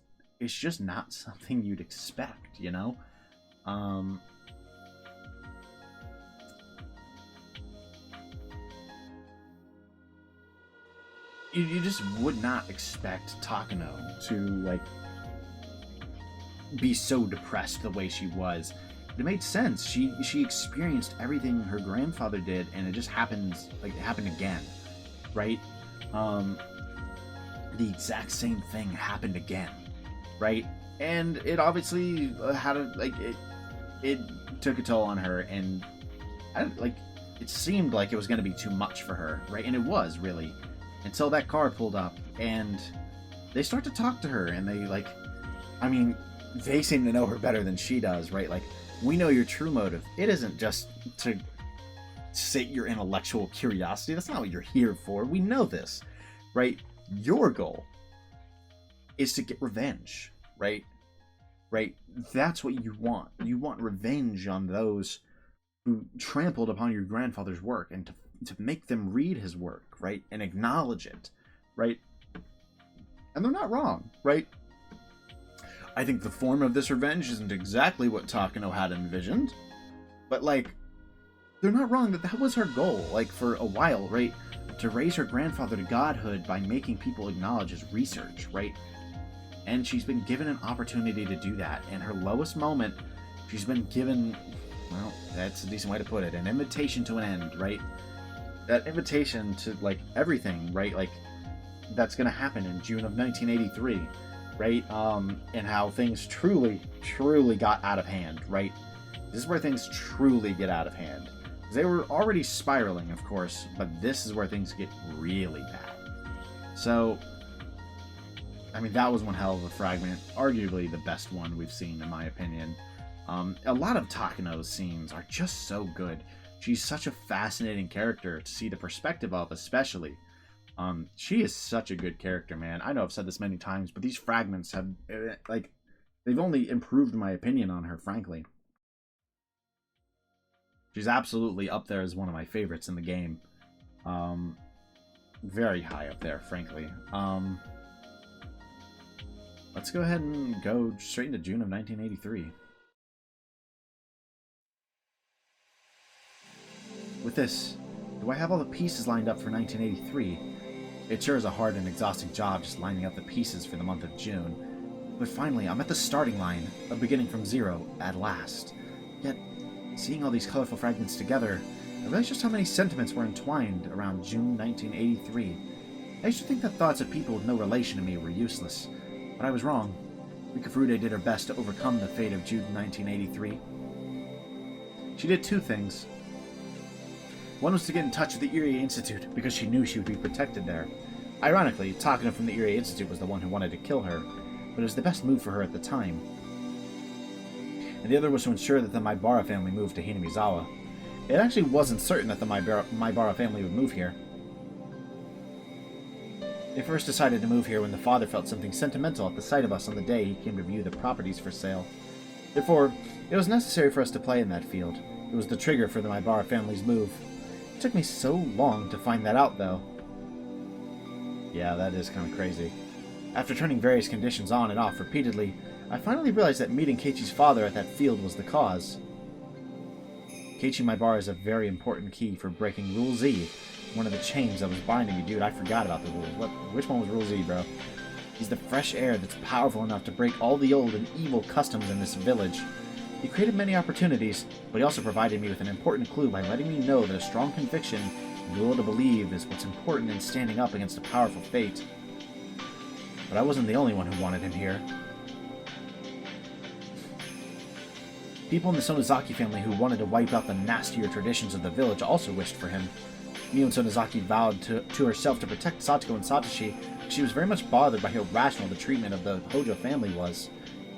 not something you'd expect, you know? You just would not expect Takano to, like, be so depressed the way she was. It made sense. She experienced everything her grandfather did, and it just happens, like, it happened again, right? The exact same thing happened again, right? And it obviously had a, like, it took a toll on her, and it seemed like it was going to be too much for her, right? And it was, really, until that car pulled up, and they start to talk to her, and they, like, I mean, they seem to know her better than she does, right? Like, we know your true motive. It isn't just to sate your intellectual curiosity. That's not what you're here for. We know this, right? Your goal is to get revenge, right? Right? That's what you want. You want revenge on those who trampled upon your grandfather's work, and to make them read his work, right? And acknowledge it, right? And they're not wrong, right? I think the form of this revenge isn't exactly what Takano had envisioned, but, like, they're not wrong that was her goal, like, for a while, right? To raise her grandfather to godhood by making people acknowledge his research, right? And she's been given an opportunity to do that. In her lowest moment, she's been given, well, that's a decent way to put it, an invitation to an end, right? That invitation to, like, everything, right? Like, that's gonna happen in June of 1983. Right? And how things truly got out of hand, right? This is where things truly get out of hand. They were already spiraling, of course, but this is where things get really bad. So, I mean, that was one hell of a fragment. Arguably the best one we've seen, in my opinion. A lot of Takano's scenes are just so good. She's such a fascinating character to see the perspective of, especially. She is such a good character, man. I know I've said this many times, but these fragments have, like, they've only improved my opinion on her, frankly. She's absolutely up there as one of my favorites in the game. Very high up there, frankly. Let's go ahead and go straight into June of 1983. with this, do I have all the pieces lined up for 1983? It sure is a hard and exhausting job just lining up the pieces for the month of June. But finally, I'm at the starting line, of beginning from zero, at last. Yet, seeing all these colorful fragments together, I realized just how many sentiments were entwined around June 1983. I used to think that thoughts of people with no relation to me were useless, but I was wrong. Rika Furude did her best to overcome the fate of June 1983. She did two things. One was to get in touch with the Irie Institute, because she knew she would be protected there. Ironically, Takano from the Irie Institute was the one who wanted to kill her, but it was the best move for her at the time. And the other was to ensure that the Maebara family moved to Hinamizawa. It actually wasn't certain that the Maebara family would move here. They first decided to move here when the father felt something sentimental at the sight of us on the day he came to view the properties for sale. Therefore, it was necessary for us to play in that field. It was the trigger for the Maebara family's move. It took me so long to find that out, though. Yeah, that is kind of crazy. After turning various conditions on and off repeatedly, I finally realized that meeting Keiichi's father at that field was the cause. Keiichi Maebara is a very important key for breaking Rule Z, one of the chains that was binding me. Dude, I forgot about the rules. Which one was Rule Z, bro? He's the fresh air that's powerful enough to break all the old and evil customs in this village. He created many opportunities, but he also provided me with an important clue by letting me know that a strong conviction and will to believe is what's important in standing up against a powerful fate. But I wasn't the only one who wanted him here. People in the Sonozaki family who wanted to wipe out the nastier traditions of the village also wished for him. Mion Sonozaki vowed to herself to protect Satoko and Satoshi, but she was very much bothered by how irrational the treatment of the Hojo family was.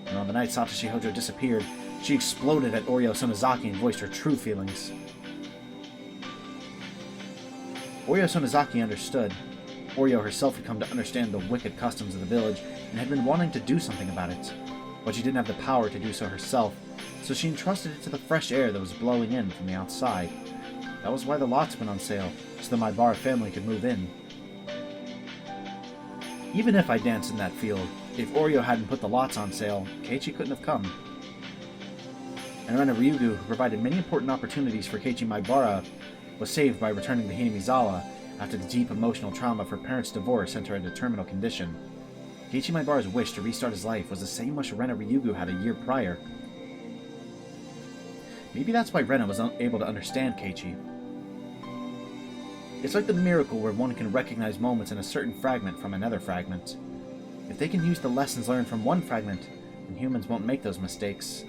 And on the night Satoshi Hojo disappeared, she exploded at Oryo Sonozaki and voiced her true feelings. Oryo Sonozaki understood. Oryo herself had come to understand the wicked customs of the village and had been wanting to do something about it. But she didn't have the power to do so herself, so she entrusted it to the fresh air that was blowing in from the outside. That was why the lots went on sale, so the Maebara family could move in. Even if I danced in that field, if Oryo hadn't put the lots on sale, Keiichi couldn't have come. And Rena Ryuugu, who provided many important opportunities for Keiichi Maebara, was saved by returning to Hinamizawa after the deep emotional trauma of her parents' divorce sent her into terminal condition. Keiichi Maebara's wish to restart his life was the same wish Rena Ryuugu had a year prior. Maybe that's why Rena was unable to understand Keiichi. It's like the miracle where one can recognize moments in a certain fragment from another fragment. If they can use the lessons learned from one fragment, then humans won't make those mistakes.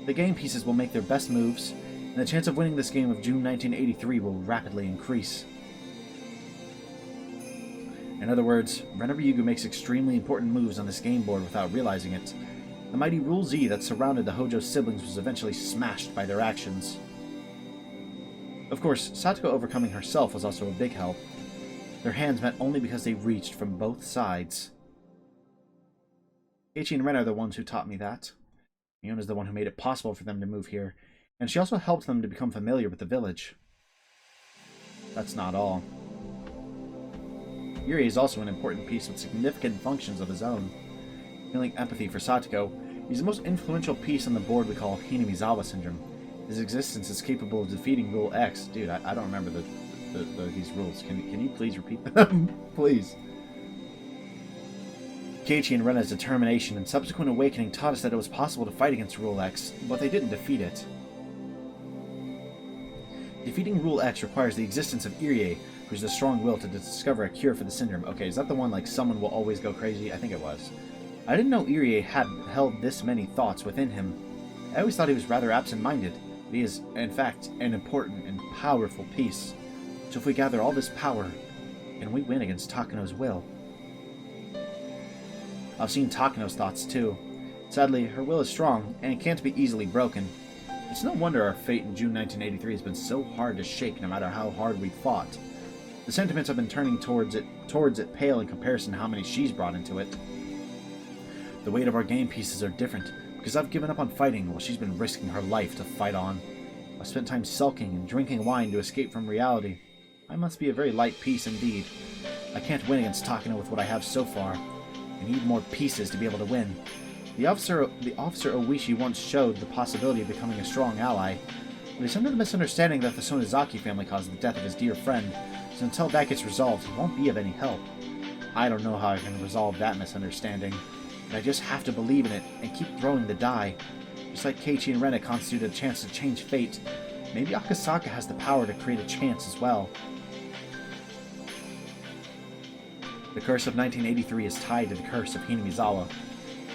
The game pieces will make their best moves, and the chance of winning this game of June 1983 will rapidly increase. In other words, Rena Ryuugu makes extremely important moves on this game board without realizing it. The mighty Rule Z that surrounded the Hojo siblings was eventually smashed by their actions. Of course, Satoko overcoming herself was also a big help. Their hands met only because they reached from both sides. Keiichi and Rena are the ones who taught me that. Mion is the one who made it possible for them to move here, and she also helped them to become familiar with the village. That's not all. Irie is also an important piece with significant functions of his own. Feeling empathy for Satoko, he's the most influential piece on the board we call Hinamizawa Syndrome. His existence is capable of defeating Rule X. Dude, I don't remember these rules. Can you please repeat them? Please. Keiichi and Rena's determination and subsequent awakening taught us that it was possible to fight against Rule X, but they didn't defeat it. Defeating Rule X requires the existence of Irie, who has the strong will to discover a cure for the syndrome. Okay, is that the one like someone will always go crazy? I think it was. I didn't know Irie had held this many thoughts within him. I always thought he was rather absent-minded, but he is, in fact, an important and powerful piece. So if we gather all this power, can we win against Takano's will? I've seen Takano's thoughts too. Sadly, her will is strong, and it can't be easily broken. It's no wonder our fate in June 1983 has been so hard to shake no matter how hard we've fought. The sentiments I've been turning towards it pale in comparison to how many she's brought into it. The weight of our game pieces are different, because I've given up on fighting while she's been risking her life to fight on. I've spent time sulking and drinking wine to escape from reality. I must be a very light piece indeed. I can't win against Takano with what I have so far. I need more pieces to be able to win. The officer Oishi once showed the possibility of becoming a strong ally. But he's under the misunderstanding that the Sonozaki family caused the death of his dear friend, so until that gets resolved, he won't be of any help. I don't know how I can resolve that misunderstanding, but I just have to believe in it and keep throwing the die. Just like Keiichi and Rena constituted a chance to change fate, maybe Akasaka has the power to create a chance as well. The curse of 1983 is tied to the curse of Hinamizawa.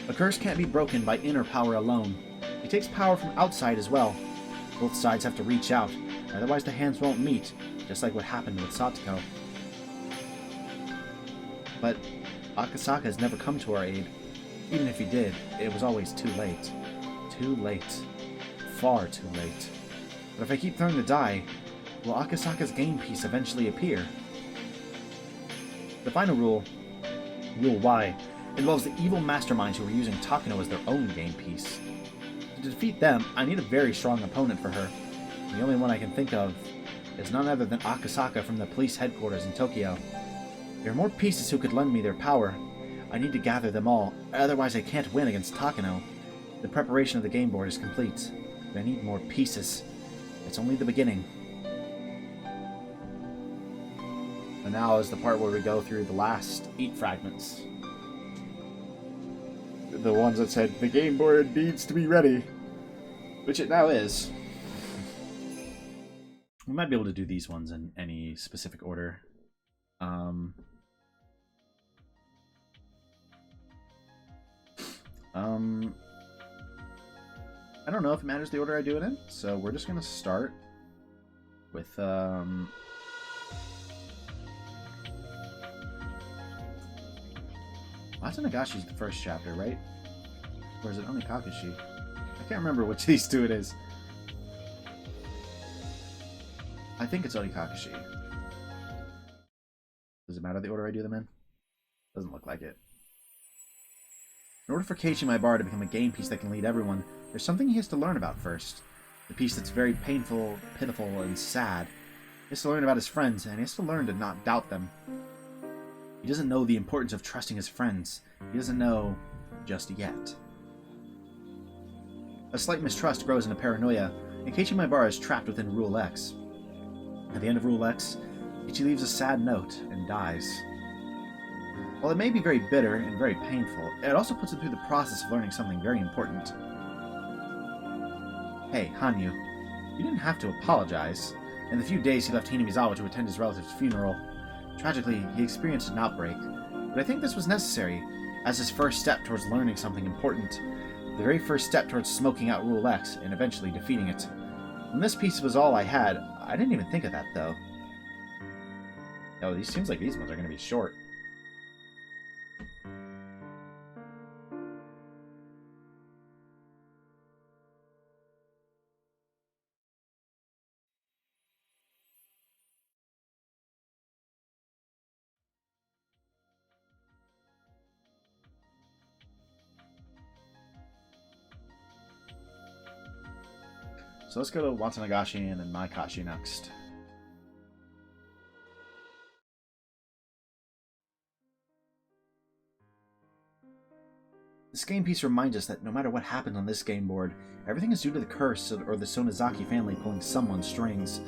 A curse can't be broken by inner power alone. It takes power from outside as well. Both sides have to reach out, otherwise the hands won't meet, just like what happened with Satoko. But Akasaka has never come to our aid. Even if he did, it was always too late. Too late. Far too late. But if I keep throwing the die, will Akasaka's game piece eventually appear? The final rule, Rule Y, involves the evil masterminds who are using Takano as their own game piece. To defeat them, I need a very strong opponent for her. The only one I can think of is none other than Akasaka from the police headquarters in Tokyo. There are more pieces who could lend me their power. I need to gather them all, otherwise I can't win against Takano. The preparation of the game board is complete, but I need more pieces. It's only the beginning. And now is the part where we go through the last 8 fragments. The ones that said, the game board needs to be ready. Which it now is. We might be able to do these ones in any specific order. I don't know if it matters the order I do it in, so we're just going to start with, Watanagashi is the first chapter, right? Or is it Onikakushi? I can't remember which of these two it is. I think it's Onikakushi. Does it matter the order I do them in? Doesn't look like it. In order for Keiichi Maebara to become a game piece that can lead everyone, there's something he has to learn about first. The piece that's very painful, pitiful, and sad. He has to learn about his friends, and he has to learn to not doubt them. He doesn't know the importance of trusting his friends. He doesn't know just yet. A slight mistrust grows into paranoia, and Keiichi Maebara is trapped within Rule X. At the end of Rule X, Keiichi leaves a sad note and dies. While it may be very bitter and very painful, it also puts him through the process of learning something very important. Hey, Hanyu, you didn't have to apologize. In the few days he left Hinamizawa to attend his relative's funeral. Tragically, he experienced an outbreak, but I think this was necessary, as his first step towards learning something important. The very first step towards smoking out Rule X, and eventually defeating it. When this piece was all I had, I didn't even think of that, though. Oh, these seems like these ones are going to be short. So let's go to Watanagashi and then Meakashi next. This game piece reminds us that no matter what happens on this game board, everything is due to the curse or the Sonozaki family pulling someone's strings.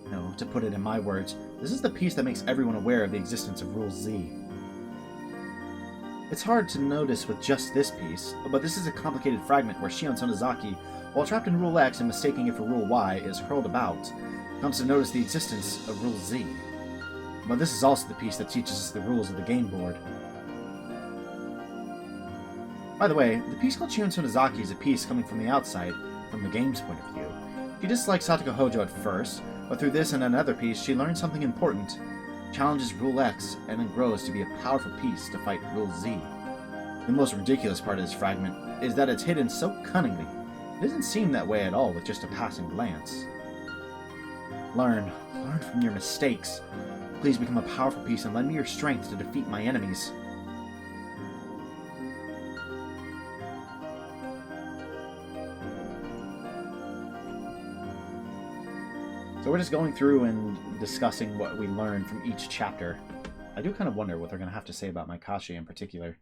No, to put it in my words, this is the piece that makes everyone aware of the existence of Rule Z. It's hard to notice with just this piece, but this is a complicated fragment where Shion Sonozaki, while trapped in Rule X and mistaking it for Rule Y, is hurled about, comes to notice the existence of Rule Z. But this is also the piece that teaches us the rules of the game board. By the way, the piece called Shion Sonozaki is a piece coming from the outside, from the game's point of view. She dislikes Satoko Hojo at first, but through this and another piece she learns something important, challenges Rule X, and then grows to be a powerful piece to fight Rule Z. The most ridiculous part of this fragment is that it's hidden so cunningly. It doesn't seem that way at all with just a passing glance. Learn from your mistakes. Please become a powerful piece and lend me your strength to defeat my enemies. So we're just going through and discussing what we learned from each chapter. I do kind of wonder what they're going to have to say about Meakashi in particular.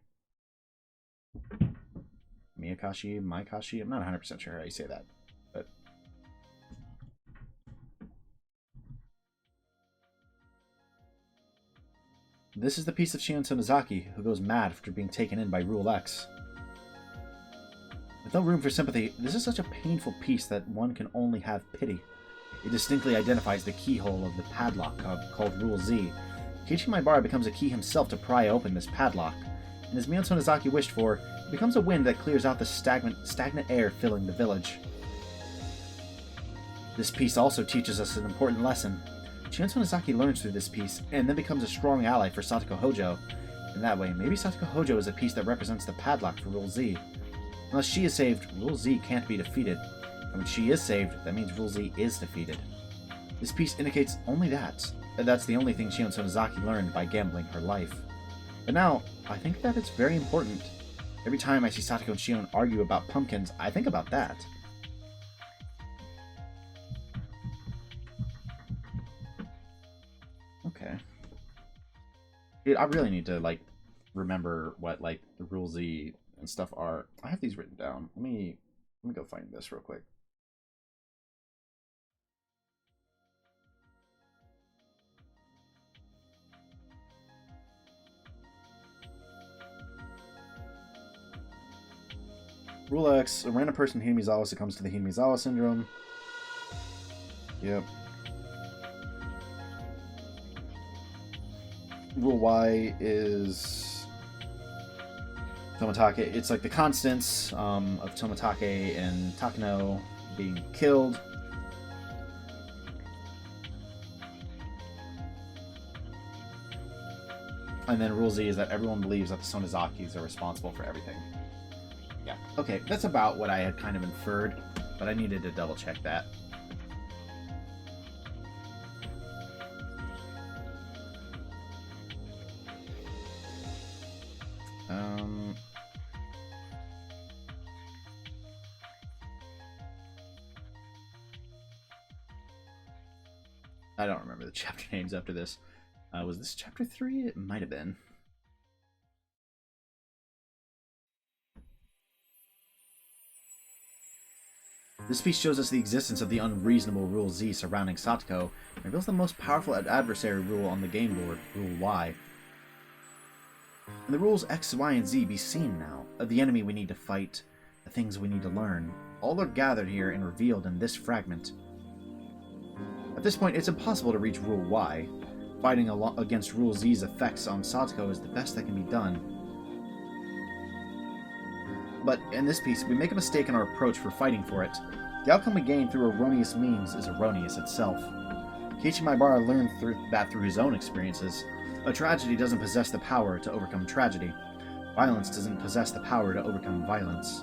Meakashi, I'm not 100% sure how you say that, but This is the piece of Shion Sonozaki who goes mad after being taken in by Rule X. With no room for sympathy, this is such a painful piece that one can only have pity. It distinctly identifies the keyhole of the padlock called Rule Z. Keiichi Maebara becomes a key himself to pry open this padlock, and as Mion Sonozaki wished for, it becomes a wind that clears out the stagnant air filling the village. This piece also teaches us an important lesson. Shion Sonozaki learns through this piece, and then becomes a strong ally for Satoko Hojo. In that way, maybe Satoko Hojo is a piece that represents the padlock for Rule Z. Unless she is saved, Rule Z can't be defeated. And when she is saved, that means Rule Z is defeated. This piece indicates only that. That's the only thing Shion Sonozaki learned by gambling her life. But now, I think that it's very important. Every time I see Satoko and Shion argue about pumpkins, I think about that. Okay. Dude, I really need to, like, remember what, like, the Rule Z and stuff are. I have these written down. Let me go find this real quick. Rule X, a random person in Hinamizawa succumbs to the Hinamizawa syndrome. Yep. Rule Y is Tomatake. It's like the constants of Tomatake and Takano being killed. And then Rule Z is that everyone believes that the Sonozakis are responsible for everything. Yeah, okay, that's about what I had kind of inferred, but I needed to double check that. I don't remember the chapter names after this. Was this chapter 3? It might have been. This piece shows us the existence of the unreasonable Rule Z surrounding Satoko, and reveals the most powerful adversary rule on the game board, Rule Y. And the rules X, Y, and Z be seen now, of the enemy we need to fight, the things we need to learn, all are gathered here and revealed in this fragment. At this point, it's impossible to reach Rule Y. Fighting against Rule Z's effects on Satoko is the best that can be done. But in this piece, we make a mistake in our approach for fighting for it. The outcome we gain through erroneous means is erroneous itself. Keiichi Maebara learned through his own experiences. A tragedy doesn't possess the power to overcome tragedy. Violence doesn't possess the power to overcome violence.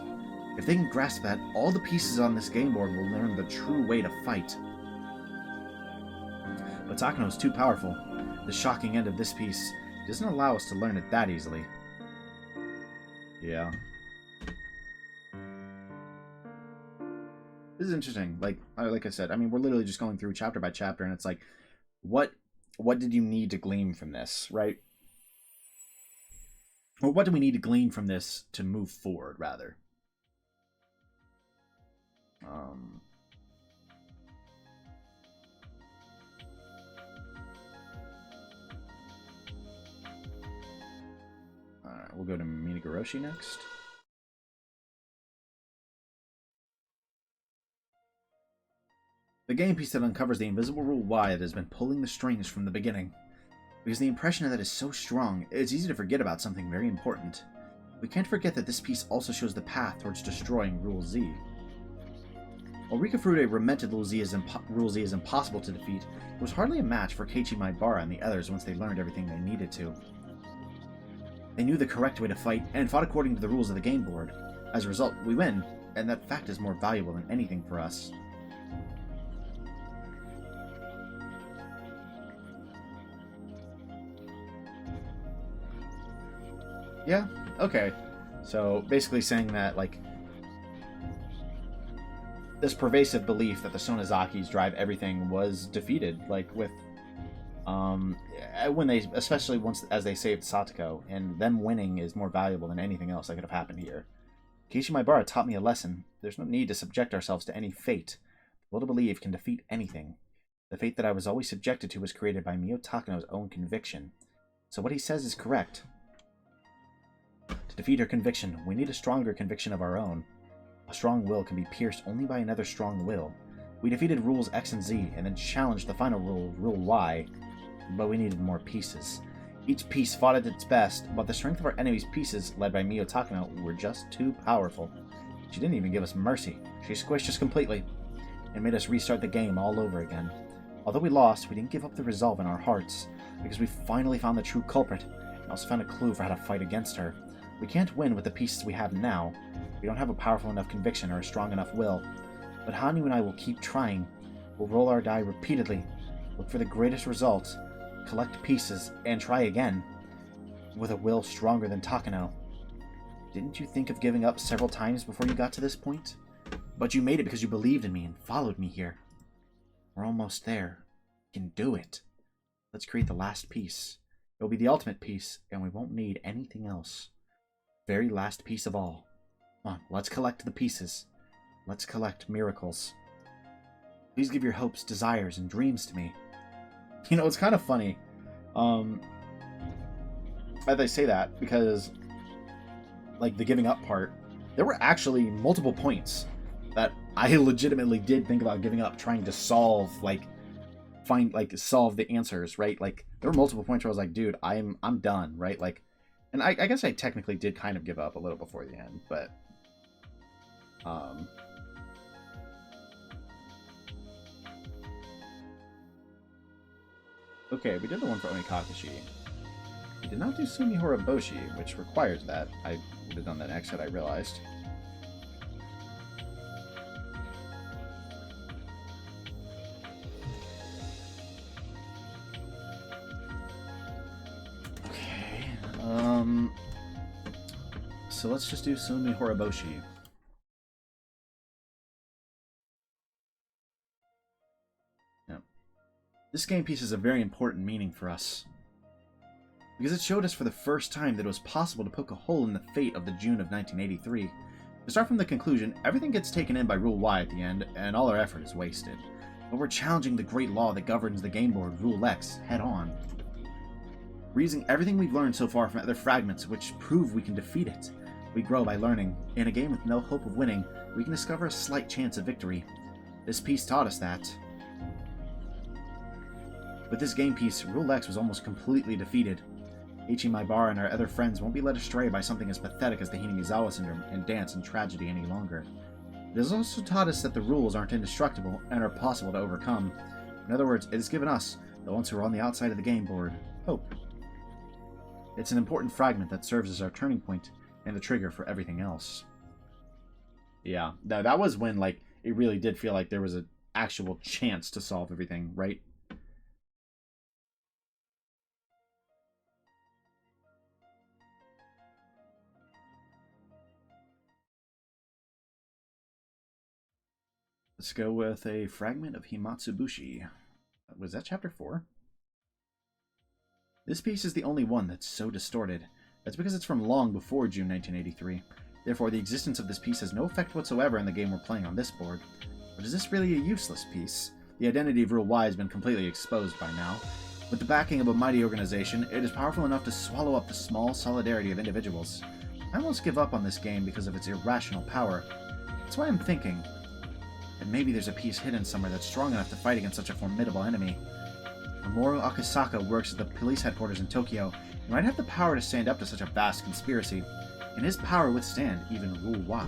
If they can grasp that, all the pieces on this game board will learn the true way to fight. But Takano is too powerful. The shocking end of this piece doesn't allow us to learn it that easily. Yeah. This is interesting. Like I said, I mean, we're literally just going through chapter by chapter, and it's like, what did you need to glean from this, right? Or what do we need to glean from this to move forward, rather? Alright, we'll go to Minagoroshi next. The game piece that uncovers the invisible Rule Y that has been pulling the strings from the beginning. Because the impression of that is so strong, it's easy to forget about something very important. We can't forget that this piece also shows the path towards destroying Rule Z. While Rika Furude lamented Rule Z as impossible to defeat, it was hardly a match for Keiichi Maebara and the others once they learned everything they needed to. They knew the correct way to fight, and fought according to the rules of the game board. As a result, we win, and that fact is more valuable than anything for us. Yeah, okay. So, basically saying that, like, this pervasive belief that the Sonozakis drive everything was defeated, like, with, when they, especially as they saved Satoko, and them winning is more valuable than anything else that could have happened here. Keiichi Maebara taught me a lesson. There's no need to subject ourselves to any fate. The will to believe can defeat anything. The fate that I was always subjected to was created by Mio Takano's own conviction. So what he says is correct. To defeat her conviction, we need a stronger conviction of our own. A strong will can be pierced only by another strong will. We defeated rules X and Z, and then challenged the final rule, rule Y, but we needed more pieces. Each piece fought at its best, but the strength of our enemy's pieces, led by Mio Takano, were just too powerful. She didn't even give us mercy. She squished us completely, and made us restart the game all over again. Although we lost, we didn't give up the resolve in our hearts, because we finally found the true culprit, and also found a clue for how to fight against her. We can't win with the pieces we have now. We don't have a powerful enough conviction or a strong enough will. But Hanyu and I will keep trying. We'll roll our die repeatedly, look for the greatest results, collect pieces, and try again. With a will stronger than Takano. Didn't you think of giving up several times before you got to this point? But you made it because you believed in me and followed me here. We're almost there. We can do it. Let's create the last piece. It will be the ultimate piece, and we won't need anything else. Very last piece of all. Come on, let's collect the pieces. Let's collect miracles. Please give your hopes, desires, and dreams to me. You know, it's kind of funny. As I say that, because, like, the giving up part, there were actually multiple points that I legitimately did think about giving up, trying to solve, solve the answers, right? Like, there were multiple points where I was like, dude, I'm done, right? Like, and I guess I technically did kind of give up a little before the end, but, okay, we did the one for Onikakushi. We did not do Tsumihoroboshi, which requires that. I would have done that next had I realized. Okay, so let's just do Tsumihoroboshi. This game piece has a very important meaning for us, because it showed us for the first time that it was possible to poke a hole in the fate of the June of 1983. To start from the conclusion, everything gets taken in by Rule Y at the end, and all our effort is wasted. But we're challenging the great law that governs the game board, Rule X, head on. We're using everything we've learned so far from other fragments, which prove we can defeat it. We grow by learning. In a game with no hope of winning, we can discover a slight chance of victory. This piece taught us that. With this game piece, Rule X was almost completely defeated. Keiichi, Maebara, and our other friends won't be led astray by something as pathetic as the Hinamizawa syndrome and dance and tragedy any longer. It has also taught us that the rules aren't indestructible and are possible to overcome. In other words, it has given us, the ones who are on the outside of the game board, hope. It's an important fragment that serves as our turning point and the trigger for everything else. Yeah, that was when, like, it really did feel like there was an actual chance to solve everything, right? Let's go with a fragment of Himatsubushi. Was that chapter 4? This piece is the only one that's so distorted. That's because it's from long before June 1983. Therefore, the existence of this piece has no effect whatsoever in the game we're playing on this board. But is this really a useless piece? The identity of Rule Y has been completely exposed by now. With the backing of a mighty organization, it is powerful enough to swallow up the small solidarity of individuals. I almost give up on this game because of its irrational power. That's why I'm thinking that maybe there's a piece hidden somewhere that's strong enough to fight against such a formidable enemy. Mamoru Akasaka works at the police headquarters in Tokyo and might have the power to stand up to such a vast conspiracy. Can his power withstand even Rule Y?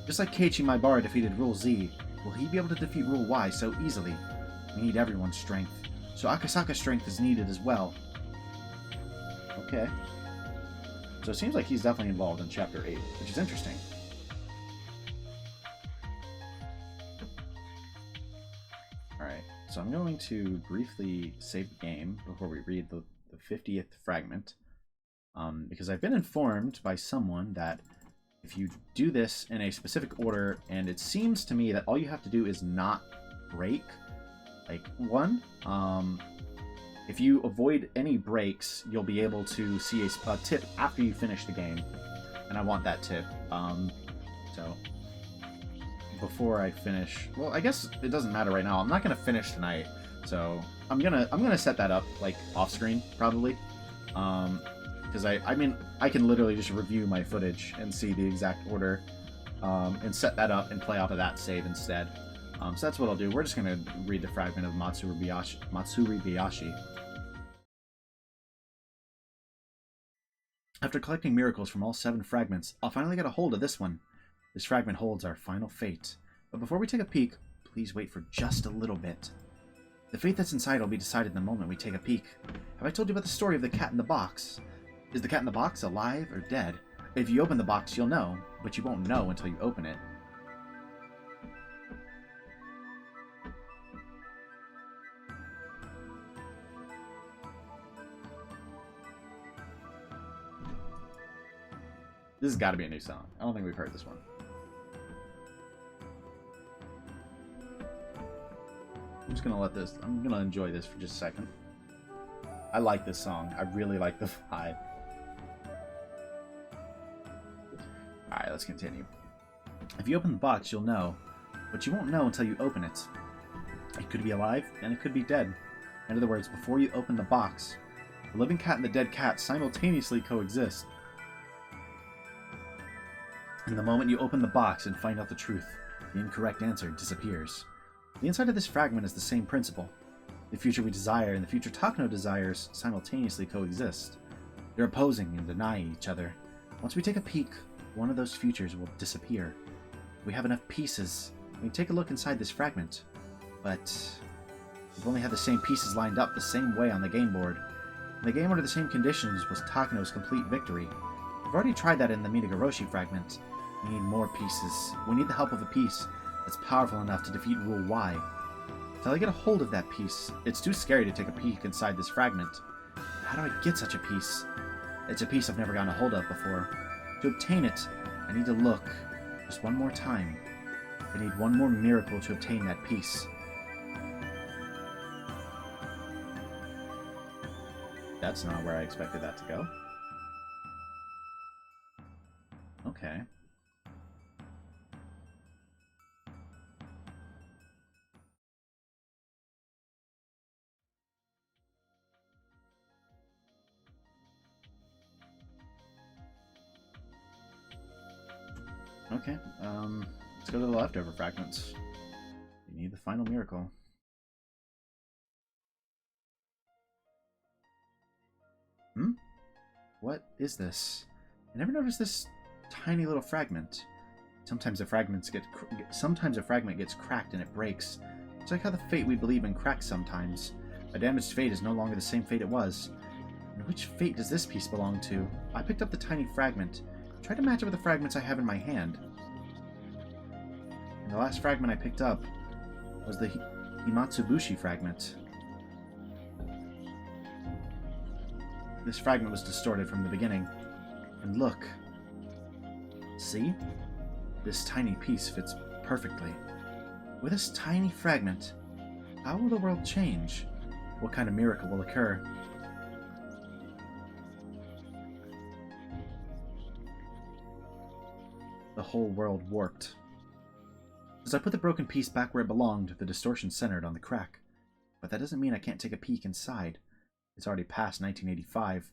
Just like Keiichi Maebara defeated Rule Z, will he be able to defeat Rule Y so easily? We need everyone's strength, so Akasaka's strength is needed as well. Okay. So it seems like he's definitely involved in Chapter 8, which is interesting. Alright, so I'm going to briefly save the game before we read the 50th fragment, because I've been informed by someone that if you do this in a specific order, and it seems to me that all you have to do is not break, like, one, if you avoid any breaks, you'll be able to see a tip after you finish the game, and I want that tip, so before I finish, well, I guess it doesn't matter right now. I'm not gonna finish tonight, so I'm gonna set that up like off screen probably. Because I mean, I can literally just review my footage and see the exact order, and set that up and play off of that save instead. So that's what I'll do. We're just going to read the Fragment of Matsuribayashi. After collecting miracles from all 7 fragments, I'll finally get a hold of this one. This fragment holds our final fate. But before we take a peek, please wait for just a little bit. The fate that's inside will be decided the moment we take a peek. Have I told you about the story of the cat in the box? Is the cat in the box alive or dead? If you open the box, you'll know, but you won't know until you open it. This has got to be a new song. I don't think we've heard this one. I'm just going to let this... I'm going to enjoy this for just a second. I like this song. I really like the vibe. Alright, let's continue. If you open the box, you'll know. But you won't know until you open it. It could be alive, and it could be dead. In other words, before you open the box, the living cat and the dead cat simultaneously coexist. And the moment you open the box and find out the truth, the incorrect answer disappears. The inside of this fragment is the same principle. The future we desire and the future Takano desires simultaneously coexist. They're opposing and denying each other. Once we take a peek, one of those futures will disappear. If we have enough pieces, we can take a look inside this fragment. But we've only had the same pieces lined up the same way on the game board. And the game under the same conditions was Takano's complete victory. We've already tried that in the Minagoroshi fragment. We need more pieces. We need the help of a piece that's powerful enough to defeat Rule Y. Until I get a hold of that piece, it's too scary to take a peek inside this fragment. How do I get such a piece? It's a piece I've never gotten a hold of before. To obtain it, I need to look just one more time. I need one more miracle to obtain that piece. That's not where I expected that to go. Okay. Okay, let's go to the leftover fragments. We need the final miracle. What is this? I never noticed this tiny little fragment. Sometimes a fragment gets cracked and it breaks. It's like how the fate we believe in cracks sometimes. A damaged fate is no longer the same fate it was. And which fate does this piece belong to? I picked up the tiny fragment. Try to match it with the fragments I have in my hand. And the last fragment I picked up was the Himatsubushi fragment. This fragment was distorted from the beginning. And look. See? This tiny piece fits perfectly. With this tiny fragment, how will the world change? What kind of miracle will occur? The whole world warped. As I put the broken piece back where it belonged, the distortion centered on the crack. But that doesn't mean I can't take a peek inside. It's already past 1985.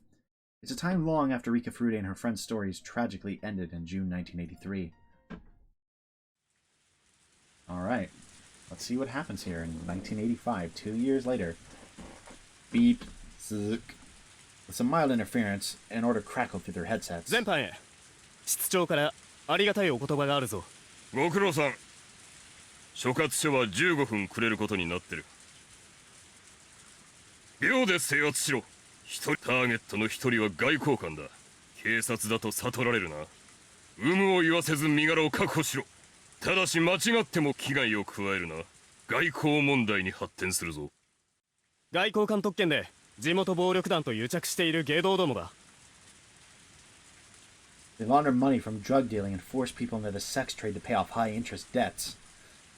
It's a time long after Rika Furude and her friend's stories tragically ended in June 1983. Alright, let's see what happens here in 1985, 2 years later. Beep, zzz. With some mild interference, an order crackled through their headsets. 全班へ室長からありがたいお言葉があるぞ。ご苦労さん。所轄署は15分くれることになってる。秒で制圧しろ。ターゲットの一人は外交官だ。警察だと悟られるな。有無を言わせず身柄を確保しろ。ただし間違っても危害を加えるな。外交問題に発展するぞ。外交官特権で地元暴力団と癒着している芸道どもだ。They launder money from drug dealing and force people into the sex trade to pay off high-interest debts.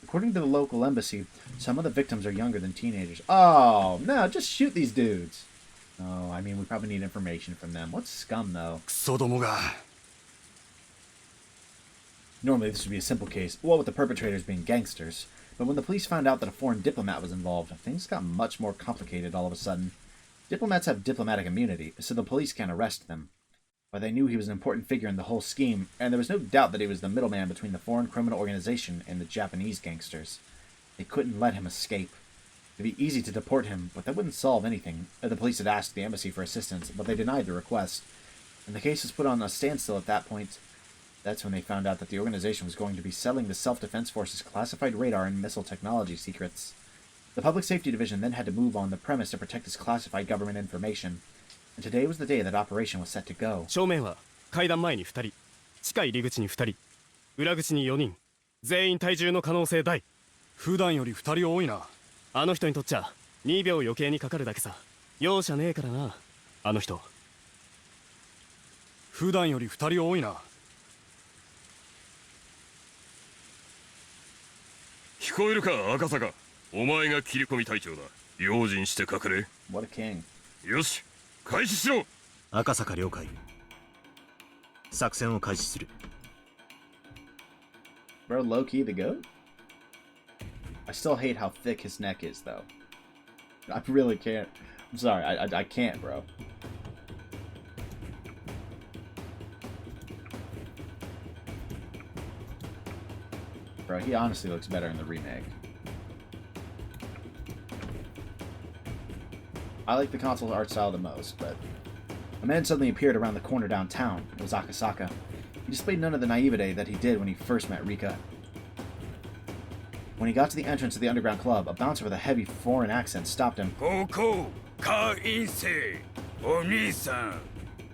According to the local embassy, some of the victims are younger than teenagers. Oh, no, just shoot these dudes. Oh, I mean, we probably need information from them. What's scum, though? Normally, this would be a simple case, what with the perpetrators being gangsters. But when the police found out that a foreign diplomat was involved, things got much more complicated all of a sudden. Diplomats have diplomatic immunity, so the police can't arrest them. But they knew he was an important figure in the whole scheme, and there was no doubt that he was the middleman between the foreign criminal organization and the Japanese gangsters. They couldn't let him escape. It'd be easy to deport him, but that wouldn't solve anything. The police had asked the embassy for assistance, but they denied the request. And the case was put on a standstill at that point. That's when they found out that the organization was going to be selling the Self-Defense Force's classified radar and missile technology secrets. The Public Safety Division then had to move on the premise to protect this classified government information. And today was the day that operation was set to go. 正面は階段前に2人、地下入り口に2人、裏口に4人、全員体重の可能性大。普段より2人多いな。あの人にとっちゃ2秒余計にかかるだけさ。容赦ねえからな、あの人。普段より2人多いな。聞こえるか、赤坂。お前が切り込み隊長だ。用心してかかれ。What a king. よし、開始しろ。赤坂了解。作戦を開始する。Bro, low-key the goat? I still hate how thick his neck is, though. I really can't. I'm sorry, I can't, bro. Bro, he honestly looks better in the remake. I like the console's art style the most, but a man suddenly appeared around the corner downtown. It was Akasaka. He displayed none of the naivete that he did when he first met Rika. When he got to the entrance of the underground club, a bouncer with a heavy foreign accent stopped him. Koko, Keiichi, Oni-san,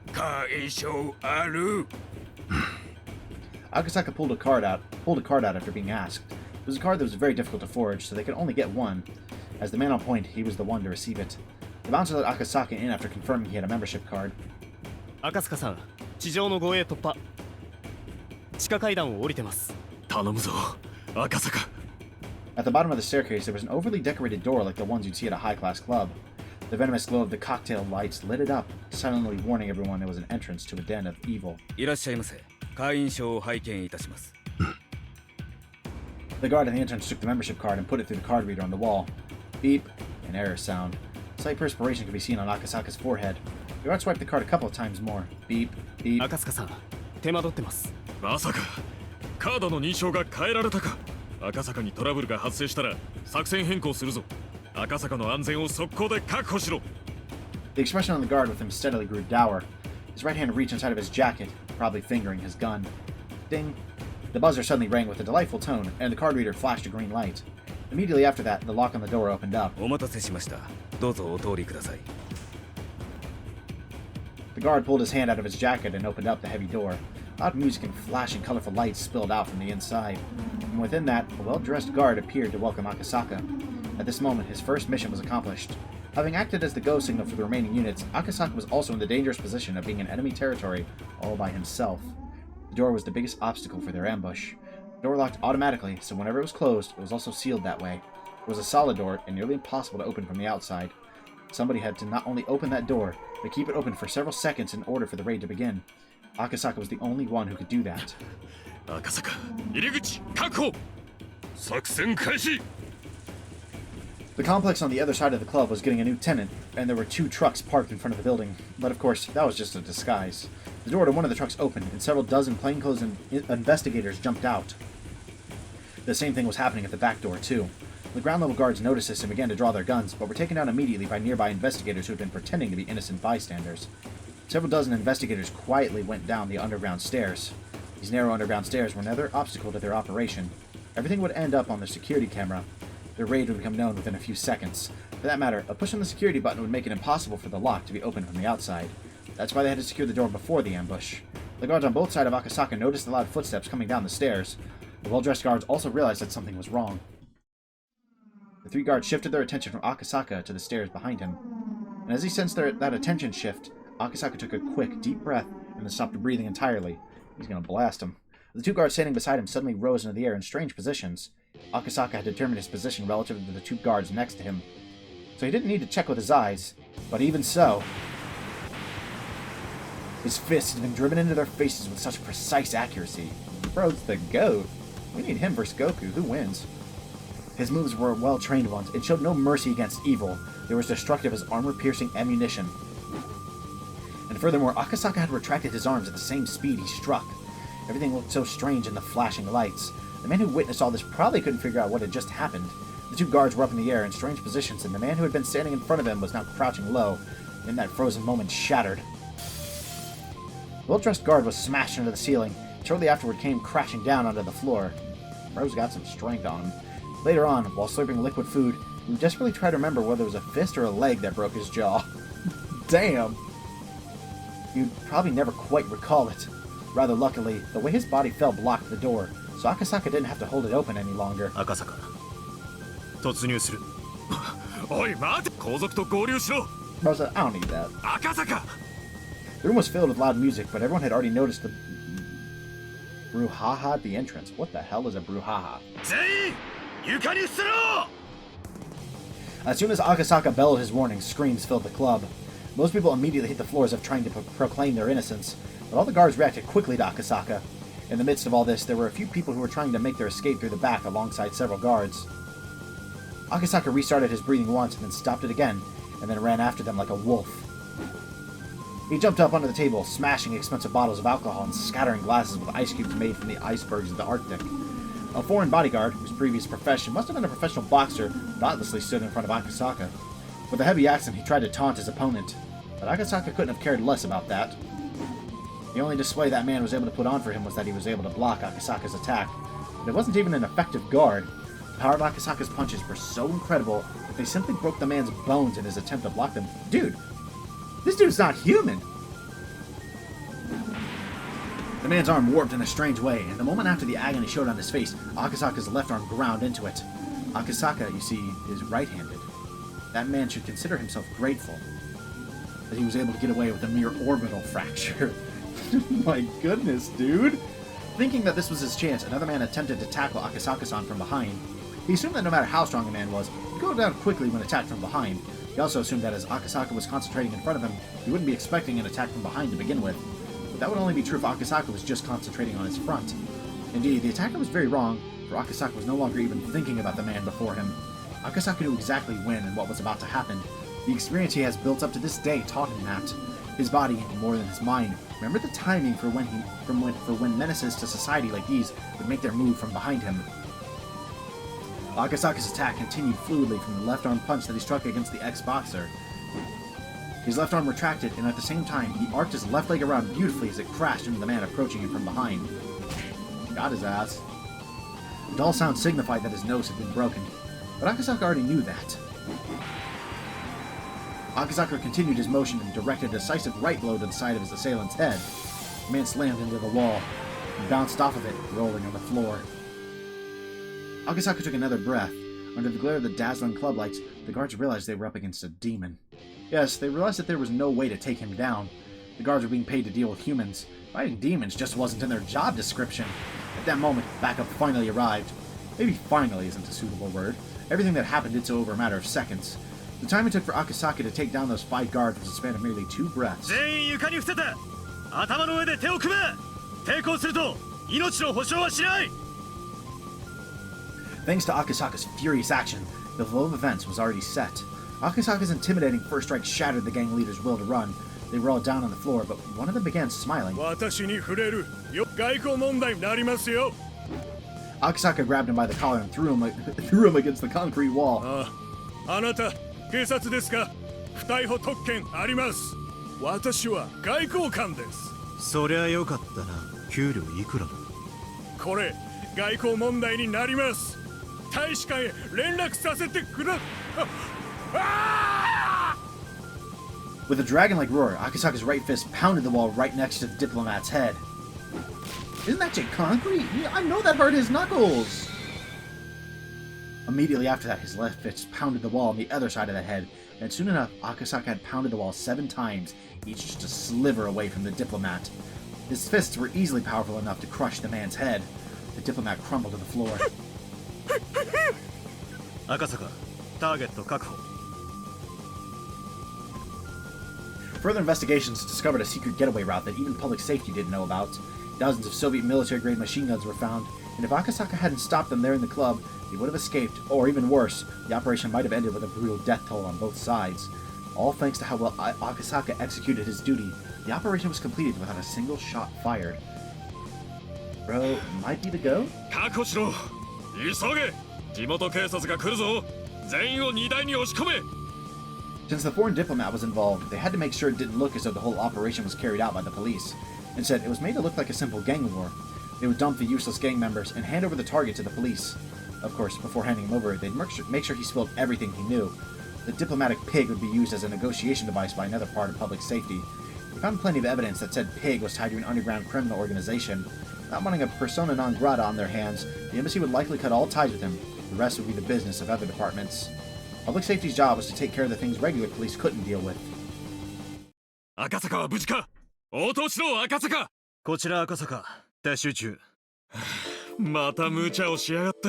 Keiichi aru? Akasaka pulled a card out after being asked. It was a card that was very difficult to forge, so they could only get one. As the man on point, he was the one to receive it. The bouncer let Akasaka in after confirming he had a membership card. Akasaka-san, 地上の護衛突破。地下階段を降りてます。頼むぞ、赤坂。At the bottom of the staircase, there was an overly decorated door like the ones you'd see at a high-class club. The venomous glow of the cocktail lights lit it up, silently warning everyone it was an entrance to a den of evil. いらっしゃいませ。会員証を拝見いたします。The guard at the entrance took the membership card and put it through the card reader on the wall. Beep, an error sound. Slight perspiration could be seen on Akasaka's forehead. The guard swiped the card a couple of times more. Beep, beep. 赤塚さん、手間取ってます。まさか、カードの認証が変えられたか。赤坂にトラブルが発生したら作戦変更するぞ。赤坂の安全を速攻で確保しろ。The expression on the guard with him steadily grew dour. His right hand reached inside of his jacket, probably fingering his gun. Ding. The buzzer suddenly rang with a delightful tone, and the card reader flashed a green light. Immediately after that, the lock on the door opened up. お待たせしました。どうぞお通りください。The guard pulled his hand out of his jacket and opened up the heavy door. Loud music and flashing colorful lights spilled out from the inside. And within that, a well-dressed guard appeared to welcome Akasaka. At this moment, his first mission was accomplished. Having acted as the go signal for the remaining units, Akasaka was also in the dangerous position of being in enemy territory all by himself. The door was the biggest obstacle for their ambush. The door locked automatically, so whenever it was closed, it was also sealed that way. It was a solid door and nearly impossible to open from the outside. Somebody had to not only open that door, but keep it open for several seconds in order for the raid to begin. Akasaka was the only one who could do that. Akasaka, 入り口確保。作戦開始。The complex on the other side of the club was getting a new tenant, and there were 2 trucks parked in front of the building. But of course, that was just a disguise. The door to one of the trucks opened, and several dozen plainclothes investigators jumped out. The same thing was happening at the back door, too. The ground-level guards noticed this and began to draw their guns, but were taken down immediately by nearby investigators who had been pretending to be innocent bystanders. Several dozen investigators quietly went down the underground stairs. These narrow underground stairs were another obstacle to their operation. Everything would end up on the security camera. Their raid would become known within a few seconds. For that matter, a push on the security button would make it impossible for the lock to be opened from the outside. That's why they had to secure the door before the ambush. The guards on both sides of Akasaka noticed the loud footsteps coming down the stairs. The well-dressed guards also realized that something was wrong. The 3 guards shifted their attention from Akasaka to the stairs behind him. And as he sensed that attention shift, Akasaka took a quick, deep breath and then stopped breathing entirely. He's gonna blast him. The 2 guards standing beside him suddenly rose into the air in strange positions. Akasaka had determined his position relative to the 2 guards next to him. So he didn't need to check with his eyes, but even so, his fists had been driven into their faces with such precise accuracy. Bro's the GOAT. We need him versus Goku. Who wins? His moves were well-trained ones and showed no mercy against evil. They were as destructive as armor-piercing ammunition. And furthermore, Akasaka had retracted his arms at the same speed he struck. Everything looked so strange in the flashing lights. The man who witnessed all this probably couldn't figure out what had just happened. The two guards were up in the air in strange positions, and the man who had been standing in front of him was now crouching low. In that frozen moment, shattered. The well-dressed guard was smashed into the ceiling, and shortly afterward came crashing down onto the floor. Bro's got some strength on him. Later on, while slurping liquid food, he would desperately try to remember whether it was a fist or a leg that broke his jaw. Damn! He'd probably never quite recall it. Rather luckily, the way his body fell blocked the door, so Akasaka didn't have to hold it open any longer. Akasaka. 突入する。おい、待て！後続と合流しろ！ Bro said, I don't need that. Akasaka! The room was filled with loud music, but everyone had already noticed the brouhaha at the entrance. What the hell is a brouhaha? As soon as Akasaka bellowed his warning, screams filled the club. Most people immediately hit the floor as if trying to proclaim their innocence, but all the guards reacted quickly to Akasaka. In the midst of all this, there were a few people who were trying to make their escape through the back alongside several guards. Akasaka restarted his breathing once and then stopped it again, and then ran after them like a wolf. He jumped up onto the table, smashing expensive bottles of alcohol and scattering glasses with ice cubes made from the icebergs of the Arctic. A foreign bodyguard, whose previous profession must have been a professional boxer, thoughtlessly stood in front of Akasaka. With a heavy accent, he tried to taunt his opponent, but Akasaka couldn't have cared less about that. The only display that man was able to put on for him was that he was able to block Akasaka's attack, but it wasn't even an effective guard. The power of Akasaka's punches were so incredible that they simply broke the man's bones in his attempt to block them. Dude! This dude's not human! The man's arm warped in a strange way, and the moment after the agony showed on his face, Akasaka's left arm ground into it. Akasaka, you see, is right-handed. That man should consider himself grateful that he was able to get away with a mere orbital fracture. My goodness, dude! Thinking that this was his chance, another man attempted to tackle Akasaka-san from behind. He assumed that no matter how strong a man was, he'd go down quickly when attacked from behind. He also assumed that as Akasaka was concentrating in front of him, he wouldn't be expecting an attack from behind to begin with. But that would only be true if Akasaka was just concentrating on his front. Indeed, the attacker was very wrong, for Akasaka was no longer even thinking about the man before him. Akasaka knew exactly when and what was about to happen. The experience he has built up to this day taught him that. His body, more than his mind, remembered the timing for when menaces to society like these would make their move from behind him. Akasaka's attack continued fluidly from the left arm punch that he struck against the ex-boxer. His left arm retracted, and at the same time, he arced his left leg around beautifully as it crashed into the man approaching him from behind. Got his ass. The dull sound signified that his nose had been broken, but Akasaka already knew that. Akasaka continued his motion and directed a decisive right blow to the side of his assailant's head. The man slammed into the wall and bounced off of it, rolling on the floor. Akasaka took another breath. Under the glare of the dazzling club lights, the guards realized they were up against a demon. Yes, they realized that there was no way to take him down. The guards were being paid to deal with humans. Fighting demons just wasn't in their job description. At that moment, backup finally arrived. Maybe finally isn't a suitable word. Everything that happened did so over a matter of seconds. The time it took for Akasaka to take down those 5 guards was a span of merely 2 breaths. Thanks to Akasaka's furious action, the flow of events was already set. Akasaka's intimidating first strike shattered the gang leader's will to run. They were all down on the floor, but one of them began smiling. Akasaka grabbed him by the collar and threw him against the concrete wall. With a dragon-like roar, Akasaka's right fist pounded the wall right next to the diplomat's head. Isn't that just concrete? I know that hurt his knuckles! Immediately after that, his left fist pounded the wall on the other side of the head, and soon enough, Akasaka had pounded the wall 7 times, each just a sliver away from the diplomat. His fists were easily powerful enough to crush the man's head. The diplomat crumbled to the floor. Akasaka, target確保. Further investigations discovered a secret getaway route that even public safety didn't know about. Dozens of Soviet military-grade machine guns were found, and if Akasaka hadn't stopped them there in the club, he would have escaped, or even worse, the operation might have ended with a brutal death toll on both sides. All thanks to how well Akasaka executed his duty, the operation was completed without a single shot fired. Bro, might be the go? 確保しろ。急げ。地元警察が来るぞ。全員を荷台に押し込め。Since the foreign diplomat was involved, they had to make sure it didn't look as though the whole operation was carried out by the police. Instead, it was made to look like a simple gang war. They would dump the useless gang members and hand over the target to the police. Of course, before handing him over, they'd make sure he spilled everything he knew. The diplomatic pig would be used as a negotiation device by another part of public safety. We found plenty of evidence that said pig was tied to an underground criminal organization. Not wanting a persona non grata on their hands, the embassy would likely cut all ties with him. The rest would be the business of other departments. Public safety's job was to take care of the things regular police couldn't deal with. 赤坂は無事か。応答しろ、赤坂。こちら赤坂、撤収中。また無茶をしやがって。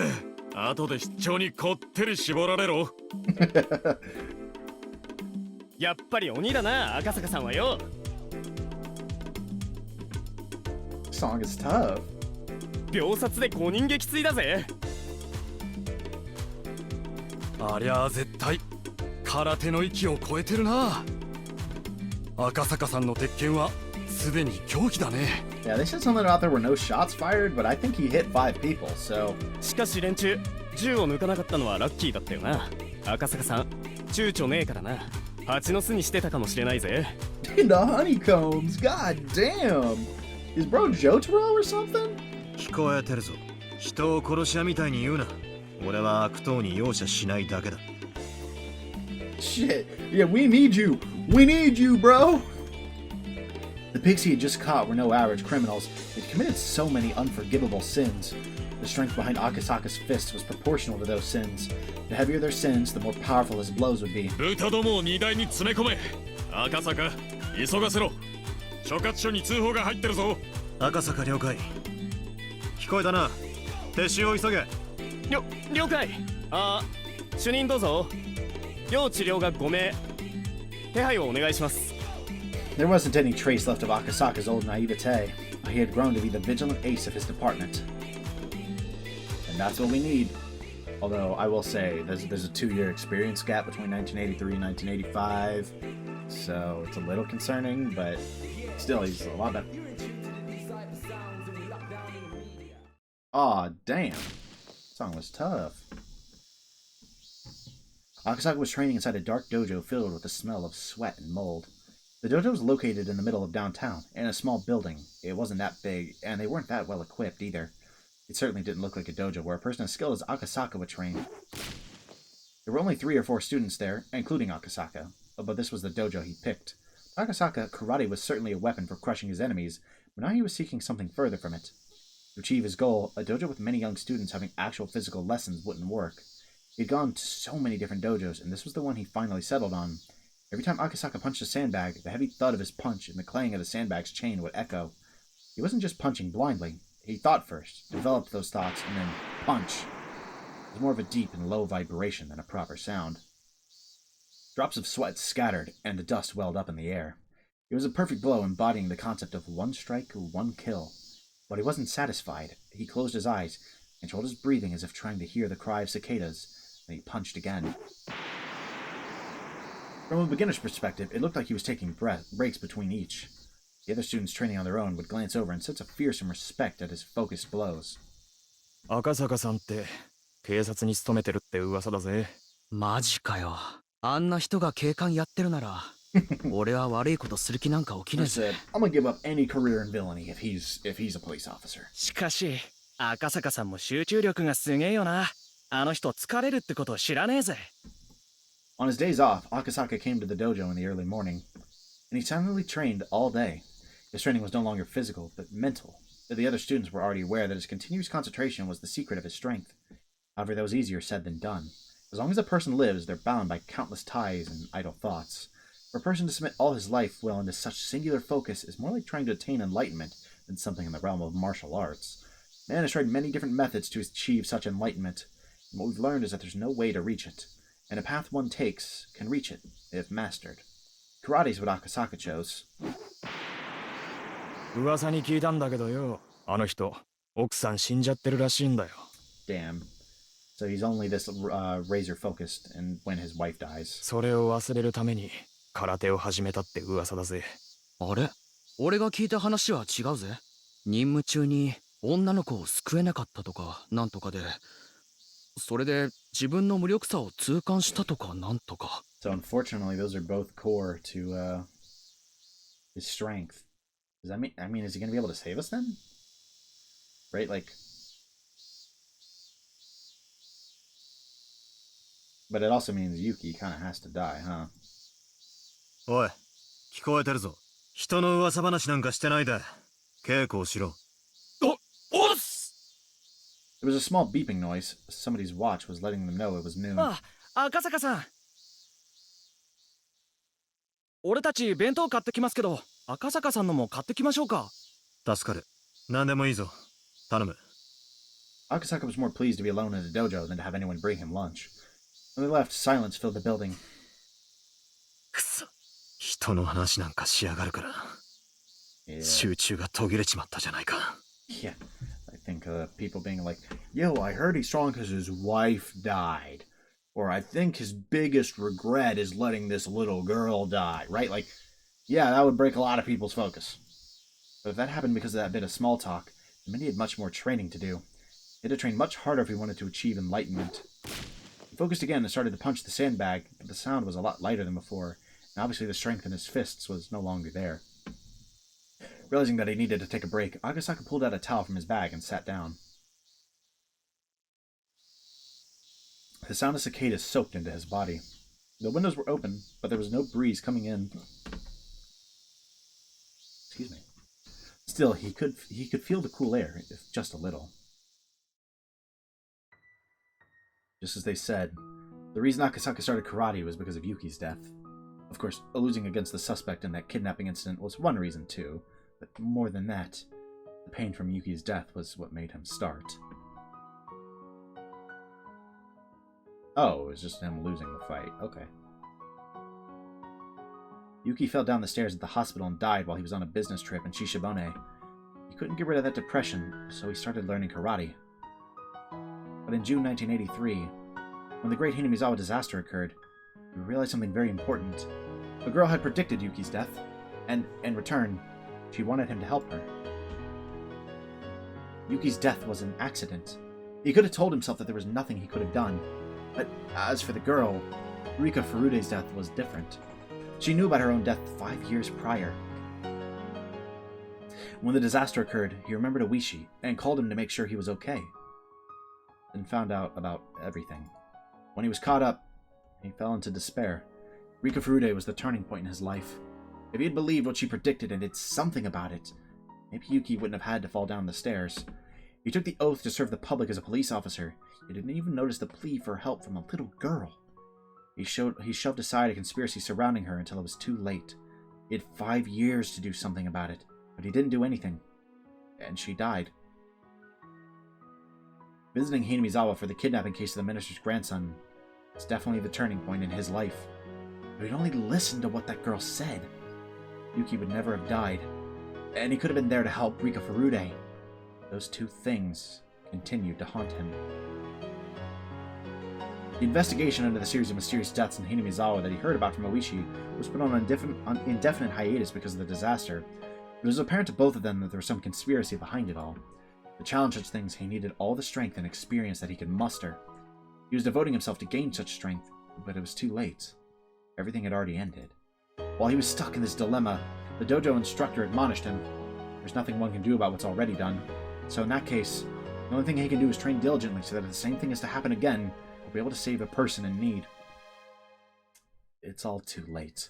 後で出張にこってり絞られろ。やっぱり鬼だな、赤坂さんはよ。Song is tough. 秒殺で5人撃墜だぜ。ありゃあ絶対空手の域を超えてるな。赤坂さんの鉄拳はすでに狂気だね。Yeah, they said something about there were no shots fired, but I think he hit 5 people, so... しかし連中、銃を抜かなかったのはラッキーだったよな。赤坂さん、躊躇ねえからな。蜂の巣にしてたかもしれないぜ。The honeycombs, god damn! Is bro Jotaro or something? 聞こえてるぞ。人を殺し屋みたいに言うな。俺は悪党に容赦しないだけだ。Shit, yeah, we need you! We need you, bro! The pigs he had just caught were no average criminals. They'd committed so many unforgivable sins. The strength behind Akasaka's fists was proportional to those sins. The heavier their sins, the more powerful his blows would be. 豚どもを荷台に詰め込め。赤坂、急がせろ。所轄署に通報が入ってるぞ。赤坂了解。聞こえたな。撤収を急げ。了解。主任どうぞ。要治療が5名。手配をお願いします。There wasn't any trace left of Akasaka's old naivete. He had grown to be the vigilant ace of his department. And that's what we need. Although, I will say, there's a 2-year experience gap between 1983 and 1985. So, it's a little concerning, but still, he's a lot better. Aw, damn. That song was tough. Akasaka was training inside a dark dojo filled with the smell of sweat and mold. The dojo was located in the middle of downtown, in a small building. It wasn't that big, and they weren't that well equipped either. It certainly didn't look like a dojo where a person as skilled as Akasaka would train. There were only 3 or 4 students there, including Akasaka, but this was the dojo he picked. To Akasaka, karate was certainly a weapon for crushing his enemies, but now he was seeking something further from it. To achieve his goal, a dojo with many young students having actual physical lessons wouldn't work. He'd gone to so many different dojos, and this was the one he finally settled on. Every time Akasaka punched a sandbag, the heavy thud of his punch and the clang of the sandbag's chain would echo. He wasn't just punching blindly. He thought first, developed those thoughts, and then punch. It was more of a deep and low vibration than a proper sound. Drops of sweat scattered, and the dust welled up in the air. It was a perfect blow embodying the concept of 1 strike, 1 kill. But he wasn't satisfied. He closed his eyes, controlled his breathing as if trying to hear the cry of cicadas. And he punched again. From a beginner's perspective, it looked like he was taking breaks between each. The other students training on their own would glance over and sense a fearsome respect at his focused blows. 赤坂さんって警察に勤めてるって噂だぜ。マジかよ。あんな人が警官やってるなら、俺は悪いことする気なんか起きねえぜ。I'm gonna give up any career in villainy if he's a police officer. しかし、赤坂さんも集中力がすげえよな。あの人疲れるってことを知らねえぜ。On his days off, Akasaka came to the dojo in the early morning, and he silently trained all day. His training was no longer physical, but mental. The other students were already aware that his continuous concentration was the secret of his strength. However, that was easier said than done. As long as a person lives, they're bound by countless ties and idle thoughts. For a person to submit all his life well into such singular focus is more like trying to attain enlightenment than something in the realm of martial arts. Man has tried many different methods to achieve such enlightenment, and what we've learned is that there's no way to reach it, and a path one takes can reach it, if mastered. Karate is what Akasaka chose. 噂に聞いたんだけどよ、あの人奥さん死んじゃってるらしいんだよ。Damn. So he's only this razor focused and when his wife dies. それを忘れるために空手を始めたって噂だぜ。あれ？俺が聞いた話は違うぜ。任務中に女の子を救えなかったとかなんとかで、それで自分の無力さを痛感したとかなんとか。So unfortunately, those are both core to his strength. Does that mean? I mean, is he gonna be able to save us then? Right, like. But it also means Yuki kind of has to die, huh? おい、聞こえてるぞ。人の噂話なんかしてないで。稽古をしろ。おっす！ There was a small beeping noise. Somebody's watch was letting them know it was noon. あ、赤坂さん。俺たち弁当買ってきますけど、赤坂さんのも買ってきましょうか。助かる。何でもいいぞ。頼む。Akasaka was more pleased to be alone in the dojo than to have anyone bring him lunch. When they left, silence filled the building. くそ。人の話なんかしやがるから。集中が途切れちまったじゃないか。Yeah, I think people being like, yo, I heard he's strong because his wife died. Or I think his biggest regret is letting this little girl die, right? Like, yeah, that would break a lot of people's focus. But if that happened because of that bit of small talk, then he had much more training to do. He had to train much harder if he wanted to achieve enlightenment. He focused again and started to punch the sandbag, but the sound was a lot lighter than before, and obviously the strength in his fists was no longer there. Realizing that he needed to take a break, Akasaka pulled out a towel from his bag and sat down. The sound of cicadas soaked into his body. The windows were open, but there was no breeze coming in. Excuse me. Still, he could feel the cool air, if just a little. Just as they said, the reason Akasaka started karate was because of Yuki's death. Of course, losing against the suspect in that kidnapping incident was one reason too, but more than that, the pain from Yuki's death was what made him start. Oh, it was just him losing the fight. Okay. Yuki fell down the stairs at the hospital and died while he was on a business trip in Shishibone. He couldn't get rid of that depression, so he started learning karate. But in June 1983, when the Great Hinamizawa disaster occurred, we realized something very important. The girl had predicted Yuki's death, and, in return, she wanted him to help her. Yuki's death was an accident. He could have told himself that there was nothing he could have done. But as for the girl, Rika Furude's death was different. She knew about her own death 5 years prior. When the disaster occurred, he remembered Oishi and called him to make sure he was okay. Then found out about everything. When he was caught up, he fell into despair. Rika Furude was the turning point in his life. If he had believed what she predicted and did something about it, maybe Yuki wouldn't have had to fall down the stairs. He took the oath to serve the public as a police officer. He didn't even notice the plea for help from a little girl. He shoved aside a conspiracy surrounding her until it was too late. He had 5 years to do something about it, but he didn't do anything. And she died. Visiting Hinamizawa for the kidnapping case of the minister's grandson was definitely the turning point in his life. If he'd only listened to what that girl said, Yuki would never have died. And he could have been there to help Rika Furude. Those two things continued to haunt him. The investigation into the series of mysterious deaths in Hinamizawa that he heard about from Oishi was put on indefinite hiatus because of the disaster, but it was apparent to both of them that there was some conspiracy behind it all. To challenge such things, he needed all the strength and experience that he could muster. He was devoting himself to gain such strength, but it was too late. Everything had already ended. While he was stuck in this dilemma, the dojo instructor admonished him. There's nothing one can do about what's already done. So in that case, the only thing he can do is train diligently so that if the same thing is to happen again, he'll be able to save a person in need. It's all too late.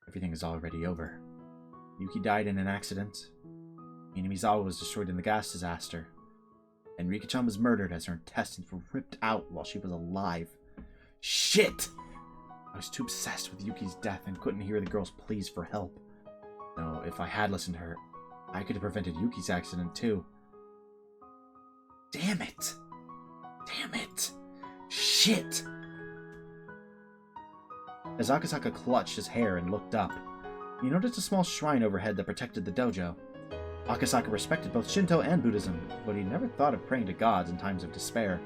Everything is already over. Yuki died in an accident. Hinamizawa was destroyed in the gas disaster. And Rika-chan was murdered as her intestines were ripped out while she was alive. Shit! I was too obsessed with Yuki's death and couldn't hear the girl's pleas for help. No, if I had listened to her, I could have prevented Yuki's accident too. Damn it! Damn it! Shit! As Akasaka clutched his hair and looked up, he noticed a small shrine overhead that protected the dojo. Akasaka respected both Shinto and Buddhism, but he never thought of praying to gods in times of despair.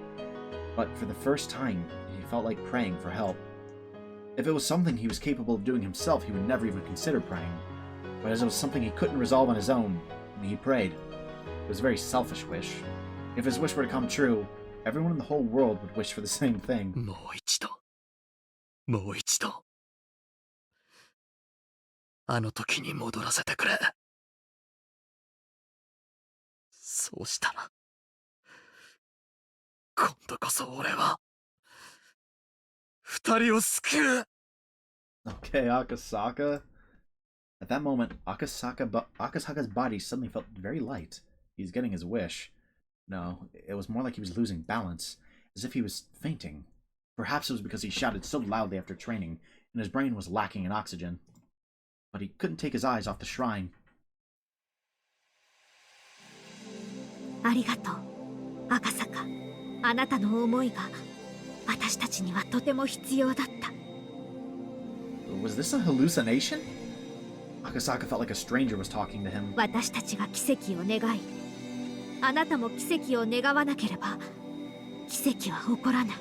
But for the first time, he felt like praying for help. If it was something he was capable of doing himself, he would never even consider praying. But as it was something he couldn't resolve on his own, he prayed. It was a very selfish wish. If his wish were to come true, everyone in the whole world would wish for the same thing. もう一度あの時に戻らせてくれ。そうしたら今度こそ俺は二人を救う。 Okay, Akasaka. At that moment, Akasaka's body suddenly felt very light. He's getting his wish. No, it was more like he was losing balance, as if he was fainting. Perhaps it was because he shouted so loudly after training, and his brain was lacking in oxygen. But he couldn't take his eyes off the shrine. ありがとう、赤坂。あなたの思いが私たちにはとても必要だった。Was this a hallucination? Akasaka felt like a stranger was talking to him. 私たちが奇跡を願い、あなたも奇跡を願わなければ奇跡は起こらない。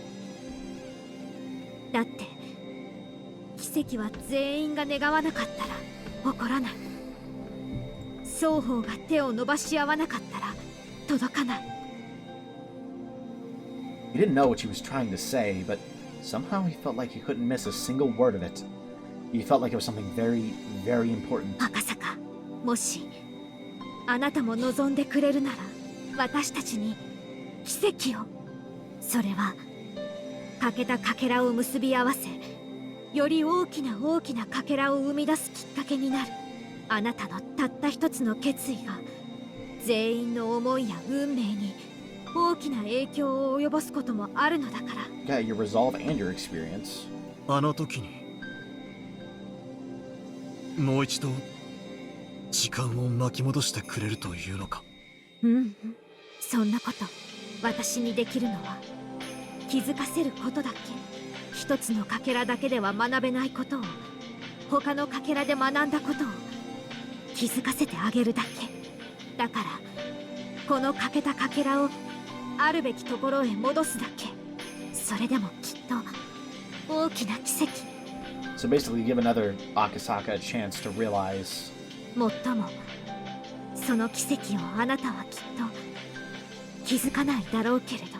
だって奇跡は全員が願わなかったら起こらない。双方が手を伸ばし合わなかったら届かない。 He didn't know what she was trying to say, but somehow he felt like he couldn't miss a single word of it. He felt like it was something very, very important. 赤坂、もしあなたも望んでくれるなら私たちに奇跡を。それは欠けたかけらを結び合わせ、より大きなかけらを生み出すきっかけになる。あなたのたった一つの決意が全員の思いや運命に大きな影響を及ぼすこともあるのだから。Yeah, your resolve and your experience. あの時にもう一度時間を巻き戻してくれるというのか。そんなこと私にできるのは気づかせることだけ。一つのかけらだけでは学べないことを他のかけらで学んだことを気づかせてあげるだけだから、この欠けたかけらをあるべきところへ戻すだけ。それでもきっと大きな奇跡。 So basically give another Akasaka a chance to realize. もっともその奇跡をあなたはきっと気づかないだろうけれど。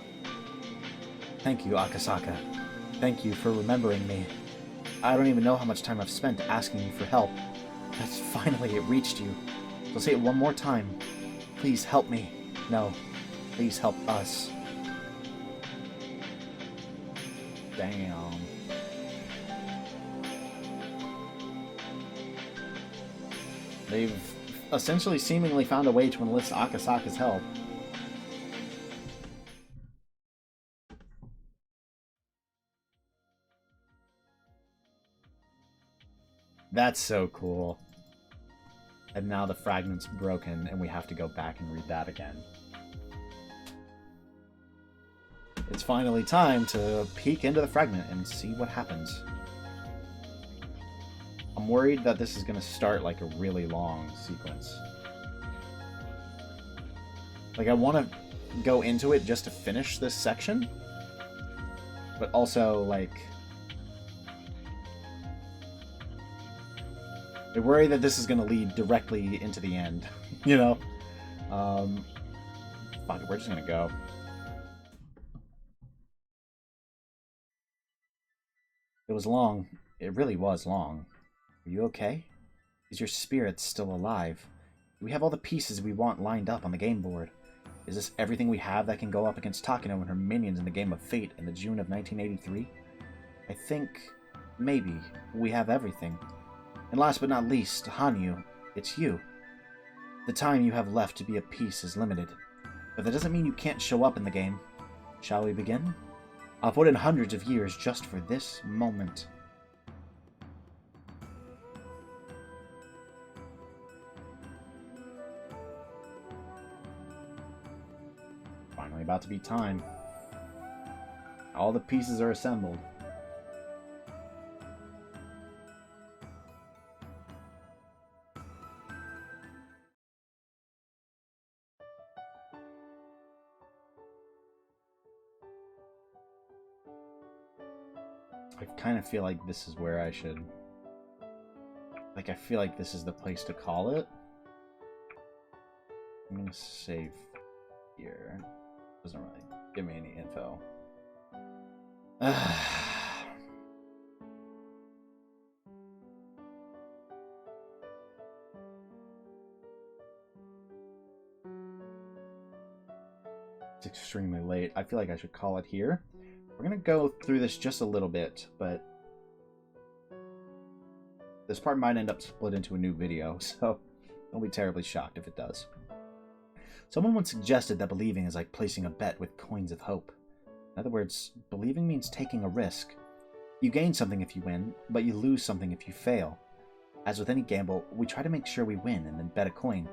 Thank you, Akasaka. Thank you for remembering me. I don't even know how much time I've spent asking you for help. But finally it reached you. So say it one more time. Please help me. No, please help us. Damn. They've essentially seemingly found a way to enlist Akasaka's help. That's so cool. And now the fragment's broken, and we have to go back and read that again. It's finally time to peek into the fragment and see what happens. I'm worried that this is going to start like a really long sequence. Like, I want to go into it just to finish this section, but also, like, I worry that this is going to lead directly into the end, you know? Fuck it, we're just going to go. It was long. It really was long. Are you okay? Is your spirit still alive? Do we have all the pieces we want lined up on the game board? Is this everything we have that can go up against Takano and her minions in the game of Fate in the June of 1983? I think maybe we have everything. And last but not least, Hanyu, it's you. The time you have left to be a piece is limited, but that doesn't mean you can't show up in the game. Shall we begin? I've put in hundreds of years just for this moment. Finally about to be time. All the pieces are assembled. I kind of feel like this is where I should... Like, I feel like this is the place to call it. I'm gonna save here. Doesn't really give me any info. It's extremely late. I feel like I should call it here. We're gonna go through this just a little bit, but this part might end up split into a new video, so don't be terribly shocked if it does. Someone once suggested that believing is like placing a bet with coins of hope. In other words, believing means taking a risk. You gain something if you win, but you lose something if you fail. As with any gamble, we try to make sure we win and then bet a coin.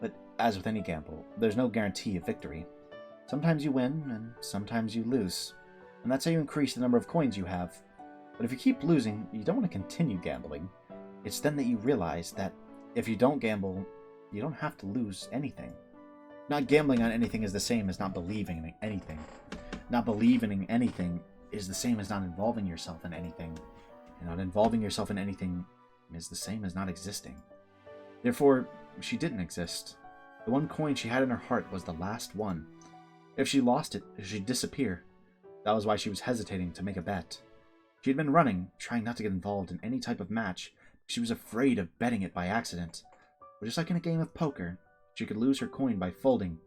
But as with any gamble, there's no guarantee of victory. Sometimes you win, and sometimes you lose. And that's how you increase the number of coins you have. But if you keep losing, you don't want to continue gambling. It's then that you realize that if you don't gamble, you don't have to lose anything. Not gambling on anything is the same as not believing in anything. Not believing in anything is the same as not involving yourself in anything. And not involving yourself in anything is the same as not existing. Therefore, she didn't exist. The one coin she had in her heart was the last one. If she lost it, she'd disappear. That was why she was hesitating to make a bet. She had been running, trying not to get involved in any type of match. She was afraid of betting it by accident. But just like in a game of poker, she could lose her coin by folding.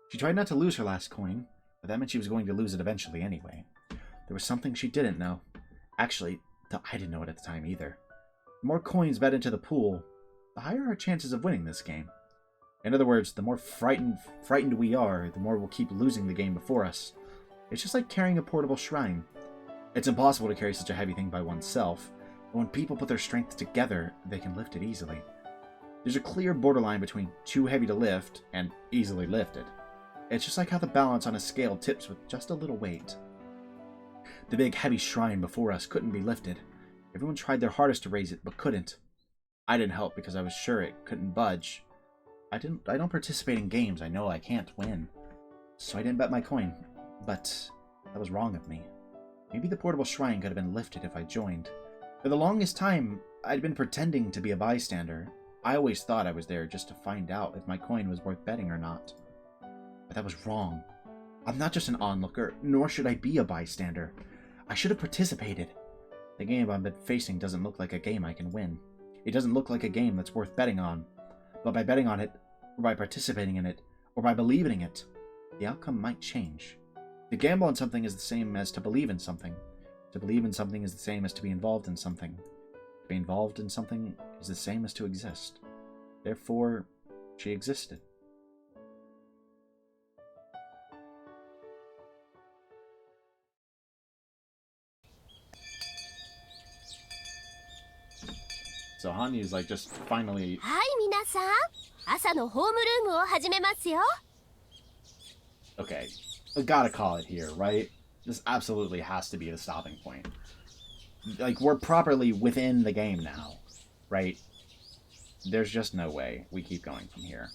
She tried not to lose her last coin, but that meant she was going to lose it eventually anyway. There was something she didn't know. Actually, I didn't know it at the time either. The more coins bet into the pool, the higher our chances of winning this game. In other words, the more frightened we are, the more we'll keep losing the game before us. It's just like carrying a portable shrine. It's impossible to carry such a heavy thing by oneself, but when people put their strength together, they can lift it easily. There's a clear borderline between too heavy to lift and easily lifted. It's just like how the balance on a scale tips with just a little weight. The big heavy shrine before us couldn't be lifted. Everyone tried their hardest to raise it, but couldn't. I didn't help because I was sure it couldn't budge. I don't participate in games I know I can't win. So I didn't bet my coin. But that was wrong of me. Maybe the portable shrine could have been lifted if I joined. For the longest time, I'd been pretending to be a bystander. I always thought I was there just to find out if my coin was worth betting or not. But that was wrong. I'm not just an onlooker, nor should I be a bystander. I should have participated. The game I've been facing doesn't look like a game I can win. It doesn't look like a game that's worth betting on. But by betting on it, or by participating in it, or by believing in it, the outcome might change. To gamble on something is the same as to believe in something. To believe in something is the same as to be involved in something. To be involved in something is the same as to exist. Therefore, she existed. So Hanyu's like just finally... はい、皆さん。朝のホームルームを始めますよ。 Okay, I gotta call it here, right? This absolutely has to be the stopping point. Like, we're properly within the game now, right? There's just no way we keep going from here.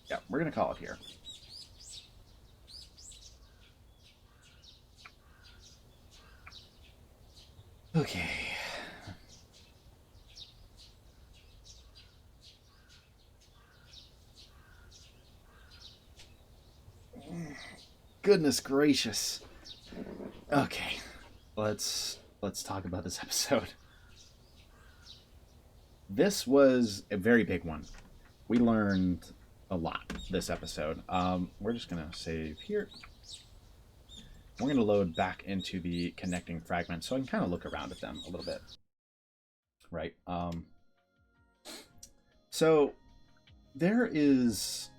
Yeah, we're gonna call it here. Okay. Goodness gracious. Okay. Let's talk about this episode. This was a very big one. We learned a lot this episode. We're just gonna save here. We're going to load back into the connecting fragments so I can kind of look around at them a little bit. Right. So there is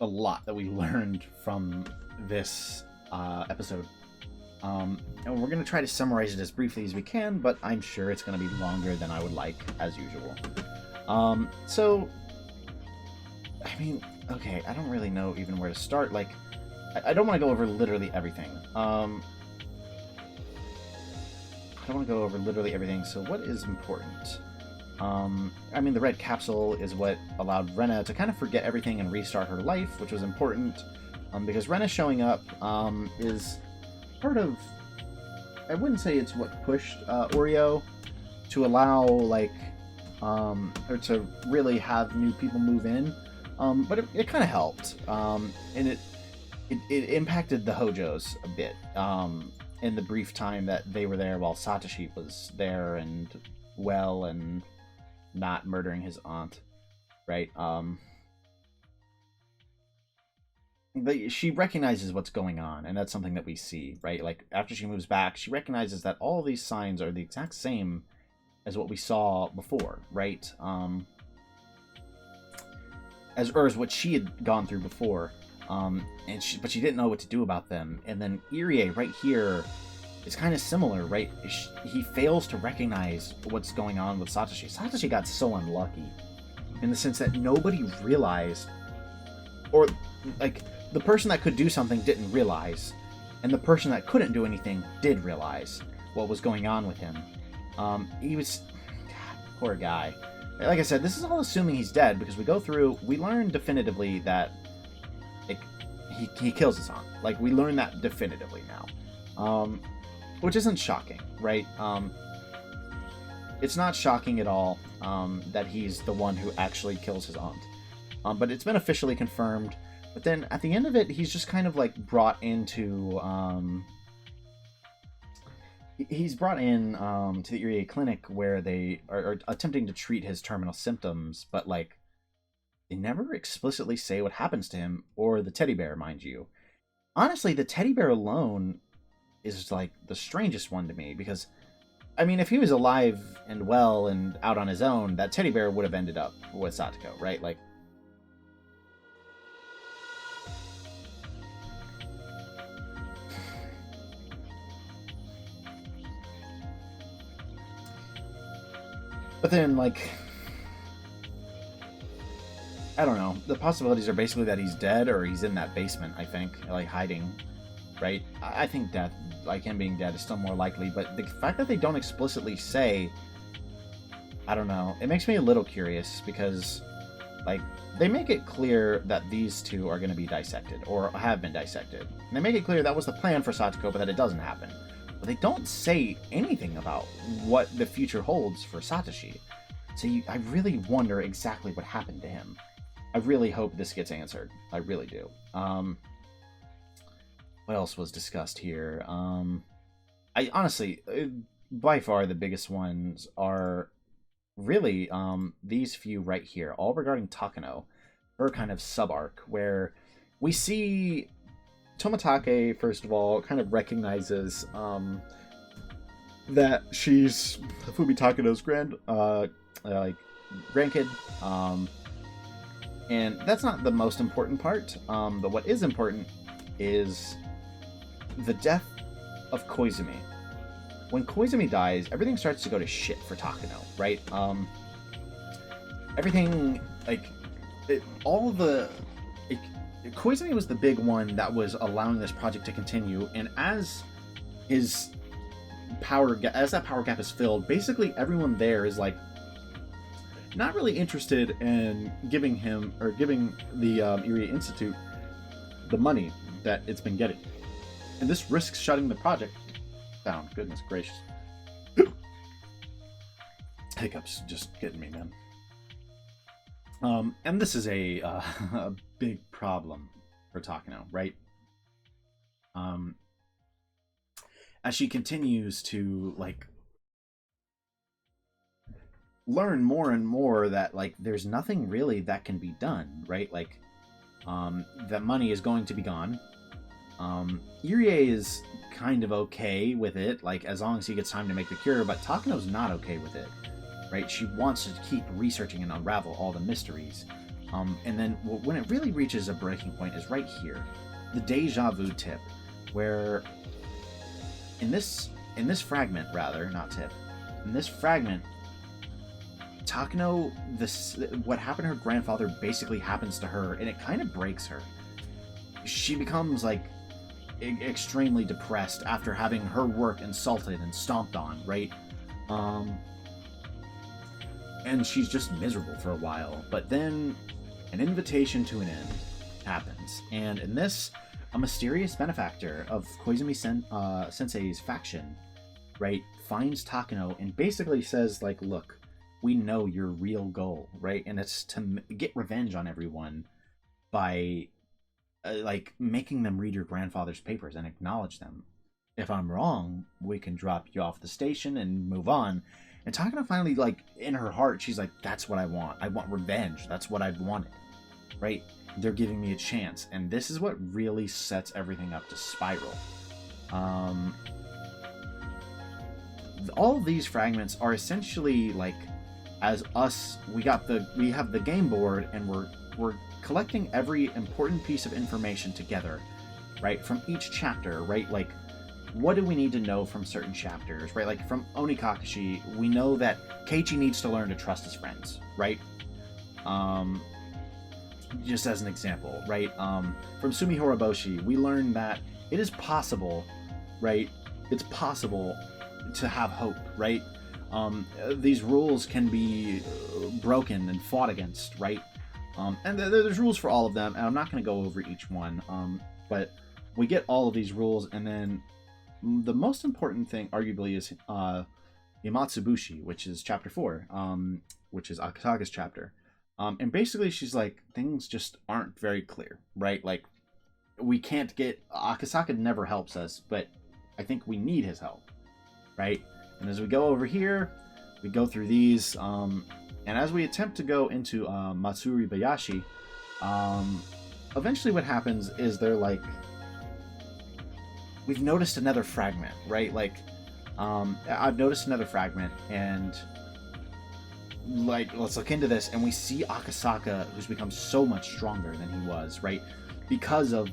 a lot that we learned from this episode. And we're going to try to summarize it as briefly as we can, but I'm sure it's going to be longer than I would like, as usual. So, I mean, okay, I don't really know even where to start. Like, I don't want to go over literally everything. I don't want to go over literally everything, so what is important? I mean, the red capsule is what allowed Rena to kind of forget everything and restart her life, which was important. because Rena showing up is part of, I wouldn't say it's what pushed Oreo to allow, like, or to really have new people move in, but it kind of helped, and it impacted the Hojos a bit in the brief time that they were there while Satoshi was there and well and not murdering his aunt, right? But she recognizes what's going on, and that's something that we see, right? Like, after she moves back, she recognizes that all these signs are the exact same as what we saw before, right? As what she had gone through before, but she didn't know what to do about them. And then Irie right here is kind of similar, right? He fails to recognize what's going on with Satoshi. Satoshi got so unlucky in the sense that nobody realized, or like, the person that could do something didn't realize, and the person that couldn't do anything did realize what was going on with him. He was... God, poor guy. Like I said, this is all assuming he's dead, because we go through, we learn definitively that he kills his aunt. Like, we learn that definitively now. Which isn't shocking, right? It's not shocking at all that he's the one who actually kills his aunt. But it's been officially confirmed. But then at the end of it, he's just kind of like brought into... he's brought in to the Irie clinic where they are attempting to treat his terminal symptoms, but like they never explicitly say what happens to him, or the teddy bear, mind you. Honestly, the teddy bear alone is like the strangest one to me, because I mean, if he was alive and well and out on his own, that teddy bear would have ended up with Satoko, right? Like, but then, like, I don't know. The possibilities are basically that he's dead or he's in that basement, I think, like, hiding, right? I think death, like him being dead, is still more likely, but the fact that they don't explicitly say, I don't know, it makes me a little curious, because, like, they make it clear that these two are going to be dissected, or have been dissected. And they make it clear that was the plan for Satoko, but that it doesn't happen. But they don't say anything about what the future holds for Satoshi. So I really wonder exactly what happened to him. I really hope this gets answered. I really do. What else was discussed here? I honestly, by far the biggest ones are really these few right here, all regarding Takano, her kind of sub-arc, where we see Tomitake, first of all, kind of recognizes that she's Fumi Takano's grandkid, and that's not the most important part, but what is important is the death of Koizumi. When Koizumi dies, everything starts to go to shit for Takano, right? Everything, like, Koizumi was the big one that was allowing this project to continue, and as that power gap is filled, basically everyone there is like not really interested in giving him, or giving the Irie Institute the money that it's been getting, and this risks shutting the project down. Goodness gracious. Hiccups just getting me, man. And this is a big problem for Takano, right? As she continues to, like, learn more and more that, like, there's nothing really that can be done, right? Like, that money is going to be gone. Irie is kind of okay with it, like, as long as he gets time to make the cure, but Takano's not okay with it, right? She wants to keep researching and unravel all the mysteries. And then when it really reaches a breaking point is right here, the Deja-vu tip, where in this fragment, rather, not tip, in this fragment, Takano, what happened to her grandfather basically happens to her, and it kind of breaks her. She becomes, like, extremely depressed after having her work insulted and stomped on, right? And she's just miserable for a while, but then an invitation to an end. happens. And in this, a mysterious benefactor of Koizumi Sensei's faction, right, finds Takano and basically says, like, look, we know your real goal, right? And it's to get revenge on everyone by, like, making them read your grandfather's papers and acknowledge them. If I'm wrong, we can drop you off the station and move on. And Takano finally, like, in her heart, she's like, that's what I want. I want revenge. That's what I've wanted, right? They're giving me a chance. And this is what really sets everything up to spiral. All of these fragments are essentially, like, as us, we have the game board, and we're collecting every important piece of information together, right? From each chapter, right? Like, what do we need to know from certain chapters, right? Like, from Onikakushi, we know that Keiichi needs to learn to trust his friends, right? Just as an example, right? From Tsumihoroboshi, we learn that it is possible, right? It's possible to have hope, right? These rules can be broken and fought against, right? And there's rules for all of them, and I'm not going to go over each one, but we get all of these rules, and then the most important thing, arguably, is Himatsubushi, which is chapter 4, which is Akasaka's chapter. And basically, she's like, things just aren't very clear, right? Like, we can't get... Akasaka never helps us, but I think we need his help, right? And as we go over here, we go through these, and as we attempt to go into Matsuribayashi, eventually what happens is they're like, we've noticed another fragment, right? Like, I've noticed another fragment, and like, let's look into this, and we see Akasaka, who's become so much stronger than he was, right? Because of,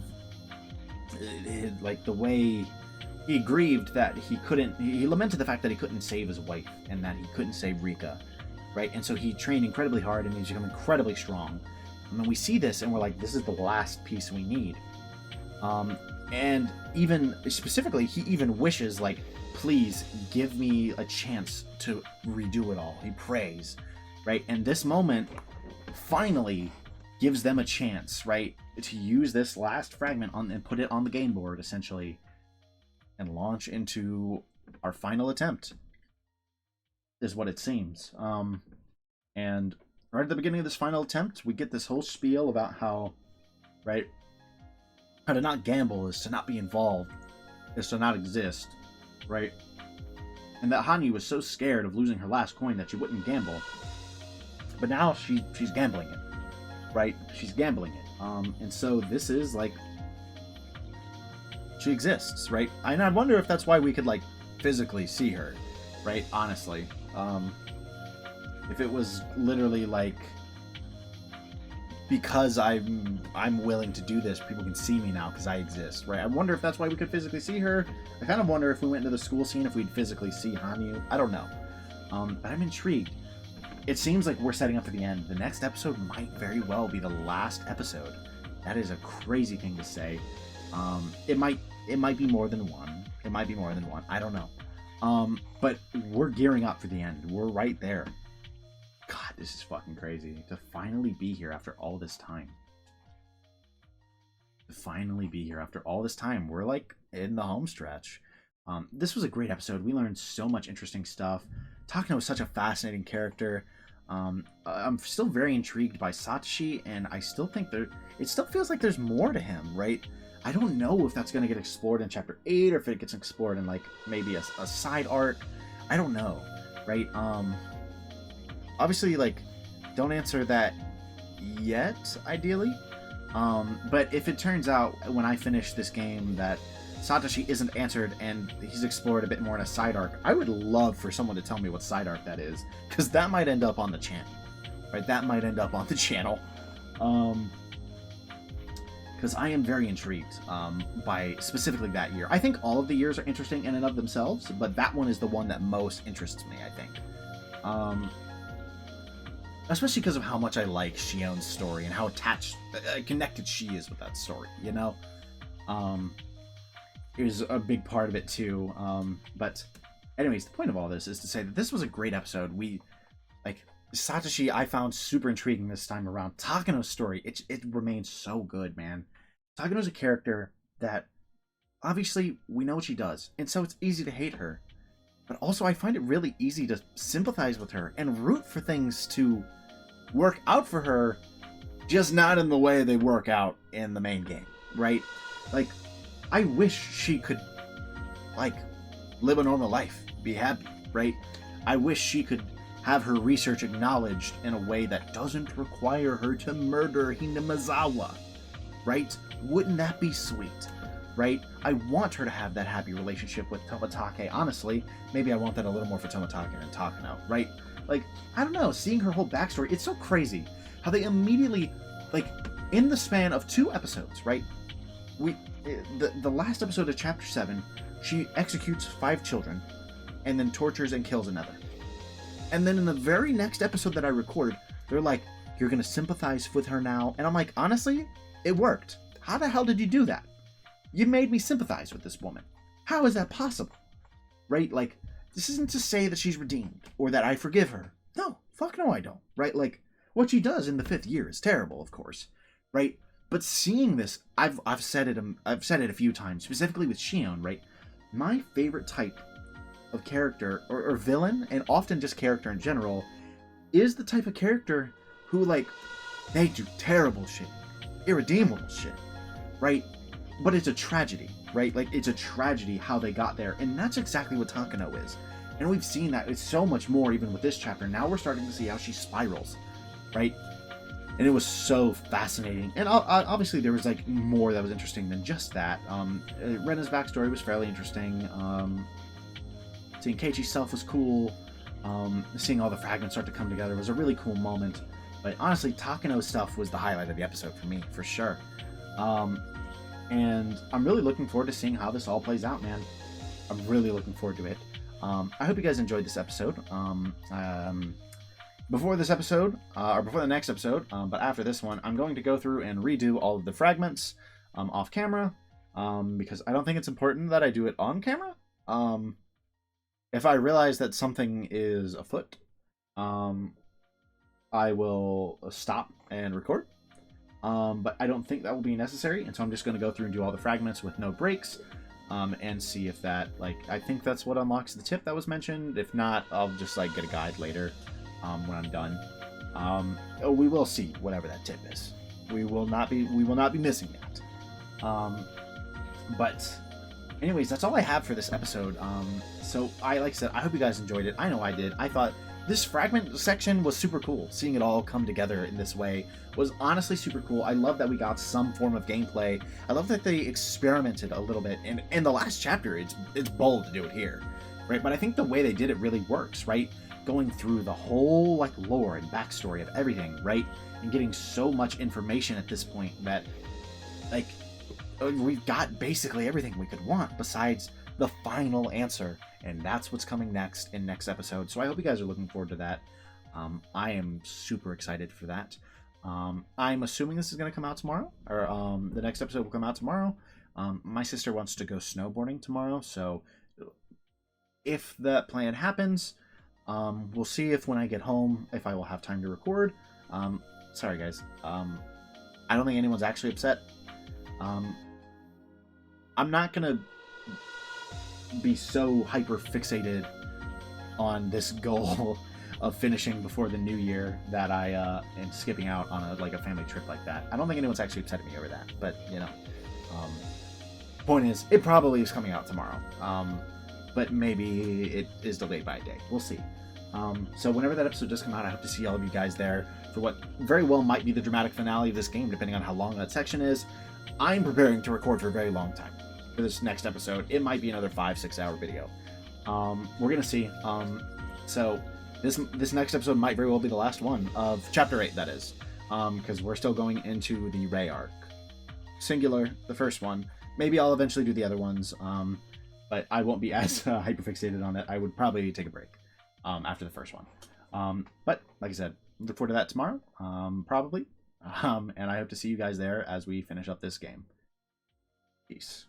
like, the way... He grieved that he couldn't... He lamented the fact that he couldn't save his wife and that he couldn't save Rika, right? And so he trained incredibly hard and he's become incredibly strong. And then we see this and we're like, this is the last piece we need. And even specifically, he even wishes, like, please give me a chance to redo it all. He prays, right? And this moment finally gives them a chance, right, to use this last fragment on and put it on the game board, essentially, and launch into our final attempt, is what it seems. And right at the beginning of this final attempt, we get this whole spiel about how, right, how to not gamble is to not be involved, is to not exist, right? And that Hanyu was so scared of losing her last coin that she wouldn't gamble. But now she's gambling it, right? She's gambling it. And so this is, like, she exists, right? And I wonder if that's why we could, like, physically see her, right? Honestly. If it was literally, like, because I'm willing to do this, people can see me now because I exist, right? I wonder if that's why we could physically see her. I kind of wonder if we went into the school scene if we'd physically see Hanyu. I don't know. But I'm intrigued. It seems like we're setting up for the end. The next episode might very well be the last episode. That is a crazy thing to say. It might be more than one. It might be more than one. I don't know. But we're gearing up for the end. We're right there. God, this is fucking crazy. To finally be here after all this time. To finally be here after all this time. We're, like, in the home stretch. This was a great episode. We learned so much interesting stuff. Takano is such a fascinating character. I'm still very intrigued by Satoshi, and I still think it still feels like there's more to him, right? I don't know if that's going to get explored in Chapter 8, or if it gets explored in, like, maybe a side arc. I don't know, right? Obviously, like, don't answer that yet, ideally. But if it turns out, when I finish this game, that Satoshi isn't answered and he's explored a bit more in a side arc, I would love for someone to tell me what side arc that is, because that might end up on the channel, right? That might end up on the channel. Because I am very intrigued by specifically that year. I think all of the years are interesting in and of themselves, but that one is the one that most interests me, I think. Especially because of how much I like Shion's story and how connected she is with that story, you know? Is a big part of it too. But anyways, the point of all this is to say that this was a great episode. Satoshi I found super intriguing this time around. Takano's story, it remains so good, man. Takano's a character that obviously we know what she does, and so it's easy to hate her. But also I find it really easy to sympathize with her and root for things to work out for her, just not in the way they work out in the main game, right? Like, I wish she could, like, live a normal life, be happy, right? I wish she could have her research acknowledged in a way that doesn't require her to murder Hinamizawa, right? Wouldn't that be sweet, right? I want her to have that happy relationship with Tomatake, honestly. Maybe I want that a little more for Tomatake than Takano, right? Like, I don't know, seeing her whole backstory, it's so crazy how they immediately, like, in the span of 2 episodes, right? The last episode of Chapter 7, she executes 5 children and then tortures and kills another. And then in the very next episode that I record, they're like, you're going to sympathize with her now. And I'm like, honestly, it worked. How the hell did you do that? You made me sympathize with this woman. How is that possible? Right? Like, this isn't to say that she's redeemed or that I forgive her. No, fuck no I don't. Right? Like, what she does in the 5th year is terrible, of course. Right? But seeing this, I've said it a few times, specifically with Shion, right? My favorite type of character or villain, and often just character in general, is the type of character who, like, they do terrible shit, irredeemable shit, right? But it's a tragedy, right? Like, it's a tragedy how they got there, and that's exactly what Takano is. And we've seen that it's so much more even with this chapter. Now we're starting to see how she spirals, right? And it was so fascinating. And obviously there was, like, more that was interesting than just that. Rena's backstory was fairly interesting. Seeing Keiichi's self was cool. Seeing all the fragments start to come together was a really cool moment. But honestly, Takano's stuff was the highlight of the episode for me, for sure. And I'm really looking forward to seeing how this all plays out, man. I'm really looking forward to it. I hope you guys enjoyed this episode. Before this episode, or before the next episode, but after this one, I'm going to go through and redo all of the fragments off camera, because I don't think it's important that I do it on camera. If I realize that something is afoot, I will stop and record. But I don't think that will be necessary, and so I'm just going to go through and do all the fragments with no breaks, and see if that, like, I think that's what unlocks the tip that was mentioned. If not, I'll just, like, get a guide later when I'm done. We will see whatever that tip is. We will not be missing that. But anyways, that's all I have for this episode. So like I said, I hope you guys enjoyed it. I know I did. I thought this fragment section was super cool. Seeing it all come together in this way was honestly super cool. I love that we got some form of gameplay. I love that they experimented a little bit. And in the last chapter, it's bold to do it here, right? But I think the way they did it really works, right? Going through the whole, like, lore and backstory of everything, right? And getting so much information at this point that, like, we've got basically everything we could want besides the final answer, and that's what's coming next in next episode. So I hope you guys are looking forward to that. I am super excited for that. I'm assuming this is going to come out tomorrow, or the next episode will come out tomorrow. My sister wants to go snowboarding tomorrow, so if that plan happens, we'll see if when I get home, if I will have time to record. Sorry guys, I don't think anyone's actually upset. I'm not gonna be so hyper fixated on this goal of finishing before the new year that I am skipping out on a family trip like that. I don't think anyone's actually upset at me over that, but you know, point is, it probably is coming out tomorrow, but maybe it is delayed by a day. We'll see. So whenever that episode does come out, I hope to see all of you guys there for what very well might be the dramatic finale of this game, depending on how long that section is. I'm preparing to record for a very long time for this next episode. It might be another 5-6 hour video. We're gonna see. So this next episode might very well be the last one of Chapter 8, that is, because we're still going into the Rei arc. Singular, the first one. Maybe I'll eventually do the other ones, but I won't be as hyperfixated on it. I would probably take a break after the first one. But like I said, look forward to that tomorrow, probably. And I hope to see you guys there as we finish up this game. Peace.